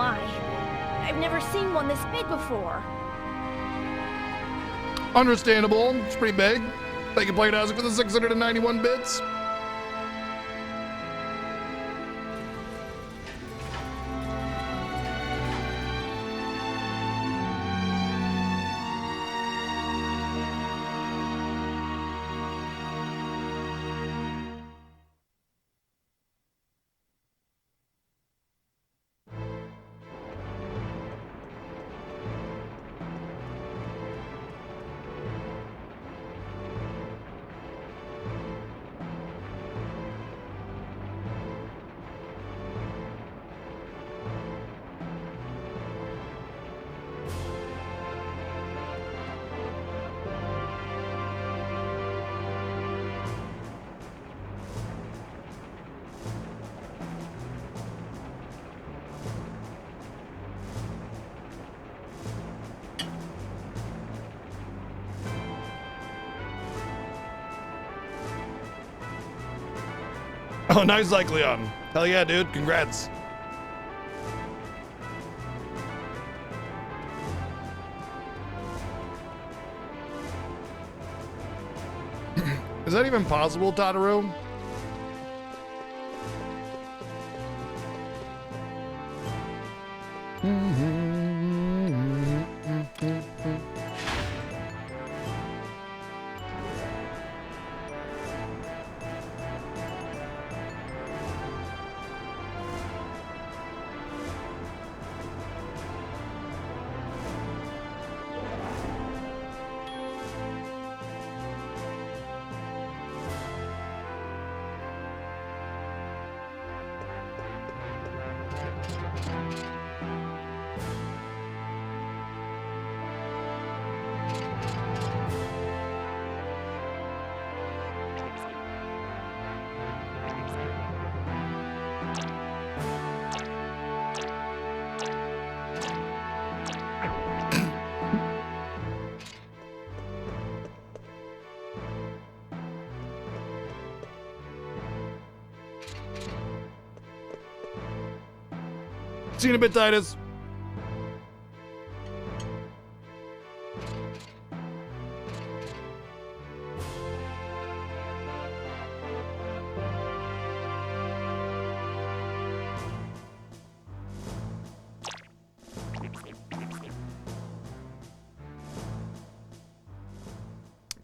I've never seen one this big before. Understandable. It's pretty big. Thank you, Playtastic, for the 691 bits. Oh, nice, Zycleon. Hell yeah, dude. Congrats. Is that even possible, Tataru? See you in a bit, Titus.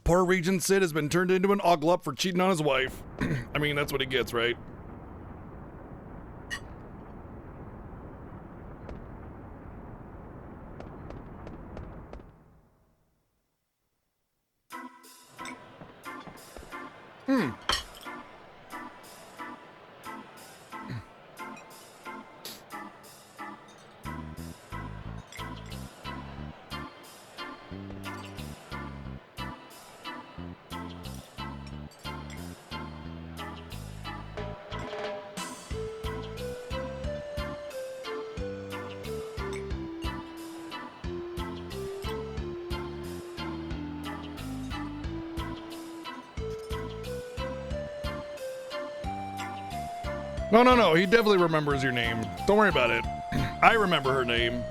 Poor Regent Sid has been turned into an oglup for cheating on his wife. I mean, that's what he gets, right? No, he definitely remembers your name. Don't worry about it. I remember her name.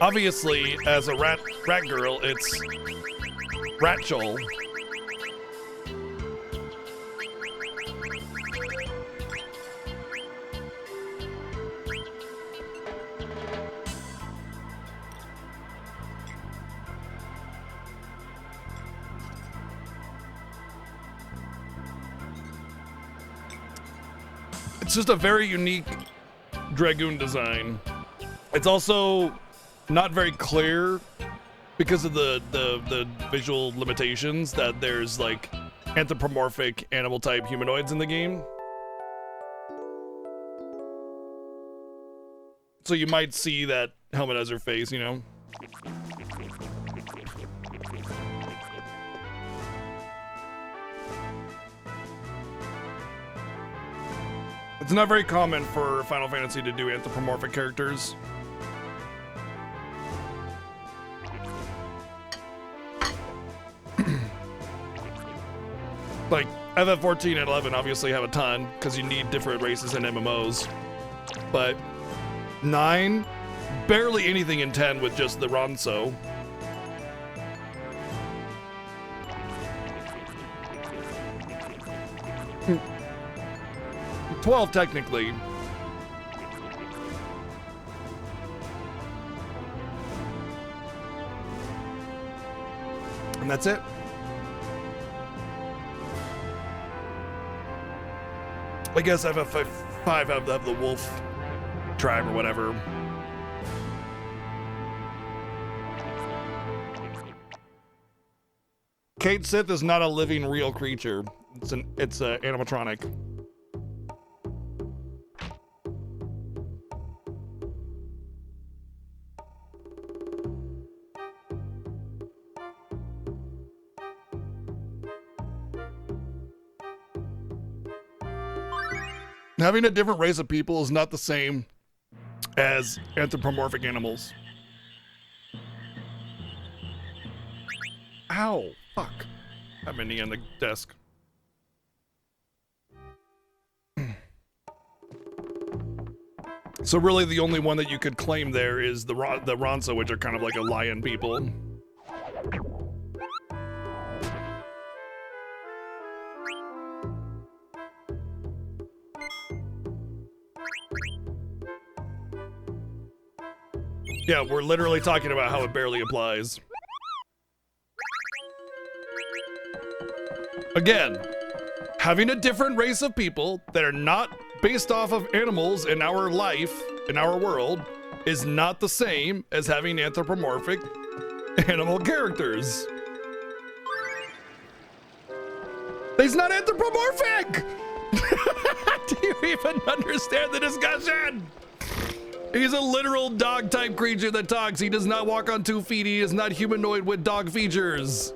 Obviously, as a rat girl, it's Ratchel. It's just a very unique Dragoon design. It's also not very clear because of the visual limitations that there's like anthropomorphic animal type humanoids in the game. So you might see that helmet as her face, you know? It's not very common for Final Fantasy to do anthropomorphic characters. Like, FF14 and 11 obviously have a ton, because you need different races in MMOs. But 9, barely anything in 10 with just the Ronso. 12 technically. And that's it. I guess FF5 have the wolf tribe or whatever. Kate Sith is not a living real creature. It's a animatronic. Having a different race of people is not the same as anthropomorphic animals. Ow, fuck. I'm ending on the desk. So really the only one that you could claim there is the Ronso, which are kind of like a lion people. Yeah, we're literally talking about how it barely applies. Again, having a different race of people that are not based off of animals in our life, in our world, is not the same as having anthropomorphic animal characters. He's not anthropomorphic! Do you even understand the discussion? He's a literal dog-type creature that talks. He does not walk on 2 feet. He is not humanoid with dog features.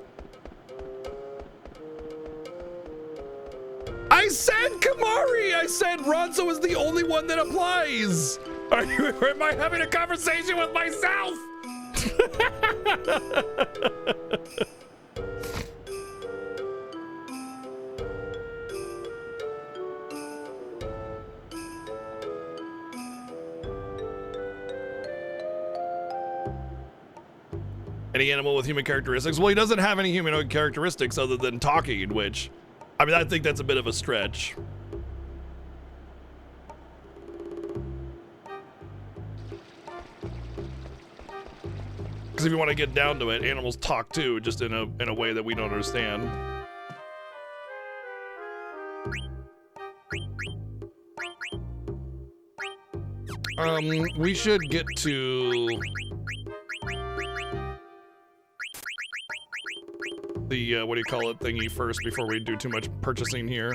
I said Kamari! I said Ronso is the only one that applies! Am I having a conversation with myself? Any animal with human characteristics? Well, he doesn't have any humanoid characteristics other than talking, which, I mean, I think that's a bit of a stretch. Because if you want to get down to it, animals talk too, just in a way that we don't understand. We should get to the what do you call it thingy first before we do too much purchasing here.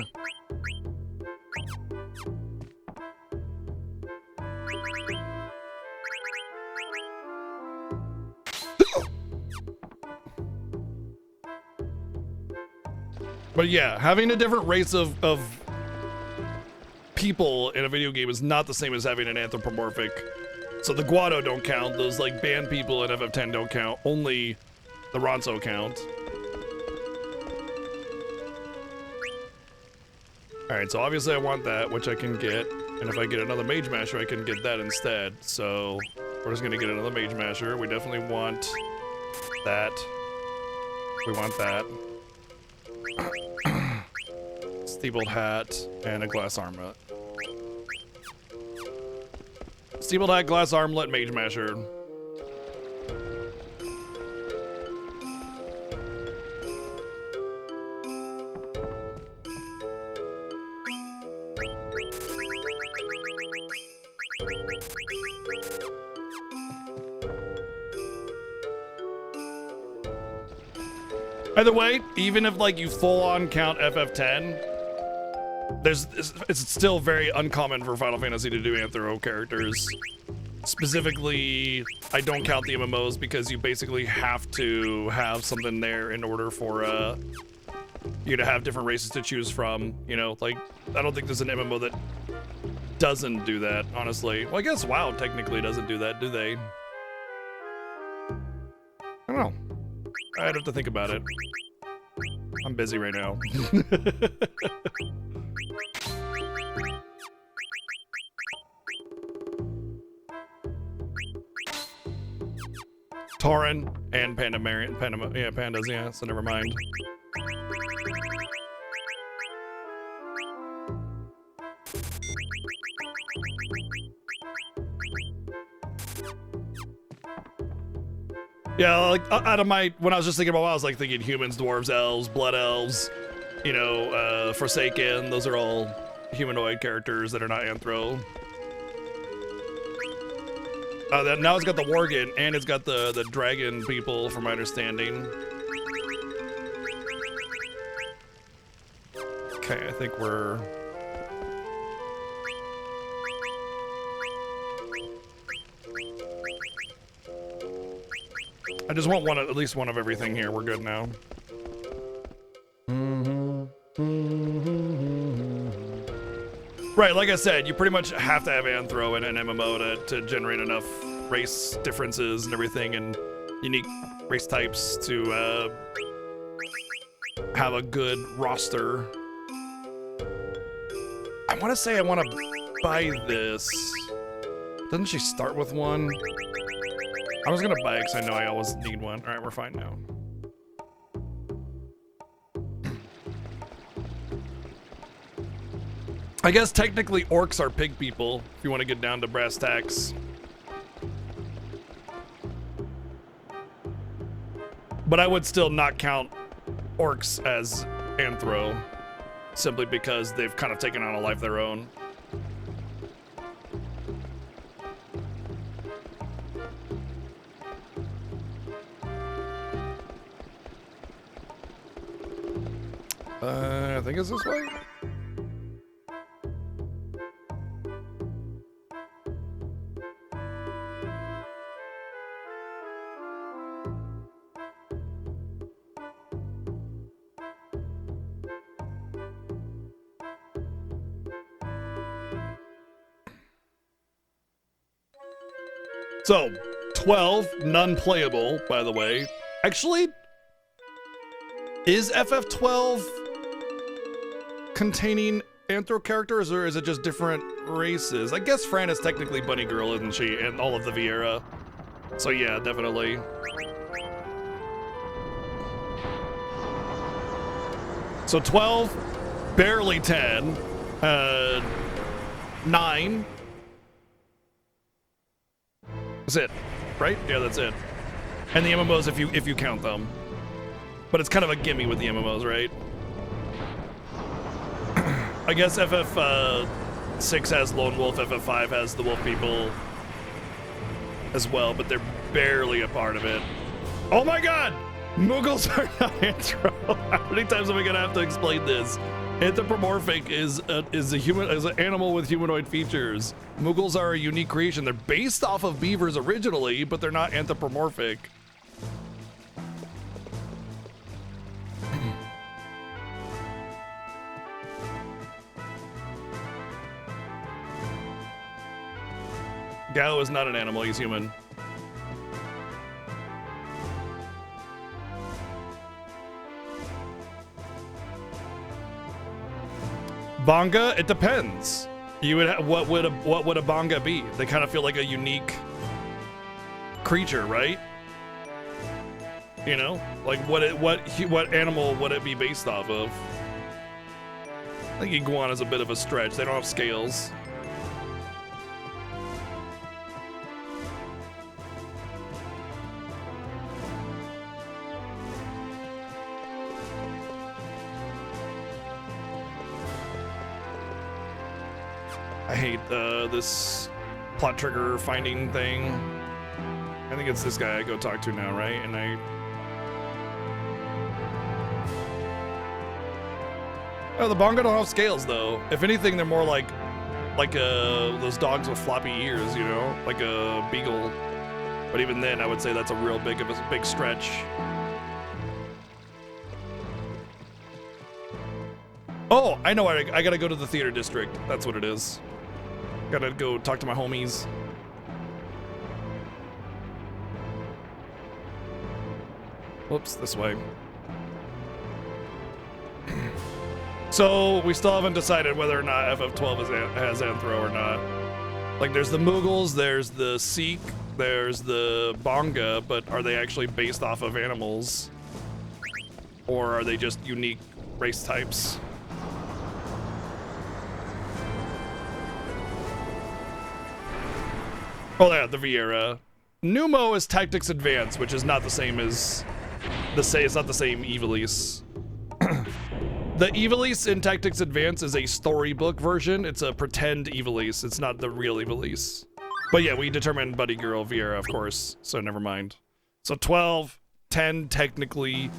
But yeah, having a different race of people in a video game is not the same as having an anthropomorphic. So the Guado don't count. Those like band people in FF10 don't count. Only the Ronso count. Alright, so obviously I want that, which I can get. And if I get another Mage Masher, I can get that instead. So we're just gonna get another Mage Masher. We definitely want that. We want that. Steepled hat and a glass armlet. Steepled hat, glass armlet, Mage Masher. Either way, even if like you full-on count FF10, it's still very uncommon for Final Fantasy to do anthro characters. Specifically, I don't count the MMOs because you basically have to have something there in order for you to have different races to choose from. You know, like I don't think there's an MMO that doesn't do that, honestly. Well, I guess WoW technically doesn't do that, do they? I don't know. I'd have to think about it. I'm busy right now. Tauren and pandas, yeah, so never mind. Yeah, like out of my, when I was just thinking about WoW, I was like thinking humans, dwarves, elves, blood elves, you know, Forsaken, those are all humanoid characters that are not anthro. Now it's got the Worgen, and it's got the dragon people, from my understanding. Okay, I think we're... I just want at least one of everything here. We're good now. Right, like I said, you pretty much have to have anthro in an MMO to generate enough race differences and everything, and unique race types to have a good roster. I want to say I want to buy this. Doesn't she start with one? I was gonna buy it because I know I always need one. All right, we're fine now. I guess technically orcs are pig people, if you want to get down to brass tacks. But I would still not count orcs as anthro, simply because they've kind of taken on a life of their own. I think it's this way. So, 12, non-playable, by the way. Actually, is FF12 containing anthro characters, or is it just different races? I guess Fran is technically Bunny Girl, isn't she? And all of the Vieira. So yeah, definitely. So 12, barely 10, 9. That's it, right? Yeah, that's it. And the MMOs if you count them. But it's kind of a gimme with the MMOs, right? I guess FF6 has Lone Wolf, FF5 has the Wolf People as well, but they're barely a part of it. Oh my god! Muggles are not anthro. How many times am I gonna have to explain this? Anthropomorphic is an animal with humanoid features. Muggles are a unique creation. They're based off of beavers originally, but they're not anthropomorphic. Gao is not an animal, he's human. Bonga, it depends. You would what would a bonga be? They kind of feel like a unique creature, right? You know, like what animal would it be based off of? I think iguana's a bit of a stretch. They don't have scales. I hate this plot trigger finding thing. I think it's this guy I go talk to now, right? And oh, the bongo don't have scales though. If anything, they're more like those dogs with floppy ears, you know, like a beagle. But even then, I would say that's a real big stretch. Oh, I know. I gotta go to the theater district. That's what it is. Gotta go talk to my homies. Whoops, this way. So we still haven't decided whether or not FF12 has Anthro or not. Like, there's the Mughals, there's the Sikh, there's the Bonga, but are they actually based off of animals? Or are they just unique race types? Oh yeah, the Vieira. Numo is Tactics Advance, which is not the same as it's not the same Ivalice. The Ivalice in Tactics Advance is a storybook version. It's a pretend Ivalice. It's not the real Ivalice. But yeah, we determined Buddy Girl Vieira, of course, so never mind. So 12, 10 technically,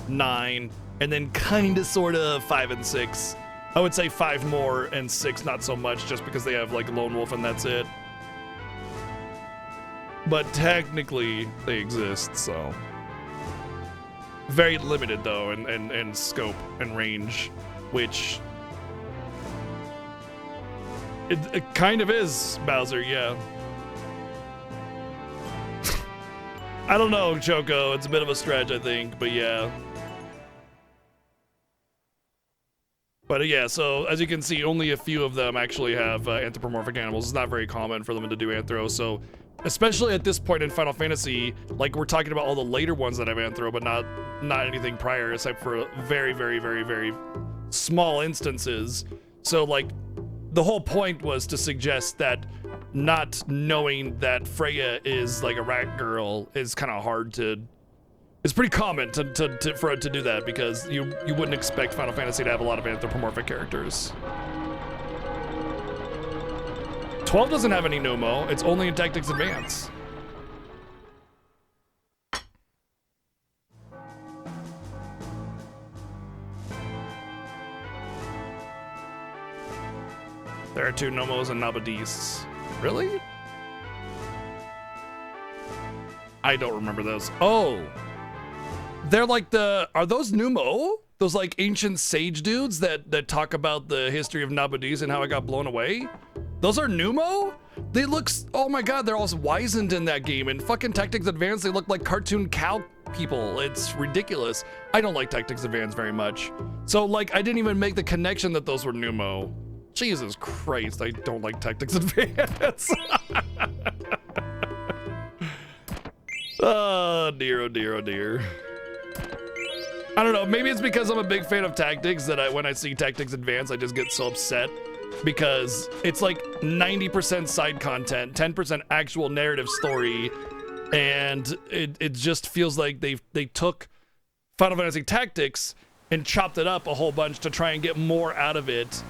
9, and then kinda sorta 5 and 6. I would say 5 more and 6 not so much, just because they have like Lone Wolf and that's it. But technically they exist, so. Very limited though in scope and range, which it kind of is Bowser, yeah. I don't know, Choco, it's a bit of a stretch, I think, but yeah. But yeah, so as you can see, only a few of them actually have anthropomorphic animals. It's not very common for them to do anthro, so especially at this point in Final Fantasy, like we're talking about all the later ones that have anthro, but not anything prior, except for very, very, very, very small instances. So like, the whole point was to suggest that not knowing that Freya is like a rat girl is kind of hard to. It's pretty common for it to do that, because you wouldn't expect Final Fantasy to have a lot of anthropomorphic characters. 12 doesn't have any Numo, it's only in Tactics Advance. There are 2 Nomos and Nabadis. Really? I don't remember those. Oh! They're like are those Numo? Those like ancient sage dudes that talk about the history of Nabadis and how it got blown away? Those are Numo? They look, oh my god, they're all wizened in that game. In fucking Tactics Advance, they look like cartoon cow people. It's ridiculous. I don't like Tactics Advance very much. So like, I didn't even make the connection that those were Numo. Jesus Christ, I don't like Tactics Advance. Oh dear, oh dear, oh dear. I don't know, maybe it's because I'm a big fan of Tactics that when I see Tactics Advance, I just get so upset. Because it's like 90% side content, 10% actual narrative story, and it just feels like they took Final Fantasy Tactics and chopped it up a whole bunch to try and get more out of it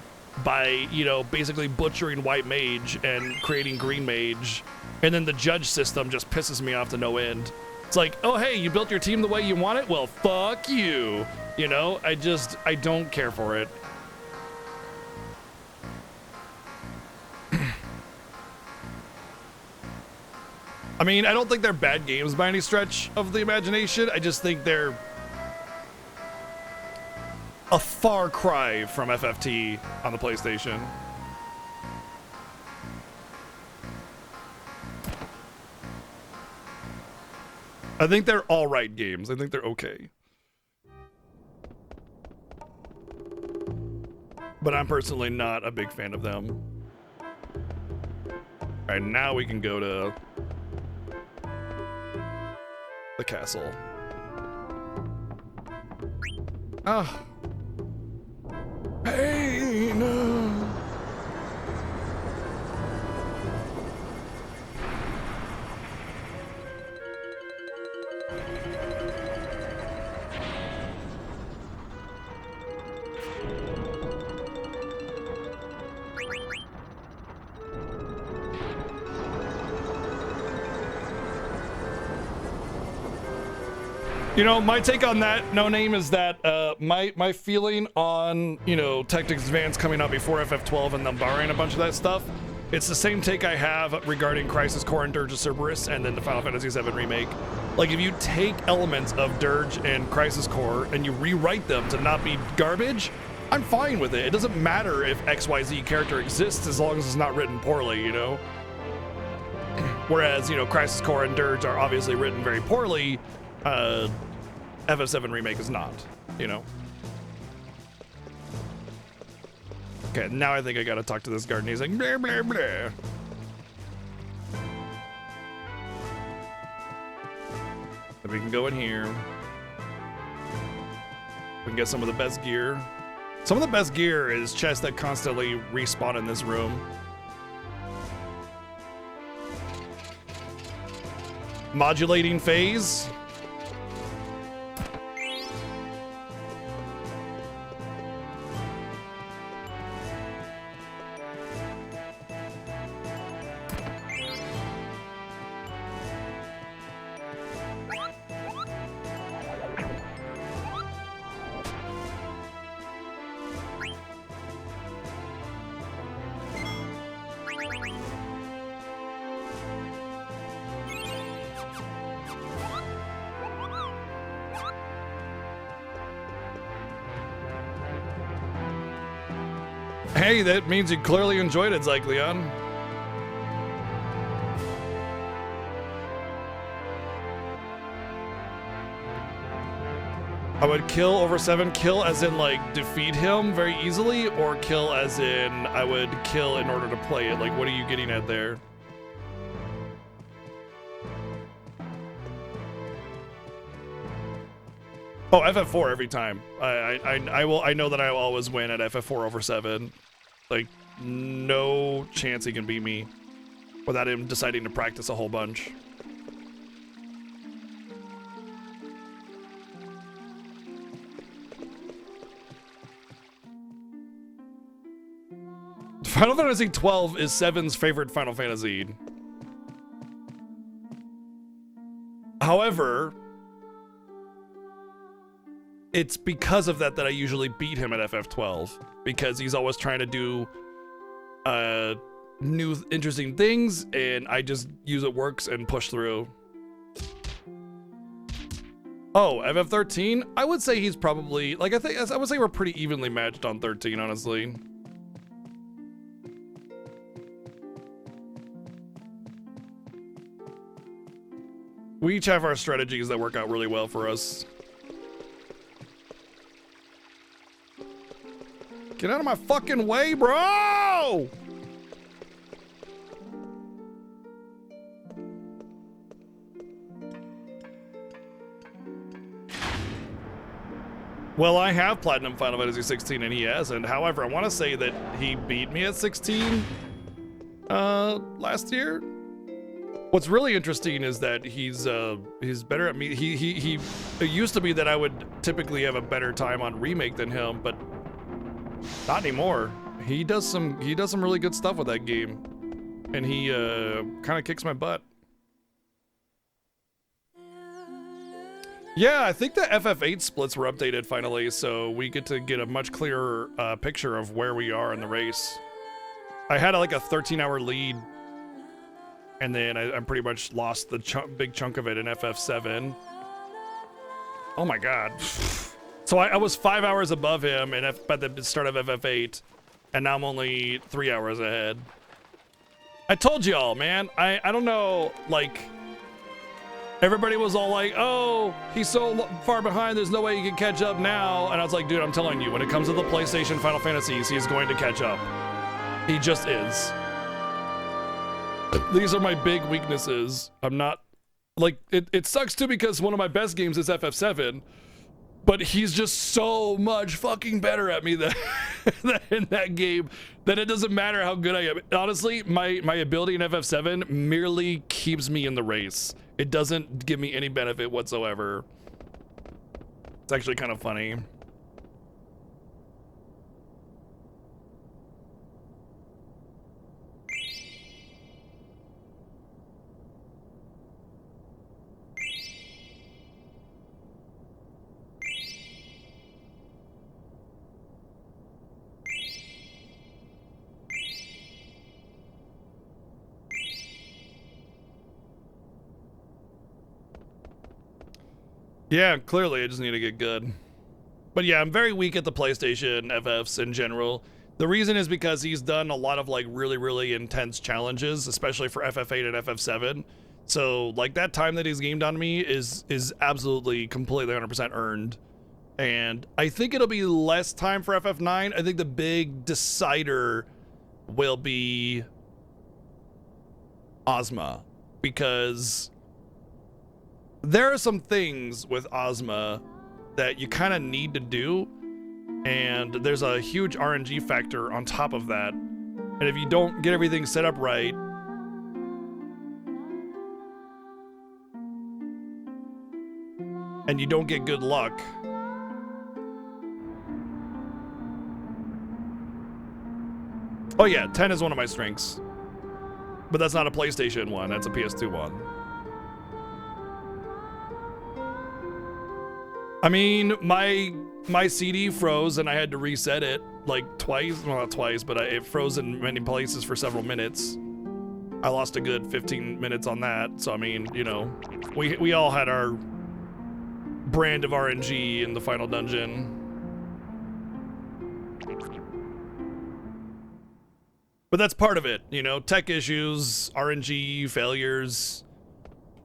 by, you know, basically butchering White Mage and creating Green Mage, and then the judge system just pisses me off to no end. It's like, oh hey, you built your team the way you want it? Well, fuck you. You know, I don't care for it. I mean, I don't think they're bad games by any stretch of the imagination. I just think they're a far cry from FFT on the PlayStation. I think they're all right games. I think they're okay. But I'm personally not a big fan of them. All right, now we can go to the castle. Ah. Pain. You know, my take on that, No Name, is that my feeling on, you know, Tactics Advance coming out before FF12 and them borrowing a bunch of that stuff, it's the same take I have regarding Crisis Core and Dirge of Cerberus and then the Final Fantasy VII Remake. Like, if you take elements of Dirge and Crisis Core and you rewrite them to not be garbage, I'm fine with it. It doesn't matter if XYZ character exists as long as it's not written poorly, you know? Whereas, you know, Crisis Core and Dirge are obviously written very poorly, FF7 Remake is not, you know? Okay, now I think I gotta talk to this guard and he's like, blah, blah, blah. Then we can go in here. We can get some of the best gear. Some of the best gear is chests that constantly respawn in this room. Modulating phase. Hey, that means you clearly enjoyed it, Zycleon. I would kill over 7, kill as in like defeat him very easily, or kill as in I would kill in order to play it. Like, what are you getting at there? Oh, FF4 every time. I know that I will always win at FF4 over 7. Like, no chance he can beat me without him deciding to practice a whole bunch. Final Fantasy 12 is 7's favorite Final Fantasy. However, it's because of that I usually beat him at FF12, because he's always trying to do new interesting things, and I just use it works and push through. Oh, FF13? I would say he's probably, like, I would say we're pretty evenly matched on 13, honestly. We each have our strategies that work out really well for us. Get out of my fucking way, bro! Well, I have Platinum Final Fantasy 16 and he hasn't. However, I want to say that he beat me at 16 last year. What's really interesting is that he's better at me. It used to be that I would typically have a better time on Remake than him, but not anymore. He does some really good stuff with that game, and he kind of kicks my butt. Yeah, I think the FF8 splits were updated finally, so we get to get a much clearer picture of where we are in the race. I had like a 13-hour lead, and then I pretty much lost the big chunk of it in FF7. Oh my god. So I was 5 hours above him by the start of FF8, and now I'm only 3 hours ahead. I told y'all, man. I don't know, like, everybody was all like, oh, he's so far behind, there's no way he can catch up now. And I was like, dude, I'm telling you, when it comes to the PlayStation Final Fantasies, he's going to catch up. He just is. These are my big weaknesses. I'm not, like, it sucks too because one of my best games is FF7. But he's just so much fucking better at me than in that game that it doesn't matter how good I am. Honestly, my ability in FF7 merely keeps me in the race. It doesn't give me any benefit whatsoever. It's actually kind of funny. Yeah, clearly I just need to get good. But yeah, I'm very weak at the PlayStation FFs in general. The reason is because he's done a lot of like really, really intense challenges, especially for FF8 and FF7. So like that time that he's gamed on me is absolutely completely 100% earned. And I think it'll be less time for FF9. I think the big decider will be Ozma, because there are some things with Ozma that you kind of need to do, and there's a huge RNG factor on top of that. And if you don't get everything set up right, and you don't get good luck, oh yeah, 10 is one of my strengths. But that's not a PlayStation one, that's a PS2 one. I mean, my CD froze and I had to reset it like twice. Well, not twice, but it froze in many places for several minutes. I lost a good 15 minutes on that. So, I mean, you know, we all had our brand of RNG in the final dungeon. But that's part of it, you know, tech issues, RNG failures,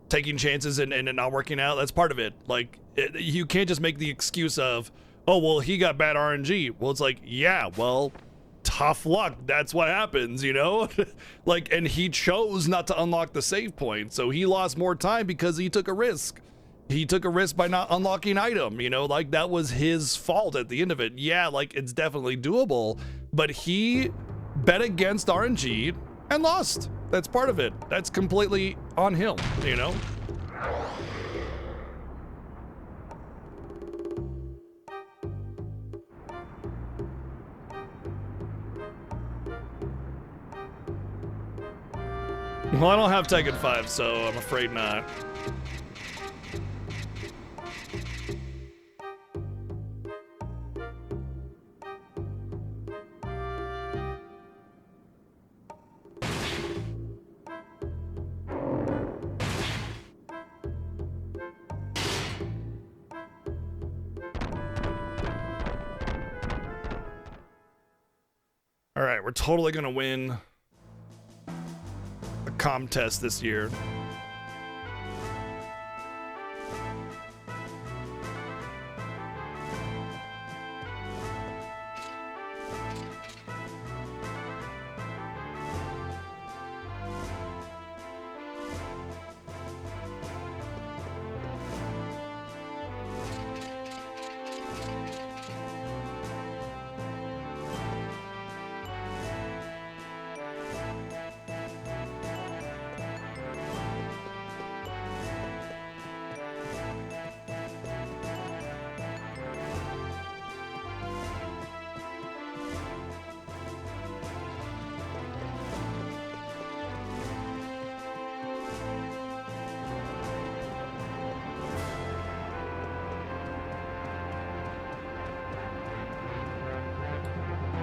taking chances and it not working out. That's part of it. Like, you can't just make the excuse of, oh, well, he got bad RNG. Well, it's like, yeah, well, tough luck. That's what happens, you know? Like, and he chose not to unlock the save point. So he lost more time because he took a risk. He took a risk by not unlocking item, you know, like that was his fault at the end of it. Yeah, like it's definitely doable, but he bet against RNG and lost. That's part of it. That's completely on him, you know? Well, I don't have Tekken 5, so I'm afraid not. All right, we're totally gonna win a comm test this year.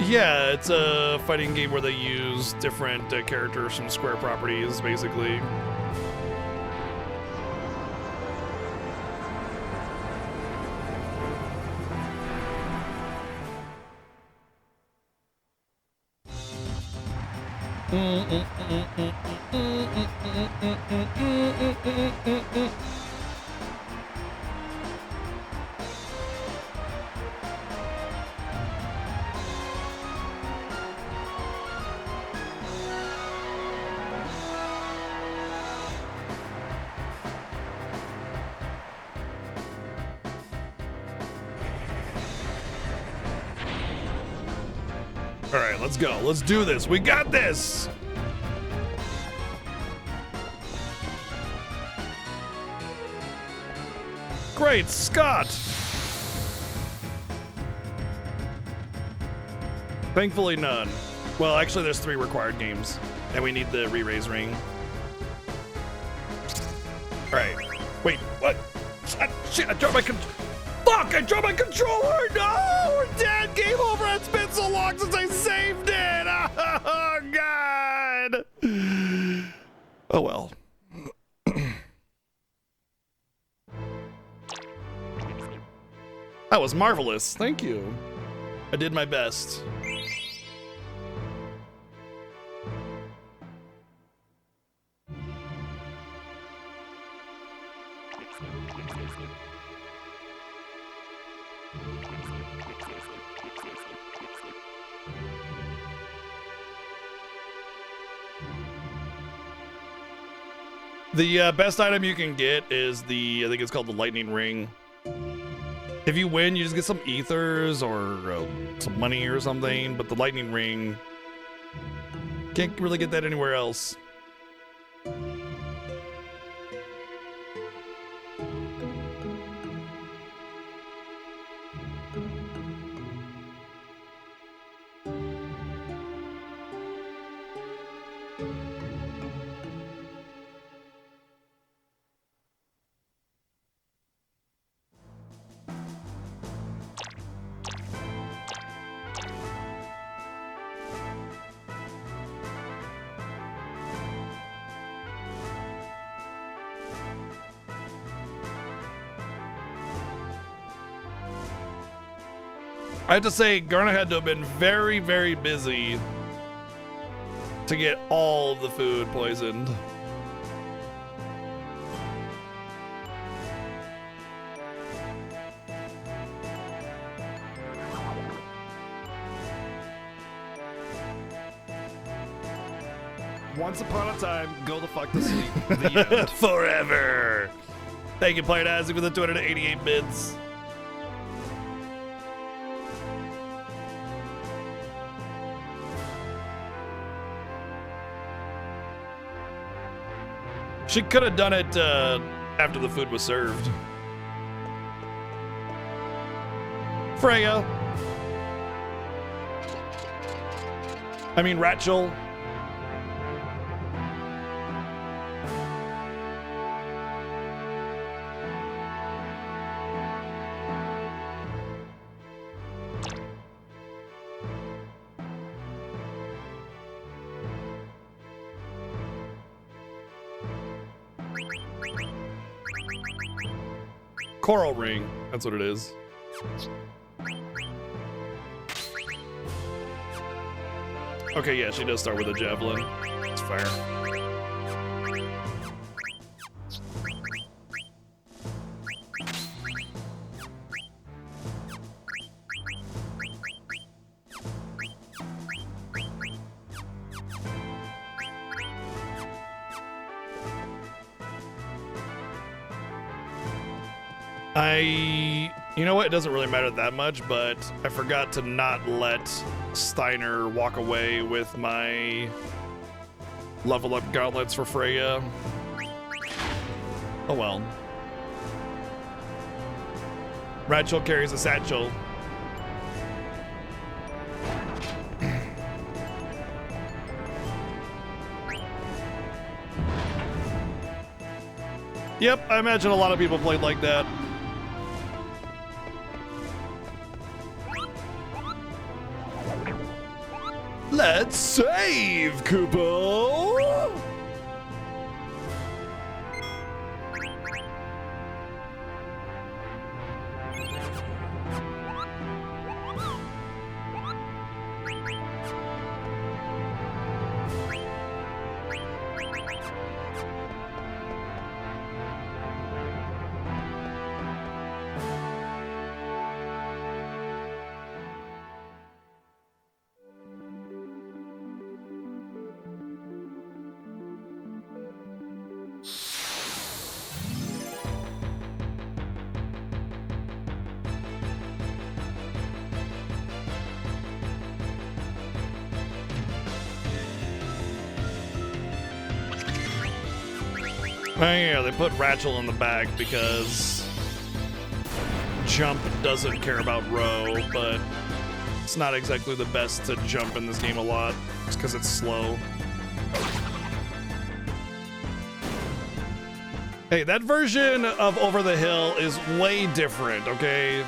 Yeah, it's a fighting game where they use different characters from Square properties, basically. All right, let's go. Let's do this. We got this. Great, Scott. Thankfully, none. Well, actually, there's 3 required games, and we need the re-raise ring. All right. Wait, what? Shit, I dropped my fuck! I dropped my controller! No! We're dead! Game over! It's been so long since I saved it! Oh, God! Oh, well. That was marvelous. Thank you. I did my best. The best item you can get is I think it's called the lightning ring. If you win, you just get some ethers or some money or something, but the lightning ring, can't really get that anywhere else. I have to say, Garna had to have been very, very busy to get all of the food poisoned. Once upon a time, go the fuck to sleep. The end. Forever. Thank you, Player Nazi, for the 288 bits. She could have done it after the food was served. Freya. I mean, Rachel. Coral ring. That's what it is. Okay, yeah, she does start with a javelin. It's fair. You know what? It doesn't really matter that much, but I forgot to not let Steiner walk away with my level up gauntlets for Freya. Oh well. Rachel carries a satchel. Yep, I imagine a lot of people played like that. Let's save, Kupo! Oh yeah, they put Rachel in the back because jump doesn't care about row, but it's not exactly the best to jump in this game a lot, just because it's slow. Hey, that version of Over the Hill is way different, okay?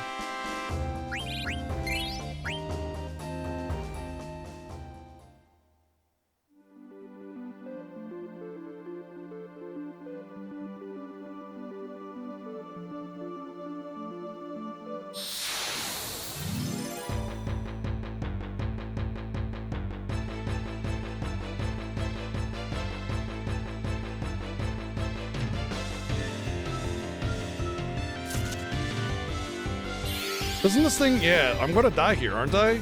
Doesn't this thing... Yeah, I'm gonna die here, aren't I?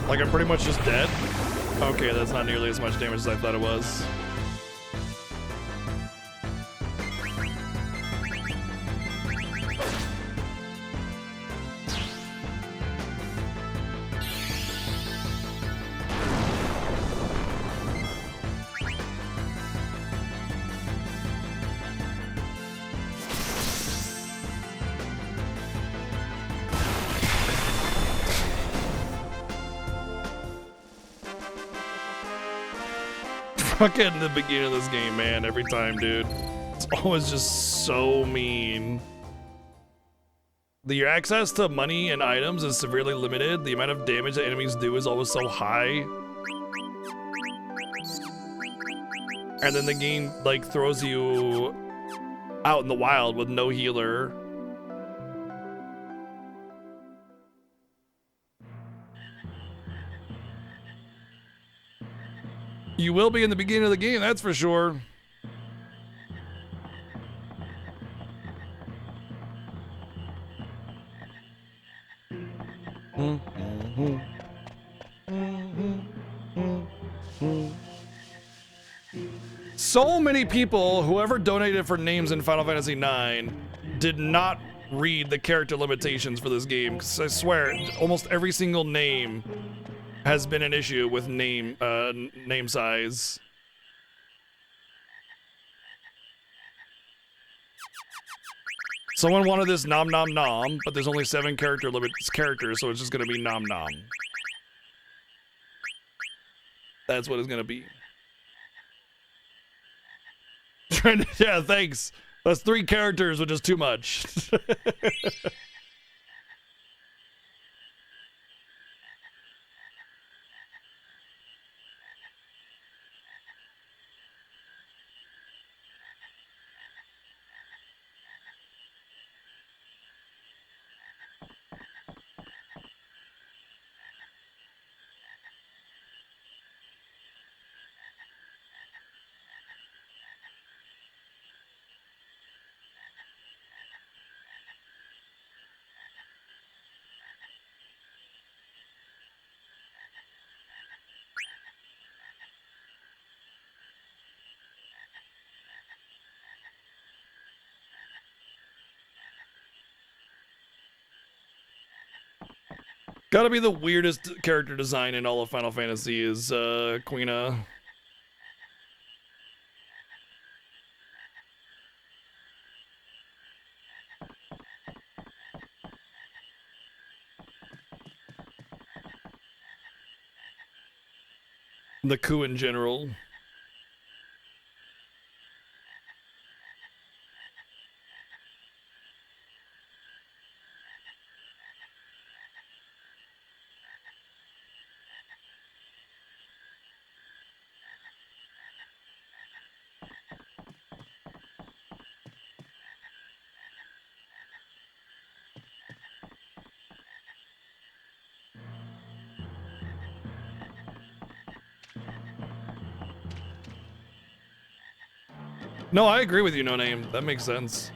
Like, I'm pretty much just dead? Okay, that's not nearly as much damage as I thought it was. Fucking the beginning of this game, man, every time, dude. It's always just so mean. Your access to money and items is severely limited. The amount of damage that enemies do is always so high. And then the game, like, throws you out in the wild with no healer. You will be in the beginning of the game, that's for sure. So many people, whoever donated for names in Final Fantasy IX, did not read the character limitations for this game. Because I swear, almost every single name has been an issue with name size. Someone wanted this nom nom nom, but there's only 7 characters, so it's just gonna be nom nom. That's what it's gonna be. Yeah, thanks. That's 3 characters, which is too much. Gotta be the weirdest character design in all of Final Fantasy is Quina. The coup in general. No, I agree with you, No Name. That makes sense.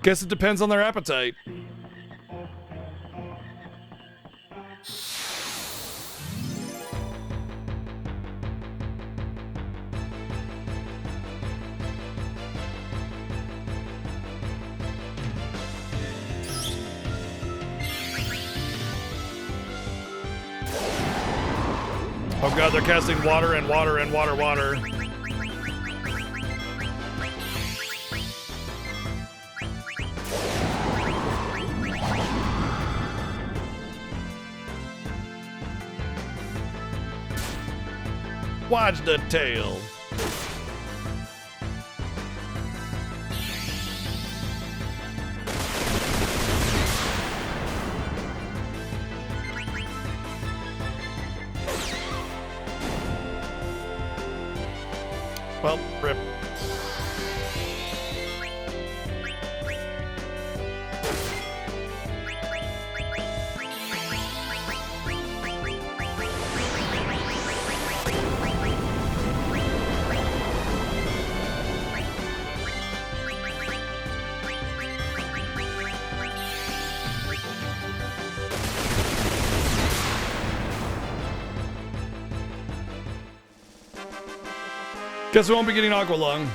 Guess it depends on their appetite. Oh god, they're casting water and water and water. Watch the tail. Well, rip. Guess we won't be getting Aqua Lung.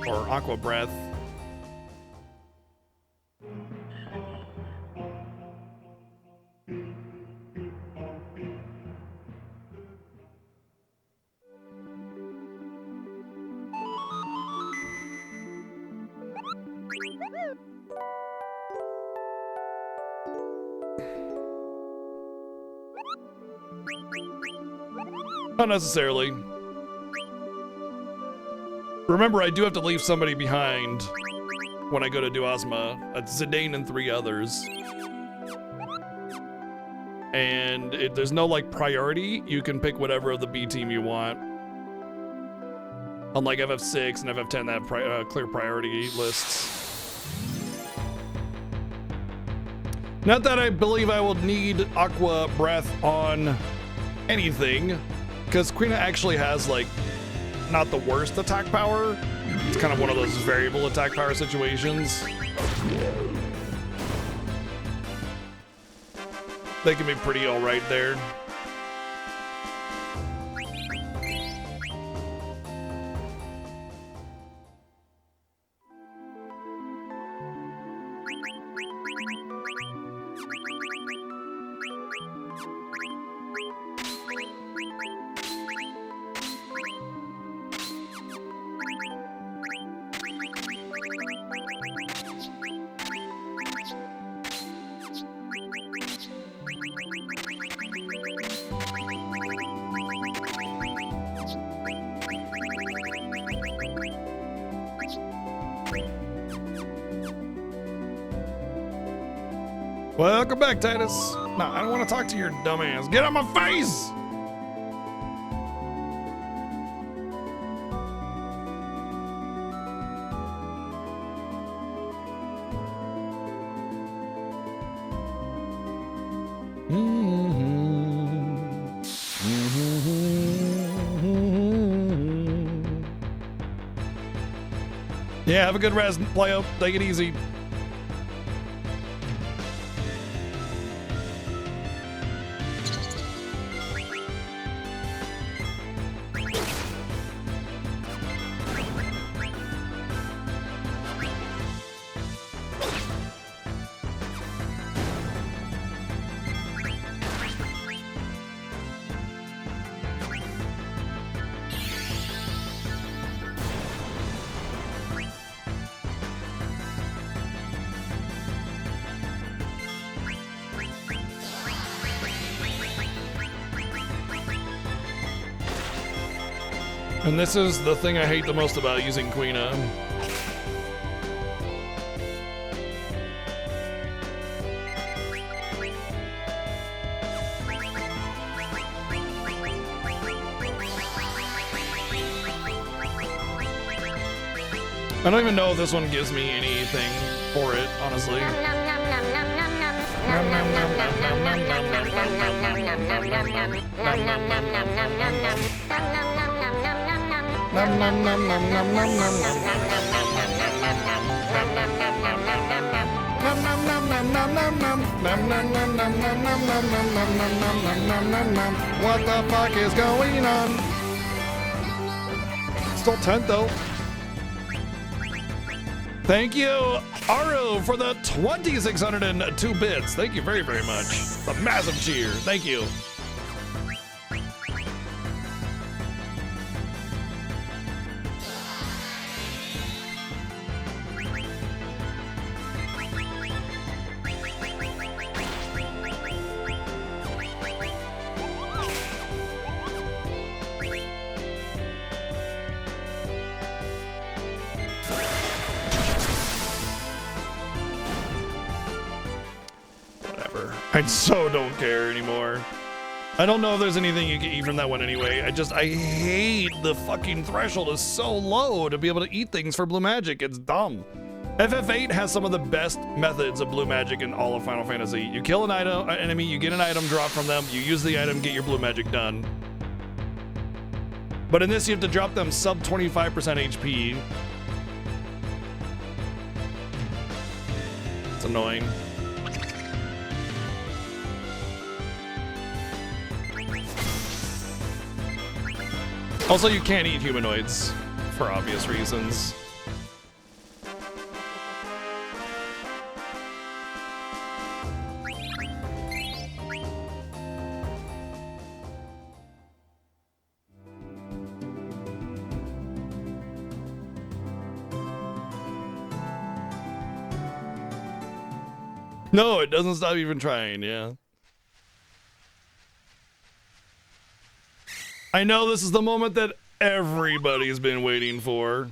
Or Aqua Breath. Not necessarily. Remember, I do have to leave somebody behind when I go to Duazma. Zidane and 3 others. And there's no, like, priority. You can pick whatever of the B team you want. Unlike FF6 and FF10 that have clear priority lists. Not that I believe I will need Aqua Breath on anything, because Quina actually has, like, not the worst attack power. It's kind of one of those variable attack power situations. They can be pretty alright there. Welcome back, Titus. No, I don't want to talk to your dumb ass. Get on my face! Yeah, have a good rest, playo. Take it easy. And this is the thing I hate the most about using Quina. I don't even know if this one gives me anything for it, honestly. What the fuck is going on? Still 10th though. Thank you, Aru, for the 2,602 bits. Thank you very, very much. A massive cheer. Thank you. I so don't care anymore. I don't know if there's anything you can eat from that one anyway. I hate the fucking threshold is so low to be able to eat things for blue magic. It's dumb. FF8 has some of the best methods of blue magic in all of Final Fantasy. You kill an enemy, you get an item drop from them, you use the item, get your blue magic done. But in this, you have to drop them sub 25% HP. It's annoying. Also, you can't eat humanoids for obvious reasons. No, it doesn't stop even trying, yeah. I know this is the moment that everybody's been waiting for.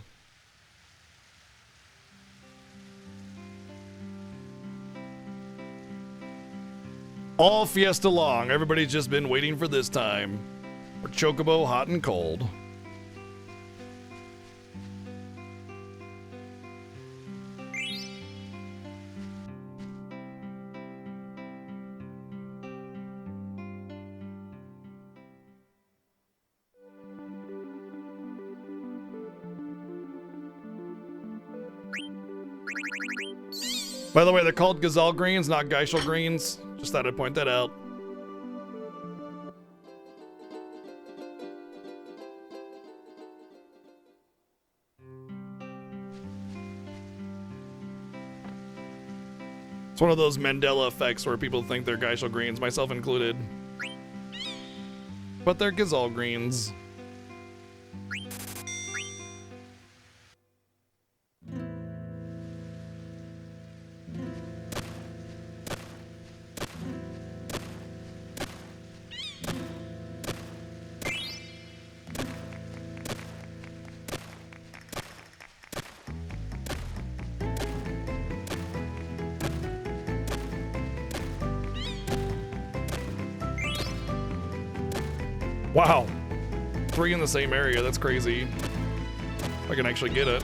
All Fiesta long, everybody's just been waiting for this time. For Chocobo hot and cold. By the way, they're called Gazelle Greens, not Geishel Greens. Just thought I'd point that out. It's one of those Mandela effects where people think they're Geishel Greens, myself included. But they're Gazelle Greens. Wow. 3 in the same area, that's crazy. If I can actually get it.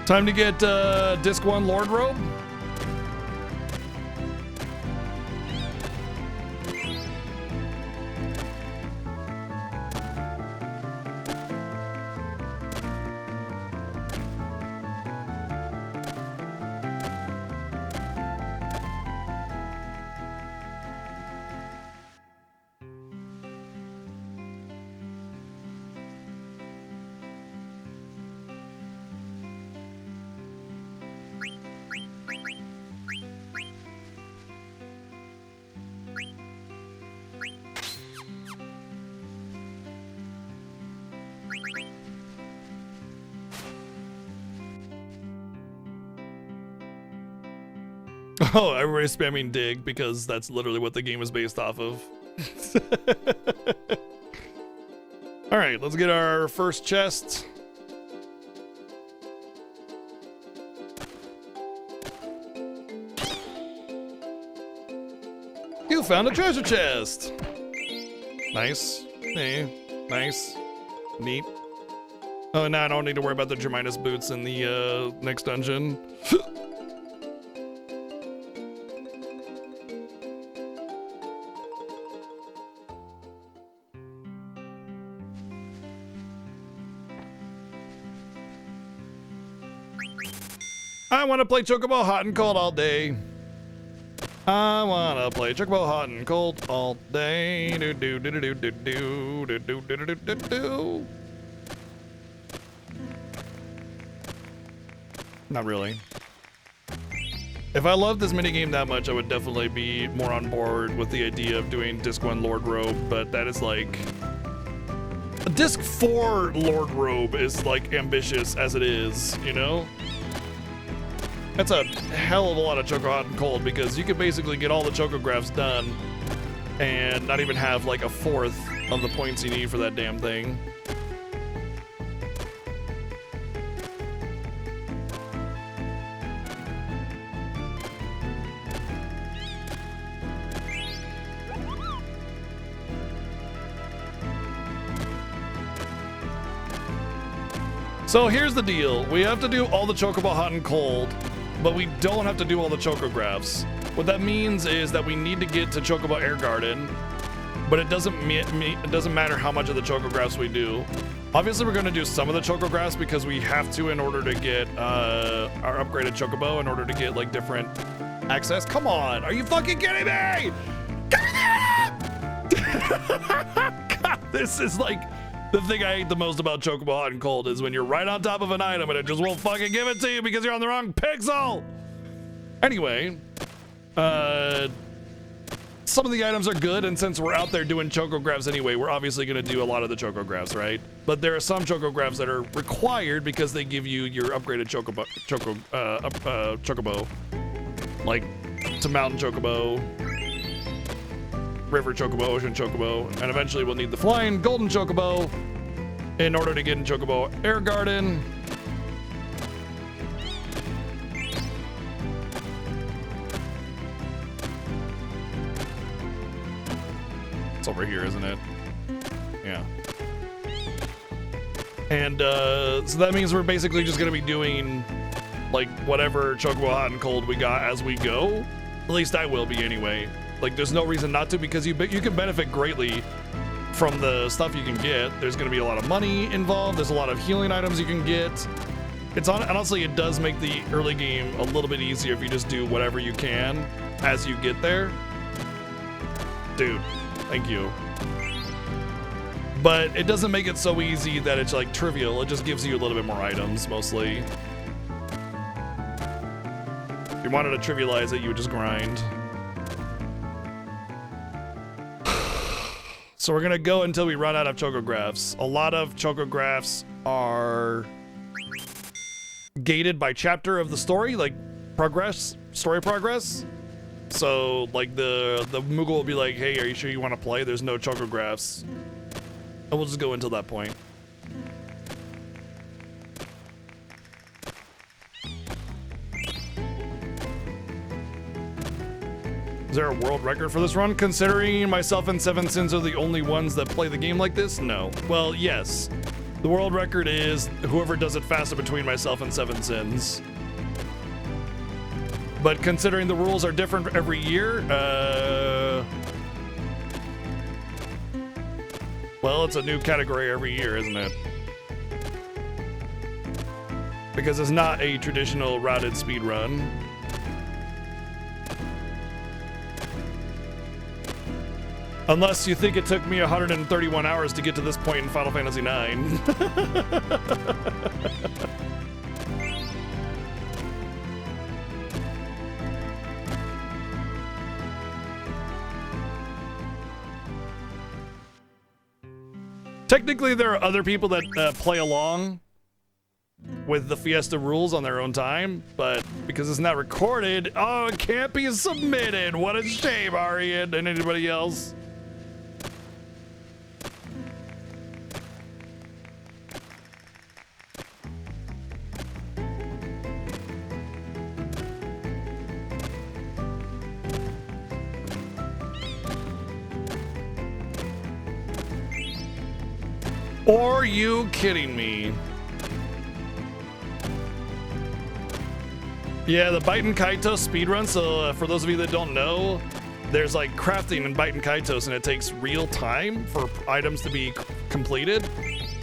Time to get Disc 1 Lord Robe. Oh, everybody's spamming dig because that's literally what the game is based off of. All right, let's get our first chest. You found a treasure chest. Nice. Hey, nice. Neat. Oh, now I don't need to worry about the Germinus boots in the next dungeon. I want to play Chocobo hot and cold all day. I want to play Chocobo hot and cold all day. Do do do do do do do do do do do do. Not really. If I loved this minigame that much, I would definitely be more on board with the idea of doing Disc 1 Lord Robe, but that is like... Disc 4 Lord Robe is like ambitious as it is, you know? That's a hell of a lot of Choco Hot and Cold because you could basically get all the Chocographs done and not even have like a fourth of the points you need for that damn thing. So here's the deal. We have to do all the Chocobo Hot and Cold, but we don't have to do all the Chocographs. What that means is that we need to get to Chocobo Air Garden, but it doesn't matter how much of the Chocographs we do. Obviously, we're going to do some of the Chocographs because we have to in order to get our upgraded Chocobo, in order to get like different access. Come on, are you fucking kidding me? God, this is like the thing I hate the most about Chocobo Hot and Cold is when you're right on top of an item and it just won't fucking give it to you because you're on the wrong pixel. Anyway, some of the items are good, and since we're out there doing Chocographs anyway, we're obviously going to do a lot of the Chocographs, right? But there are some Chocographs that are required because they give you your upgraded Chocobo, like some Mountain Chocobo, River Chocobo, Ocean Chocobo, and eventually we'll need the Flying Golden Chocobo in order to get in Chocobo Air Garden. It's over here, isn't it? Yeah. And so that means we're basically just going to be doing like whatever Chocobo Hot and Cold we got as we go. At least I will be anyway. Like, there's no reason not to, because you can benefit greatly from the stuff you can get. There's going to be a lot of money involved. There's a lot of healing items you can get. Honestly, it does make the early game a little bit easier if you just do whatever you can as you get there. Dude, thank you. But it doesn't make it so easy that it's like trivial. It just gives you a little bit more items, mostly. If you wanted to trivialize it, you would just grind. So we're gonna go until we run out of Chocographs. A lot of Chocographs are gated by chapter of the story, like story progress. So like the Moogle will be like, hey, are you sure you want to play? There's no Chocographs. And we'll just go until that point. Is there a world record for this run? Considering myself and SevenSins are the only ones that play the game like this? No. Well, yes. The world record is whoever does it faster between myself and SevenSins. But considering the rules are different every year, well, it's a new category every year, isn't it? Because it's not a traditional routed speed run. Unless you think it took me 131 hours to get to this point in Final Fantasy IX. Technically, there are other people that play along with the Fiesta rules on their own time, but because it's not recorded, oh, it can't be submitted. What a shame, Arian and anybody else. Are you kidding me? Yeah, the Bite and Kaitos speedrun. So for those of you that don't know, there's like crafting in Bite and Kaitos, and it takes real time for items to be completed.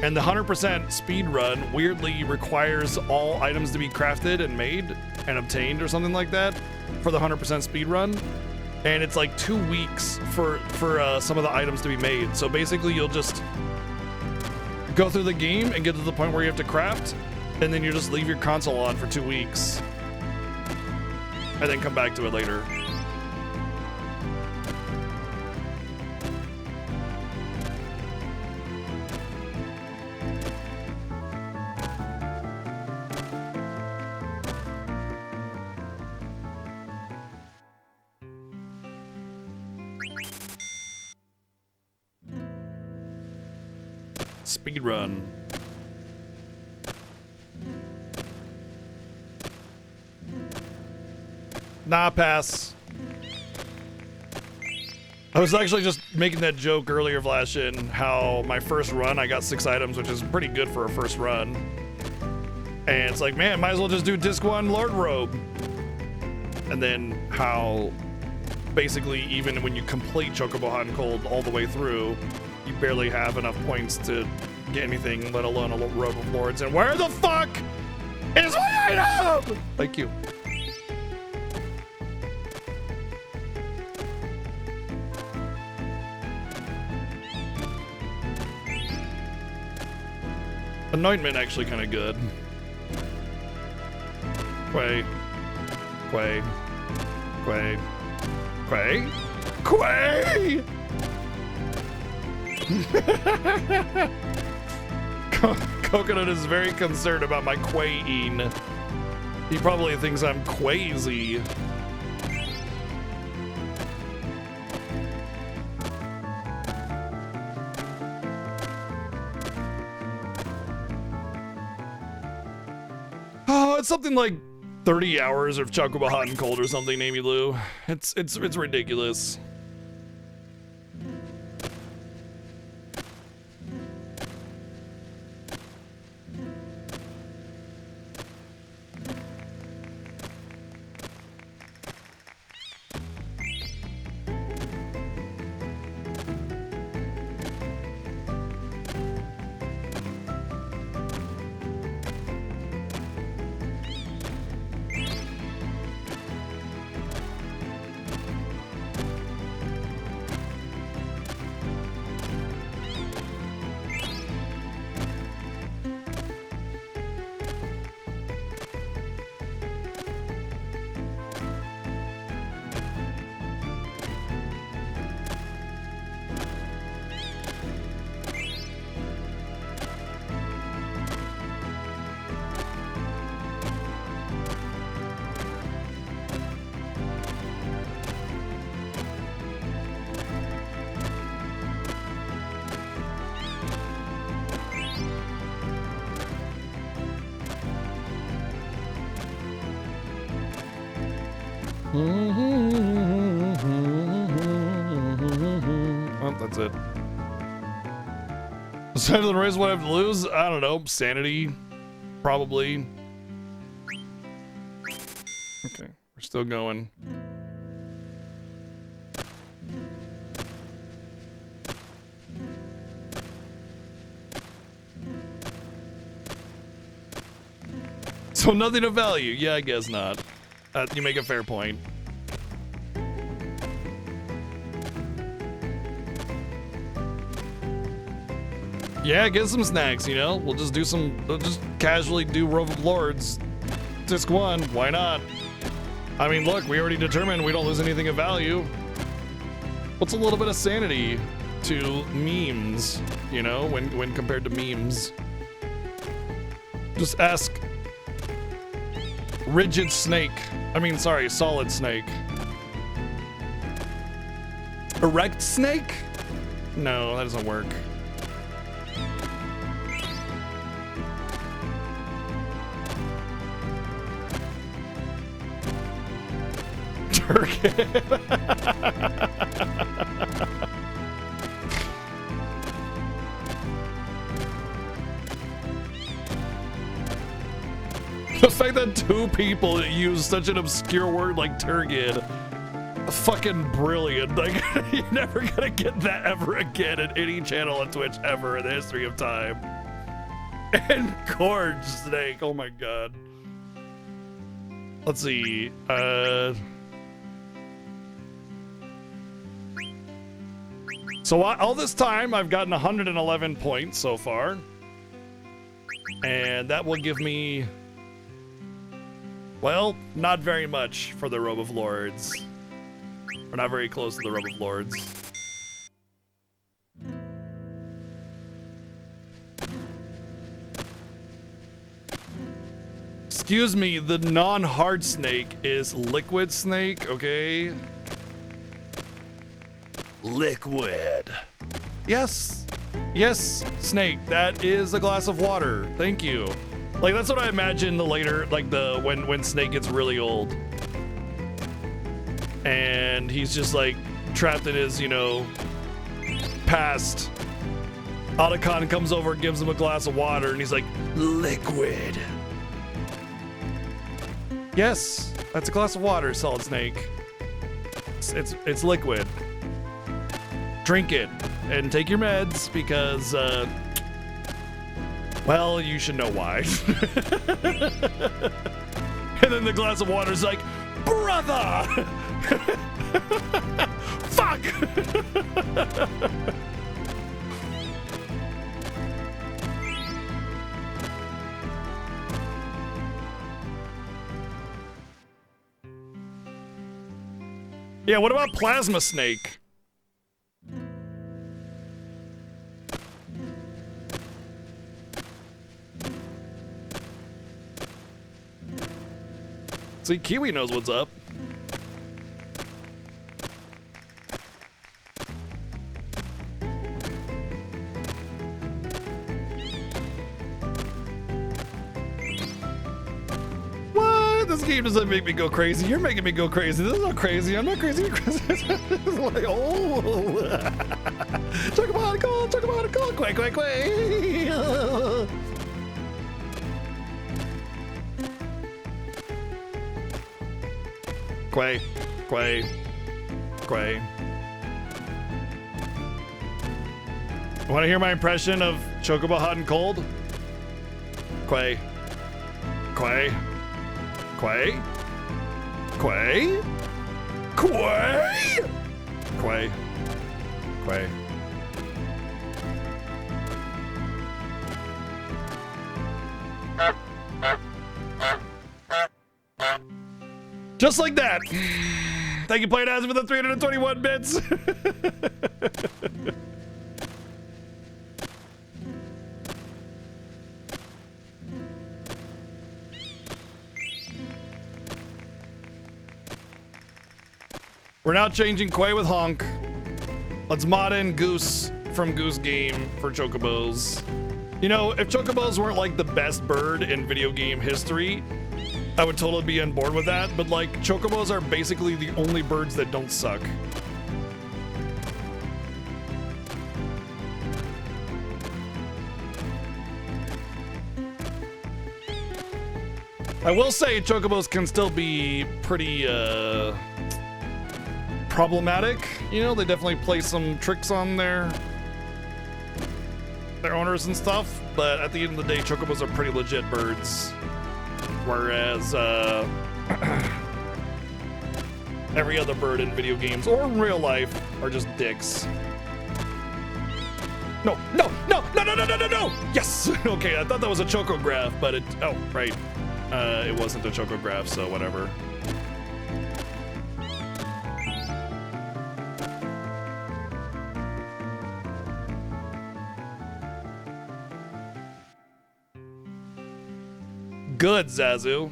And the 100% speedrun weirdly requires all items to be crafted and made and obtained or something like that for the 100% speedrun. And it's like 2 weeks for some of the items to be made. So basically you'll just go through the game and get to the point where you have to craft, and then you just leave your console on for 2 weeks and then come back to it later. Speedrun. Nah, pass. I was actually just making that joke earlier, Vlashin, how my first run I got 6 items, which is pretty good for a first run. And it's like, man, might as well just do disc 1 Lord Robe. And then how basically even when you complete Chocobo Hot and Cold all the way through, you barely have enough points to get anything, let alone a Robe of Lords. And where the fuck is my item? Thank you. Anointment actually kind of good. Quay. Quay. Quay. Quay. Quay! Coconut is very concerned about my Quay-ing. He probably thinks I'm crazy. Oh, it's something like 30 hours of Chocobo Hot and Cold or something, Amy Lou. It's ridiculous. Well, that's it. Aside from the race, what I have to lose? I don't know. Sanity, probably. Okay, we're still going. So nothing of value? Yeah, I guess not. You make a fair point. Yeah, get some snacks, you know? We'll just casually do Robe of Lords. Disc 1, why not? I mean, look, we already determined we don't lose anything of value. What's a little bit of sanity to memes, you know, when compared to memes? Just ask Rigid Snake. I mean, sorry, Solid Snake. Erect Snake? No, that doesn't work. Turkey. The fact that 2 people use such an obscure word like turgid, fucking brilliant. Like, you're never gonna get that ever again in any channel on Twitch ever in the history of time. And Gorge Snake, oh my god. Let's see, so all this time, I've gotten 111 points so far. And that will give me, well, not very much for the Robe of Lords. We're not very close to the Robe of Lords. Excuse me, the non-hard snake is liquid snake, okay? Liquid. Yes. Yes, snake, that is a glass of water. Thank you. Like, that's what I imagine the later, like when Snake gets really old. And he's just like trapped in his, you know, past. Otacon comes over, gives him a glass of water, and he's like, liquid. Yes, that's a glass of water, Solid Snake. It's liquid. Drink it and take your meds because, well, you should know why. And then the glass of water's like, brother! Fuck! Yeah, what about Plasma Snake? See, Kiwi knows what's up. What? This game doesn't make me go crazy. You're making me go crazy. This is not crazy. I'm not crazy. You're crazy. It's like, oh. Talk about it, quack, quack, quack. Quay, Quay, Quay. Want to hear my impression of Chocobo Hot and Cold? Quay, Quay, Quay, Quay, Quay, Quay, Quay. Just like that. Thank you, Playdazzle, for the 321 bits. We're now changing Quay with Honk. Let's mod in Goose from Goose Game for Chocobos. You know, if Chocobos weren't like the best bird in video game history, I would totally be on board with that, but like, Chocobos are basically the only birds that don't suck. I will say Chocobos can still be pretty, problematic. You know, they definitely play some tricks on their owners and stuff, but at the end of the day, Chocobos are pretty legit birds. Whereas, every other bird in video games or in real life are just dicks. No, no, no, no, no, no, no, no, no! Yes! Okay, I thought that was a Chocograph, but it, oh, right. It wasn't a Chocograph, so whatever. Good, Zazu.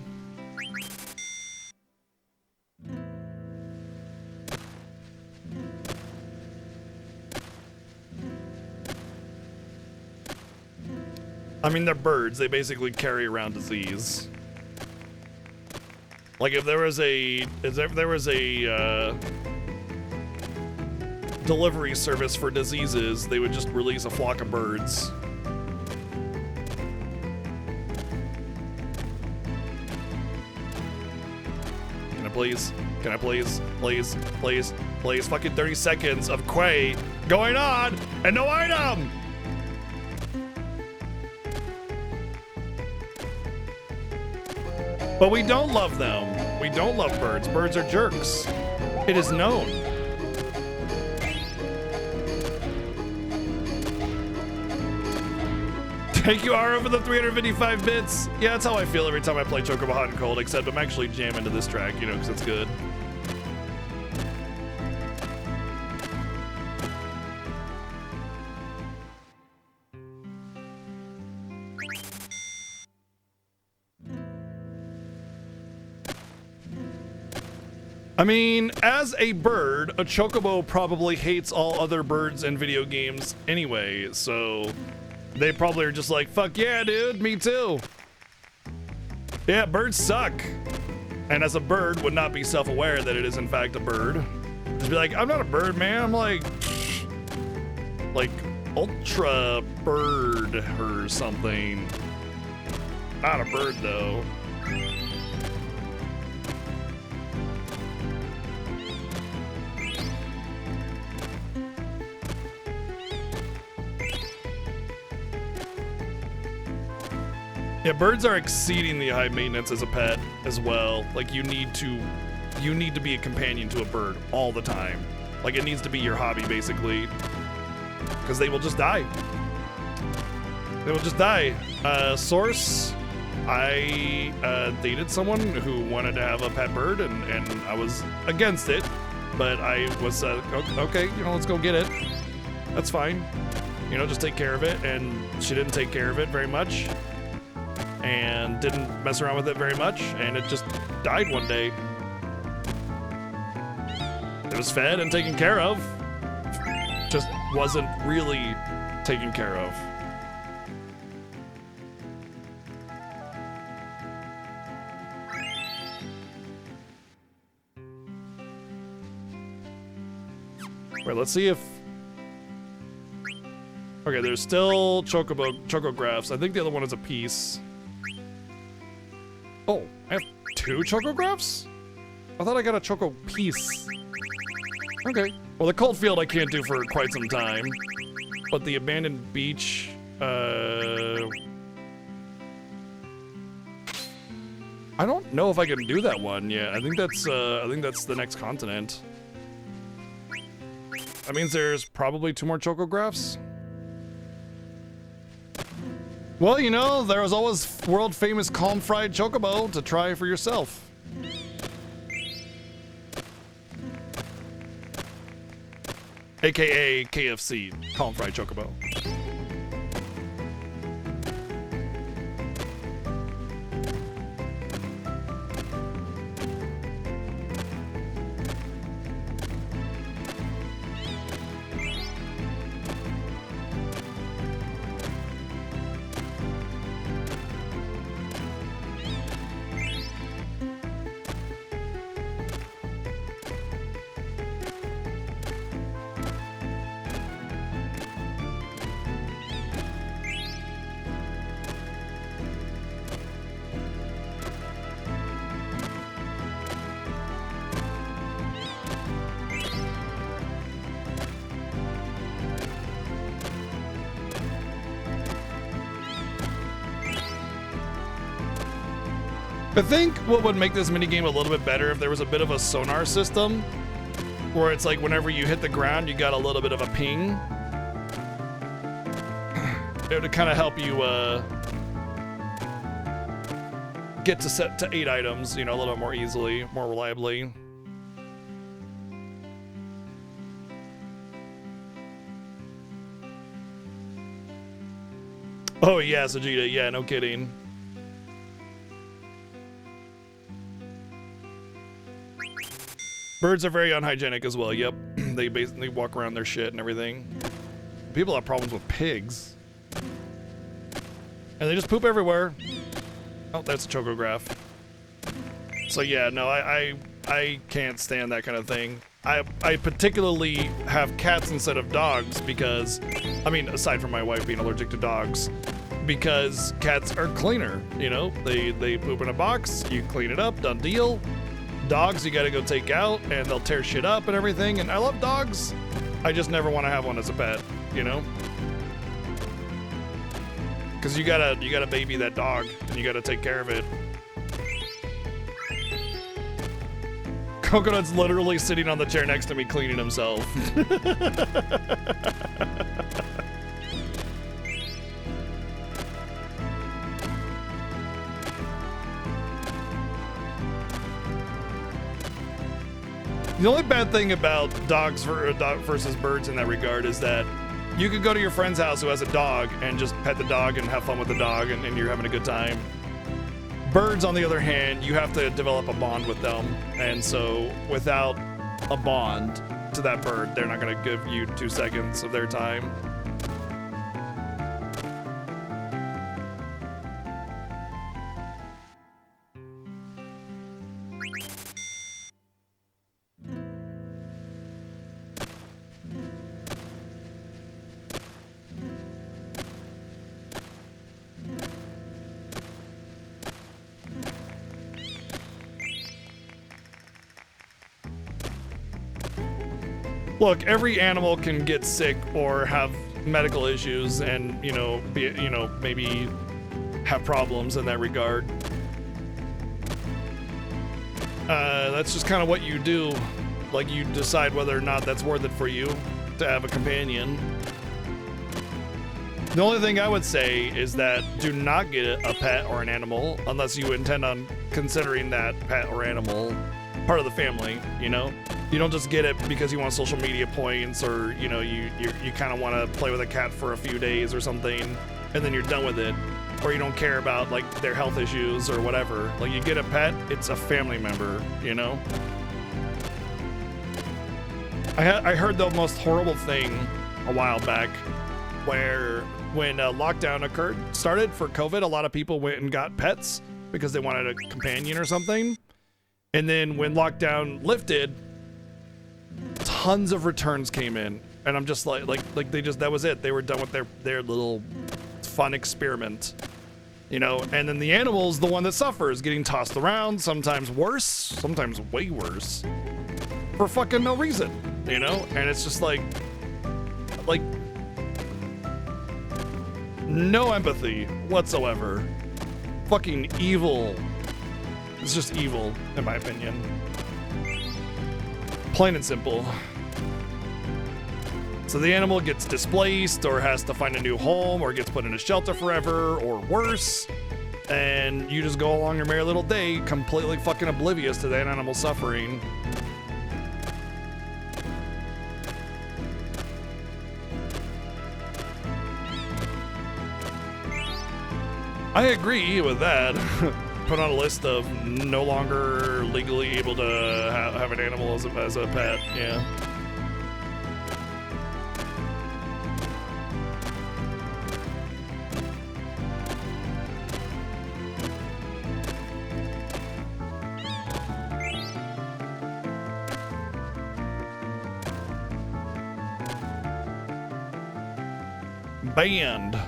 I mean, they're birds. They basically carry around disease. Like if there was a delivery service for diseases, they would just release a flock of birds. Please, can I please, please, please, please, fucking 30 seconds of Quay going on and no item! But we don't love them. We don't love birds. Birds are jerks. It is known. Thank you, Ara, for the 355 bits. Yeah, that's how I feel every time I play Chocobo Hot and Cold, except I'm actually jamming to this track, you know, because it's good. I mean, as a bird, a Chocobo probably hates all other birds in video games anyway, so they probably are just like, fuck yeah, dude, me too. Yeah, birds suck. And as a bird, would not be self-aware that it is in fact a bird. Just be like, I'm not a bird, man. I'm like ultra bird or something. Not a bird though. Yeah, birds are exceedingly high maintenance as a pet as well. Like you need to be a companion to a bird all the time. Like it needs to be your hobby basically, because they will just die. They will just die. Source, I dated someone who wanted to have a pet bird, and I was against it, but I was okay, you know, let's go get it. That's fine. You know, just take care of it. And she didn't take care of it very much, and didn't mess around with it very much, and it just died one day. It was fed and taken care of, just wasn't really taken care of. Wait, let's see if... Okay, there's still chocographs. I think the other one is a piece. Oh, I have 2 chocographs? I thought I got a choco piece. Okay. Well, the cold field I can't do for quite some time. But the abandoned beach... I don't know if I can do that one yet. I think that's the next continent. That means there's probably 2 more chocographs. Well, you know, there was always world famous calm fried chocobo to try for yourself. AKA KFC, calm fried chocobo. I think what would make this minigame a little bit better if there was a bit of a sonar system where it's like whenever you hit the ground, you got a little bit of a ping. It would kind of help you get to set to 8 items, you know, a little bit more easily, more reliably. Oh yeah, Sajida, yeah, no kidding. Birds are very unhygienic as well, yep. They basically walk around their shit and everything. People have problems with pigs. And they just poop everywhere. Oh, that's a chocograph. So yeah, no, I can't stand that kind of thing. I particularly have cats instead of dogs because, I mean, aside from my wife being allergic to dogs, because cats are cleaner, you know? They poop in a box, you clean it up, done deal. Dogs, you gotta go take out, and they'll tear shit up and everything, and I love dogs. I just never want to have one as a pet, you know? Because you gotta baby that dog, and you gotta take care of it. Coconut's literally sitting on the chair next to me cleaning himself. The only bad thing about dogs versus birds in that regard is that you could go to your friend's house who has a dog and just pet the dog and have fun with the dog and you're having a good time. Birds, on the other hand, you have to develop a bond with them. And so without a bond to that bird, they're not going to give you 2 seconds of their time. Look, every animal can get sick or have medical issues and, you know, maybe have problems in that regard. That's just kind of what you do. Like, you decide whether or not that's worth it for you to have a companion. The only thing I would say is that do not get a pet or an animal unless you intend on considering that pet or animal part of the family, you know? You don't just get it because you want social media points, or, you know, you kind of want to play with a cat for a few days or something, and then you're done with it. Or you don't care about, like, their health issues or whatever. Like, you get a pet, it's a family member, you know? I heard the most horrible thing a while back, where when lockdown started for COVID, a lot of people went and got pets because they wanted a companion or something. And then when lockdown lifted, tons of returns came in, and I'm just like that was it. They were done with their little fun experiment, you know. And then the animal's the one that suffers, getting tossed around, sometimes worse, sometimes way worse, for fucking no reason, you know. And it's just like no empathy whatsoever. Fucking evil. It's just evil, in my opinion. Plain and simple. So the animal gets displaced, or has to find a new home, or gets put in a shelter forever, or worse. And you just go along your merry little day, completely fucking oblivious to that animal suffering. I agree with that. Put on a list of no longer legally able to have an animal as a pet, yeah. Banned.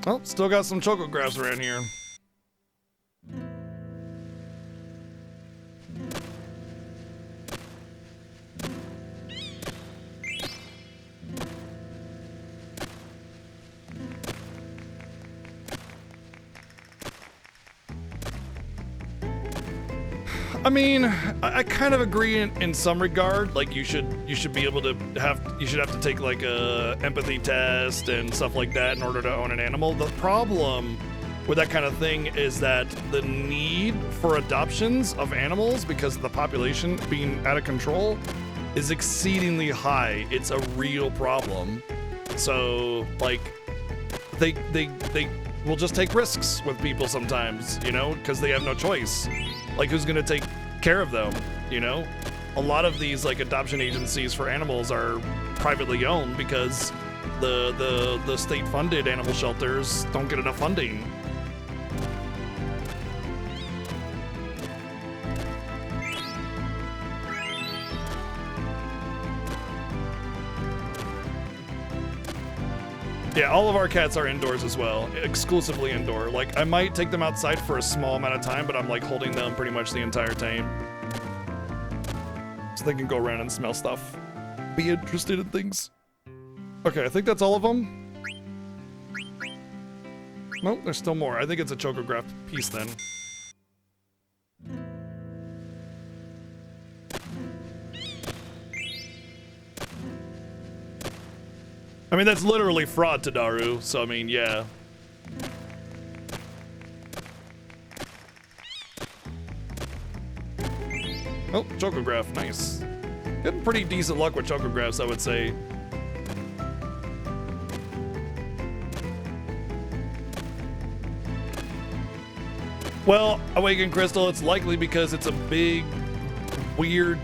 Oh, still got some chocographs around here. I mean, I kind of agree in some regard. Like, you should be able to have to take like a empathy test and stuff like that in order to own an animal. The problem with that kind of thing is that the need for adoptions of animals, because of the population being out of control, is exceedingly high. It's a real problem. So, like, they will just take risks with people sometimes, you know, because they have no choice. Like, who's gonna take care of them, you know? A lot of these, like, adoption agencies for animals are privately owned because the state-funded animal shelters don't get enough funding. Yeah, all of our cats are indoors as well, exclusively indoor. Like, I might take them outside for a small amount of time, but I'm like holding them pretty much the entire time. So they can go around and smell stuff. Be interested in things. Okay, I think that's all of them. Nope, there's still more. I think it's a chocograph piece then. I mean, that's literally fraud, Tadaru, so I mean, yeah. Oh, chocograph, nice. Getting pretty decent luck with chocographs, I would say. Well, Awakened Crystal, it's likely because it's a big, weird,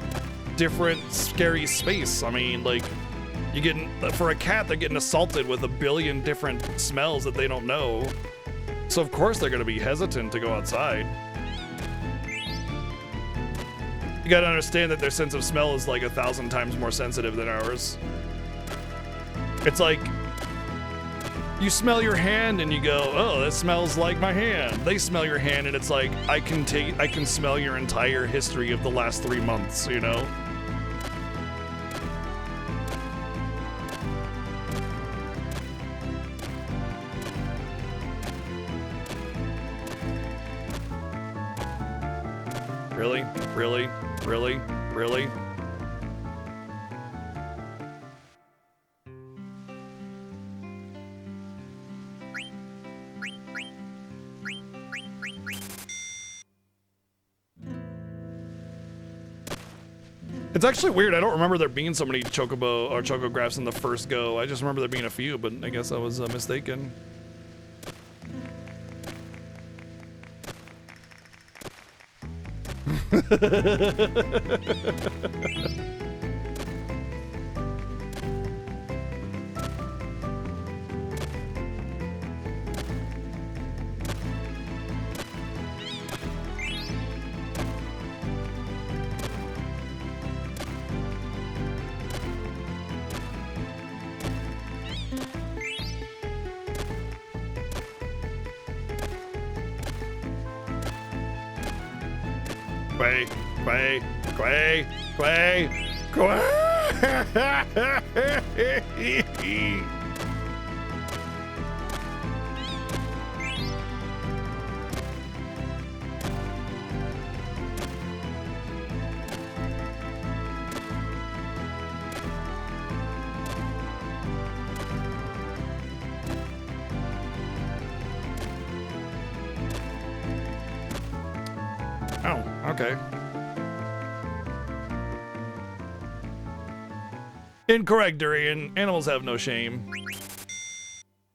different, scary space. I mean, like, you getting, for a cat, they're getting assaulted with a billion different smells that they don't know. So of course they're gonna be hesitant to go outside. You gotta understand that their sense of smell is like 1,000 times more sensitive than ours. It's like, you smell your hand and you go, oh, that smells like my hand. They smell your hand and it's like, I can smell your entire history of the last 3 months, you know? Really? Really? Really? Really? It's actually weird. I don't remember there being so many chocobo or chocographs in the first go. I just remember there being a few, but I guess I was mistaken. Oh, okay. Incorrect, Durian. Animals have no shame.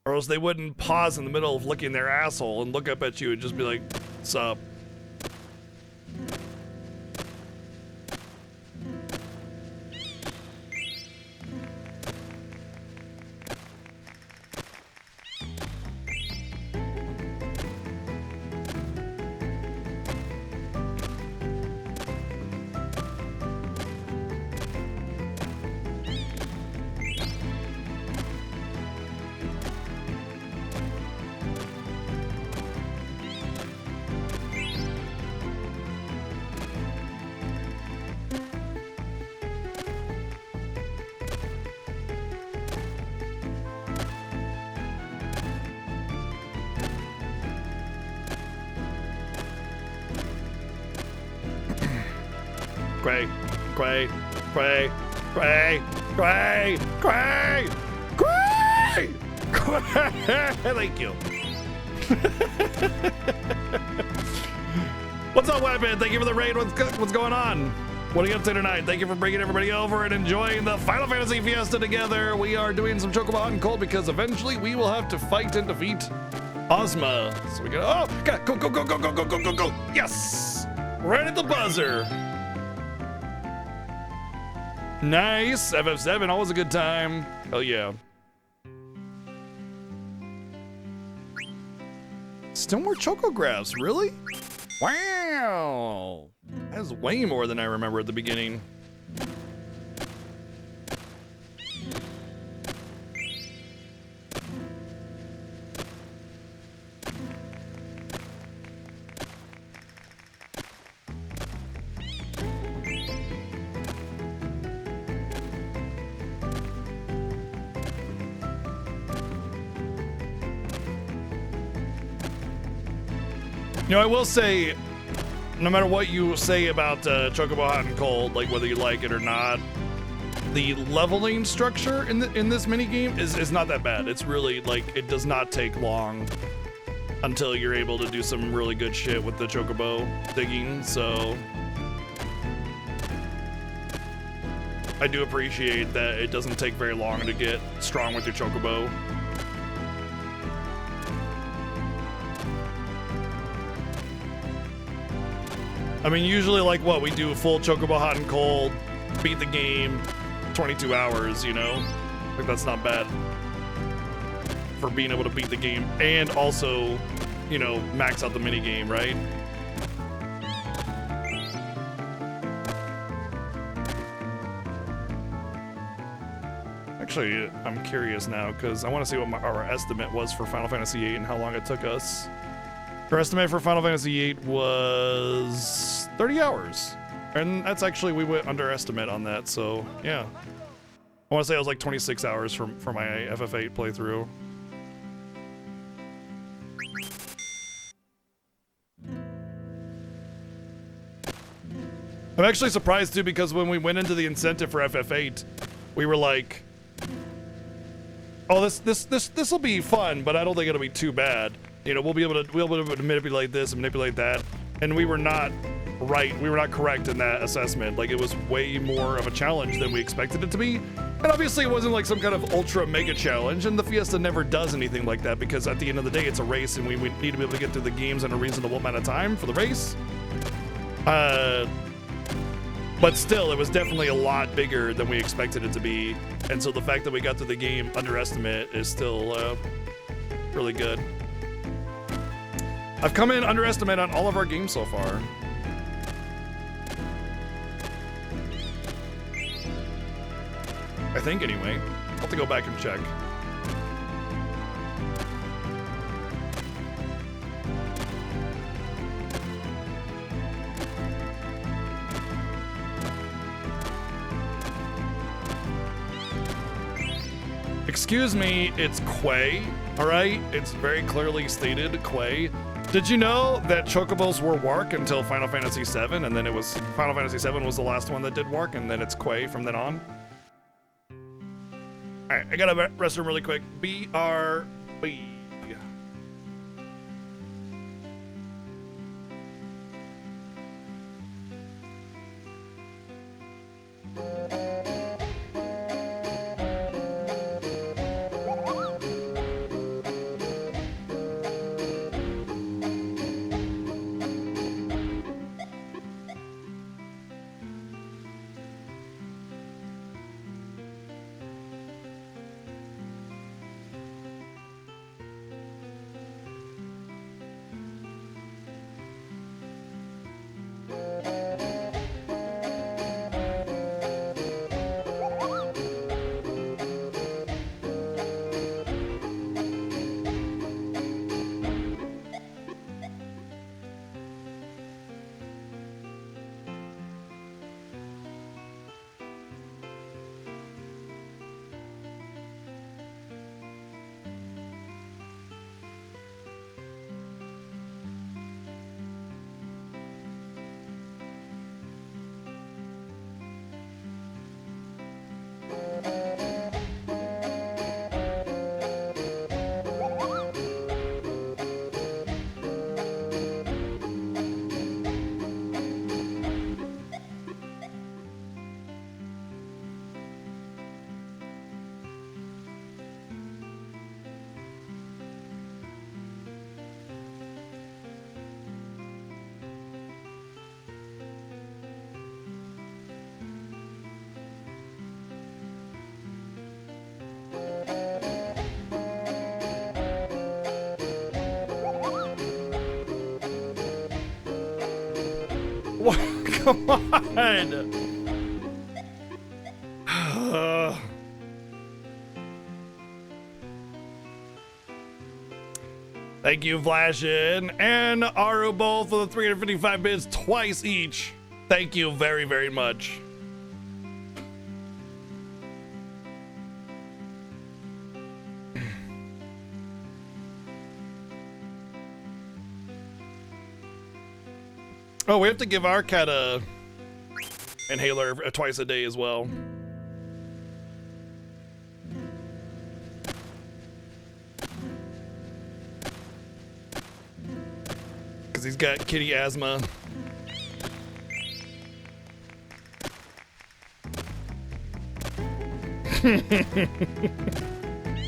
Or else they wouldn't pause in the middle of licking their asshole and look up at you and just be like, sup? Thank you. What's up, Weapon? Thank you for the raid. What's going on? What are you up to tonight? Thank you for bringing everybody over and enjoying the Final Fantasy Fiesta together. We are doing some Chocobo Hot and Cold because eventually we will have to fight and defeat Ozma. So we go, oh, go. Yes! Right at the buzzer. Nice. FF7, always a good time. Hell yeah. Still more chocographs, really? Wow. That's way more than I remember at the beginning. You know, I will say, no matter what you say about Chocobo Hot and Cold, like whether you like it or not, the leveling structure in this minigame is not that bad. It's really, like, it does not take long until you're able to do some really good shit with the Chocobo digging, so I do appreciate that it doesn't take very long to get strong with your Chocobo. I mean, usually, like, what, we do a full Chocobo Hot and Cold, beat the game, 22 hours, you know? Like, that's not bad for being able to beat the game and also, you know, max out the minigame, right? Actually, I'm curious now because I want to see what our estimate was for Final Fantasy VIII and how long it took us. Our estimate for Final Fantasy VIII was 30 hours. And that's actually, we went under estimate on that, so yeah. I want to say it was like 26 hours for my FF8 playthrough. I'm actually surprised too because when we went into the incentive for FF8, we were like, "Oh, this will be fun, but I don't think it'll be too bad. You know, we'll be able to manipulate this and manipulate that." And we were not right. We were not correct in that assessment. Like, it was way more of a challenge than we expected it to be. And obviously it wasn't like some kind of ultra mega challenge, and the Fiesta never does anything like that because at the end of the day it's a race and we need to be able to get through the games in a reasonable amount of time for the race. But still, it was definitely a lot bigger than we expected it to be. And so the fact that we got through the game underestimate is still really good. I've come in underestimate on all of our games so far. I think anyway. I'll have to go back and check. Excuse me, it's Quay, all right? It's very clearly stated, Quay. Did you know that Chocobos were Wark until Final Fantasy VII, and then it was Final Fantasy VII was the last one that did Wark, and then it's Quay from then on? All right, I gotta restroom really quick. BRB. Come on! Thank you, Flashin' and Aru both for the 355 bits twice each. Thank you very, very much. Oh, we have to give our cat a inhaler twice a day as well. Because he's got kitty asthma.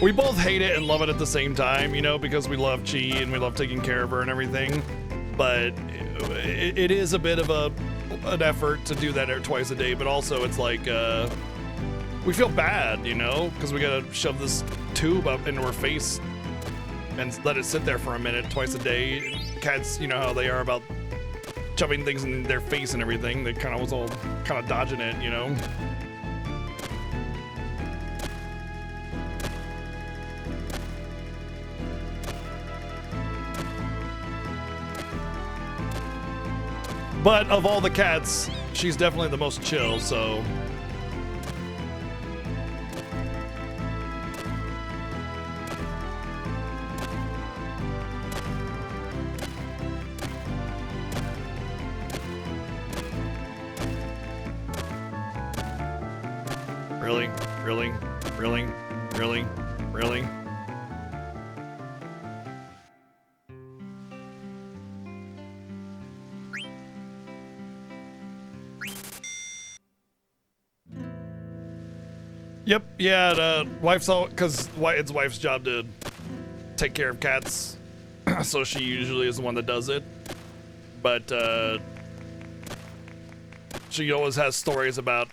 We both hate it and love it at the same time, you know, because we love Chi and we love taking care of her and everything. But it is a bit of an effort to do that twice a day, but also it's like we feel bad, you know, because we gotta shove this tube up into her face and let it sit there for a minute twice a day. Cats, you know how they are about shoving things in their face and everything. They kind of was all kind of dodging it, you know. But of all the cats, she's definitely the most chill, so. Really? Really? Really? Really? Really? Yep, yeah, the wife's all, because it's wife's job to take care of cats, so she usually is the one that does it. But she always has stories about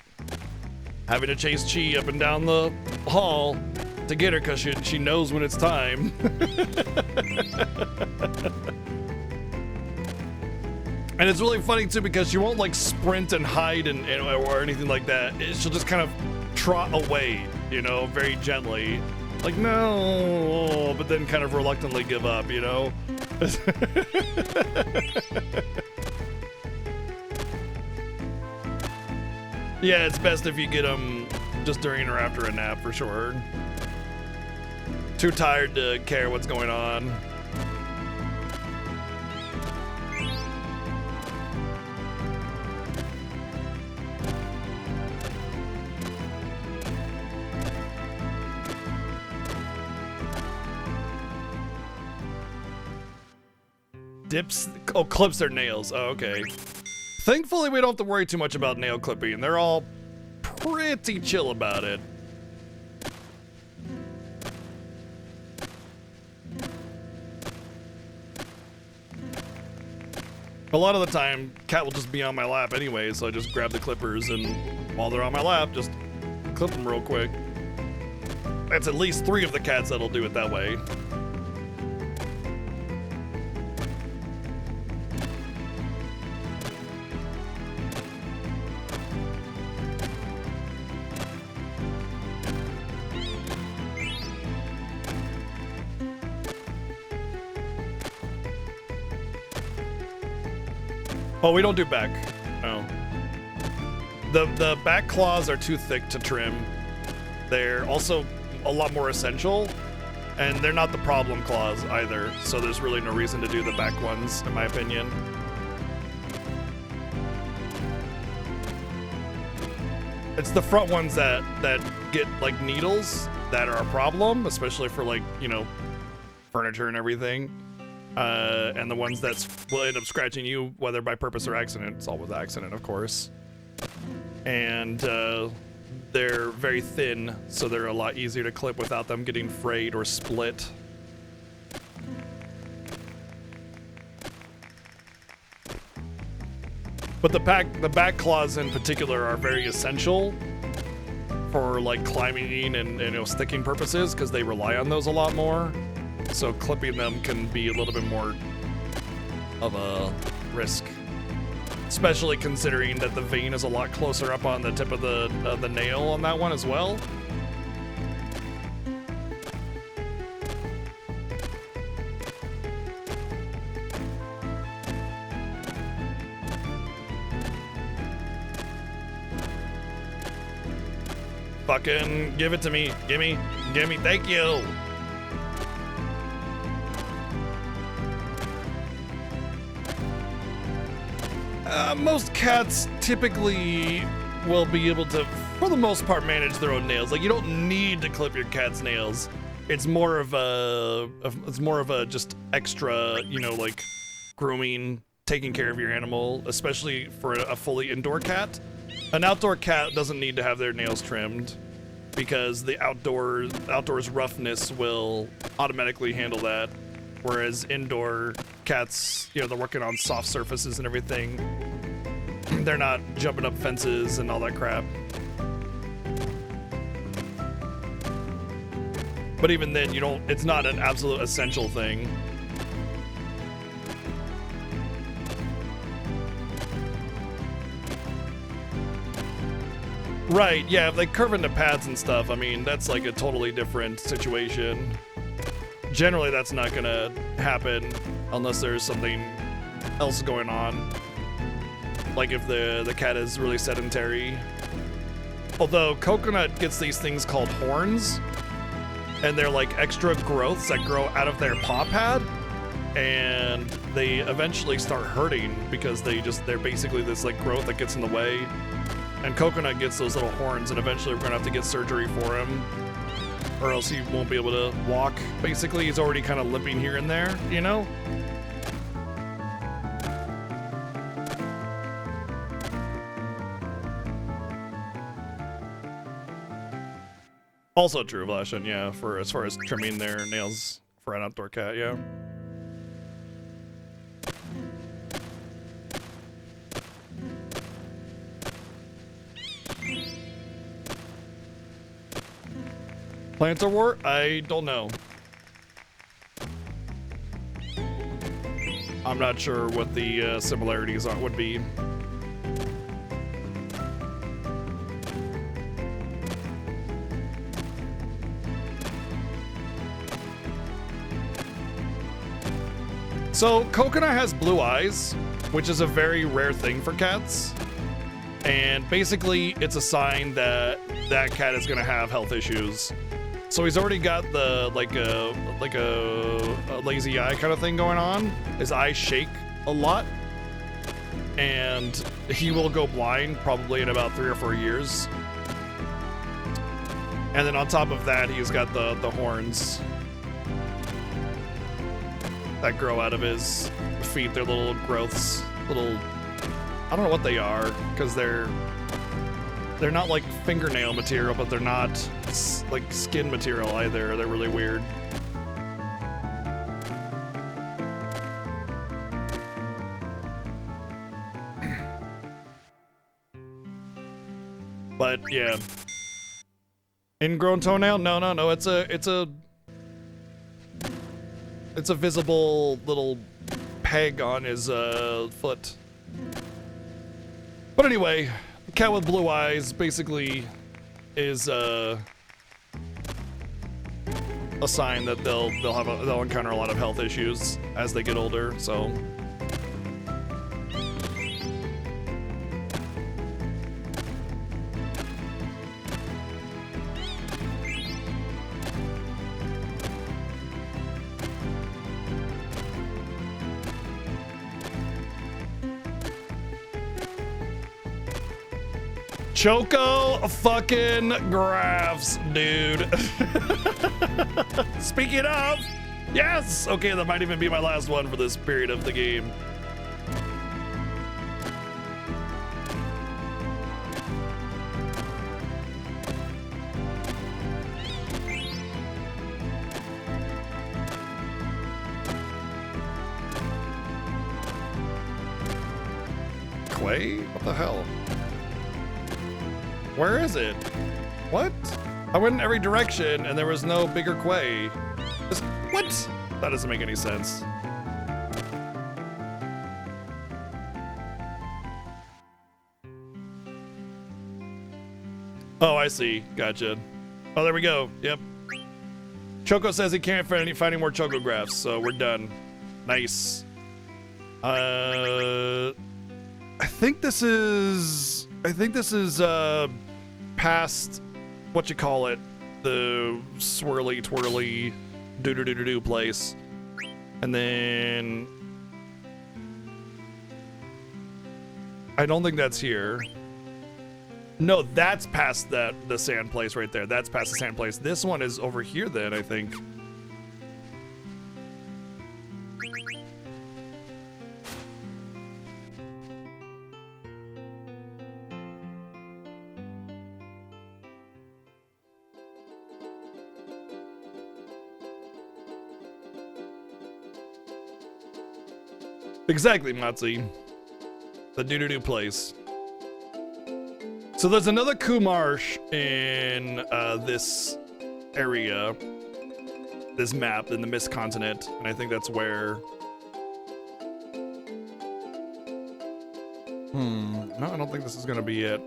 having to chase Chi up and down the hall to get her because she knows when it's time. And it's really funny too because she won't like sprint and hide or anything like that. She'll just kind of trot away, you know, very gently. Like, no, but then kind of reluctantly give up, you know? Yeah, it's best if you get them just during or after a nap, for sure. Too tired to care what's going on. Clips their nails. Oh, okay. Thankfully, we don't have to worry too much about nail clipping. They're all pretty chill about it. A lot of the time, cat will just be on my lap anyway, so I just grab the clippers and while they're on my lap, just clip them real quick. That's at least 3 of the cats that'll do it that way. Oh, we don't do back. No. The back claws are too thick to trim. They're also a lot more essential, and they're not the problem claws either, so there's really no reason to do the back ones, in my opinion. It's the front ones that get, like, needles that are a problem, especially for, like, you know, furniture and everything. And the ones that will end up scratching you, whether by purpose or accident. It's always accident, of course. And they're very thin, so they're a lot easier to clip without them getting frayed or split. But the back claws in particular are very essential for like climbing and you know, sticking purposes, because they rely on those a lot more. So clipping them can be a little bit more of a risk, especially considering that the vein is a lot closer up on the tip of the nail on that one as well. Fucking give it to me. Gimme. Thank you. Most cats typically will be able to, for the most part, manage their own nails. Like, you don't need to clip your cat's nails. It's more of a just extra, you know, like grooming, taking care of your animal, especially for a fully indoor cat. An outdoor cat doesn't need to have their nails trimmed because the outdoors roughness will automatically handle that. Whereas indoor cats, you know, they're working on soft surfaces and everything. They're not jumping up fences and all that crap. But even then, it's not an absolute essential thing. Right, yeah, if they curve into pads and stuff, I mean, that's like a totally different situation. Generally, that's not gonna happen unless there's something else going on. Like if the cat is really sedentary. Although Coconut gets these things called horns, and they're like extra growths that grow out of their paw pad, and they eventually start hurting because they're basically this like growth that gets in the way. And Coconut gets those little horns, and eventually we're gonna have to get surgery for him, or else he won't be able to walk. Basically, he's already kind of limping here and there, you know? Also true, Vlashan, yeah, for as far as trimming their nails for an outdoor cat, yeah. Plantar wart? I don't know. I'm not sure what the similarities would be. So, Coconut has blue eyes, which is a very rare thing for cats. And basically, it's a sign that that cat is gonna have health issues. So he's already got the like a lazy eye kind of thing going on. His eyes shake a lot, and he will go blind probably in about 3 or 4 years. And then on top of that, he's got the horns that grow out of his feet. They're little growths, little, I don't know what they are, because they're not like fingernail material, but they're not like skin material either. They're really weird. But yeah, ingrown toenail? No. It's a visible little peg on his foot. But anyway, cat with blue eyes basically is a sign that they'll encounter a lot of health issues as they get older. So. Choco fucking graphs, dude. Speaking of, yes! Okay, that might even be my last one for this period of the game. Quay? What the hell? Where is it? What? I went in every direction and there was no bigger quay. What? That doesn't make any sense. Oh, I see. Gotcha. Oh, there we go. Yep. Choco says he can't find any more chocographs, so we're done. Nice. I think this is past what you call it, the swirly twirly do place, and then I don't think that's here. No, that's past the sand place right there. That's past the sand place. This one is over here then, I think. Exactly, Matzi. The doo-doo-doo place. So there's another Kumarsh in this area, this map, in the Mist Continent, and I think that's where... No, I don't think this is gonna be it.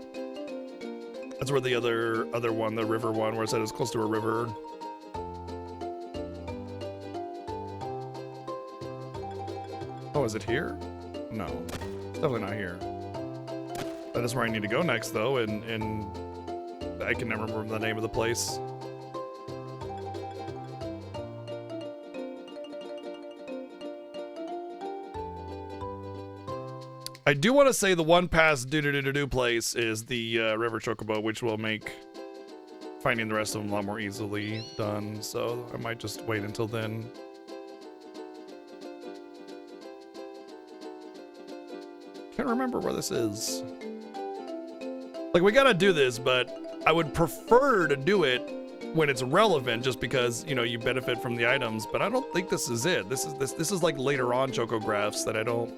That's where the other one, the river one, where it said it's close to a river. Oh, is it here? No, it's definitely not here. That is where I need to go next, though, and I can never remember the name of the place. I do want to say the one past do place is the River Chocobo, which will make finding the rest of them a lot more easily done, so I might just wait until then. Can't remember where this is. Like, we gotta do this, but I would prefer to do it when it's relevant, just because, you know, you benefit from the items, but I don't think this is it. This is like later on Chocographs that I don't...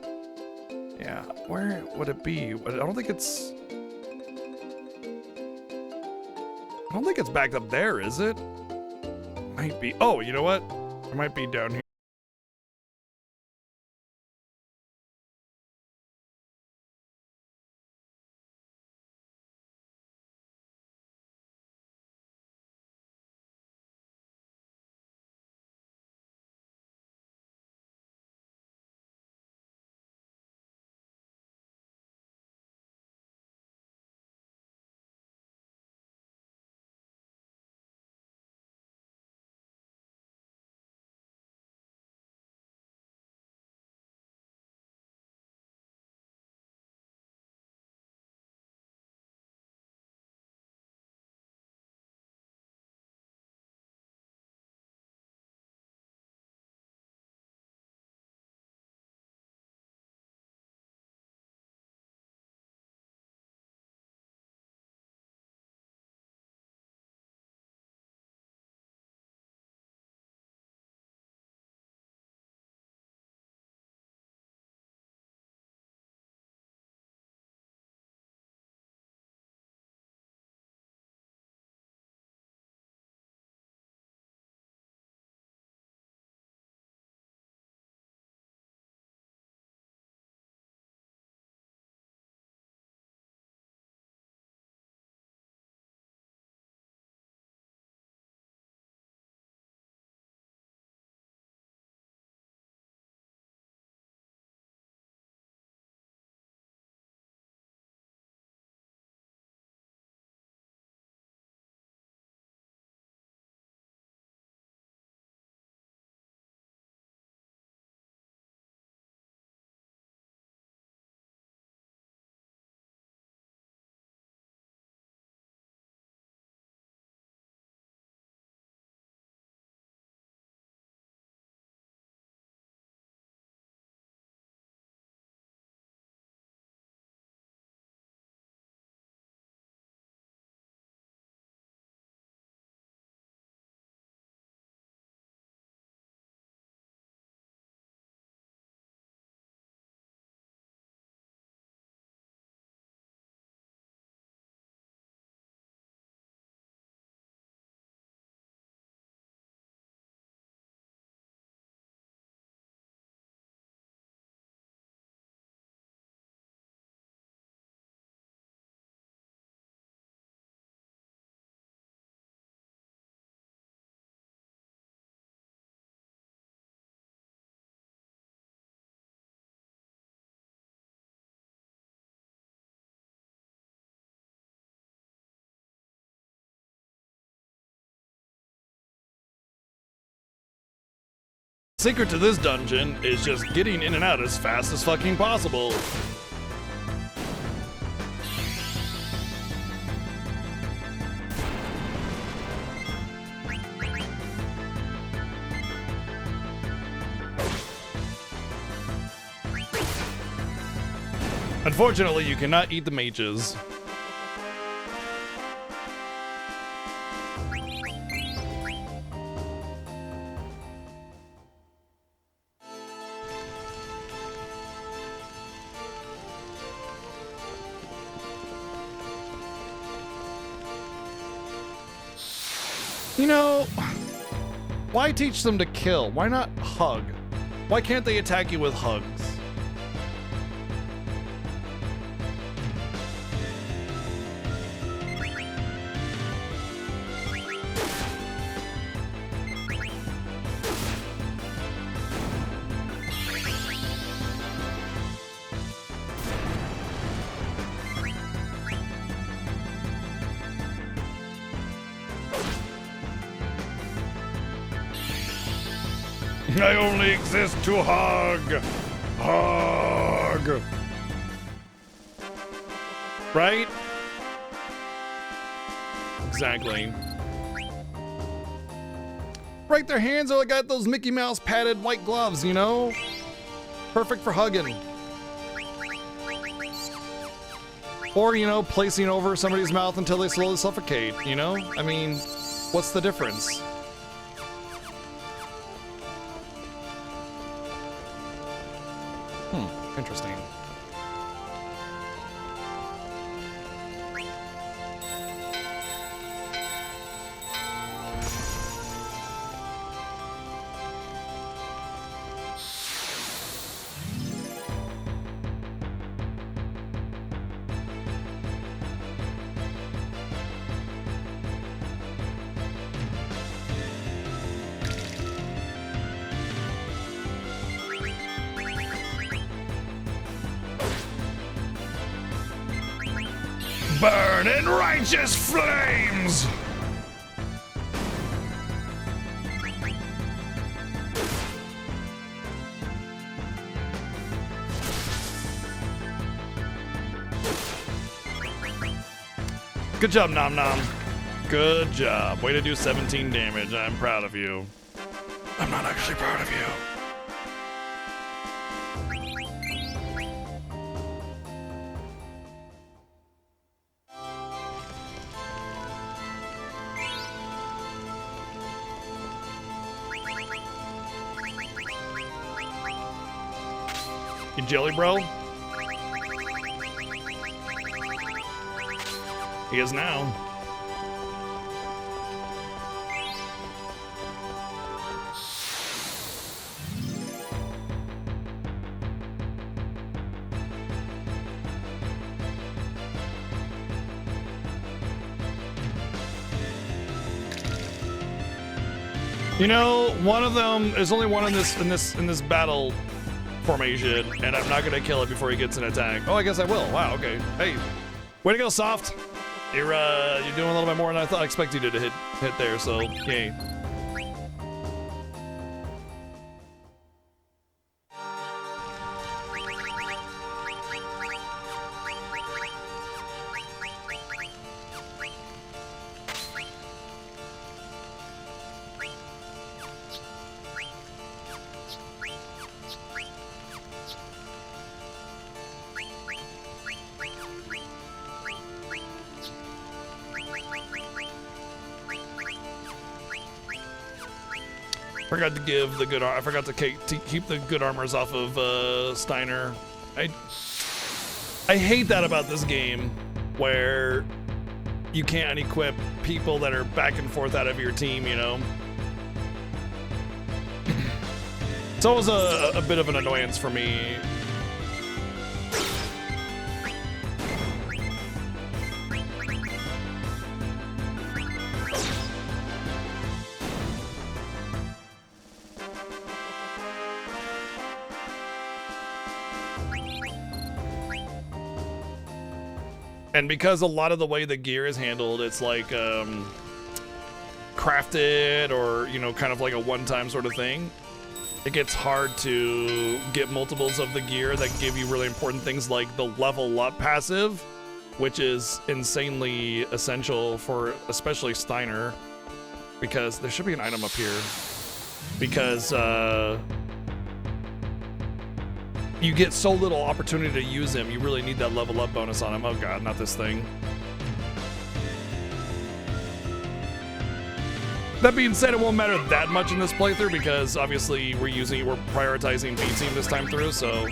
Yeah, where would it be? I don't think it's... I don't think it's back up there, is it? Might be. Oh, you know what? It might be down here. Secret to this dungeon is just getting in and out as fast as fucking possible. Unfortunately, you cannot eat the mages. You know, why teach them to kill? Why not hug? Why can't they attack you with hugs? I only exist to hug. Hug. Right? Exactly. Right, their hands are got those Mickey Mouse padded white gloves, you know? Perfect for hugging. Or, you know, placing over somebody's mouth until they slowly suffocate, you know? I mean, what's the difference? Interesting. Burn in righteous flames! Good job, Nom Nom. Good job. Way to do 17 damage. I'm proud of you. I'm not actually proud of you. You jelly, bro? He is now. You know, one of them is only one in this battle formation, and I'm not gonna kill it before he gets an attack. Oh, I guess I will. Wow, okay. Hey, way to go, Soft. You're doing a little bit more than I expected you to hit there, so yay. Forgot to give the good. I forgot to keep the good armors off of Steiner. I hate that about this game, where you can't equip people that are back and forth out of your team. You know, it's always a bit of an annoyance for me. And because a lot of the way the gear is handled, it's like crafted or, you know, kind of like a one-time sort of thing, it gets hard to get multiples of the gear that give you really important things like the level up passive, which is insanely essential for especially Steiner, because there should be an item up here, because you get so little opportunity to use him. You really need that level up bonus on him. Oh god, not this thing. That being said, it won't matter that much in this playthrough because obviously we're prioritizing B team this time through, so.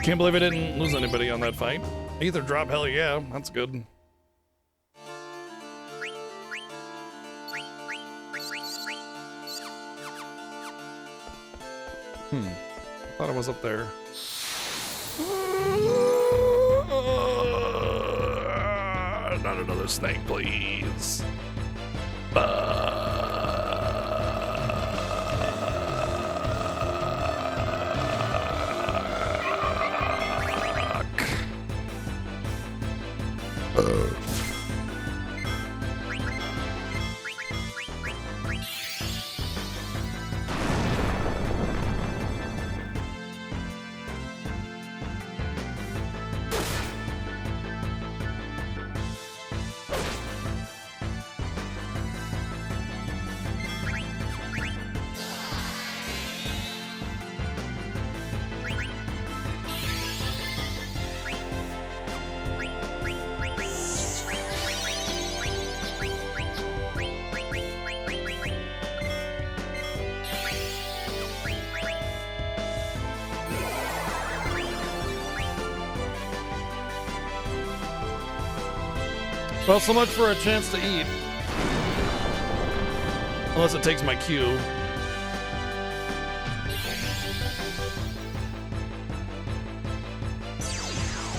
Can't believe I didn't lose anybody on that fight. Ether drop, hell yeah, that's good. Thought I was up there. Not another snake, please. Well, so much for a chance to eat. Unless it takes my cue.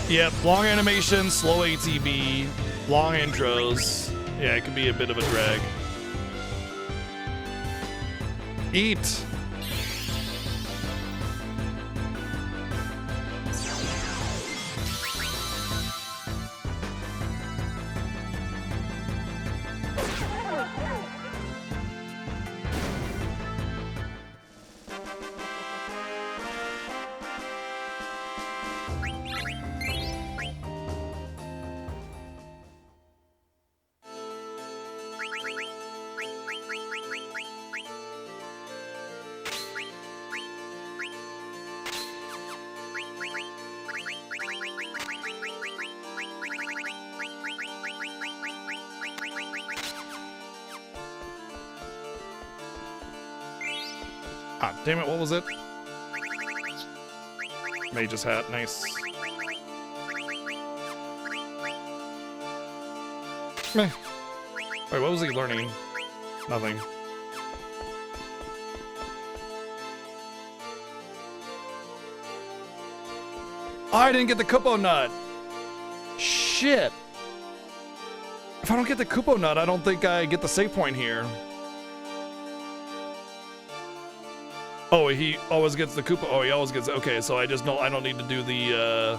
Yep, long animation, slow ATB, long intros. Yeah, it can be a bit of a drag. Eat. Ah, damn it, what was it? Mage's hat, nice. Meh. Wait, what was he learning? Nothing. Oh, I didn't get the Kupo nut. Shit. If I don't get the Kupo nut, I don't think I get the save point here. Oh, he always gets the Koopa. Oh, he always gets. Okay, so I just know I don't need to do the.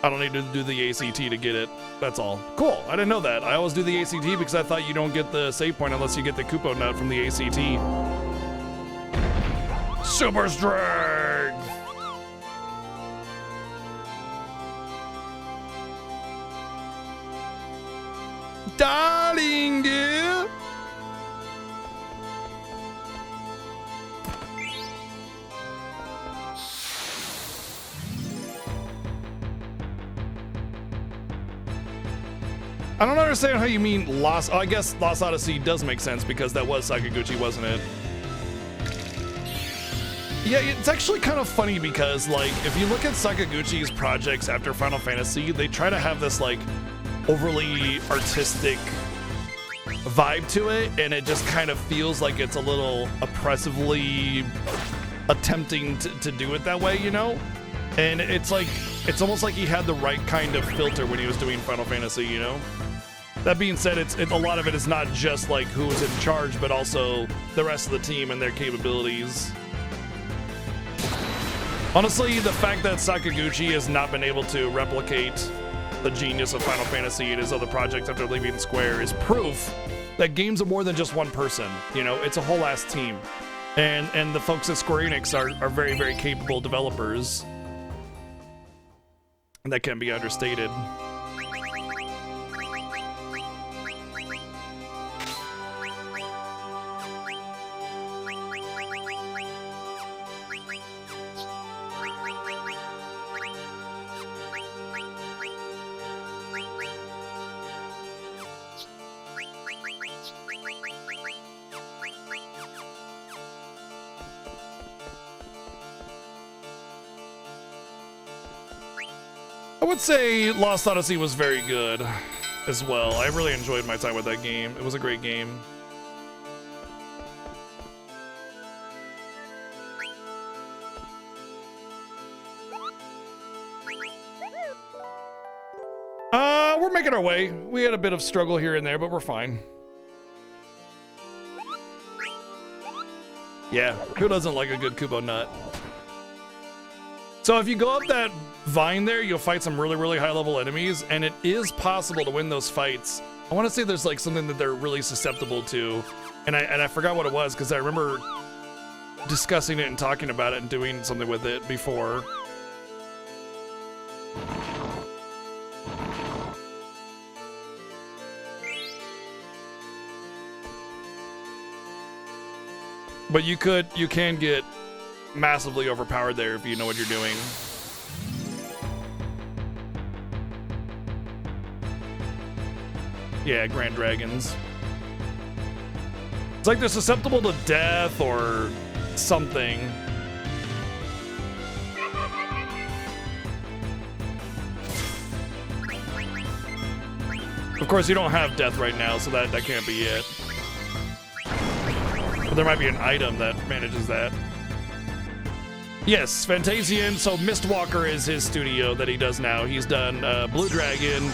I don't need to do the ACT to get it. That's all. Cool. I didn't know that. I always do the ACT because I thought you don't get the save point unless you get the Koopa nut from the ACT. Super strength. Darling, dear. I don't understand how you mean Lost. Oh, I guess Lost Odyssey does make sense because that was Sakaguchi, wasn't it? Yeah, it's actually kind of funny because, like, if you look at Sakaguchi's projects after Final Fantasy, they try to have this, like, overly artistic vibe to it, and it just kind of feels like it's a little oppressively attempting to do it that way, you know? And it's like, it's almost like he had the right kind of filter when he was doing Final Fantasy, you know? That being said, it's a lot of it is not just like who's in charge, but also the rest of the team and their capabilities. Honestly, the fact that Sakaguchi has not been able to replicate the genius of Final Fantasy and his other projects after leaving Square is proof that games are more than just one person. You know, it's a whole ass team. And the folks at Square Enix are very, very capable developers. And that can't be understated. I would say Lost Odyssey was very good as well. I really enjoyed my time with that game. It was a great game. We're making our way. We had a bit of struggle here and there, but we're fine. Yeah, who doesn't like a good Kubo nut? So if you go up that vine there, you'll fight some really, really high level enemies, and it is possible to win those fights. I want to say there's like something that they're really susceptible to, and I forgot what it was because I remember discussing it and talking about it and doing something with it before. But you can get massively overpowered there if you know what you're doing. Yeah, Grand Dragons. It's like they're susceptible to death or something. Of course, you don't have death right now, so that can't be it. But there might be an item that manages that. Yes, Fantasian. So Mistwalker is his studio that he does now. He's done Blue Dragon,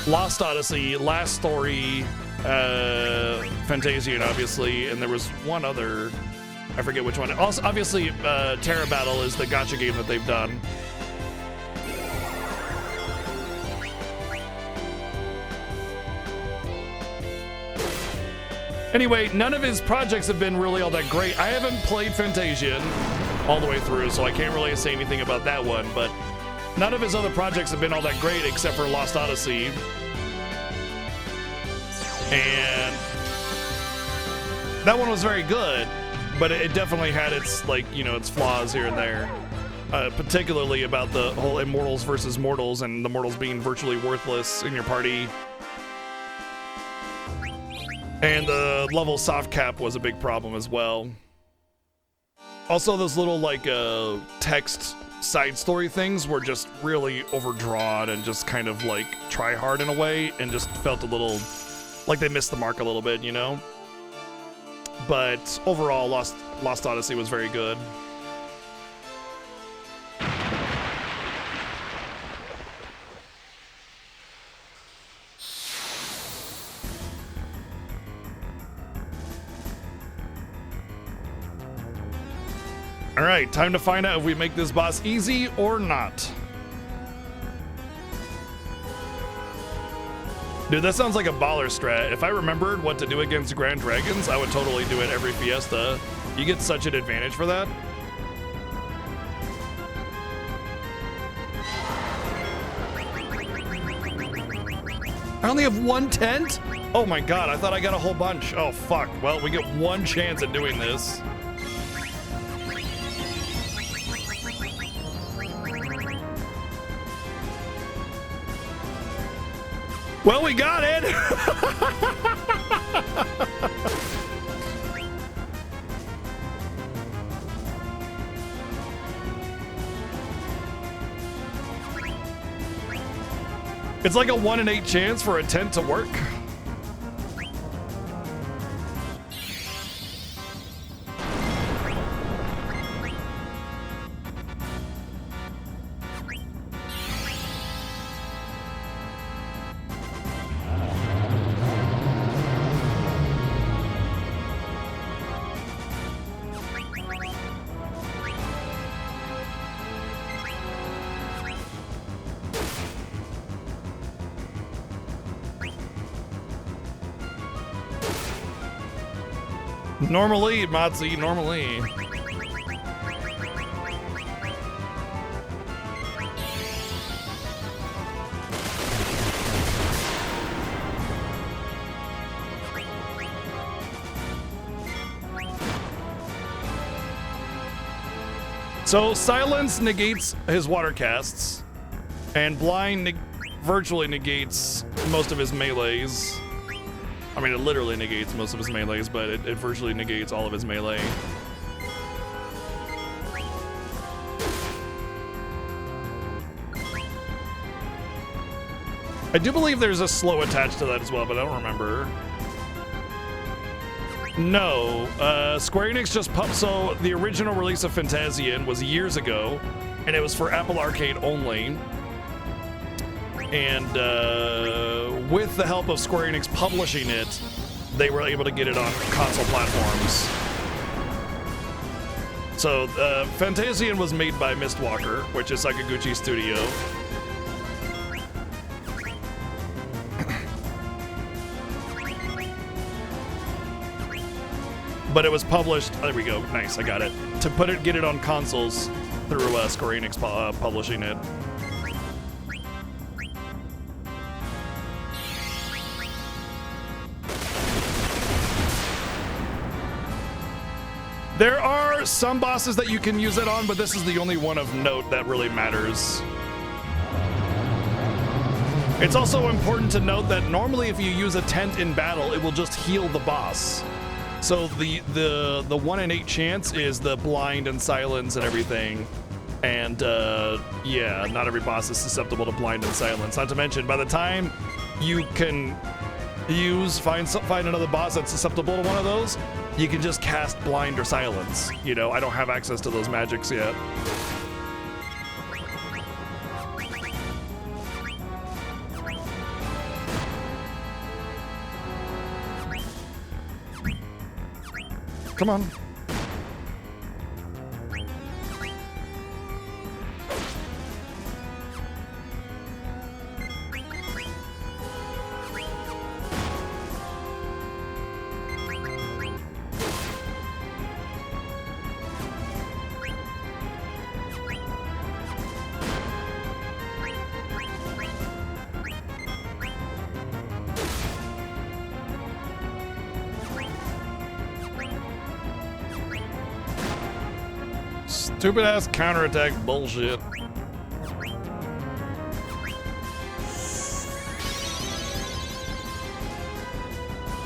Lost Odyssey, Last Story, Fantasian, obviously, and there was one other. I forget which one. Also, obviously, Terra Battle is the gacha game that they've done. Anyway, none of his projects have been really all that great. I haven't played Fantasian all the way through, so I can't really say anything about that one, but none of his other projects have been all that great except for Lost Odyssey. And that one was very good, but it definitely had its, like, you know, its flaws here and there. Particularly about the whole immortals versus mortals and the mortals being virtually worthless in your party. And the level soft cap was a big problem as well. Also, those little like text side story things were just really overdrawn and just kind of like try hard in a way, and just felt a little like they missed the mark a little bit, you know? But overall, Lost Odyssey was very good. All right, time to find out if we make this boss easy or not. Dude, that sounds like a baller strat. If I remembered what to do against Grand Dragons, I would totally do it every Fiesta. You get such an advantage for that. I only have one tent? Oh my god, I thought I got a whole bunch. Oh fuck, well, we get one chance at doing this. Well, we got it! It's like a 1 in 8 chance for a tent to work. Normally, Matzi, normally. So silence negates his water casts, and blind virtually negates most of his melees. I mean, it literally negates most of his melees, but it virtually negates all of his melee. I do believe there's a slow attached to that as well, but I don't remember. No, Square Enix just so the original release of Fantasian was years ago, and it was for Apple Arcade only. And with the help of Square Enix publishing it, they were able to get it on console platforms. So, Fantasian was made by Mistwalker, which is Sakaguchi Studio. But it was published, there we go, nice, I got it. To get it on consoles through Square Enix publishing it. There are some bosses that you can use it on, but this is the only one of note that really matters. It's also important to note that normally if you use a tent in battle, it will just heal the boss. So the 1 in 8 chance is the blind and silence and everything. And yeah, not every boss is susceptible to blind and silence. Not to mention, by the time you can find another boss that's susceptible to one of those, you can just cast blind or silence. You know, I don't have access to those magics yet. Come on. Stupid ass counterattack bullshit.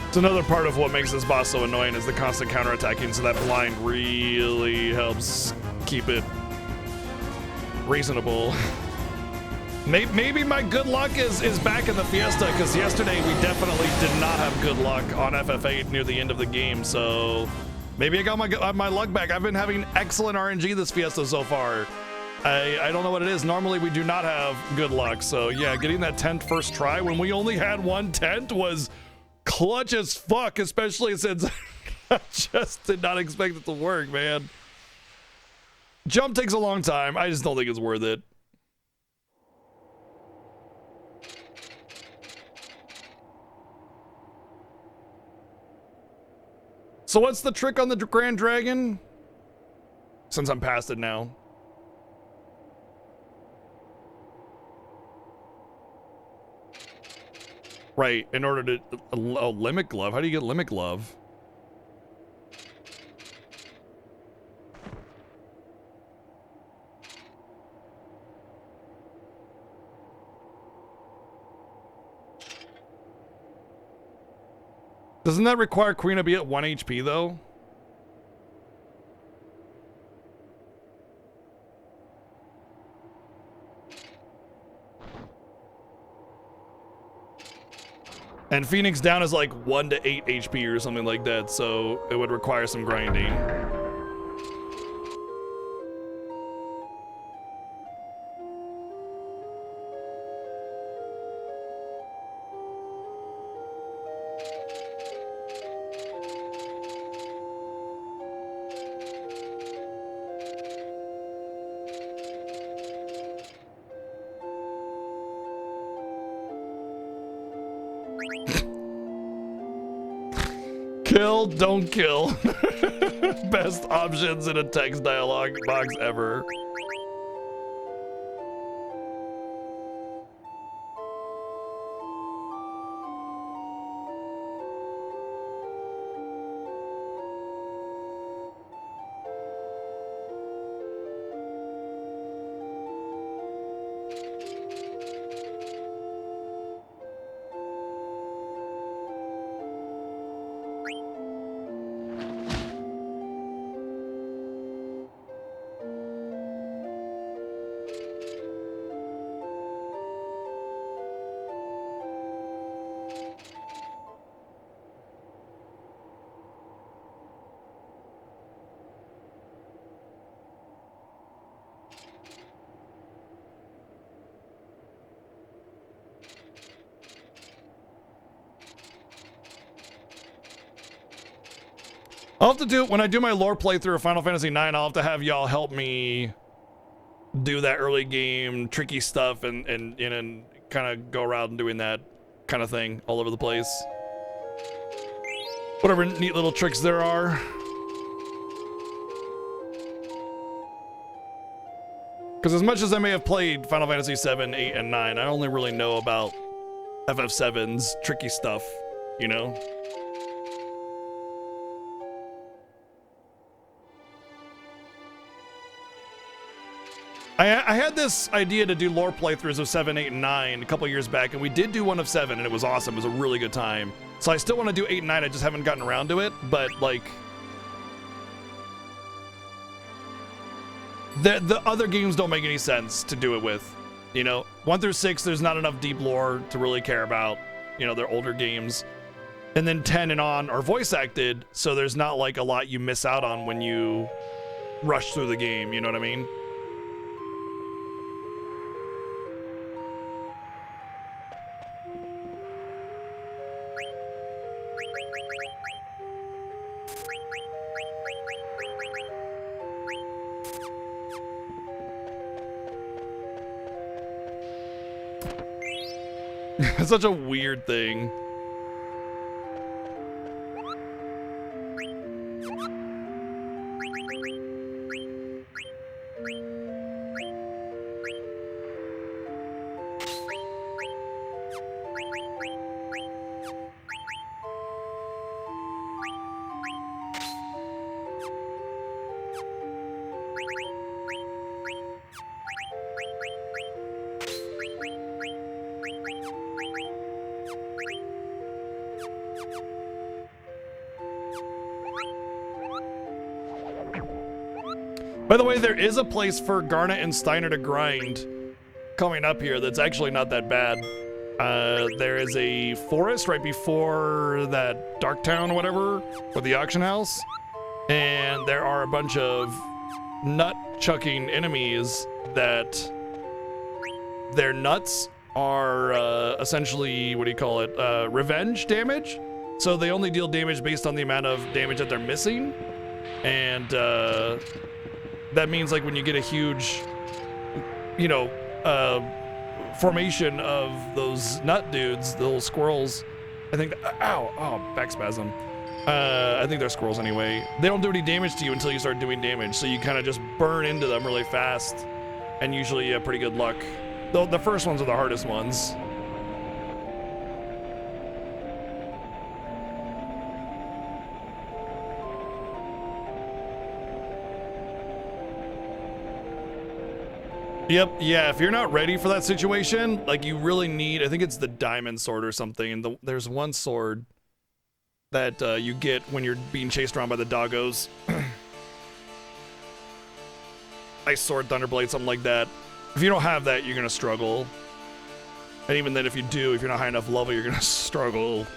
It's another part of what makes this boss so annoying is the constant counterattacking, so that blind really helps keep it reasonable. Maybe my good luck is back in the Fiesta, because yesterday we definitely did not have good luck on FF8 near the end of the game, so maybe I got my luck back. I've been having excellent RNG this Fiesta so far. I don't know what it is. Normally we do not have good luck, so yeah, getting that tent first try when we only had one tent was clutch as fuck, especially since I just did not expect it to work, man. Jump takes a long time. I just don't think it's worth it. So what's the trick on the Grand Dragon? Since I'm past it now. Right, in order to... Oh, Limit Glove. How do you get Limit Glove? Doesn't that require Queen to be at 1 HP, though? And Phoenix down is like 1 to 8 HP or something like that, so it would require some grinding. Kill, don't kill. Best options in a text dialogue box ever. I'll have to do, when I do my lore playthrough of Final Fantasy 9, I'll have to have y'all help me do that early game tricky stuff and kind of go around doing that kind of thing all over the place. Whatever neat little tricks there are. Because as much as I may have played Final Fantasy 7, 8, and 9, I only really know about FF7's tricky stuff, you know? I had this idea to do lore playthroughs of 7, 8, and 9 a couple years back, and we did do one of 7, and it was awesome. It was a really good time. So I still want to do 8 and 9, I just haven't gotten around to it, but like... The other games don't make any sense to do it with, you know? 1 through 6, there's not enough deep lore to really care about. You know, they're older games. And then 10 and on are voice acted, so there's not like a lot you miss out on when you rush through the game, you know what I mean? It's such a weird thing. By the way, there is a place for Garnet and Steiner to grind coming up here that's actually not that bad. There is a forest right before that Dark Town or whatever, with the auction house. And there are a bunch of nut-chucking enemies that their nuts are essentially, what do you call it, revenge damage. So they only deal damage based on the amount of damage that they're missing. And that means like when you get a huge, you know, formation of those nut dudes, the little squirrels, I think, back spasm. I think they're squirrels anyway. They don't do any damage to you until you start doing damage. So you kind of just burn into them really fast. And usually you have pretty good luck. Though the first ones are the hardest ones. Yep, yeah, if you're not ready for that situation, like you really need, I think it's the diamond sword or something, and there's one sword that you get when you're being chased around by the doggos. Ice sword, thunderblade, something like that. If you don't have that, you're gonna struggle. And even then, if you do, if you're not high enough level, you're gonna struggle.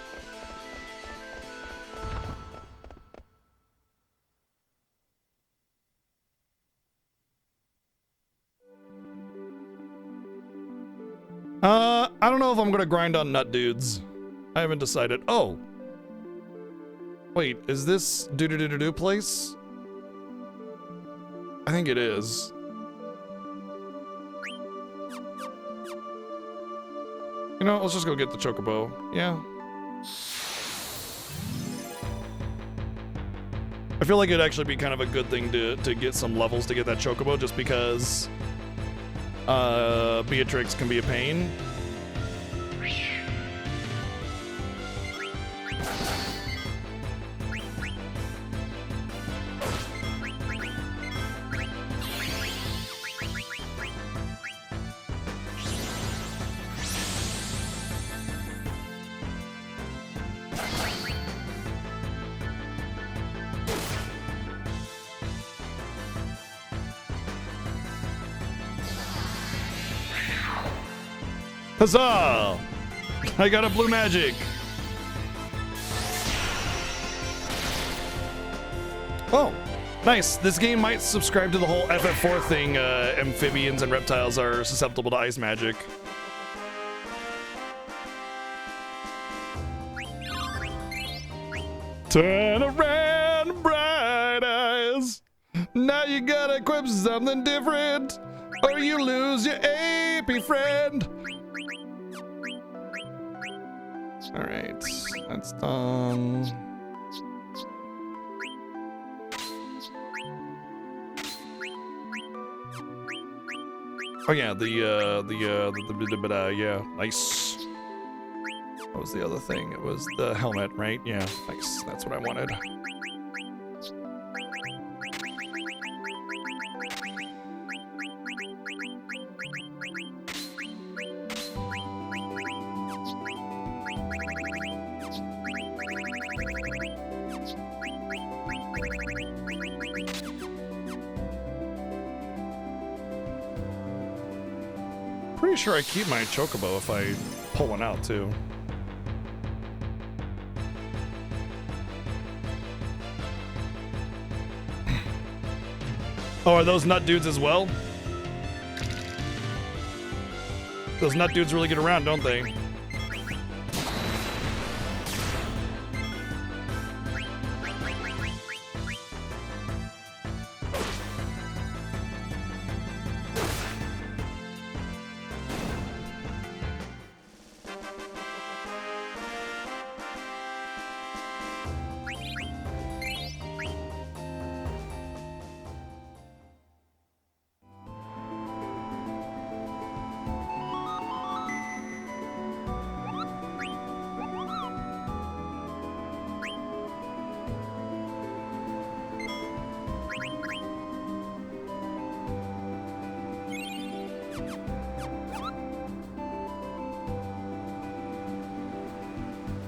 I don't know if I'm gonna grind on nut dudes. I haven't decided. Oh. Wait, is this do place? I think it is. You know, let's just go get the chocobo. Yeah. I feel like it'd actually be kind of a good thing to get some levels to get that chocobo, just because Beatrix can be a pain. Huzzah! I got a blue magic. Oh, nice. This game might subscribe to the whole FF4 thing. Amphibians and reptiles are susceptible to ice magic. Turn around, bright Now you gotta equip something different, or you lose your AP friend. All right, that's done. Oh yeah, yeah, nice. What was the other thing? It was the helmet, right? Yeah, nice. That's what I wanted. Pretty sure I keep my chocobo if I pull one out too. Oh, are those nut dudes as well? Those nut dudes really get around, don't they?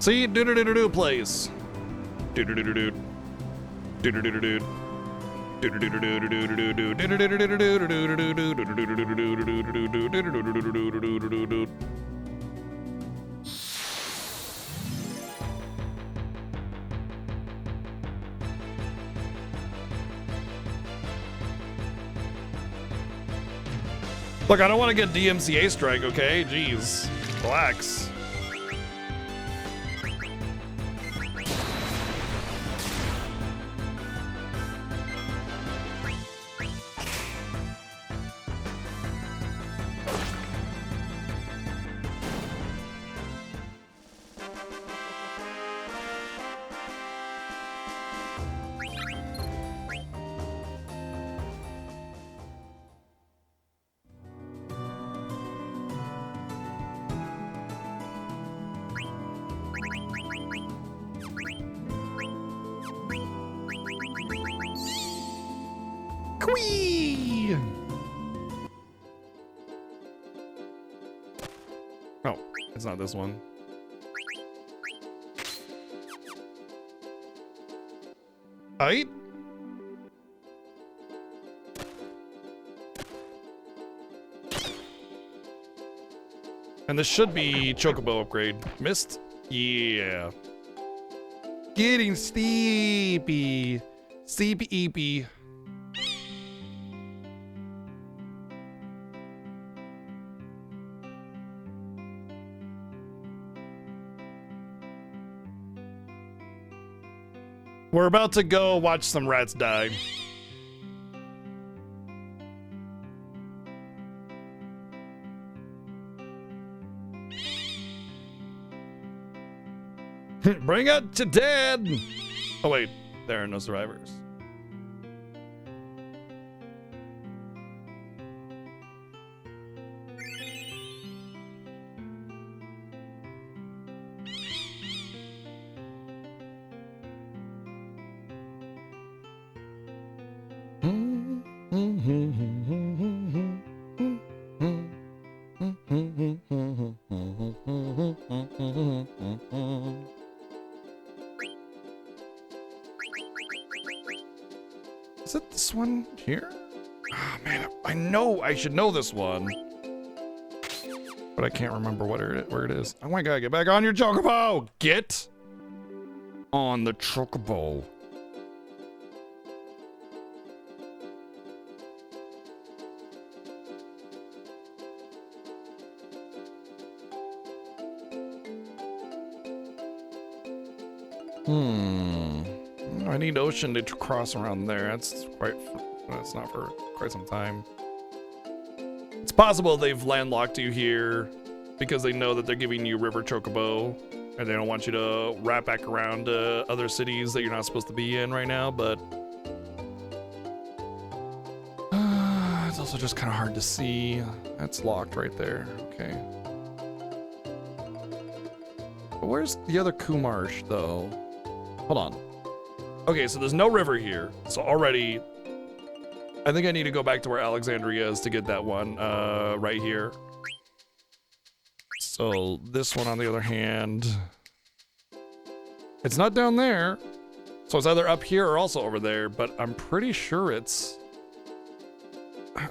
See, do plays. Do. Look, I don't want to get DMCA strike, okay? Jeez, relax. Whee! Oh, it's not this one. Aight? And this should be Chocobo upgrade. Missed? Yeah. Getting steepy. Steepy-eepy. We're about to go watch some rats die. Bring it to dead! Oh wait, there are no survivors. Is it this one here? Oh man, I know I should know this one. But I can't remember where it is. Oh my god, get back on your chocobo! Get on the chocobo. I need Ocean to cross around there. That's quite it's not for quite some time. It's possible they've landlocked you here because they know that they're giving you River Chocobo and they don't want you to wrap back around to other cities that you're not supposed to be in right now, but it's also just kind of hard to see. That's locked right there. Okay. But where's the other Kumarsh, though? Hold on. Okay, so there's no river here. So already, I think I need to go back to where Alexandria is to get that one right here. So this one, on the other hand, it's not down there. So it's either up here or also over there, but I'm pretty sure it's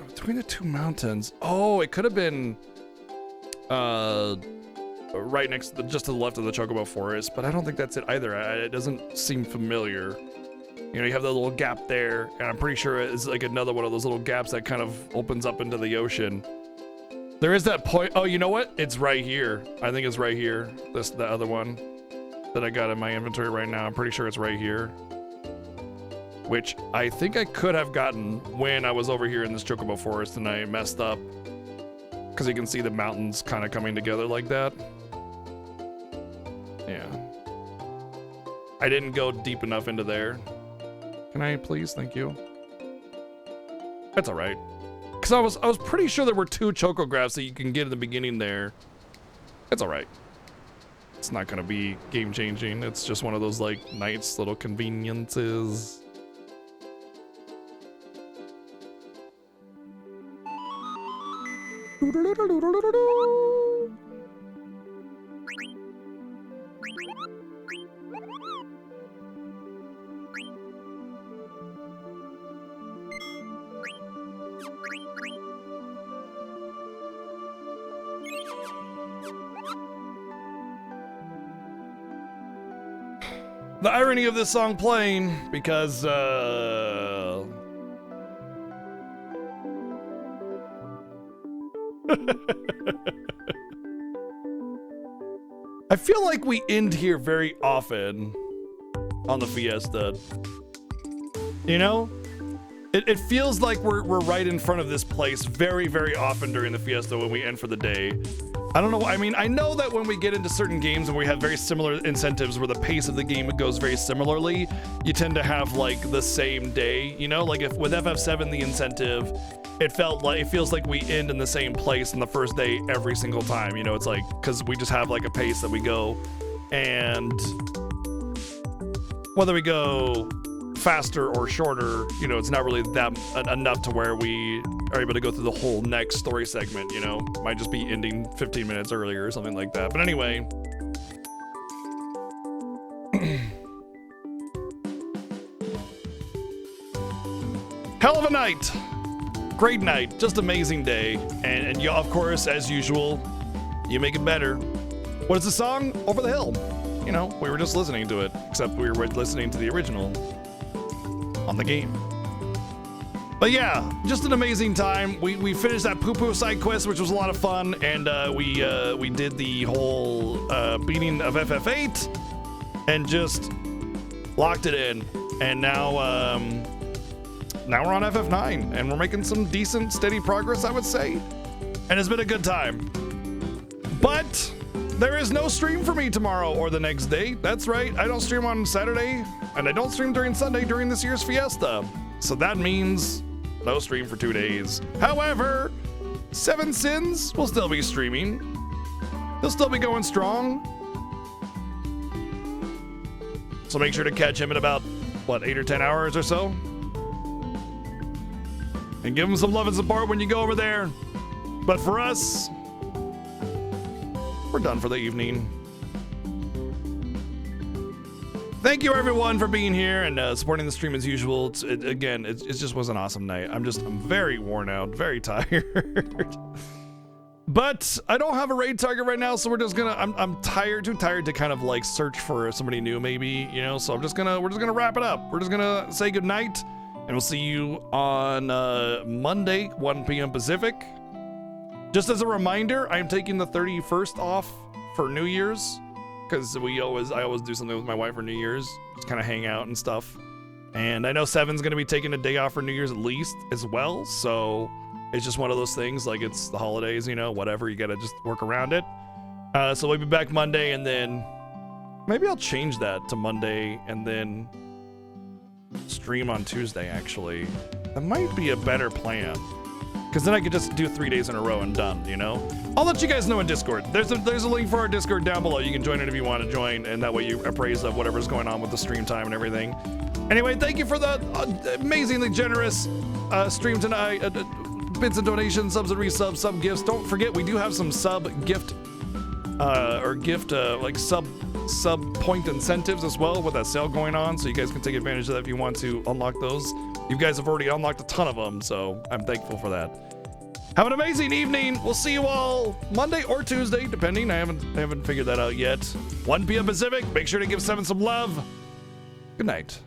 between the two mountains. Oh, it could have been right next to just to the left of the Chocobo Forest, but I don't think that's it either. It doesn't seem familiar. You know, you have that little gap there, and I'm pretty sure it's like another one of those little gaps that kind of opens up into the ocean. There is that point. Oh, you know what? It's right here. I think it's right here. The other one that I got in my inventory right now. I'm pretty sure it's right here. Which I think I could have gotten when I was over here in this Chocobo Forest and I messed up. Because you can see the mountains kind of coming together like that. Yeah. I didn't go deep enough into there. Can I please? Thank you. That's all right. Because I was pretty sure there were 2 Chocographs that you can get in the beginning there. It's all right. It's not going to be game changing. It's just one of those like nice little conveniences. The irony of this song playing, because I feel like we end here very often on the Fiesta. You know? It feels like we're right in front of this place very, very often during the Fiesta when we end for the day. I don't know. I mean, I know that when we get into certain games and we have very similar incentives where the pace of the game goes very similarly, you tend to have like the same day, you know, like if with FF7, the incentive, it feels like we end in the same place on the first day every single time. You know, it's like, cause we just have like a pace that we go, and whether we go faster or shorter, you know, it's not really that enough to where we are able to go through the whole next story segment, you know. Might just be ending 15 minutes earlier or something like that. But anyway. Hell of a night. Great night. Just amazing day. And you, of course, as usual, you make it better. What is the song? Over the Hill. You know, we were just listening to it, except we were listening to the original on the game. But yeah, just an amazing time. We finished that poo-poo side quest, which was a lot of fun, and we did the whole beating of FF8 and just locked it in. And now we're on FF9, and we're making some decent, steady progress, I would say. And it's been a good time. But there is no stream for me tomorrow or the next day. That's right, I don't stream on Saturday, and I don't stream during Sunday during this year's Fiesta. So that means no stream for 2 days. However, SevenSins will still be streaming. He'll still be going strong. So make sure to catch him in about, what, 8 or 10 hours or so? And give him some love and support when you go over there. But for us, we're done for the evening. Thank you everyone for being here and supporting the stream as usual. It just was an awesome night. I'm very worn out, very tired. But I don't have a raid target right now, so we're just gonna, I'm too tired to kind of like search for somebody new maybe, you know, so we're just gonna wrap it up. We're just gonna say good night, and we'll see you on Monday, 1 p.m. Pacific. Just as a reminder, I am taking the 31st off for New Year's, because I always do something with my wife for New Year's, just kind of hang out and stuff. And I know Seven's gonna be taking a day off for New Year's at least as well, so it's just one of those things, like it's the holidays, you know, whatever, you gotta just work around it. So we'll be back Monday, and then maybe I'll change that to Monday and then stream on Tuesday, actually. That might be a better plan. Because then I could just do 3 days in a row and done, you know? I'll let you guys know in Discord. There's a link for our Discord down below. You can join it if you want to join, and that way you appraise of whatever's going on with the stream time and everything. Anyway, thank you for the amazingly generous stream tonight. Bits and donations, subs and resubs, sub gifts. Don't forget, we do have some sub gift like sub point incentives as well with that sale going on, so you guys can take advantage of that if you want to unlock those. You guys have already unlocked a ton of them, so I'm thankful for that. Have an amazing evening. We'll see you all Monday or Tuesday, depending. I haven't figured that out yet. 1 p.m. Pacific. Make sure to give Seven some love. Good night.